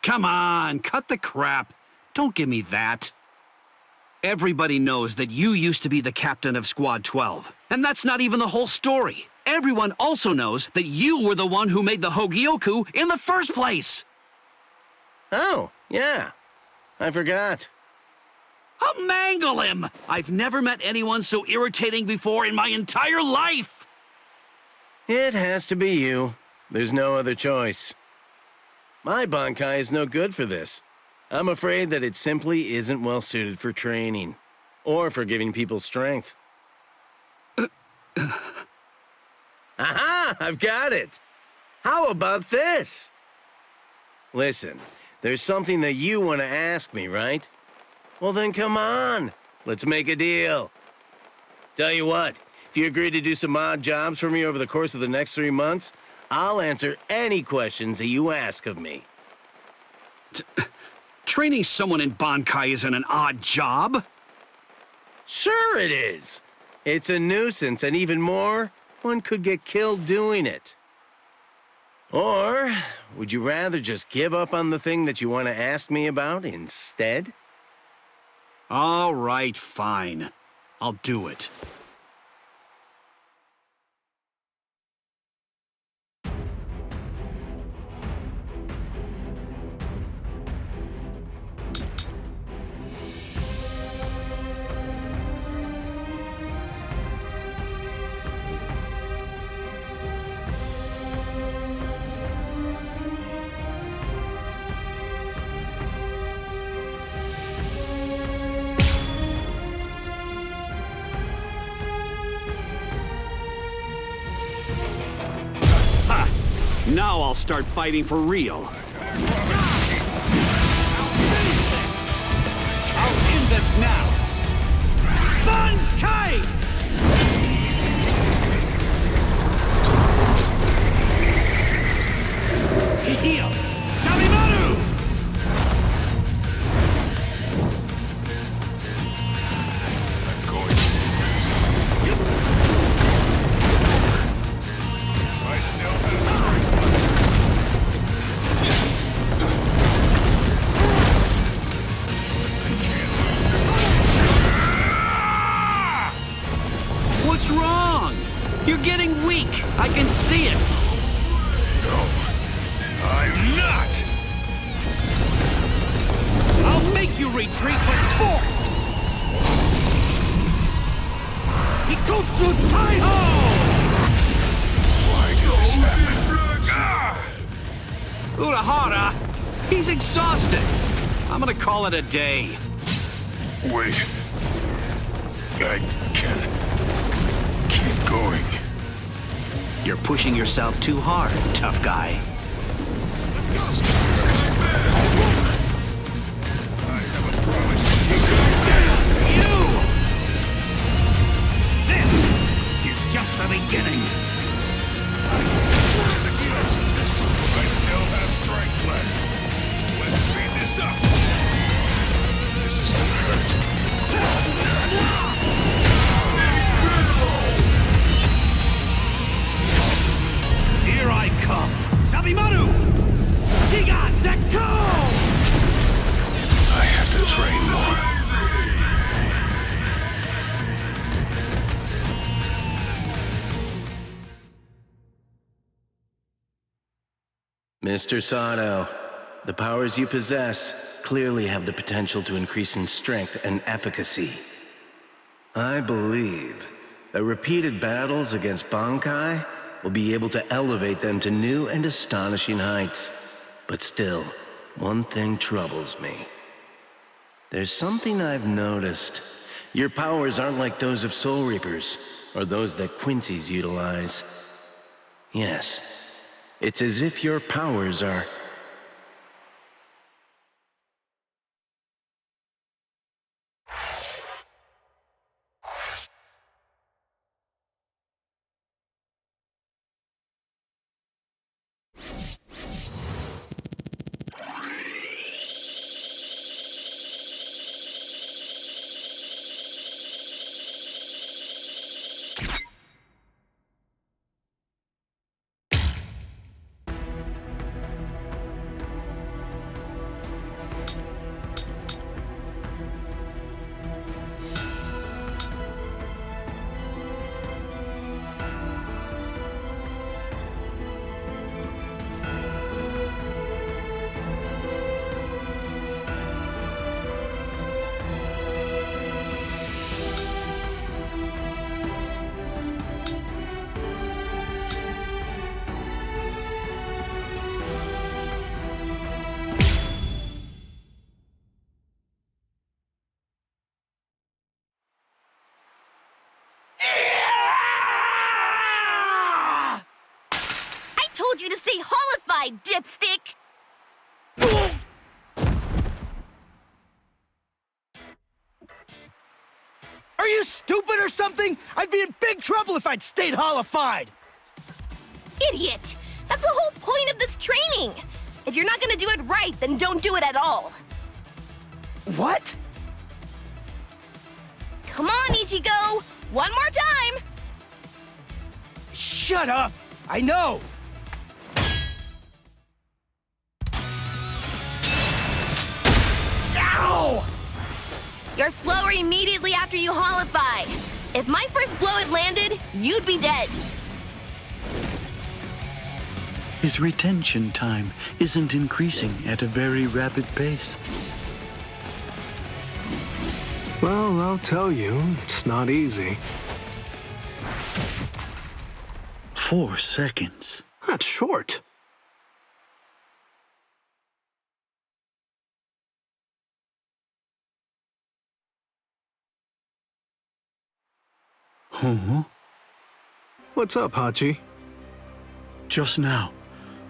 Come on, cut the crap. Don't give me that. Everybody knows that you used to be the captain of Squad 12. And that's not even the whole story. Everyone also knows that you were the one who made the Hogyoku in the first place. Oh, yeah. I forgot. I'll mangle him! I've never met anyone so irritating before in my entire life! It has to be you. There's no other choice. My Bankai is no good for this. I'm afraid that it simply isn't well suited for training, or for giving people strength. Aha! I've got it! How about this? Listen, there's something that you want to ask me, right? Well then come on, let's make a deal. Tell you what, if you agree to do some odd jobs for me over the course of the next 3 months, I'll answer any questions that you ask of me. Training someone in Bankai isn't an odd job. Sure it is. It's a nuisance, and even more, one could get killed doing it. Or would you rather just give up on the thing that you want to ask me about instead? All right, fine. I'll do it. Now I'll start fighting for real. I'll end this now. Bankai! Heal! Salimaru! I'm going to I still have strength. What's wrong? You're getting weak. I can see it. No, I'm not. I'll make you retreat with force. Hikutsu Taiho! Why did this happen? Urahara, he's exhausted. I'm gonna call it a day. Wait. I can keep going. You're pushing yourself too hard, tough guy. This is bad. I have a promise to You! This is just the beginning. I wasn't expecting this. I still have strength left. Let's speed this up. This is gonna hurt. Here I come. Sabimaru! Giga Zekko! I have to train more. Mr. Sato, the powers you possess clearly have the potential to increase in strength and efficacy. I believe that repeated battles against Bankai will be able to elevate them to new and astonishing heights. But still, one thing troubles me. There's something I've noticed. Your powers aren't like those of Soul Reapers, or those that Quincy's utilize. Yes, it's as if your powers are... you to stay holified, dipstick! Are you stupid or something? I'd be in big trouble if I'd stayed holified! Idiot! That's the whole point of this training! If you're not gonna do it right, then don't do it at all! What? Come on, Ichigo! One more time! Shut up! I know! Ow! You're slower immediately after you holify. If my first blow had landed, you'd be dead. His retention time isn't increasing at a very rapid pace. Well, I'll tell you, it's not easy. 4 seconds. That's short. Huh? What's up, Hachi? Just now,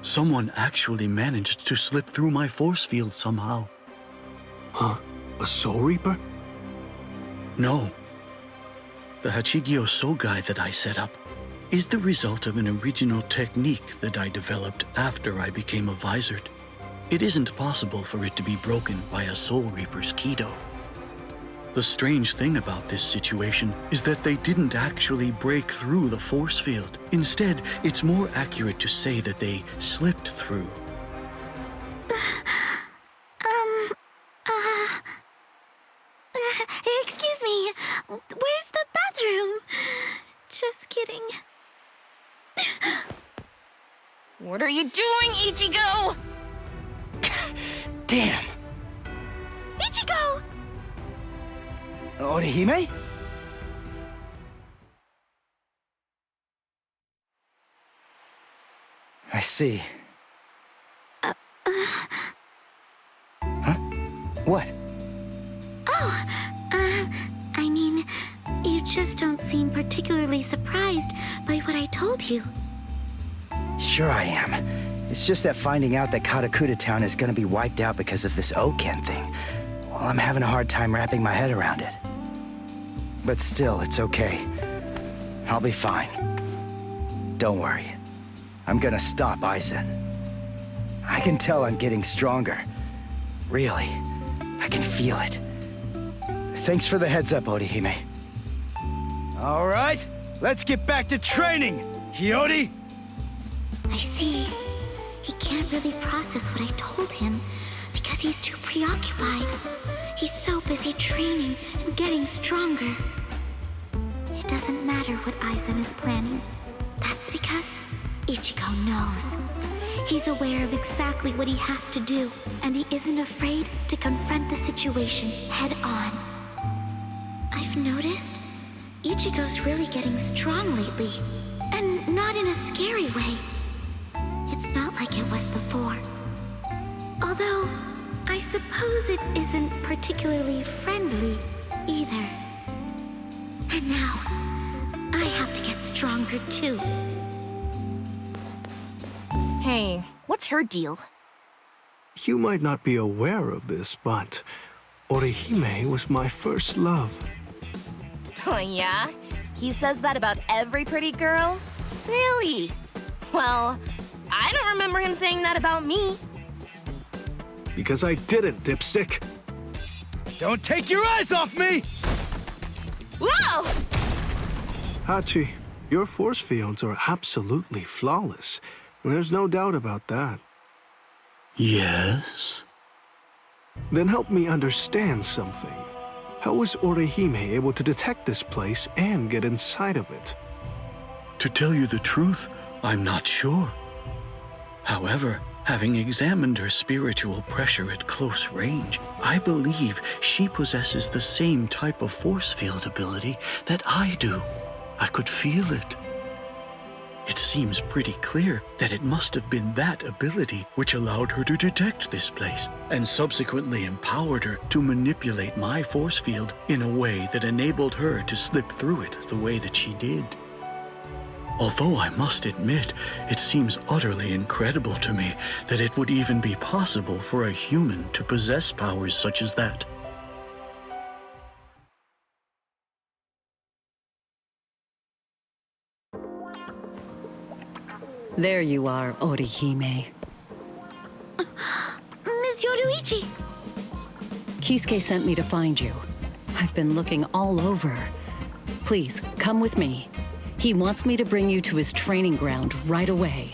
someone actually managed to slip through my force field somehow. Huh? A Soul Reaper? No. The Hachigyo Sogai that I set up is the result of an original technique that I developed after I became a Visored. It isn't possible for it to be broken by a Soul Reaper's Kido. The strange thing about this situation is that they didn't actually break through the force field. Instead, it's more accurate to say that they slipped through. Excuse me. Where's the bathroom? Just kidding. What are you doing, Ichigo? Damn! Ichigo! Orihime? I see. Huh? What? Oh, I mean, you just don't seem particularly surprised by what I told you. Sure I am. It's just that finding out that Katakuta Town is gonna be wiped out because of this Oken thing, well, I'm having a hard time wrapping my head around it. But still, it's okay. I'll be fine. Don't worry. I'm gonna stop Aizen. I can tell I'm getting stronger. Really. I can feel it. Thanks for the heads up, Orihime. All right, let's get back to training, Hiyori! I see. He can't really process what I told him because he's too preoccupied. He's so busy training and getting stronger. It doesn't matter what Aizen is planning. That's because Ichigo knows. He's aware of exactly what he has to do, and he isn't afraid to confront the situation head on. I've noticed Ichigo's really getting strong lately, and not in a scary way. It's not like it was before. Although, I suppose it isn't particularly friendly either. And now, I have to get stronger too. Hey, what's her deal? You might not be aware of this, but Orihime was my first love. Oh yeah? He says that about every pretty girl? Really? Well, I don't remember him saying that about me. Because I didn't, dipstick. Don't take your eyes off me! Whoa! Hachi, your force fields are absolutely flawless. There's no doubt about that. Yes? Then help me understand something. How was Orihime able to detect this place and get inside of it? To tell you the truth, I'm not sure. However, having examined her spiritual pressure at close range, I believe she possesses the same type of force field ability that I do. I could feel it. It seems pretty clear that it must have been that ability which allowed her to detect this place, and subsequently empowered her to manipulate my force field in a way that enabled her to slip through it the way that she did. Although I must admit, it seems utterly incredible to me that it would even be possible for a human to possess powers such as that. There you are, Orihime. Miss Yoruichi! Kisuke sent me to find you. I've been looking all over. Please, come with me. He wants me to bring you to his training ground right away.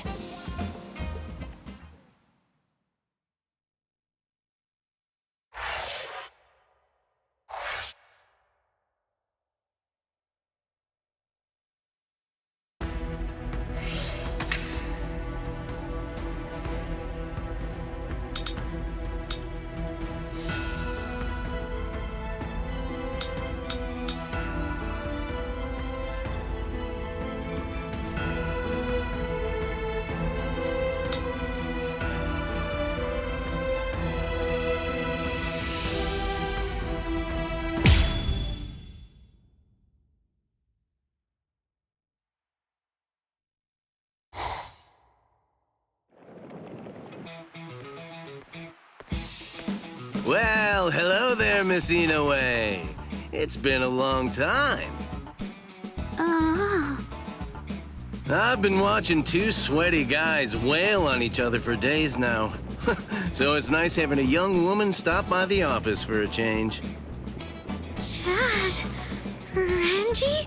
Well, hello there, Miss Inoue. It's been a long time. I've been watching two sweaty guys wail on each other for days now. So it's nice having a young woman stop by the office for a change. Chad... Renji?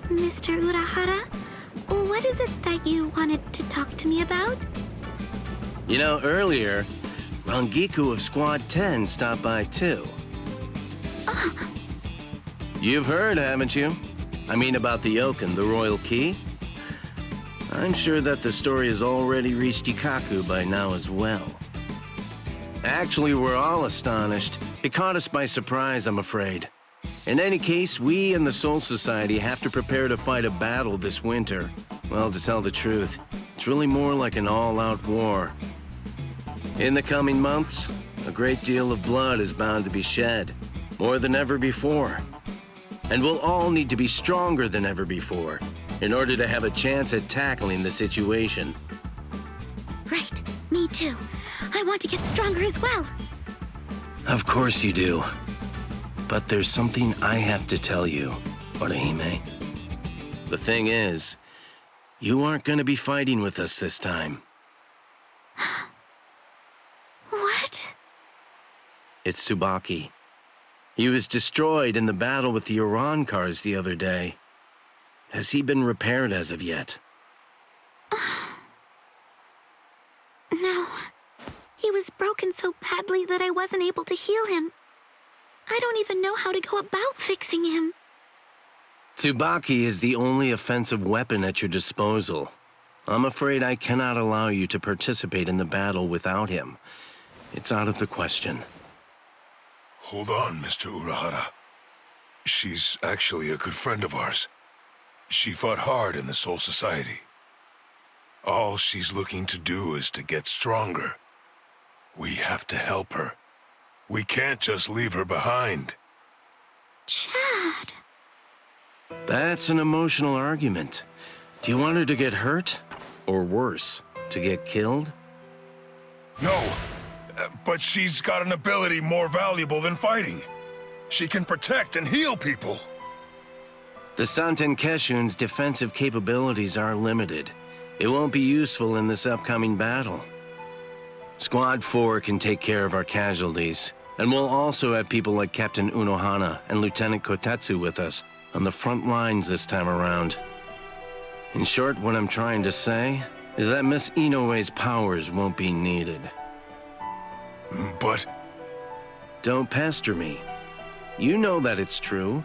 Mr. Urahara, what is it that you wanted to talk to me about? You know, earlier, Rangiku of Squad 10 stopped by too. You've heard, haven't you? I mean about the Oaken, the Royal Key? I'm sure that the story has already reached Ikaku by now as well. Actually, we're all astonished. It caught us by surprise, I'm afraid. In any case, we and the Soul Society have to prepare to fight a battle this winter. Well, to tell the truth, it's really more like an all-out war. In the coming months, a great deal of blood is bound to be shed, more than ever before. And we'll all need to be stronger than ever before in order to have a chance at tackling the situation. Right, me too. I want to get stronger as well. Of course you do. But there's something I have to tell you, Orihime. The thing is, you aren't going to be fighting with us this time. What? It's Tsubaki. He was destroyed in the battle with the Iran cars the other day. Has he been repaired as of yet? No. He was broken so badly that I wasn't able to heal him. I don't even know how to go about fixing him. Tsubaki is the only offensive weapon at your disposal. I'm afraid I cannot allow you to participate in the battle without him. It's out of the question. Hold on, Mr. Urahara. She's actually a good friend of ours. She fought hard in the Soul Society. All she's looking to do is to get stronger. We have to help her. We can't just leave her behind. Chad. That's an emotional argument. Do you want her to get hurt? Or worse, to get killed? No, but she's got an ability more valuable than fighting. She can protect and heal people. The Santen Keshun's defensive capabilities are limited. It won't be useful in this upcoming battle. Squad 4 can take care of our casualties, and we'll also have people like Captain Unohana and Lieutenant Kotetsu with us on the front lines this time around. In short, what I'm trying to say is that Miss Inoue's powers won't be needed. But... Don't pester me. You know that it's true.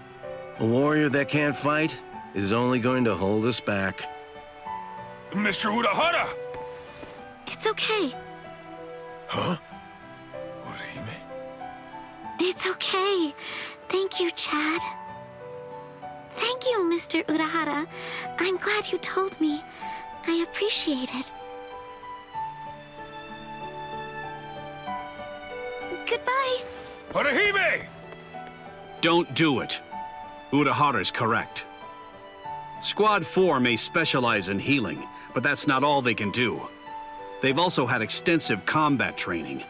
A warrior that can't fight is only going to hold us back. Mr. Urahara! It's okay. Huh? Orihime? It's okay. Thank you, Chad. Thank you, Mr. Urahara. I'm glad you told me. I appreciate it. Goodbye. Orihime! Don't do it. Urahara's correct. Squad 4 may specialize in healing, but that's not all they can do. They've also had extensive combat training.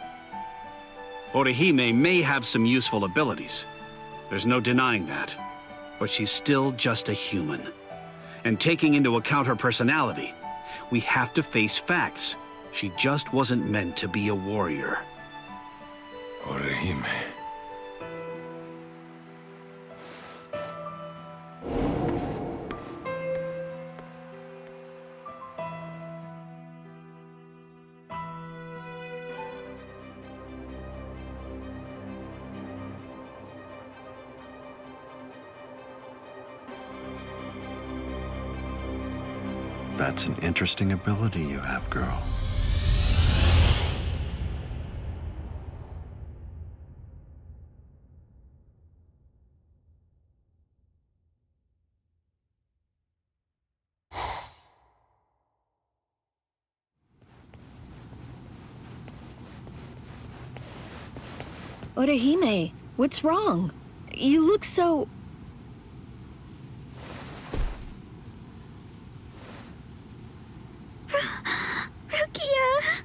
Orihime may have some useful abilities. There's no denying that. But she's still just a human. And taking into account her personality, we have to face facts. She just wasn't meant to be a warrior. Orihime. That's an interesting ability you have, girl. Orihime, what's wrong? You look so... Rukia!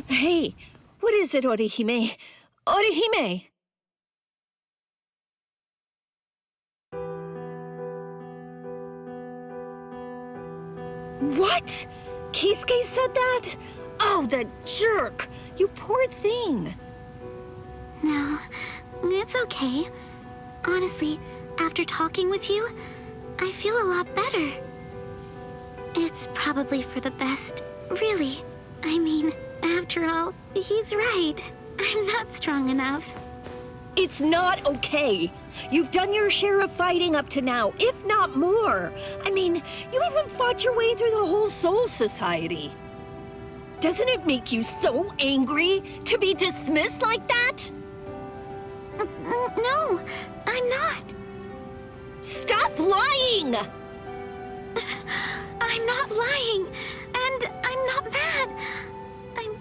Hey, what is it, Orihime? Orihime! What? Kisuke said that? Oh, the jerk! You poor thing! No, it's okay. Honestly, after talking with you, I feel a lot better. It's probably for the best, really. I mean, after all, he's right. I'm not strong enough. It's not okay. You've done your share of fighting up to now, if not more. I mean, you even fought your way through the whole Soul Society. Doesn't it make you so angry to be dismissed like that? No, I'm not. Stop lying! I'm not lying, and I'm not mad. I'm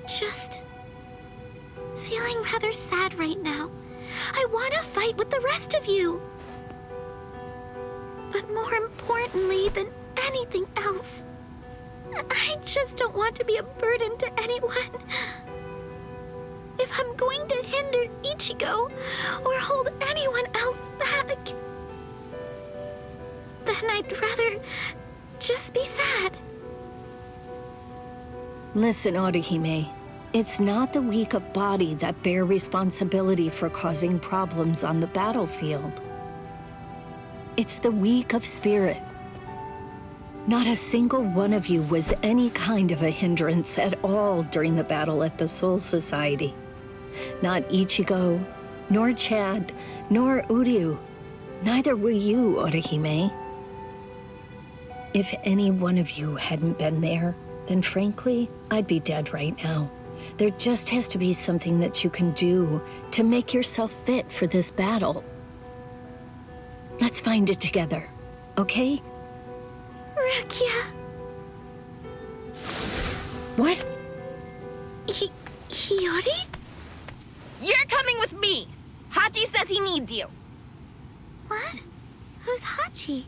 just feeling rather sad right now. I want to fight with the rest of you. But more importantly than anything else, I just don't want to be a burden to anyone. If I'm going to hinder Ichigo or hold anyone else back, then I'd rather just be sad. Listen, Orihime. It's not the weak of body that bear responsibility for causing problems on the battlefield. It's the weak of spirit. Not a single one of you was any kind of a hindrance at all during the battle at the Soul Society. Not Ichigo, nor Chad, nor Uryu. Neither were you, Orihime. If any one of you hadn't been there, then frankly, I'd be dead right now. There just has to be something that you can do to make yourself fit for this battle. Let's find it together, okay? Rukia. What? Hiyori? You're coming with me! Hachi says he needs you. What? Who's Hachi?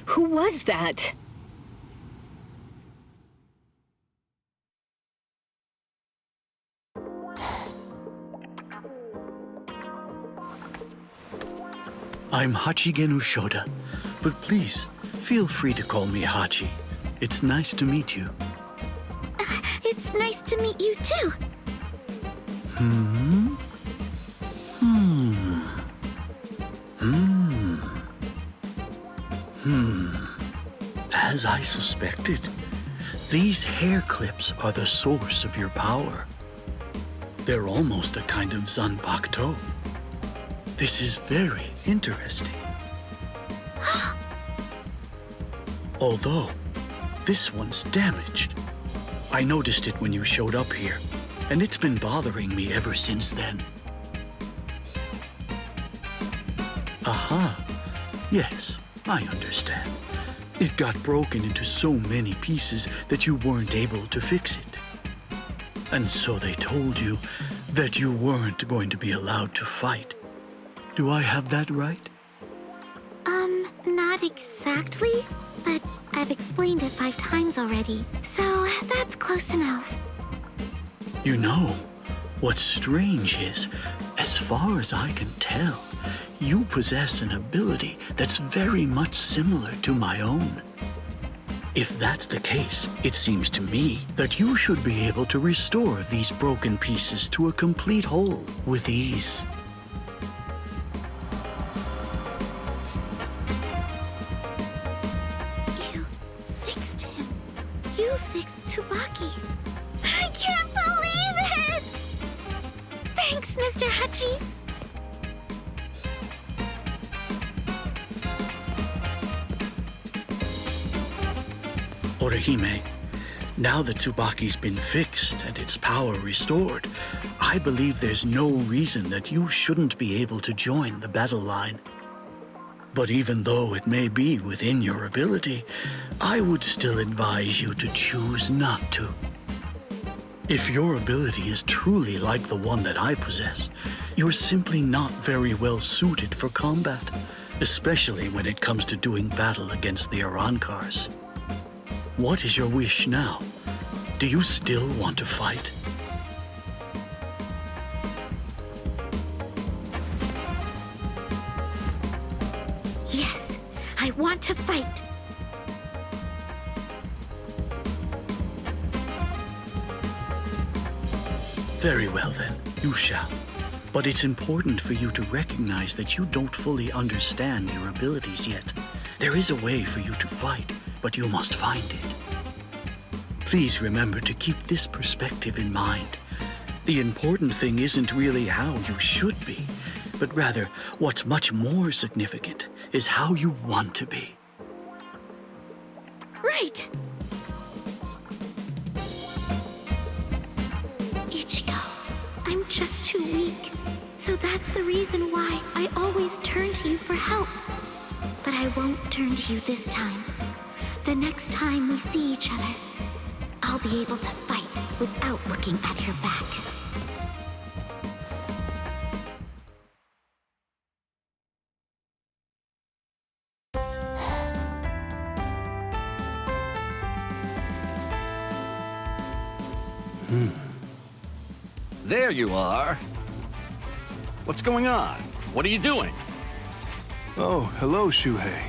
Who was that? I'm Hachigen Ushoda, but please, feel free to call me Hachi. It's nice to meet you. It's nice to meet you too. As I suspected, these hair clips are the source of your power. They're almost a kind of zanpakuto. This is very interesting. Although, this one's damaged. I noticed it when you showed up here, and it's been bothering me ever since then. Aha. Yes, I understand. It got broken into so many pieces that you weren't able to fix it. And so they told you, that you weren't going to be allowed to fight. Do I have that right? Not exactly, but I've explained it 5 times already, so that's close enough. You know, what's strange is, as far as I can tell, you possess an ability that's very much similar to my own. If that's the case, it seems to me that you should be able to restore these broken pieces to a complete whole with ease. You fixed him. You fixed Tsubaki. I can't believe it! Thanks, Mr. Hachi. Orihime, now that Tsubaki's been fixed and its power restored, I believe there's no reason that you shouldn't be able to join the battle line. But even though it may be within your ability, I would still advise you to choose not to. If your ability is truly like the one that I possess, you're simply not very well suited for combat, especially when it comes to doing battle against the Arankars. What is your wish now? Do you still want to fight? Yes, I want to fight. Very well then, you shall. But it's important for you to recognize that you don't fully understand your abilities yet. There is a way for you to fight, but you must find it. Please remember to keep this perspective in mind. The important thing isn't really how you should be, but rather what's much more significant is how you want to be. Right. Ichigo, I'm just too weak. So that's the reason why I always turn to you for help. But I won't turn to you this time. The next time we see each other, I'll be able to fight without looking at your back. There you are. What's going on? What are you doing? Oh, hello, Shuhei.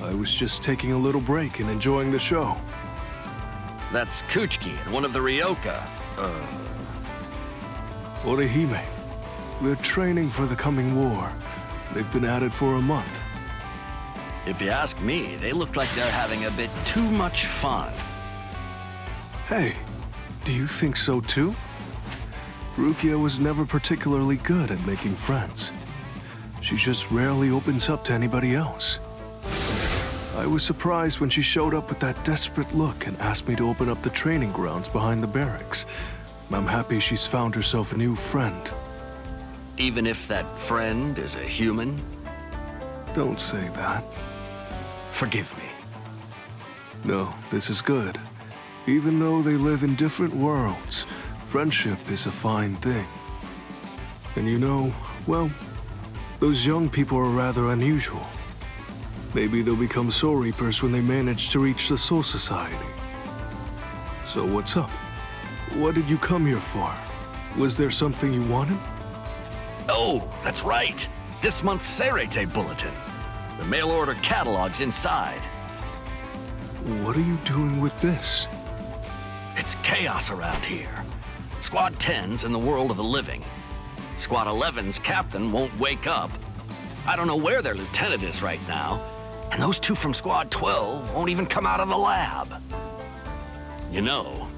I was just taking a little break and enjoying the show. That's Kuchiki and one of the Ryoka. Orihime. They're training for the coming war. They've been at it for a month. If you ask me, they look like they're having a bit too much fun. Hey, do you think so too? Rukia was never particularly good at making friends. She just rarely opens up to anybody else. I was surprised when she showed up with that desperate look and asked me to open up the training grounds behind the barracks. I'm happy she's found herself a new friend. Even if that friend is a human? Don't say that. Forgive me. No, this is good. Even though they live in different worlds, friendship is a fine thing. And you know, well, those young people are rather unusual. Maybe they'll become Soul Reapers when they manage to reach the Soul Society. So what's up? What did you come here for? Was there something you wanted? Oh, that's right. This month's Serete Bulletin. The mail-order catalog's inside. What are you doing with this? It's chaos around here. Squad 10's in the world of the living. Squad 11's captain won't wake up. I don't know where their lieutenant is right now. And those 2 from Squad 12 won't even come out of the lab. You know,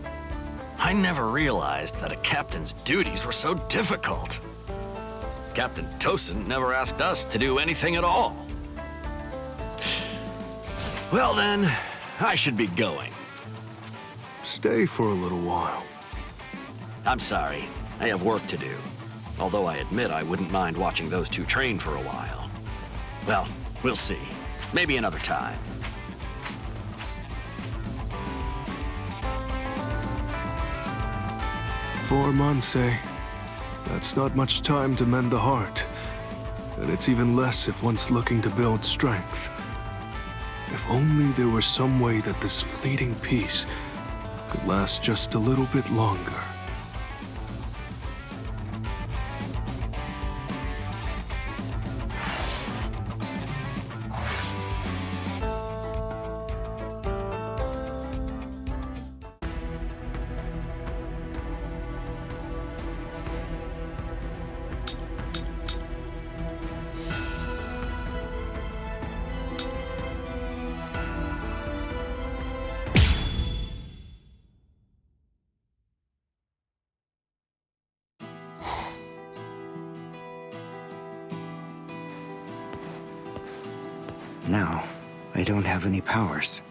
I never realized that a captain's duties were so difficult. Captain Tosin never asked us to do anything at all. Well then, I should be going. Stay for a little while. I'm sorry, I have work to do. Although I admit I wouldn't mind watching those 2 train for a while. Well, we'll see. Maybe another time. "4 months, eh? That's not much time to mend the heart. And it's even less if one's looking to build strength. If only there were some way that this fleeting peace could last just a little bit longer. Now, I don't have any powers.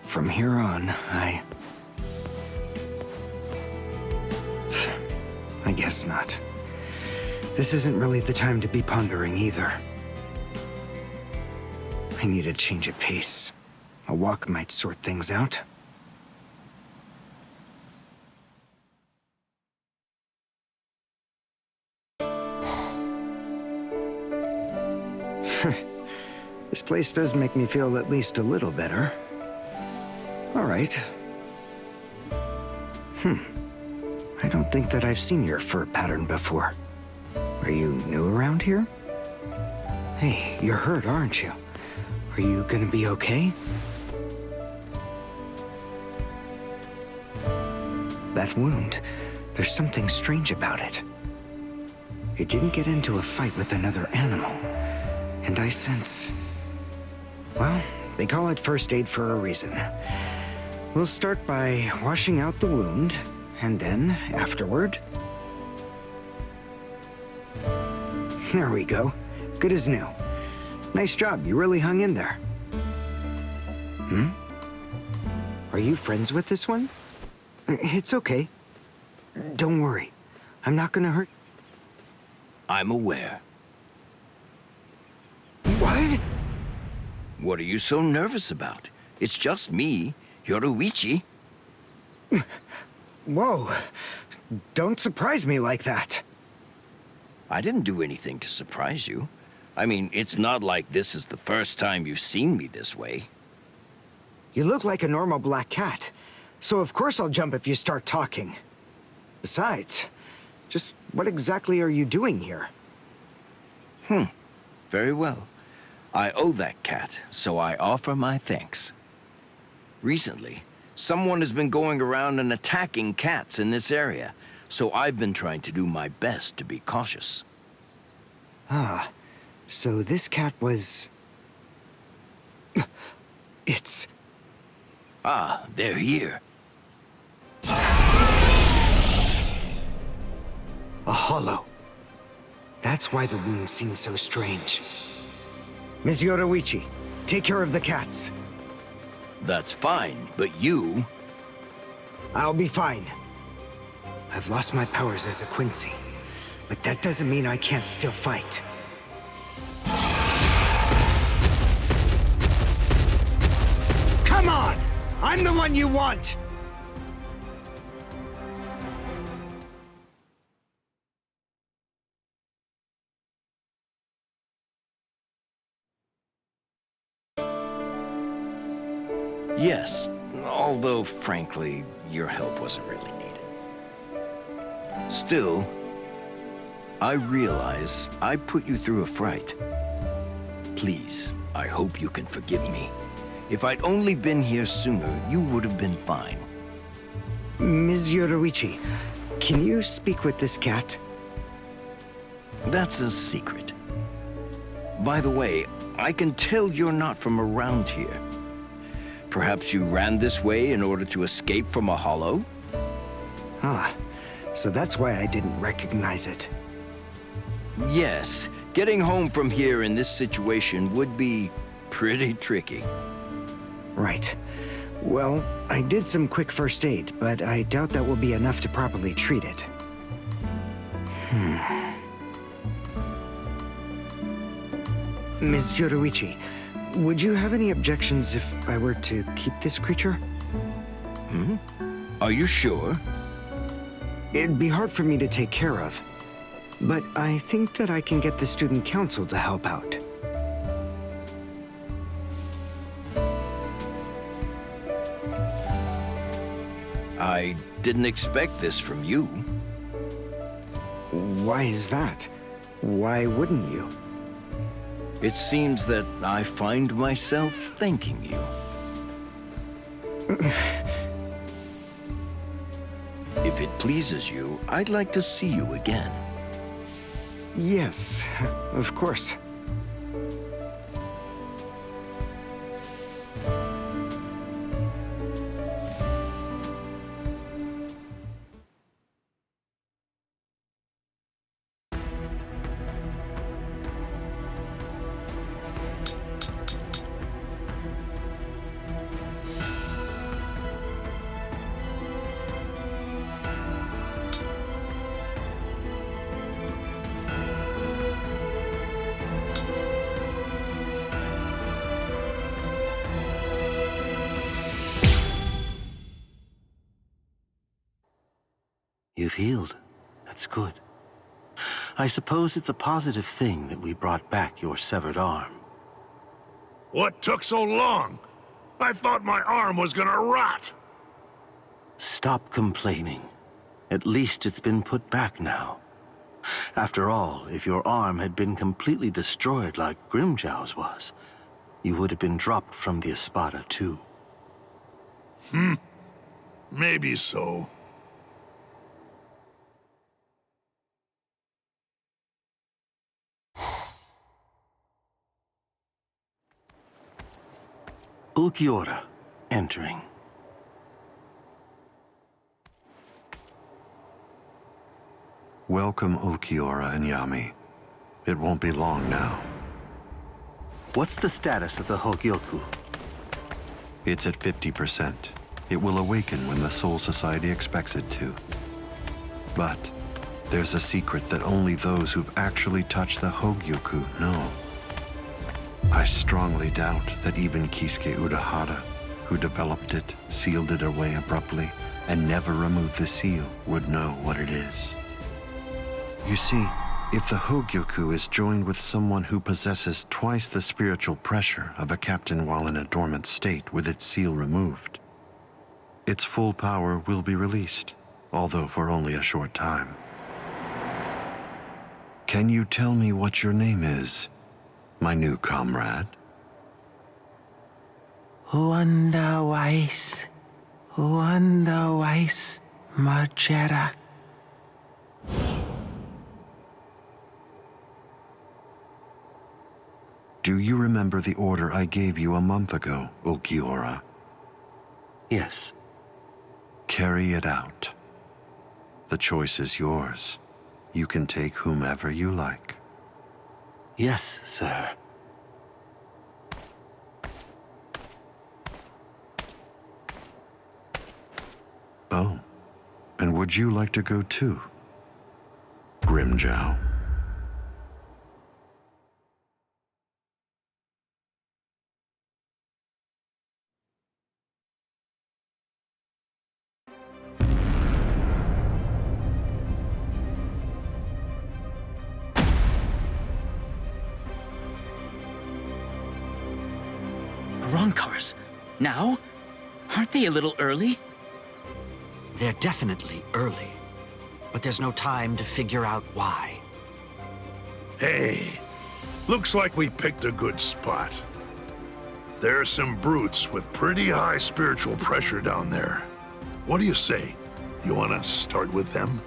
From here on, I guess not. This isn't really the time to be pondering either. I need a change of pace. A walk might sort things out. This place does make me feel at least a little better. All right. I don't think that I've seen your fur pattern before. Are you new around here? Hey, you're hurt, aren't you? Are you gonna be okay? That wound, there's something strange about it. It didn't get into a fight with another animal. And I sense... Well, they call it first aid for a reason. We'll start by washing out the wound, and then, afterward... There we go. Good as new. Nice job, you really hung in there. Are you friends with this one? It's okay. Don't worry. I'm not gonna hurt... I'm aware. What? What are you so nervous about? It's just me, Yoruichi. Whoa. Don't surprise me like that. I didn't do anything to surprise you. I mean, it's not like this is the first time you've seen me this way. You look like a normal black cat, so of course I'll jump if you start talking. Besides, just what exactly are you doing here? Very well. I owe that cat, so I offer my thanks. Recently, someone has been going around and attacking cats in this area, so I've been trying to do my best to be cautious. Ah, so this cat was... It's... Ah, they're here. A hollow. That's why the wound seems so strange. Ms. Yoruichi, take care of the cats. That's fine, but you... I'll be fine. I've lost my powers as a Quincy, but that doesn't mean I can't still fight. Come on! I'm the one you want! Yes, although, frankly, your help wasn't really needed. Still, I realize I put you through a fright. Please, I hope you can forgive me. If I'd only been here sooner, you would have been fine. Ms. Yoruichi, can you speak with this cat? That's a secret. By the way, I can tell you're not from around here. Perhaps you ran this way in order to escape from a hollow? Ah, so that's why I didn't recognize it. Yes, getting home from here in this situation would be pretty tricky. Right. Well, I did some quick first aid, but I doubt that will be enough to properly treat it. Ms. Yoruichi, would you have any objections if I were to keep this creature? Are you sure? It'd be hard for me to take care of. But I think that I can get the student council to help out. I didn't expect this from you. Why is that? Why wouldn't you? It seems that I find myself thanking you. If it pleases you, I'd like to see you again. Yes, of course. You've healed. That's good. I suppose it's a positive thing that we brought back your severed arm. What took so long? I thought my arm was gonna rot. Stop complaining. At least it's been put back now. After all, if your arm had been completely destroyed like Grimjow's was, you would have been dropped from the Espada too. Maybe so. Ulquiorra, entering. Welcome, Ulquiorra and Yami. It won't be long now. What's the status of the Hogyoku? It's at 50%. It will awaken when the Soul Society expects it to. But there's a secret that only those who've actually touched the Hogyoku know. I strongly doubt that even Kisuke Urahara, who developed it, sealed it away abruptly, and never removed the seal, would know what it is. You see, if the Hogyoku is joined with someone who possesses twice the spiritual pressure of a captain while in a dormant state with its seal removed, its full power will be released, although for only a short time. Can you tell me what your name is, my new comrade? Wanda Weiss, Margera. Do you remember the order I gave you a month ago, Ulquiorra? Yes. Carry it out. The choice is yours. You can take whomever you like. Yes, sir. Oh, and would you like to go too, Grimjow? Wrong cars. Now? Aren't they a little early? They're definitely early, but there's no time to figure out why. Hey, looks like we picked a good spot. There are some brutes with pretty high spiritual pressure down there. What do you say? You want to start with them?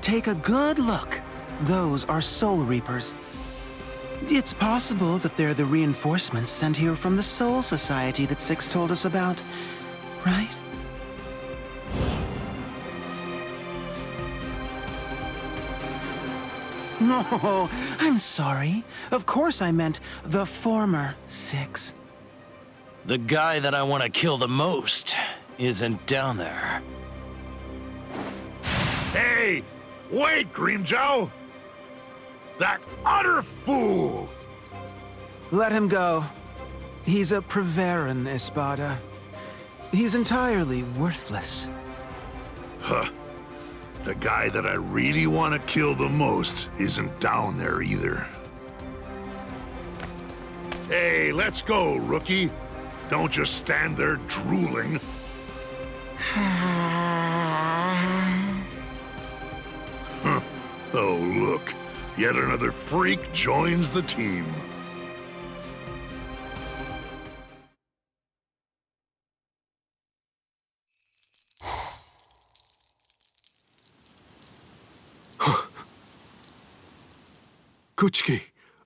Take a good look. Those are Soul Reapers. It's possible that they're the reinforcements sent here from the Soul Society that Six told us about, right? No, I'm sorry. Of course I meant the former Six. The guy that I want to kill the most isn't down there. Hey! Wait, Grimjow! That utter fool! Let him go. He's a Preveran, Espada. He's entirely worthless. Huh. the guy that I really want to kill the most isn't down there either. Hey, let's go, rookie. Don't just stand there drooling. Oh, look. Yet another freak joins the team. Kuchiki,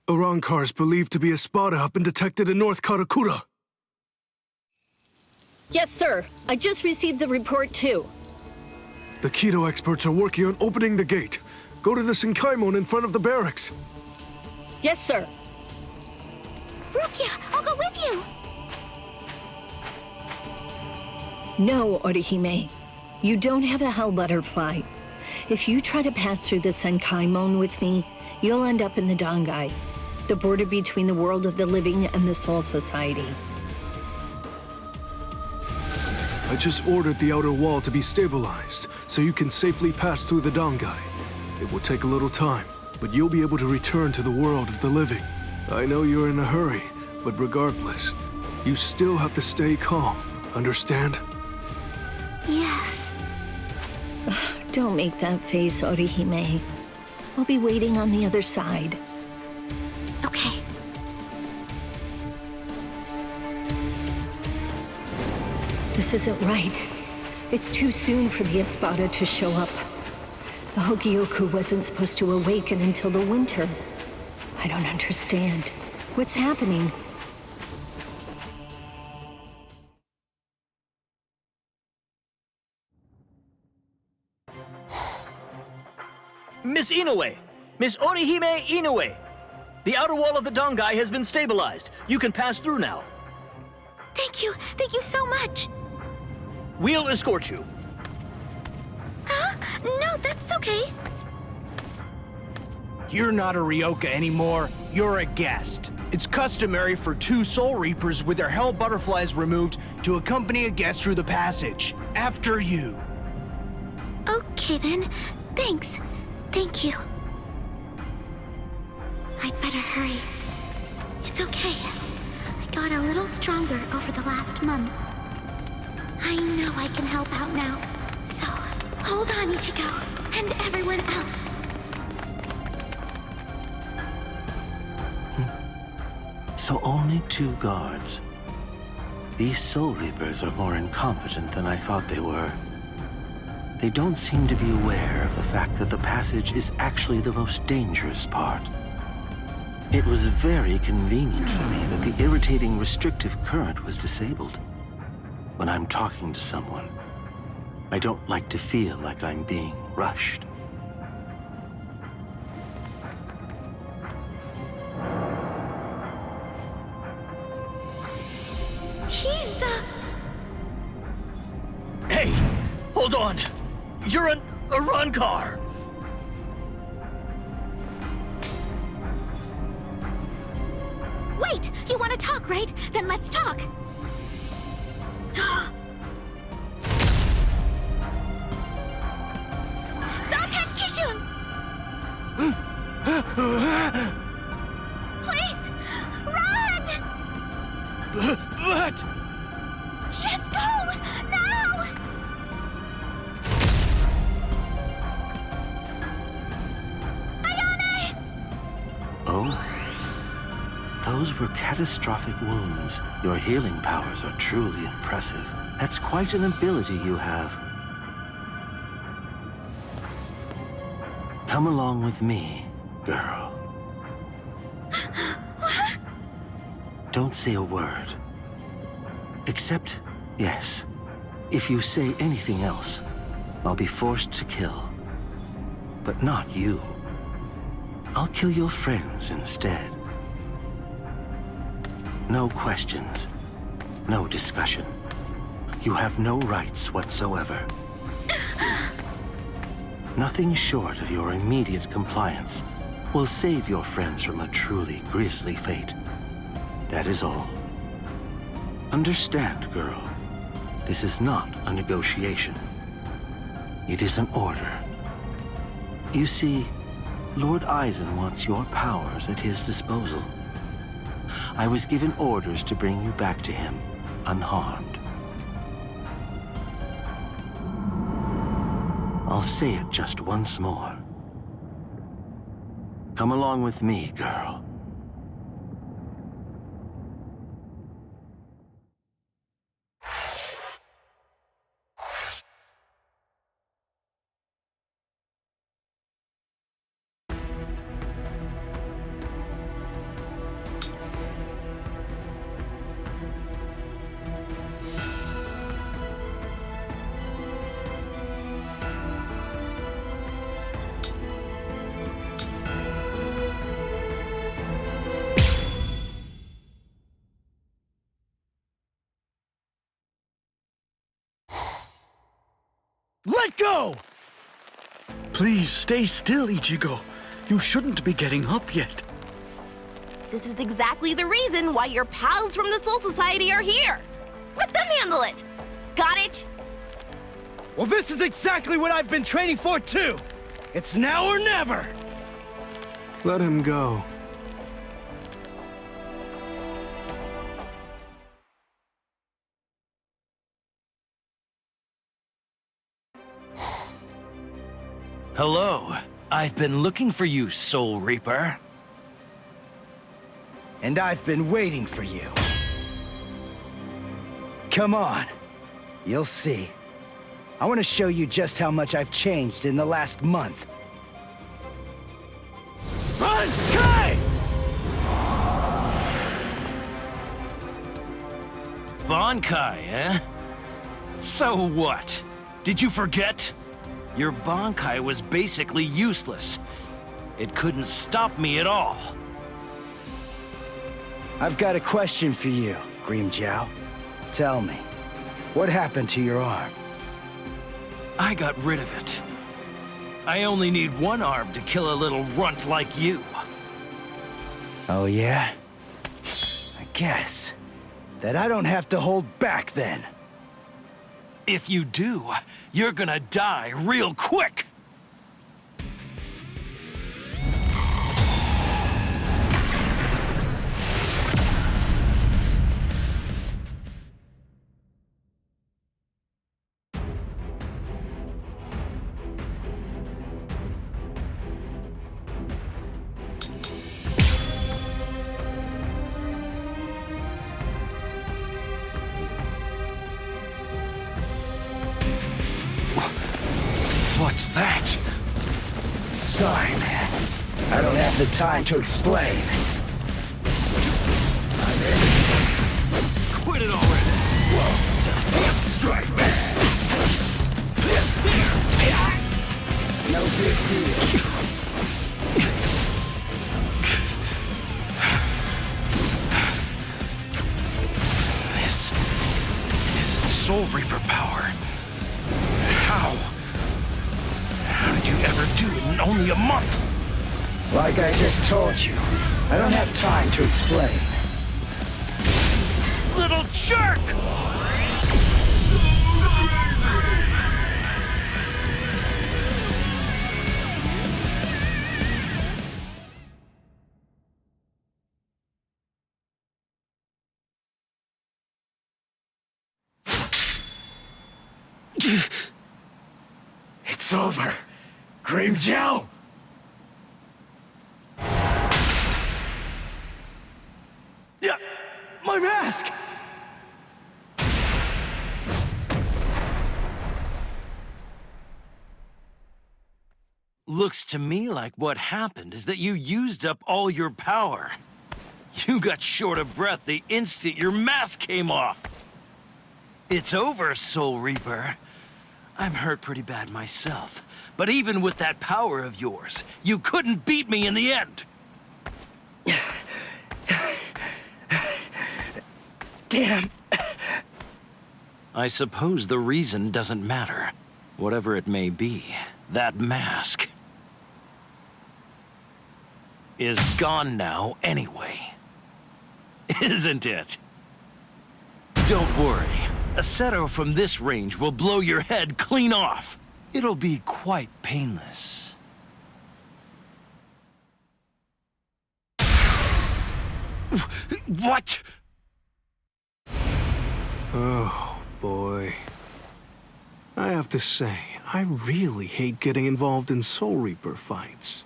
Arankar is believed to be a Spada have been detected in North Karakura. Yes, sir. I just received the report, too. The Kido experts are working on opening the gate. Go to the Senkaimon in front of the barracks. Yes, sir. Rukia, I'll go with you! No, Orihime. You don't have a hell butterfly. If you try to pass through the Senkaimon with me, you'll end up in the Dangai, the border between the world of the living and the Soul Society. I just ordered the outer wall to be stabilized, so you can safely pass through the Dangai. It will take a little time, but you'll be able to return to the world of the living. I know you're in a hurry, but regardless, you still have to stay calm, understand? Yes. Don't make that face, Orihime. I'll be waiting on the other side. Okay. This isn't right. It's too soon for the Espada to show up. The Hogyoku wasn't supposed to awaken until the winter. I don't understand. What's happening? Miss Inoue! Miss Orihime Inoue! The outer wall of the Dangai has been stabilized. You can pass through now. Thank you so much! We'll escort you. Huh? No, that's okay. You're not a Ryoka anymore, you're a guest. It's customary for 2 Soul Reapers with their hell butterflies removed to accompany a guest through the passage. After you. Okay then, thanks. Thank you. I'd better hurry. It's okay. I got a little stronger over the last month. I know I can help out now. So, hold on, Ichigo, and everyone else. So only 2 guards. These Soul Reapers are more incompetent than I thought they were. They don't seem to be aware of the fact that the passage is actually the most dangerous part. It was very convenient for me that the irritating restrictive current was disabled. When I'm talking to someone, I don't like to feel like I'm being rushed. He's, Hey! Hold on! You're an Arankar! Wait! You want to talk, right? Then let's talk! Zaten Kishun! Please! Run! But... Just go! Now! Ayane! Oh? Those were catastrophic wounds. Your healing powers are truly impressive. That's quite an ability you have. Come along with me, girl. What? Don't say a word. Except, yes, if you say anything else, I'll be forced to kill. But not you. I'll kill your friends instead. No questions, no discussion. You have no rights whatsoever. Nothing short of your immediate compliance will save your friends from a truly grisly fate. That is all. Understand, girl. This is not a negotiation. It is an order. You see, Lord Eisen wants your powers at his disposal. I was given orders to bring you back to him, unharmed. I'll say it just once more. Come along with me, girl. Let go! Please stay still, Ichigo. You shouldn't be getting up yet. This is exactly the reason why your pals from the Soul Society are here. Let them handle it. Got it? Well, this is exactly what I've been training for, too. It's now or never. Let him go. Hello. I've been looking for you, Soul Reaper. And I've been waiting for you. Come on. You'll see. I want to show you just how much I've changed in the last month. Run, Kai! Bankai, eh? So what? Did you forget? Your Bankai was basically useless. It couldn't stop me at all. I've got a question for you, Grimmjow. Tell me, what happened to your arm? I got rid of it. I only need one arm to kill a little runt like you. Oh, yeah? I guess that I don't have to hold back then. If you do, you're gonna die real quick! What's that? Sorry, man. I don't have the time to explain. I'm in this. Quit it already! Whoa! Strike back! No big deal. This isn't Soul Reaper power. How? How did you ever do it in only a month? Like I just told you, I don't have time to explain. Little jerk! It's over. Grimmjow! Yeah, my mask! Looks to me like what happened is that you used up all your power. You got short of breath the instant your mask came off. It's over, Soul Reaper. I'm hurt pretty bad myself, but even with that power of yours, you couldn't beat me in the end. Damn. I suppose the reason doesn't matter. Whatever it may be, that mask is gone now anyway. Isn't it? Don't worry. A Seto from this range will blow your head clean off. It'll be quite painless. What? Oh, boy. I have to say, I really hate getting involved in Soul Reaper fights.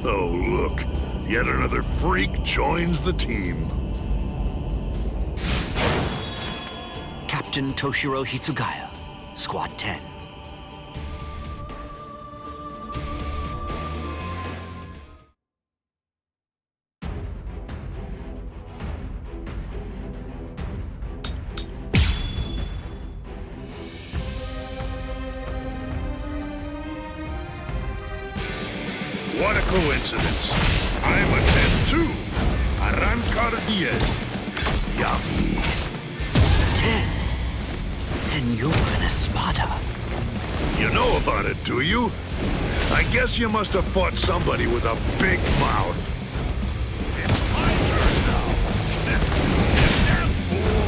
Oh, look. Yet another freak joins the team. Captain Toshiro Hitsugaya, Squad 10. What a coincidence. I'm a 10 too. Arrancar 10. Yummy. 10? Then you're an Espada. You know about it, do you? I guess you must have fought somebody with a big mouth. It's my turn now. Damn fool.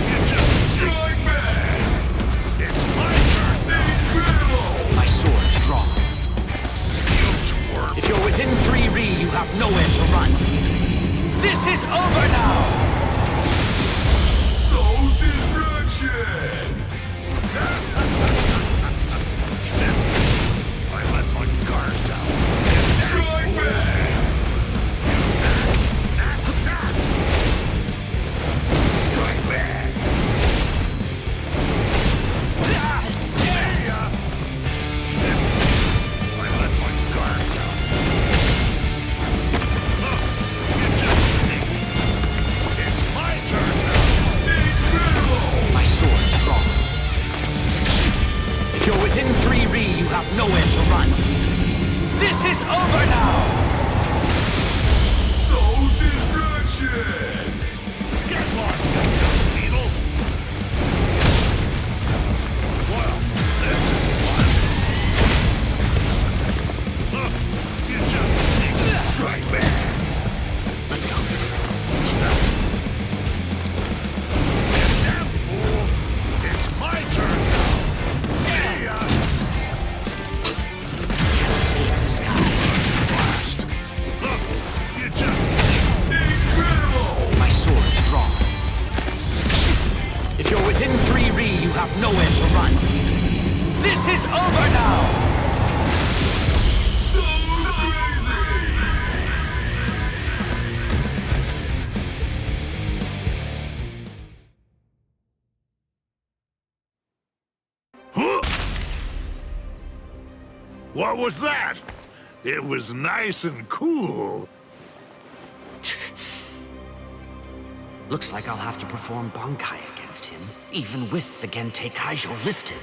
You just strike back. It's my turn now. Incredible. My sword's drawn. If you're within 3 Ri, you have nowhere to run. This is over now! Soul destruction! I let my guard down. Strike back! Strike back! I let my guard down. It's my turn now. Incredible! My sword's drawn. If you're within 3 Ri, you have nowhere to run. This is over now! Soul destruction! Get lost, you needle! Well, this is fun. You just strike back. Let's go. Damn fool! It's my turn now. See ya! Can't escape the skies. Blast! You just incredible! My sword's drawn. If you're within 3 Ri, you have nowhere to run. This is over now! So crazy! Huh? What was that? It was nice and cool. Looks like I'll have to perform Bankai against him, even with the Gentei Kaijo lifted.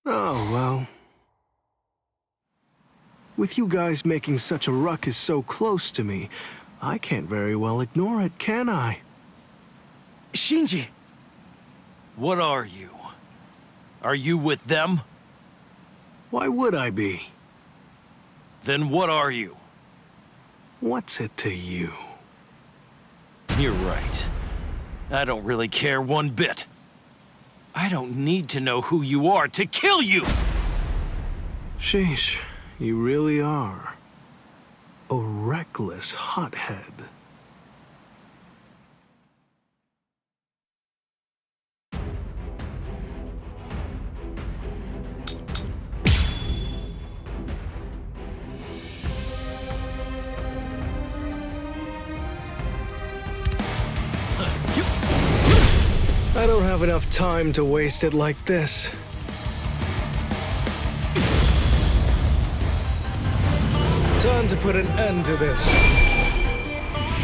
Oh, well. With you guys making such a ruckus so close to me, I can't very well ignore it, can I? Shinji! What are you? Are you with them? Why would I be? Then what are you? What's it to you? You're right. I don't really care one bit. I don't need to know who you are to kill you! Sheesh, you really are a reckless hothead. I don't have enough time to waste it like this. Time to put an end to this.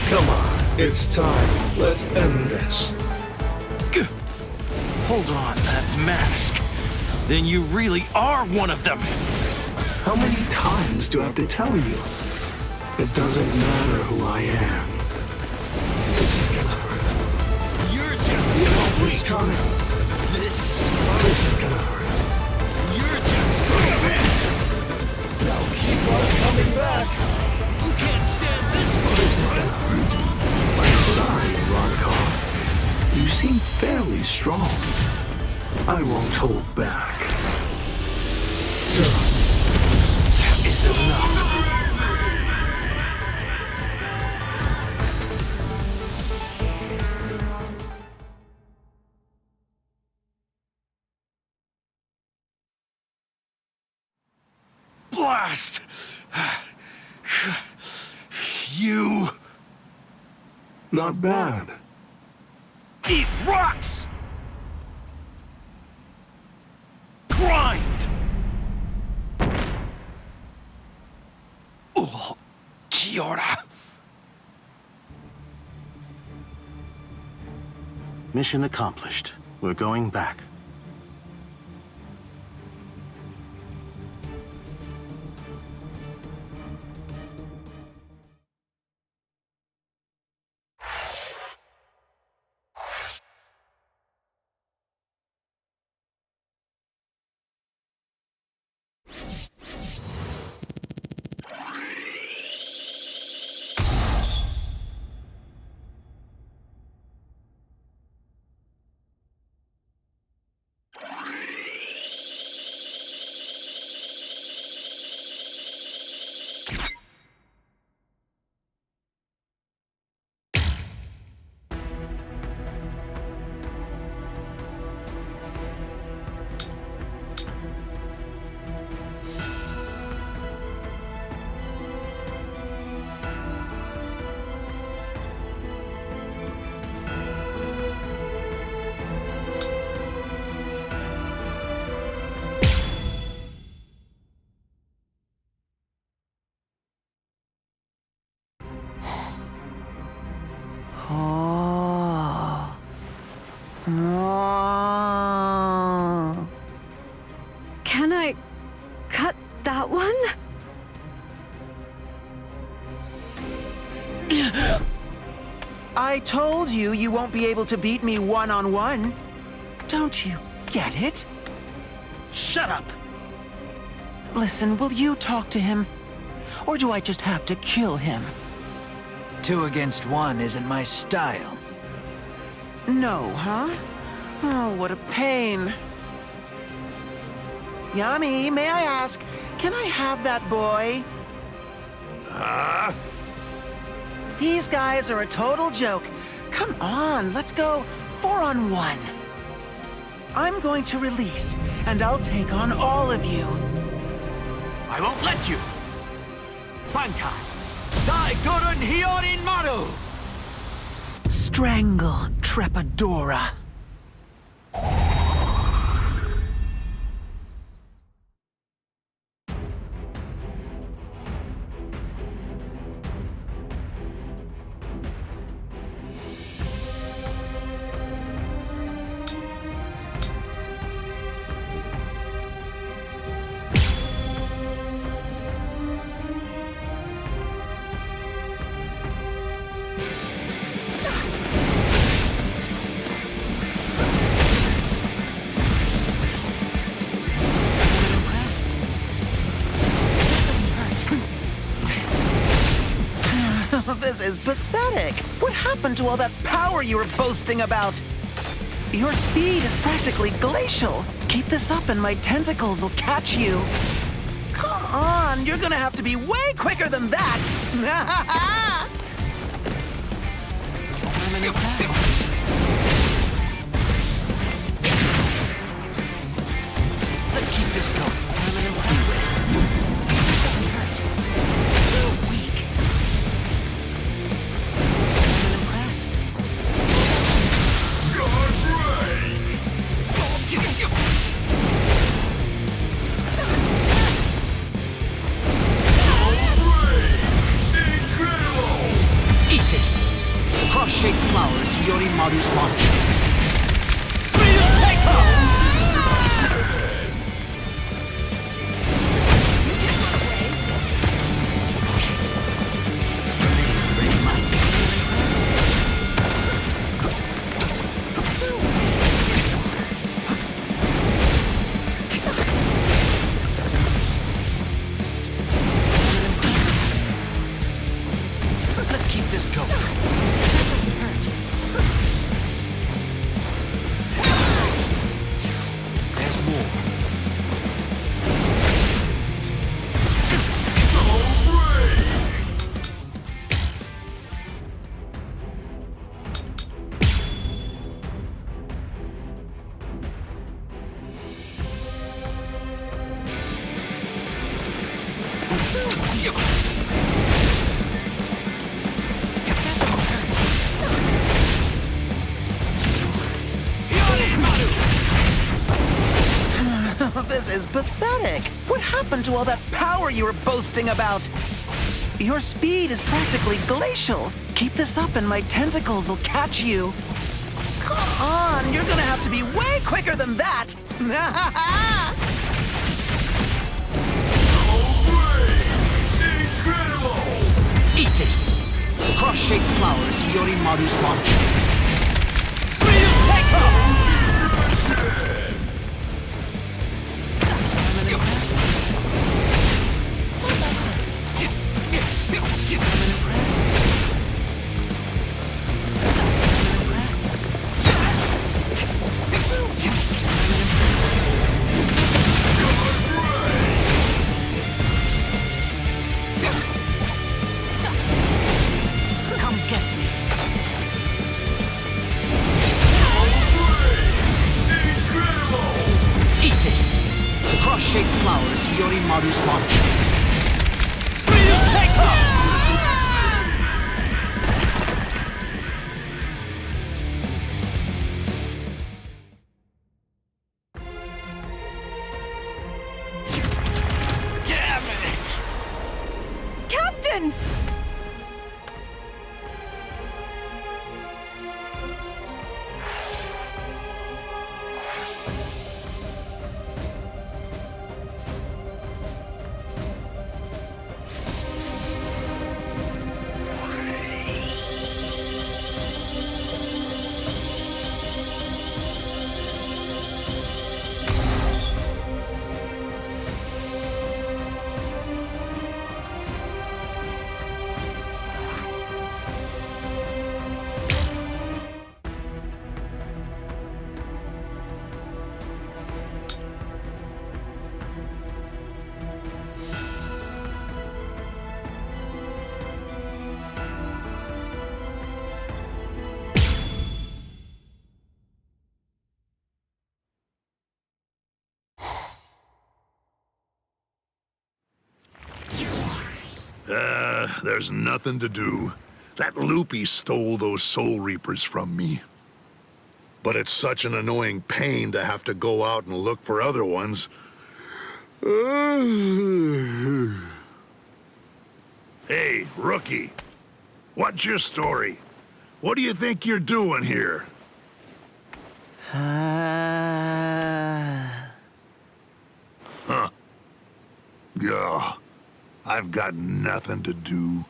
Come on, it's time. Let's end this. Hold on, that mask. Then you really are one of them. How many times do I have to tell you? It doesn't matter who I am. This is gonna hurt. You're just this coming. This is gonna hurt. You're just Now keep on coming back. You can't stand this. This is gonna hurt. I'm sorry, Roncon. You seem fairly strong. I won't hold back. So, that is enough. Blast! You... Not bad. Eat rocks! Grind! Oh, Kiora. Mission accomplished. We're going back. Can I cut that one? I told you you won't be able to beat me one-on-one. Don't you get it? Shut up! Listen, will you talk to him? Or do I just have to kill him? 2 against 1 isn't my style. No, huh? Oh, what a pain. Yami, may I ask, can I have that boy? These guys are a total joke. Come on, let's go 4-on-1. I'm going to release, and I'll take on all of you. I won't let you! Bankai! Dai Gurun Hyorin Maru! Strangle Trepadora. This is pathetic. What happened to all that power you were boasting about? Your speed is practically glacial. Keep this up and my tentacles will catch you. Come on, you're gonna have to be way quicker than that. I'm impressed. Let's keep this going. I'm impressed. It doesn't hurt. So weak. I'm impressed. Eat this! Cross-shaped flowers, Hiyori Maru's launch. Take her! Let's keep this going. That doesn't hurt. There's more. This is pathetic. What happened to all that power you were boasting about? Your speed is practically glacial. Keep this up and my tentacles will catch you. Come on, you're gonna have to be way quicker than that. Eat this! Cross-shaped flowers, Hiyori Maru's launch. Take her! Come get me. Eat this! Cross-shaped flowers, Hiyori Maru's launch. Take her! Damn it! Captain! There's nothing to do. That loopy stole those Soul Reapers from me. But it's such an annoying pain to have to go out and look for other ones. Hey, rookie. What's your story? What do you think you're doing here? Huh. Yeah. I've got nothing to do.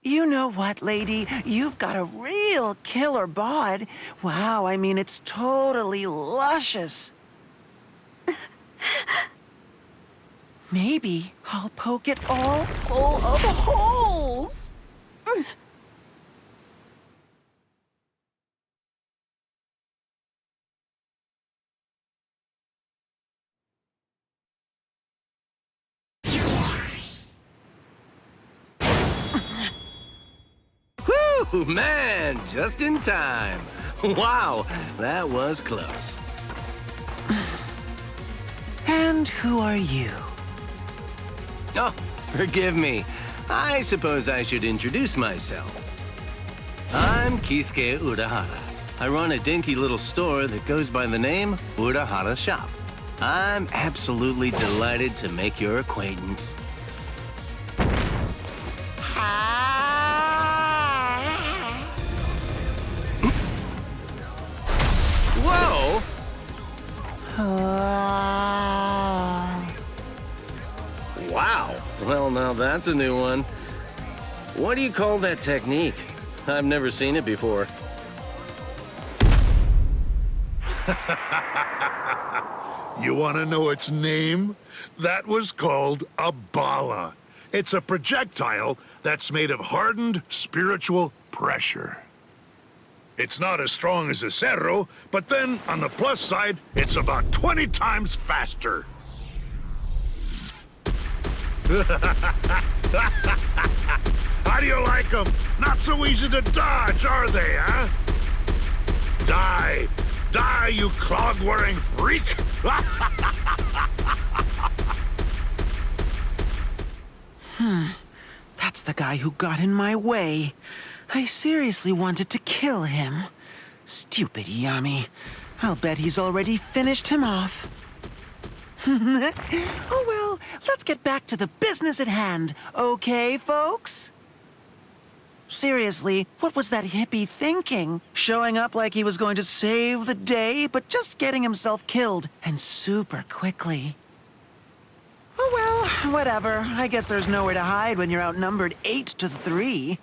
You know what, lady? You've got a real killer bod. Wow, I mean, it's totally luscious. Maybe I'll poke it all full of holes. Whew, man, just in time. Wow, that was close. And who are you? Oh, forgive me. I suppose I should introduce myself. I'm Kisuke Urahara. I run a dinky little store that goes by the name Urahara Shop. I'm absolutely delighted to make your acquaintance. Whoa! Wow. Well, now that's a new one. What do you call that technique? I've never seen it before. You want to know its name? That was called a bala. It's a projectile that's made of hardened spiritual pressure. It's not as strong as a cerro, but then, on the plus side, it's about 20 times faster. How do you like them? Not so easy to dodge, are they, huh? Die! Die, you clog-wearing freak! That's the guy who got in my way. I seriously wanted to kill him. Stupid Yami. I'll bet he's already finished him off. Oh well, let's get back to the business at hand, okay, folks? Seriously, what was that hippie thinking? Showing up like he was going to save the day, but just getting himself killed, and super quickly. Oh well, whatever. I guess there's nowhere to hide when you're outnumbered 8-3.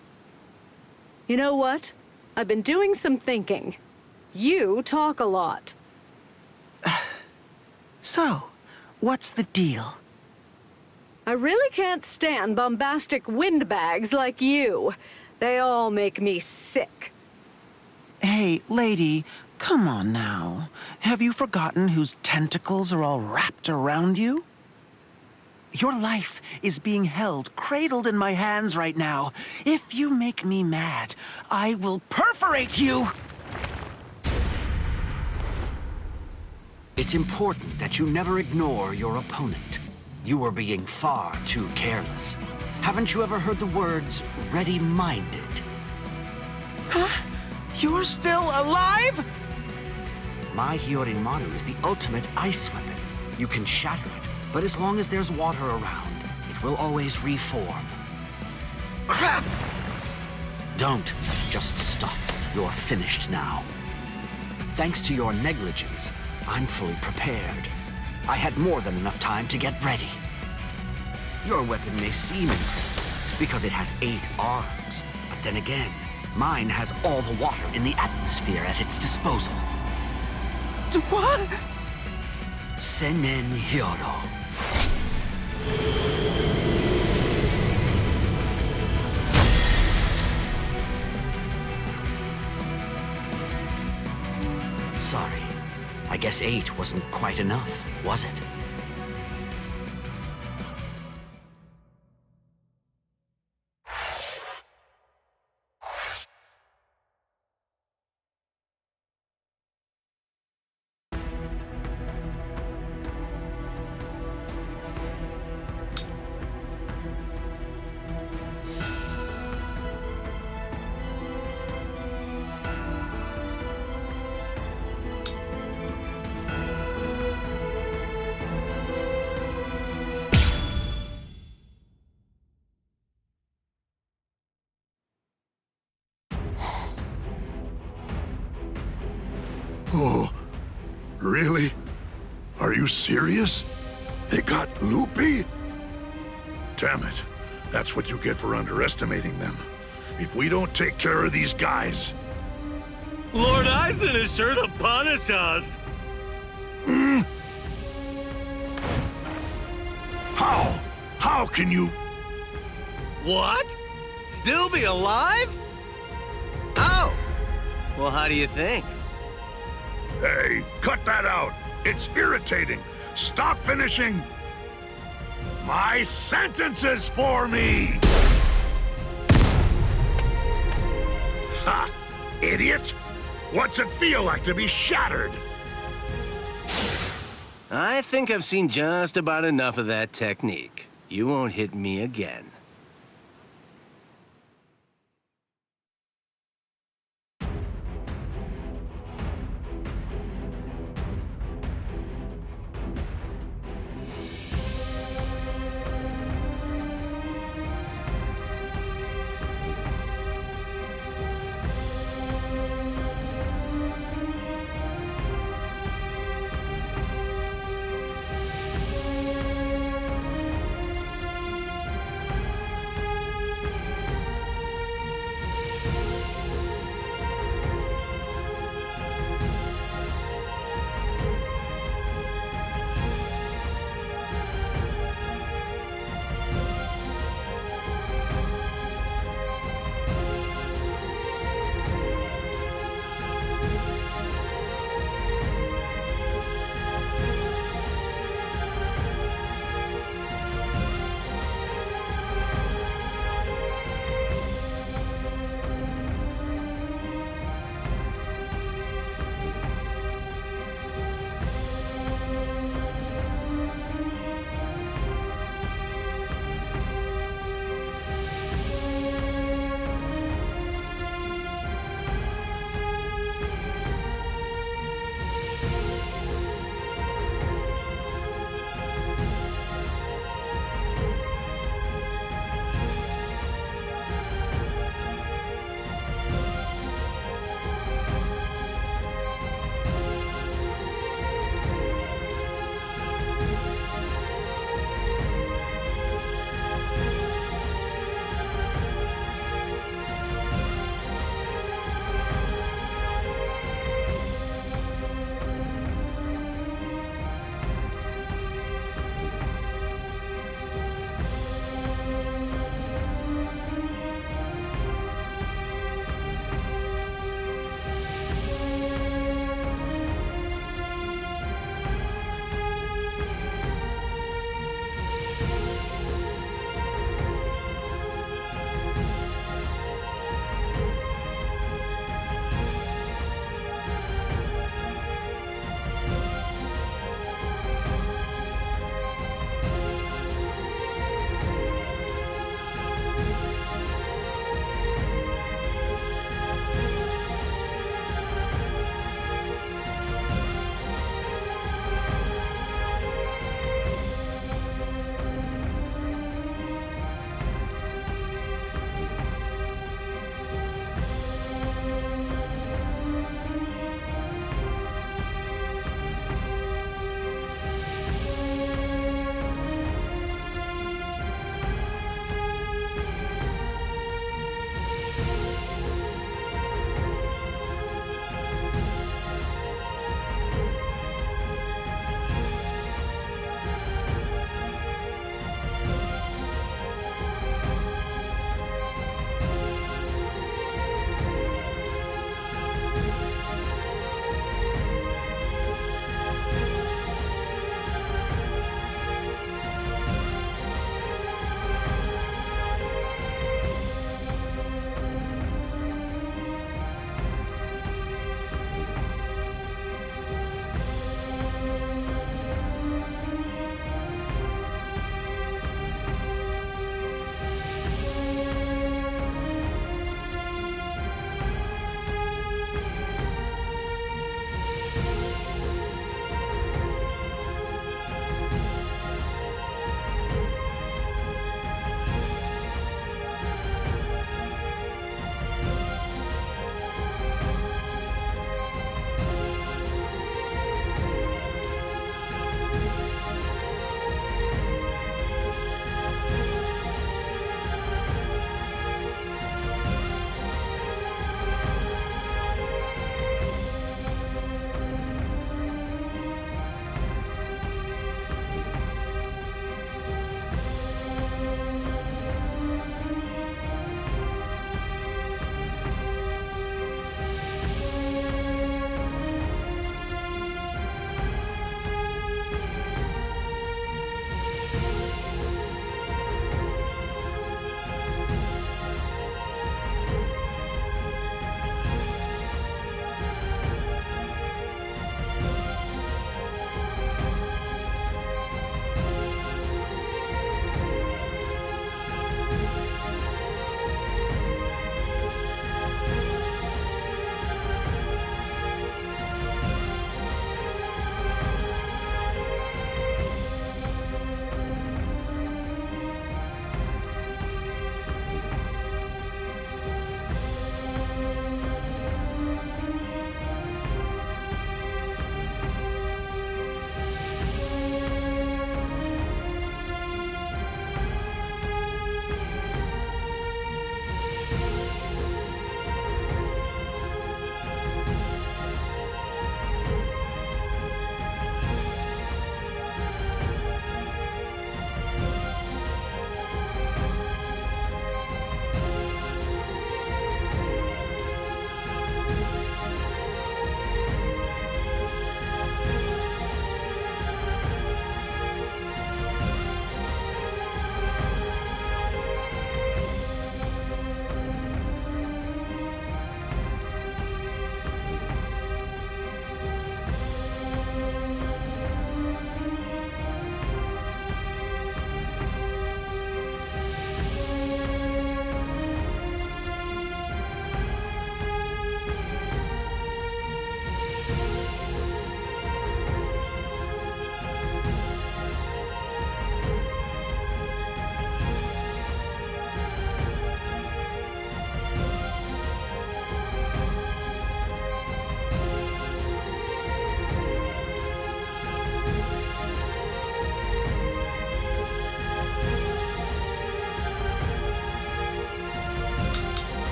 You know what? I've been doing some thinking. You talk a lot. So, what's the deal? I really can't stand bombastic windbags like you. They all make me sick. Hey, lady, come on now. Have you forgotten whose tentacles are all wrapped around you? Your life is being held, cradled in my hands right now. If you make me mad, I will perforate you! It's important that you never ignore your opponent. You were being far too careless. Haven't you ever heard the words, ready-minded? Huh? You're still alive? My Hyorimaru is the ultimate ice weapon. You can shatter it, but as long as there's water around, it will always reform. Crap! Don't just stop. You're finished now. Thanks to your negligence, I'm fully prepared. I had more than enough time to get ready. Your weapon may seem impressive because it has 8 arms, but then again, mine has all the water in the atmosphere at its disposal. What? Sennen Hyoro. Sorry. I guess 8 wasn't quite enough, was it? Oh, really? Are you serious? They got loopy? Damn it. That's what you get for underestimating them. If we don't take care of these guys... Lord Eisen is sure to punish us! How? How can you... What? Still be alive? Oh! Well, how do you think? Hey, cut that out! It's irritating! Stop finishing my sentences for me! idiot! What's it feel like to be shattered? I think I've seen just about enough of that technique. You won't hit me again.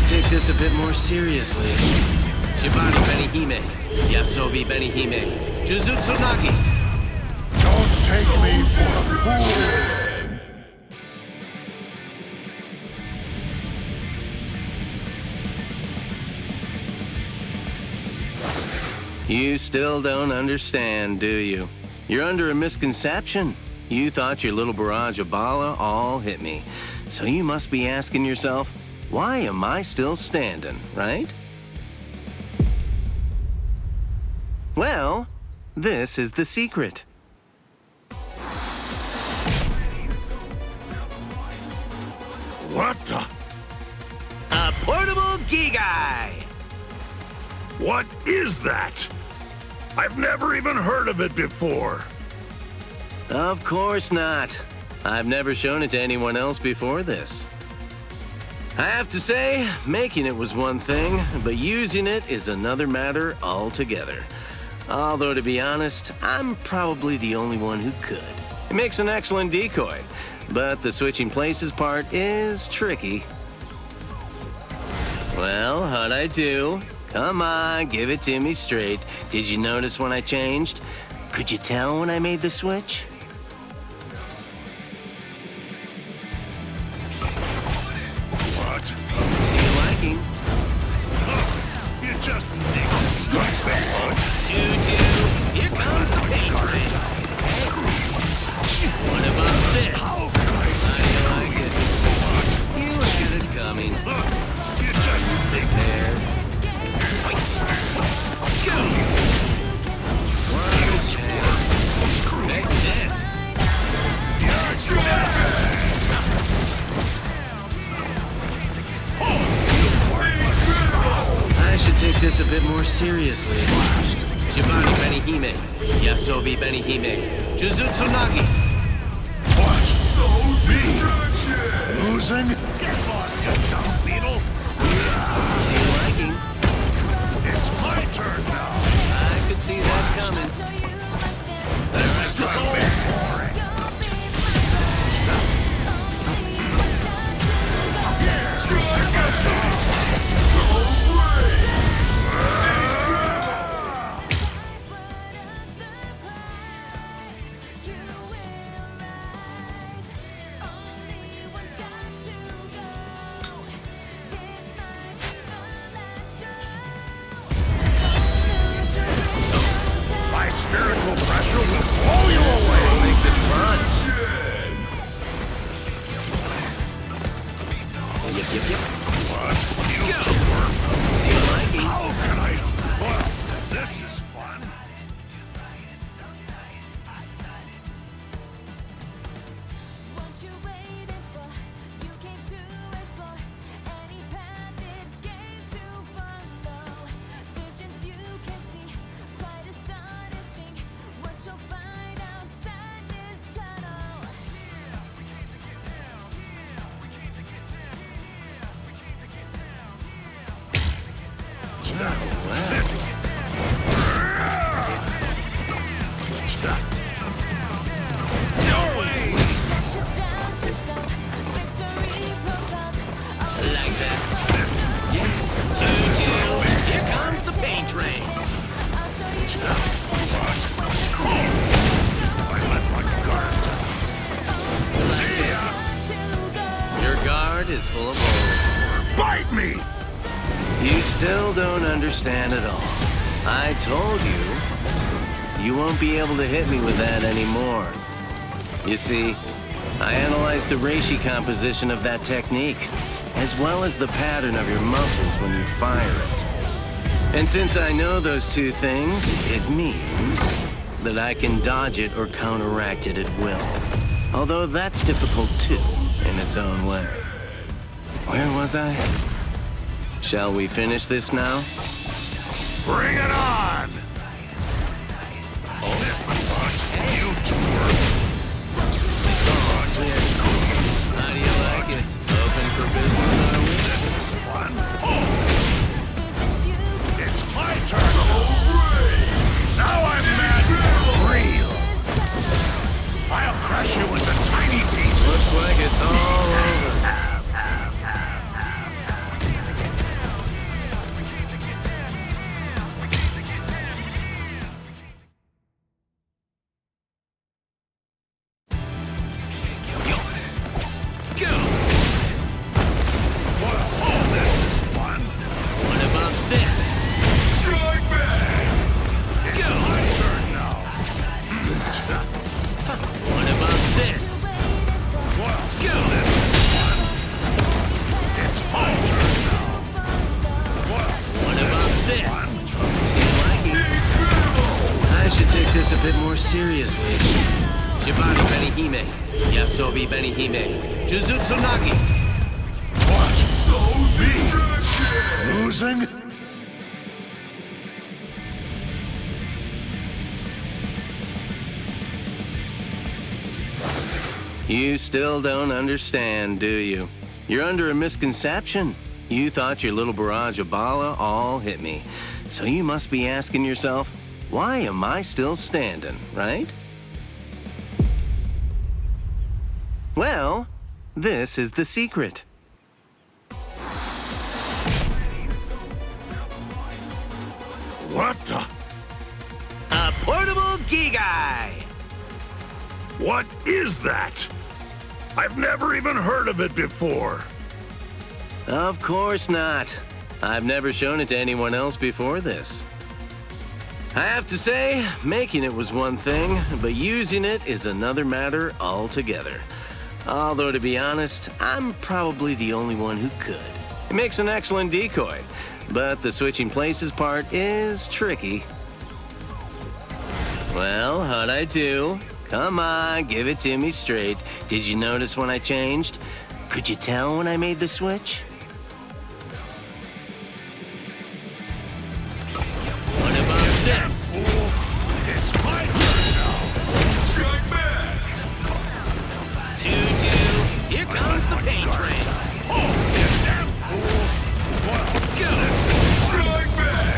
take this a bit more seriously. Shibari Benihime, Yasobi Benihime, Jujutsu Nagi. Don't take me for a fool! You still don't understand, do you? You're under a misconception. You thought your little barrage of Bala all hit me. So you must be asking yourself, why am I still standing, right? Well, this is the secret. What the? A portable Gigai! What is that? I've never even heard of it before. Of course not. I've never shown it to anyone else before this. I have to say, making it was one thing, but using it is another matter altogether. Although, to be honest, I'm probably the only one who could. It makes an excellent decoy, but the switching places part is tricky. Well, how'd I do? Come on, give it to me straight. Did you notice when I changed? Could you tell when I made the switch? What? To your liking. You just strike that. Choo-choo, here comes the paint train. What about this? How do you like it? You had it coming. You just Big there. Take this. I should take this a bit more seriously. Shibari Benihime, Yasobi Benihime, Jujutsu Nagi. What? So losing? Get lost, you dumb beetle! To your liking. It's my turn now. I could see that coming. That's so boring. My spiritual pressure will blow you away. Makes it fun. Yep. What? You Go. twerp. To your liking. How can I? Well, this is fun. Is full of holes. Bite me! You still don't understand at all. I told you, you won't be able to hit me with that anymore. You see, I analyzed the reishi composition of that technique, as well as the pattern of your muscles when you fire it. And since I know those two things, it means that I can dodge it or counteract it at will. Although that's difficult too, in its own way. Where was I? Shall we finish this now? Bring it on! You twerp. How do you like it? Open for business, are we? This is fun. It's my turn. Now I'm mad for real. I'll crush you into tiny pieces. Looks like it's all over. this a bit more seriously. Shibari Benihime, Yasobi Benihime, Jujutsu Nagi. What? So me? Losing? You still don't understand, do you? You're under a misconception. You thought your little barrage of Bala all hit me. So you must be asking yourself, why am I still standing, right? Well, this is the secret. What the? A portable Gigai! What is that? I've never even heard of it before. Of course not. I've never shown it to anyone else before this. I have to say, making it was one thing, but using it is another matter altogether. Although, to be honest, I'm probably the only one who could. It makes an excellent decoy, but the switching places part is tricky. Well, how'd I do? Come on, give it to me straight. Did you notice when I changed? Could you tell when I made the switch? What about this? It's my turn now. Strike back! Choo-choo, here comes the pain train. Oh, get that fool! Go! Strike back!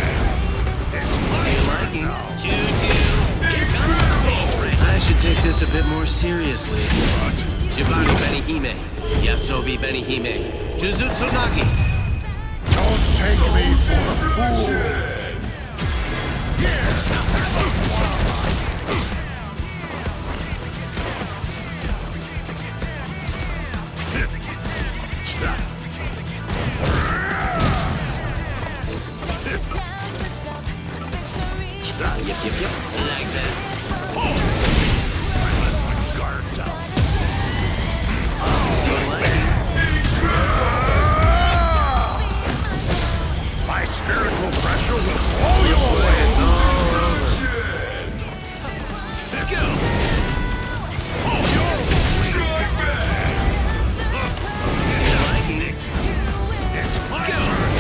It's my turn now. Choo-choo, here comes the pain train. I should take this a bit more seriously. Shibari Benihime, Yasobi Benihime, Jujutsu Nagi. Don't take me for a fool! Yep, like that. My spiritual pressure will blow you away! Go! Strike back! It's my turn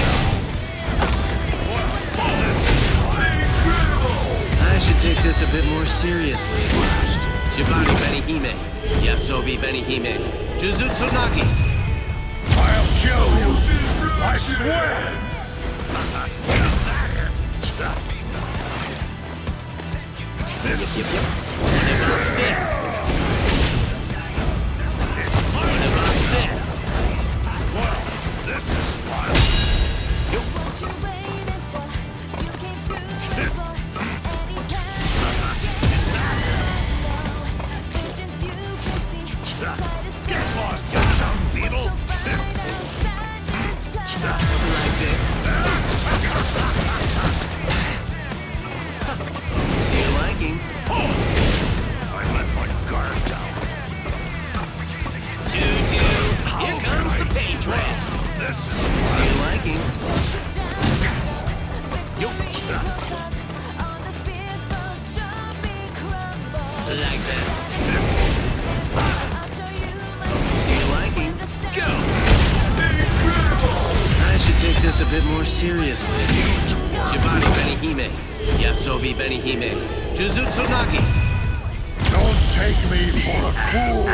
I should take this a bit more seriously. Shibari Benihime, Yasobi Benihime, Jujutsu Nagi. I'll kill you! I swear! Yep. What about this? What about this? Well, this is fun. Get lost, you dumb beetle! Like this. Still liking. I let my guard down. Choo-choo, here comes the pain train. This is Still liking. Like that. Still liking. Go! I should take this a bit more seriously. Shibari Benihime, Yasobi Benihime, Jujutsu Nagi. Don't take me for a fool!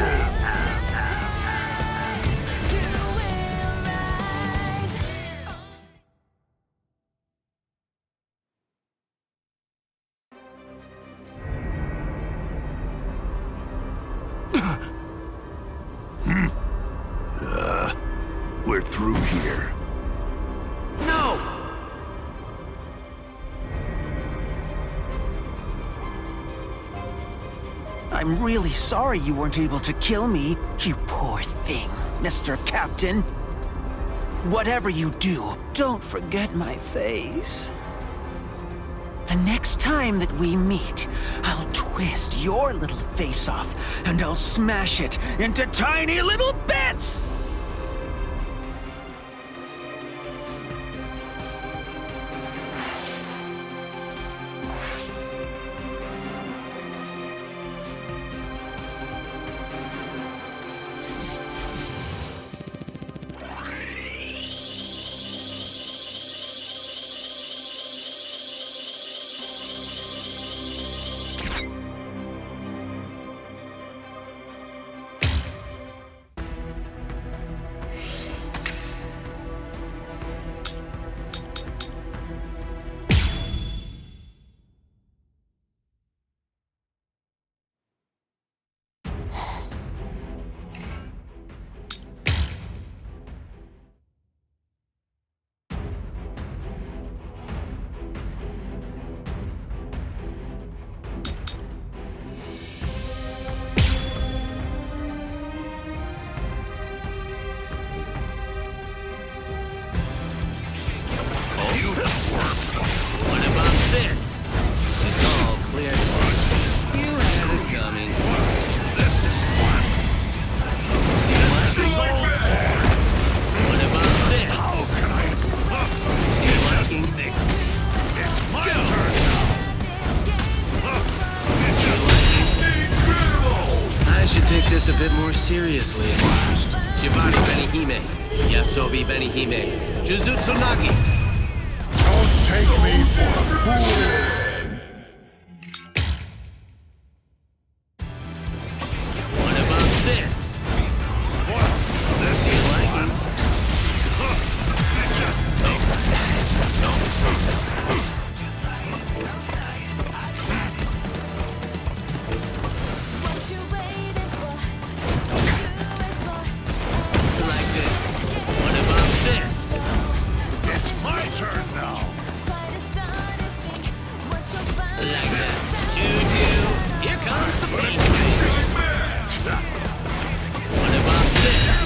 We're through here. No! I'm really sorry you weren't able to kill me, you poor thing, Mr. Captain. Whatever you do, don't forget my face. The next time that we meet, I'll twist your little face off, and I'll smash it into tiny little bits! this a bit more seriously. Shibari Benihime, Yasobi Benihime, Jujutsu Nagi. Don't take me for a fool! What about this? This is like Like this. What about this? It's my turn now. Like that. Choo-choo. Here comes the pain. What about this?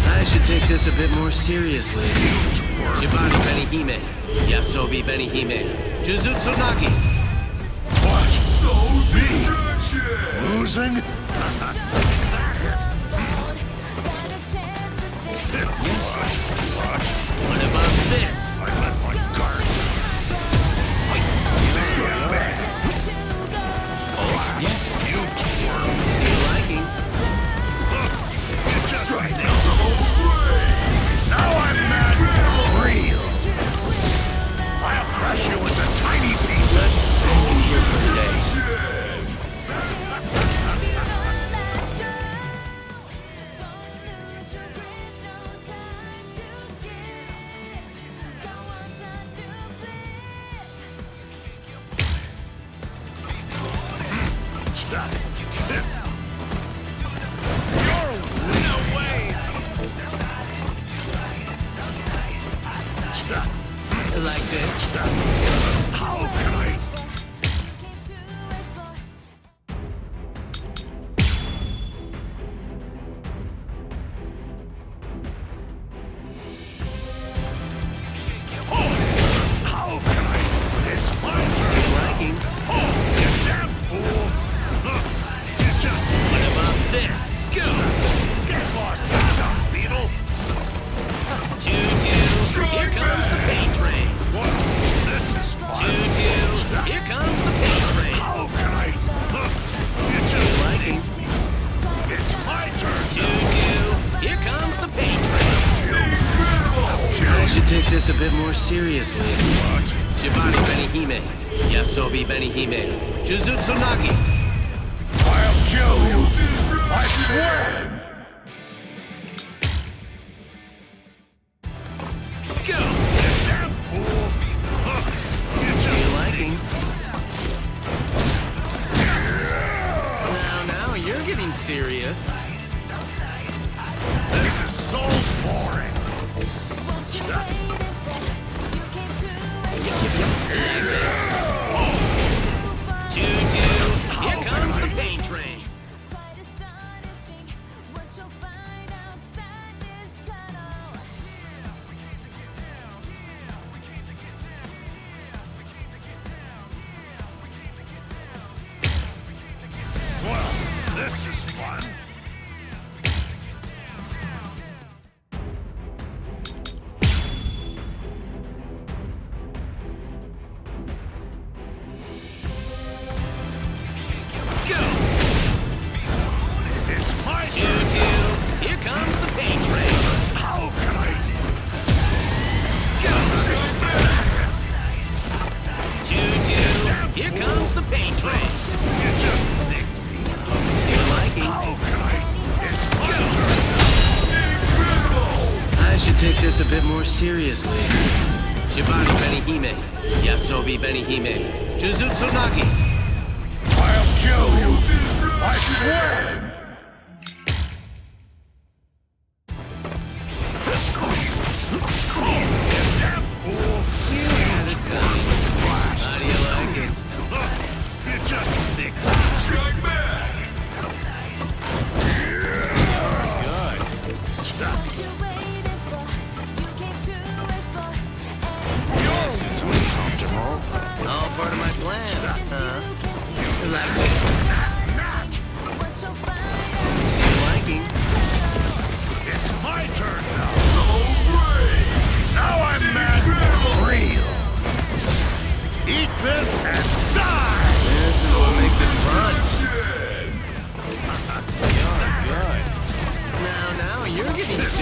I should take this a bit more seriously. Shibari Benihime, Yasobi Benihime, Jujutsu Nagi. What? So deep. Losing? What about this? I let my guard. Stay back. Yes. You twirl. Still liking. Strike now. Now I'm mad for real. I'll crush you into tiny pieces. Let's stay here for the day. Like this. How can I? How can I? It's my Still liking. you damn fool! You just What about this? Go! get lost, you dumb beetle! Choo-choo. Here comes the pain train. This is fun. Choo-choo. Here comes the pain train. How can I? It's Still liking. It's my turn. Choo-choo. Here comes the pain train. Incredible! I should take this a bit more seriously. Shibari Benihime, Yasobi Benihime, Jujutsu Nagi. I'll kill you! I swear! Go! You damn fool! Still liking. Now, you're getting serious. This is so boring! Choo-choo. Here comes the pain train. Well, this is fun! Go! It's my turn! Choo-choo. Here comes the pain train. How can I? Go! Choo-choo. Here comes the pain train. You just nicked me. Still liking. How can I? It's my turn! Incredible! I should take this a bit more seriously. Shibari Benihime, Yasobi Benihime, Jujutsu Nagi. I'll kill you! I swear! You damn fool! How do you like it? You just nicked me. Strike back! Good. This is uncomfortable. All part of my plan, huh? Like it. Still liking. It's my turn now. So brave! Now I'm mad for real! Eat this and die! This is what makes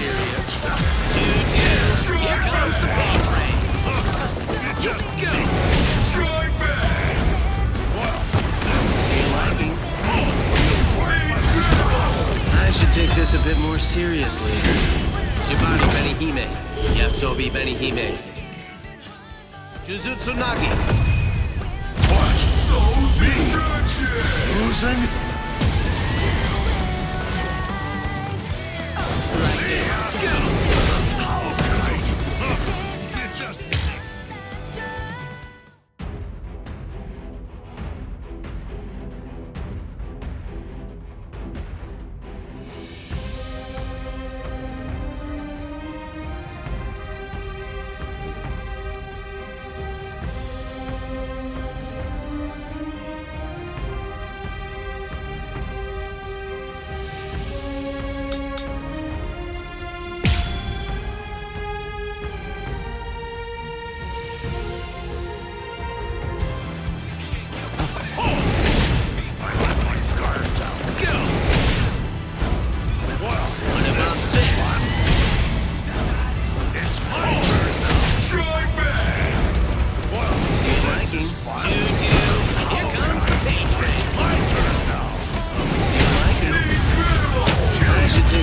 serious. Choo-choo. Here comes the pain train. Just go. Strike back! I should take this a bit more seriously. Shibari Benihime. Yasobi Benihime. Jujutsu Nagi. Watch so deep. Losing?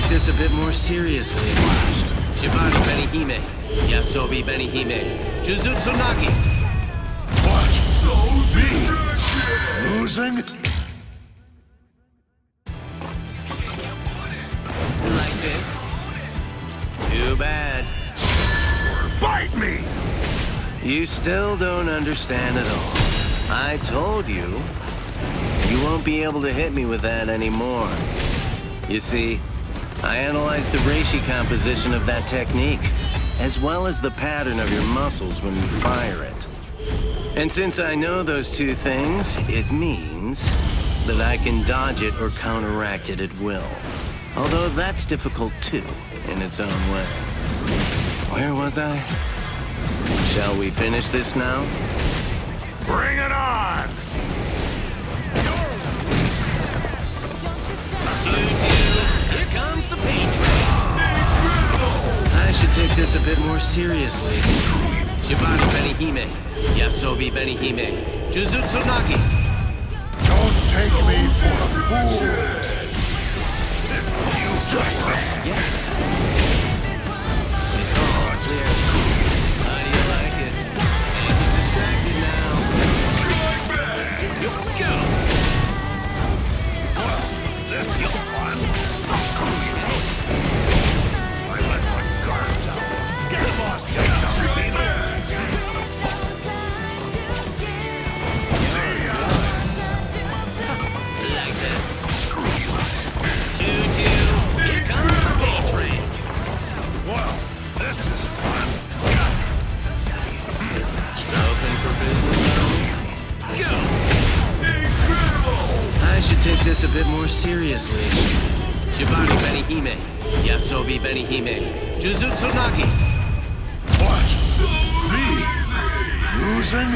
This a bit more seriously. Shibari Benihime. Yasobi Benihime. Jujutsu Nagi. Watch so deep. Losing? Like this? Too bad. Bite me! You still don't understand at all. I told you. You won't be able to hit me with that anymore. You see, I analyzed the reishi composition of that technique, as well as the pattern of your muscles when you fire it. And since I know those two things, it means that I can dodge it or counteract it at will. Although that's difficult too, in its own way. Where was I? Shall we finish this now? Bring it on! Here comes the pain train. I should take this a bit more seriously. Shibari Benihime. Yasobi Benihime. Jujutsu Nagi. Don't take me for a fool! Strike back! Yes. It's all clear. How do you like it? Ain't you distracted now? Strike back! Here we go! This is fun. I'll screw you. I let my guards out. Get lost, you dummy. Like that. Screw you. Choo-choo. Here comes the pain train. Well, this is fun. Open for business. Go! Incredible! I should take this a bit more seriously. Shibari Benihime. Yasobi Benihime. Jujutsu Nagi. Watch so deep. Losing?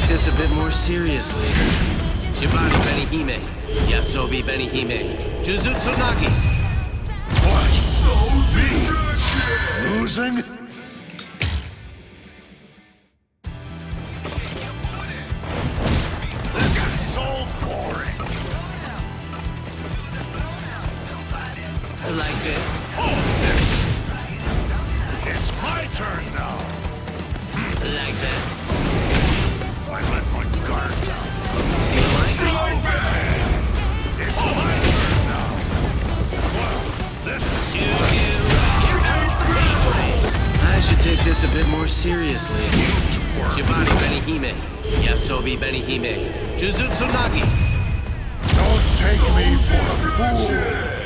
This a bit more seriously. Shibari Benihime. Yasobi Benihime. Jujutsu Nagi. What? Me? Losing? This is so boring. Like this. It's my turn now. Like that. I let my guard down. Like It's my turn now. Well, this is I should take this a bit more seriously. Shibari Benihime. Yasobi Benihime. Jujutsu Nagi. Don't take me for a fool.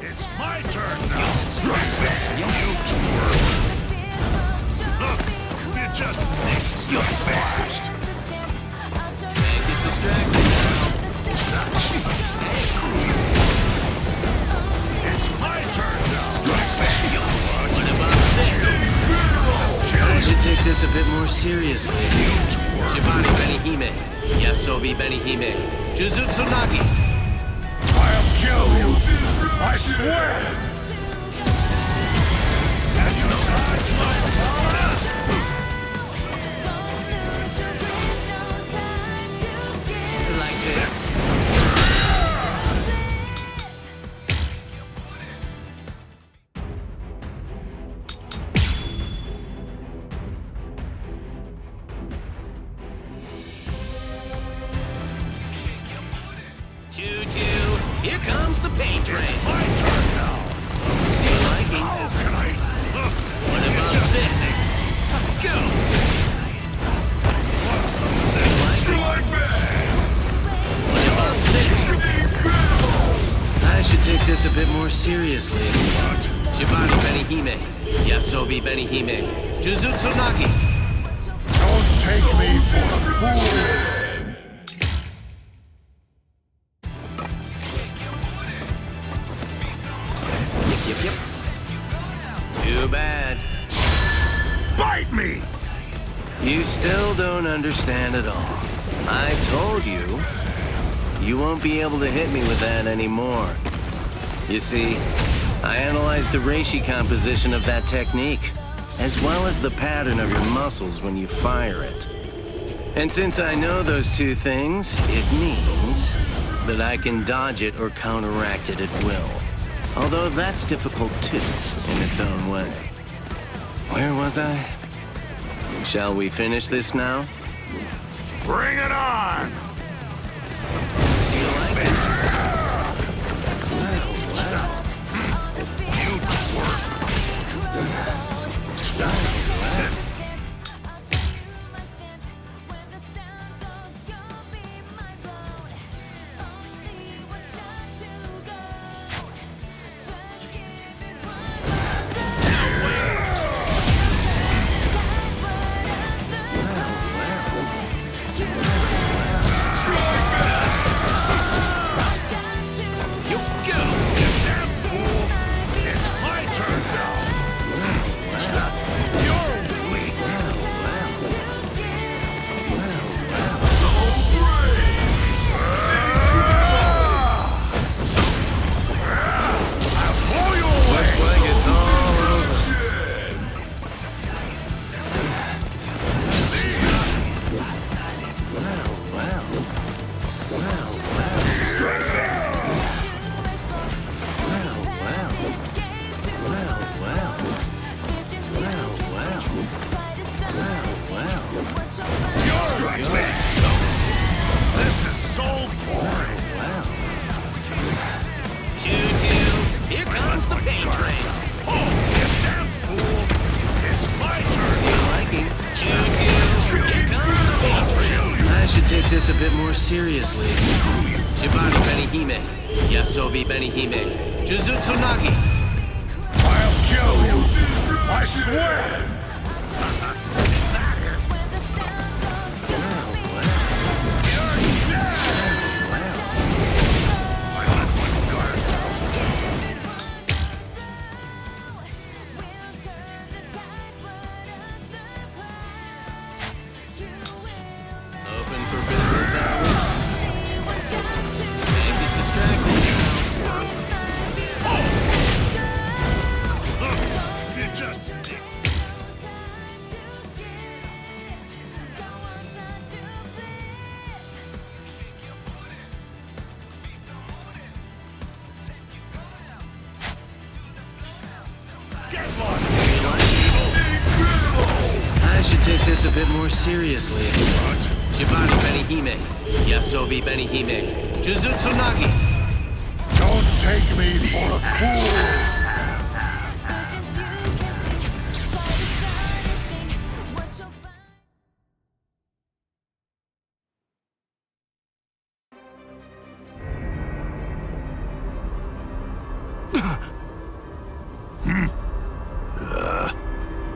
It's my turn now. Strike back. Look, you just strike fast. Can't get distracted now. It's my turn now. Strike back. What about this? I should take this a bit more seriously. Shibari Benihime. Yasobi Benihime. Jujutsu Nagi. I'll kill you. I swear. And you dodge my bullets? Like this. Choo-choo, here comes the paint train. It's my turn now. Still liking. How can I? What about this? Go! Strike back. What about this? I should take this a bit more seriously. Shibari Benihime. Yasobi Benihime. Jujutsu Nagi. Don't take me for a fool. Yep. Too bad. Bite me! You still don't understand at all. I told you, you won't be able to hit me with that anymore. You see, I analyzed the reishi composition of that technique, as well as the pattern of your muscles when you fire it. And since I know those two things, it means that I can dodge it or counteract it at will. Although that's difficult too, in its own way. Where was I? Shall we finish this now? Bring it on! This is so boring. Choo-choo, here comes the paint train. Oh, you damn fool! It's my turn. Still liking. Choo-choo, here comes the paint train. I should take this a bit more seriously. Shibari Benihime. Yasobi Benihime. Jujutsu Nagi. I'll kill you. I swear. this a bit more seriously. Shibari Benihime, Yasobi Benihime, Jujutsu Nagi. Don't take me for a fool!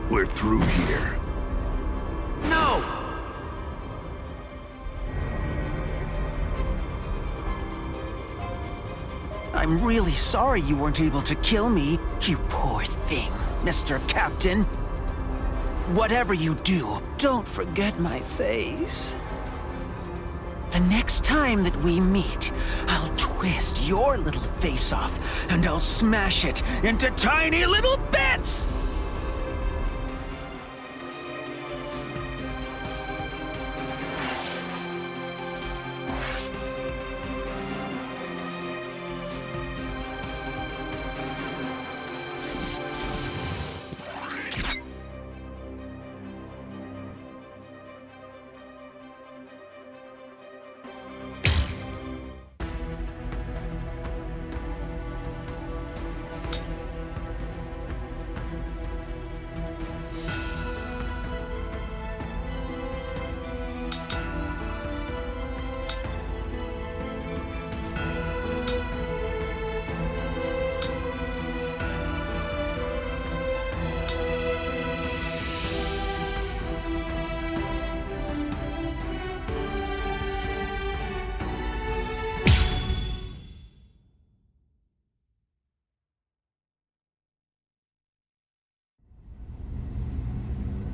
We're through here. No! I'm really sorry you weren't able to kill me, you poor thing, Mr. Captain. Whatever you do, don't forget my face. The next time that we meet, I'll twist your little face off, and I'll smash it into tiny little bits!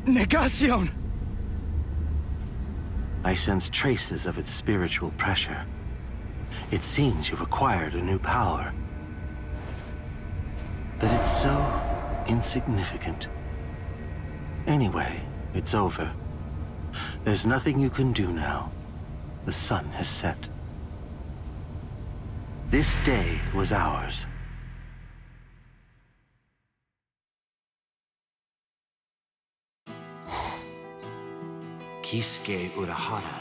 Negacion! I sense traces of its spiritual pressure. It seems you've acquired a new power. But it's so insignificant. Anyway, it's over. There's nothing you can do now. The sun has set. This day was ours. Kisuke Urahara.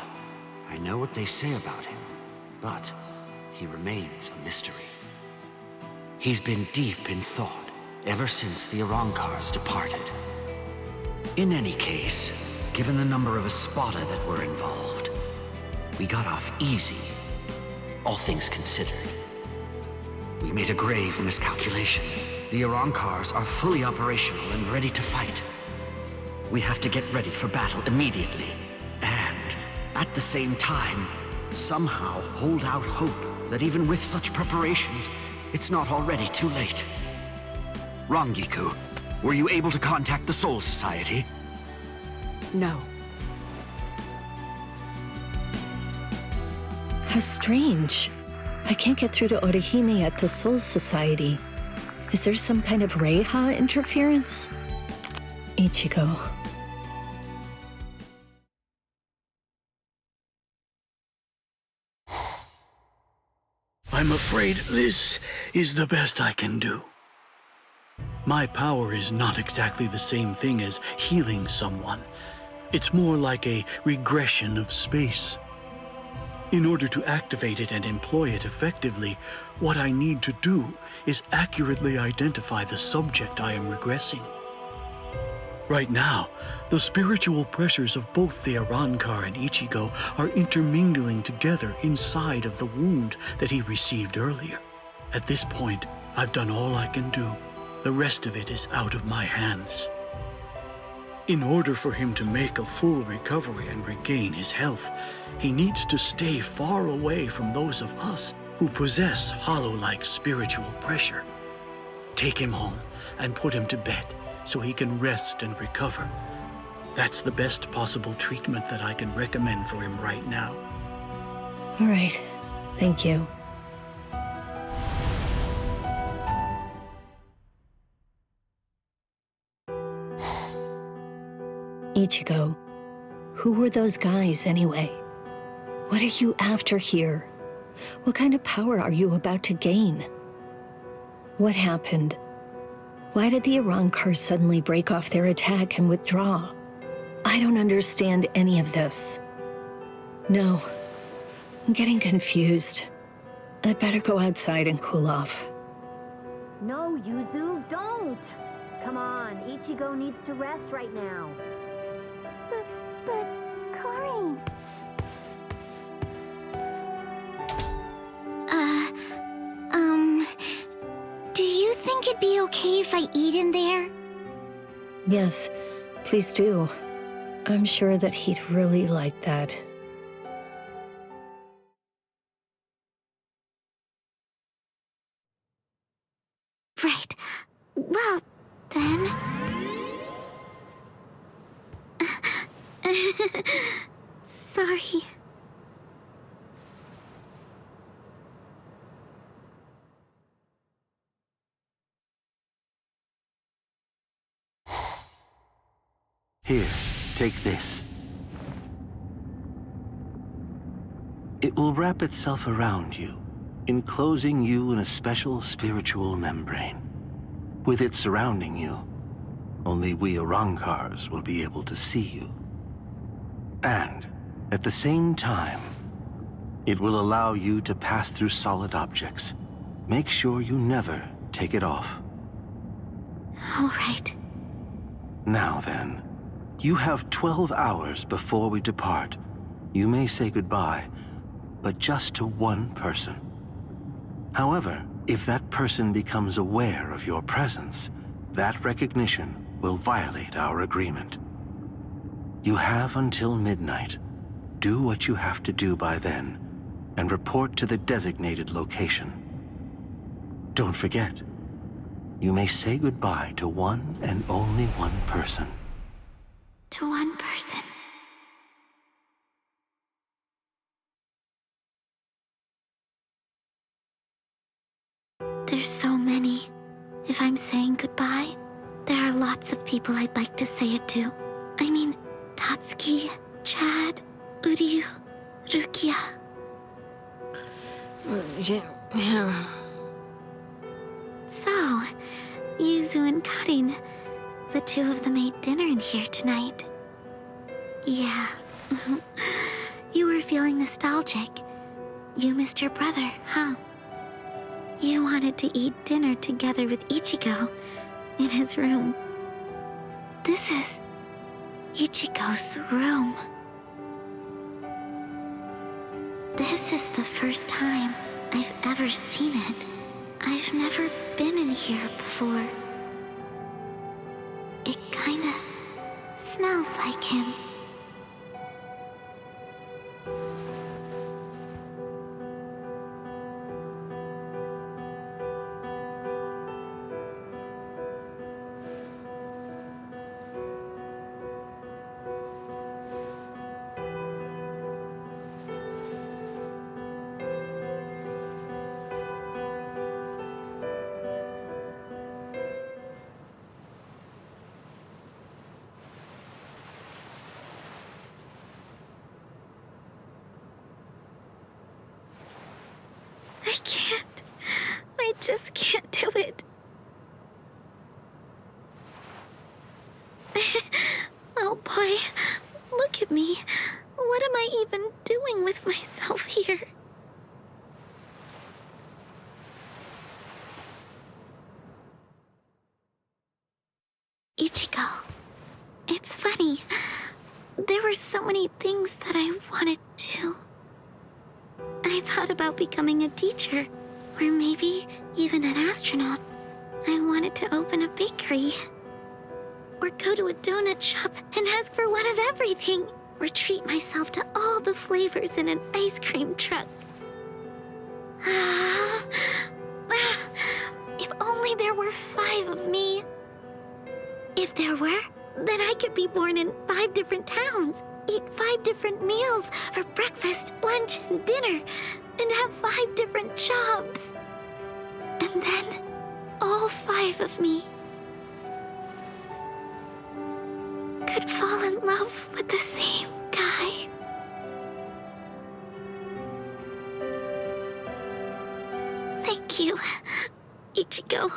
I know what they say about him, but he remains a mystery. He's been deep in thought ever since the Arrancars departed. In any case, given the number of Espada that were involved, we got off easy, all things considered. We made a grave miscalculation. The Arrancars are fully operational and ready to fight. We have to get ready for battle immediately, and at the same time, somehow hold out hope that even with such preparations, it's not already too late. Rangiku, were you able to contact the Soul Society? No. How strange. I can't get through to Orihime at the Soul Society. Is there some kind of Reiha interference? Ichigo. I'm afraid this is the best I can do. My power is not exactly the same thing as healing someone. It's more like a regression of space. In order to activate it and employ it effectively, what I need to do is accurately identify the subject I am regressing. Right now, the spiritual pressures of both the Arrancar and Ichigo are intermingling together inside of the wound that he received earlier. At this point, I've done all I can do. The rest of it is out of my hands. In order for him to make a full recovery and regain his health, he needs to stay far away from those of us who possess hollow-like spiritual pressure. Take him home and put him to bed so he can rest and recover. That's the best possible treatment that I can recommend for him right now. All right. Thank you. Ichigo, who were those guys anyway? What are you after here? What kind of power are you about to gain? What happened? Why did the Arrancars suddenly break off their attack and withdraw? I don't understand any of this. No, I'm getting confused. I'd better go outside and cool off. No, Yuzu, don't! Come on, Ichigo needs to rest right now. But, Kari... Do you think it'd be okay if I eat in there? Yes, please do. I'm sure that he'd really like that. Right. Well, then... Sorry. Here, take this. It will wrap itself around you, enclosing you in a special spiritual membrane. With it surrounding you, only we Arrancars will be able to see you. And, at the same time, it will allow you to pass through solid objects. Make sure you never take it off. All right. Now then, you have 12 hours before we depart. You may say goodbye, but just to one person. However, if that person becomes aware of your presence, that recognition will violate our agreement. You have until midnight. Do what you have to do by then, and report to the designated location. Don't forget, you may say goodbye to one and only one person. To one person. There's so many. If I'm saying goodbye, there are lots of people I'd like to say it to. I mean, Tatsuki, Chad, Uryu, Rukia. So, Yuzu and Karin, the two of them ate dinner in here tonight. Yeah. You were feeling nostalgic. You missed your brother, huh? You wanted to eat dinner together with Ichigo in his room. This is Ichigo's room. This is the first time I've ever seen it. I've never been in here before. It kinda smells like him. I can't. I just can't do it. Oh boy, look at me. What am I even doing with myself here? Ichigo, it's funny. There were so many things that I wanted to. I thought about becoming a teacher, or maybe even an astronaut. I wanted to open a bakery, or go to a donut shop and ask for one of everything, or treat myself to all the flavors in an ice cream truck. If only there were 5 of me. If there were, then I could be born in 5 different towns, eat 5 different meals for breakfast, lunch, and dinner, and have 5 different jobs. And then, all 5 of me could fall in love with the same guy. Thank you, Ichigo.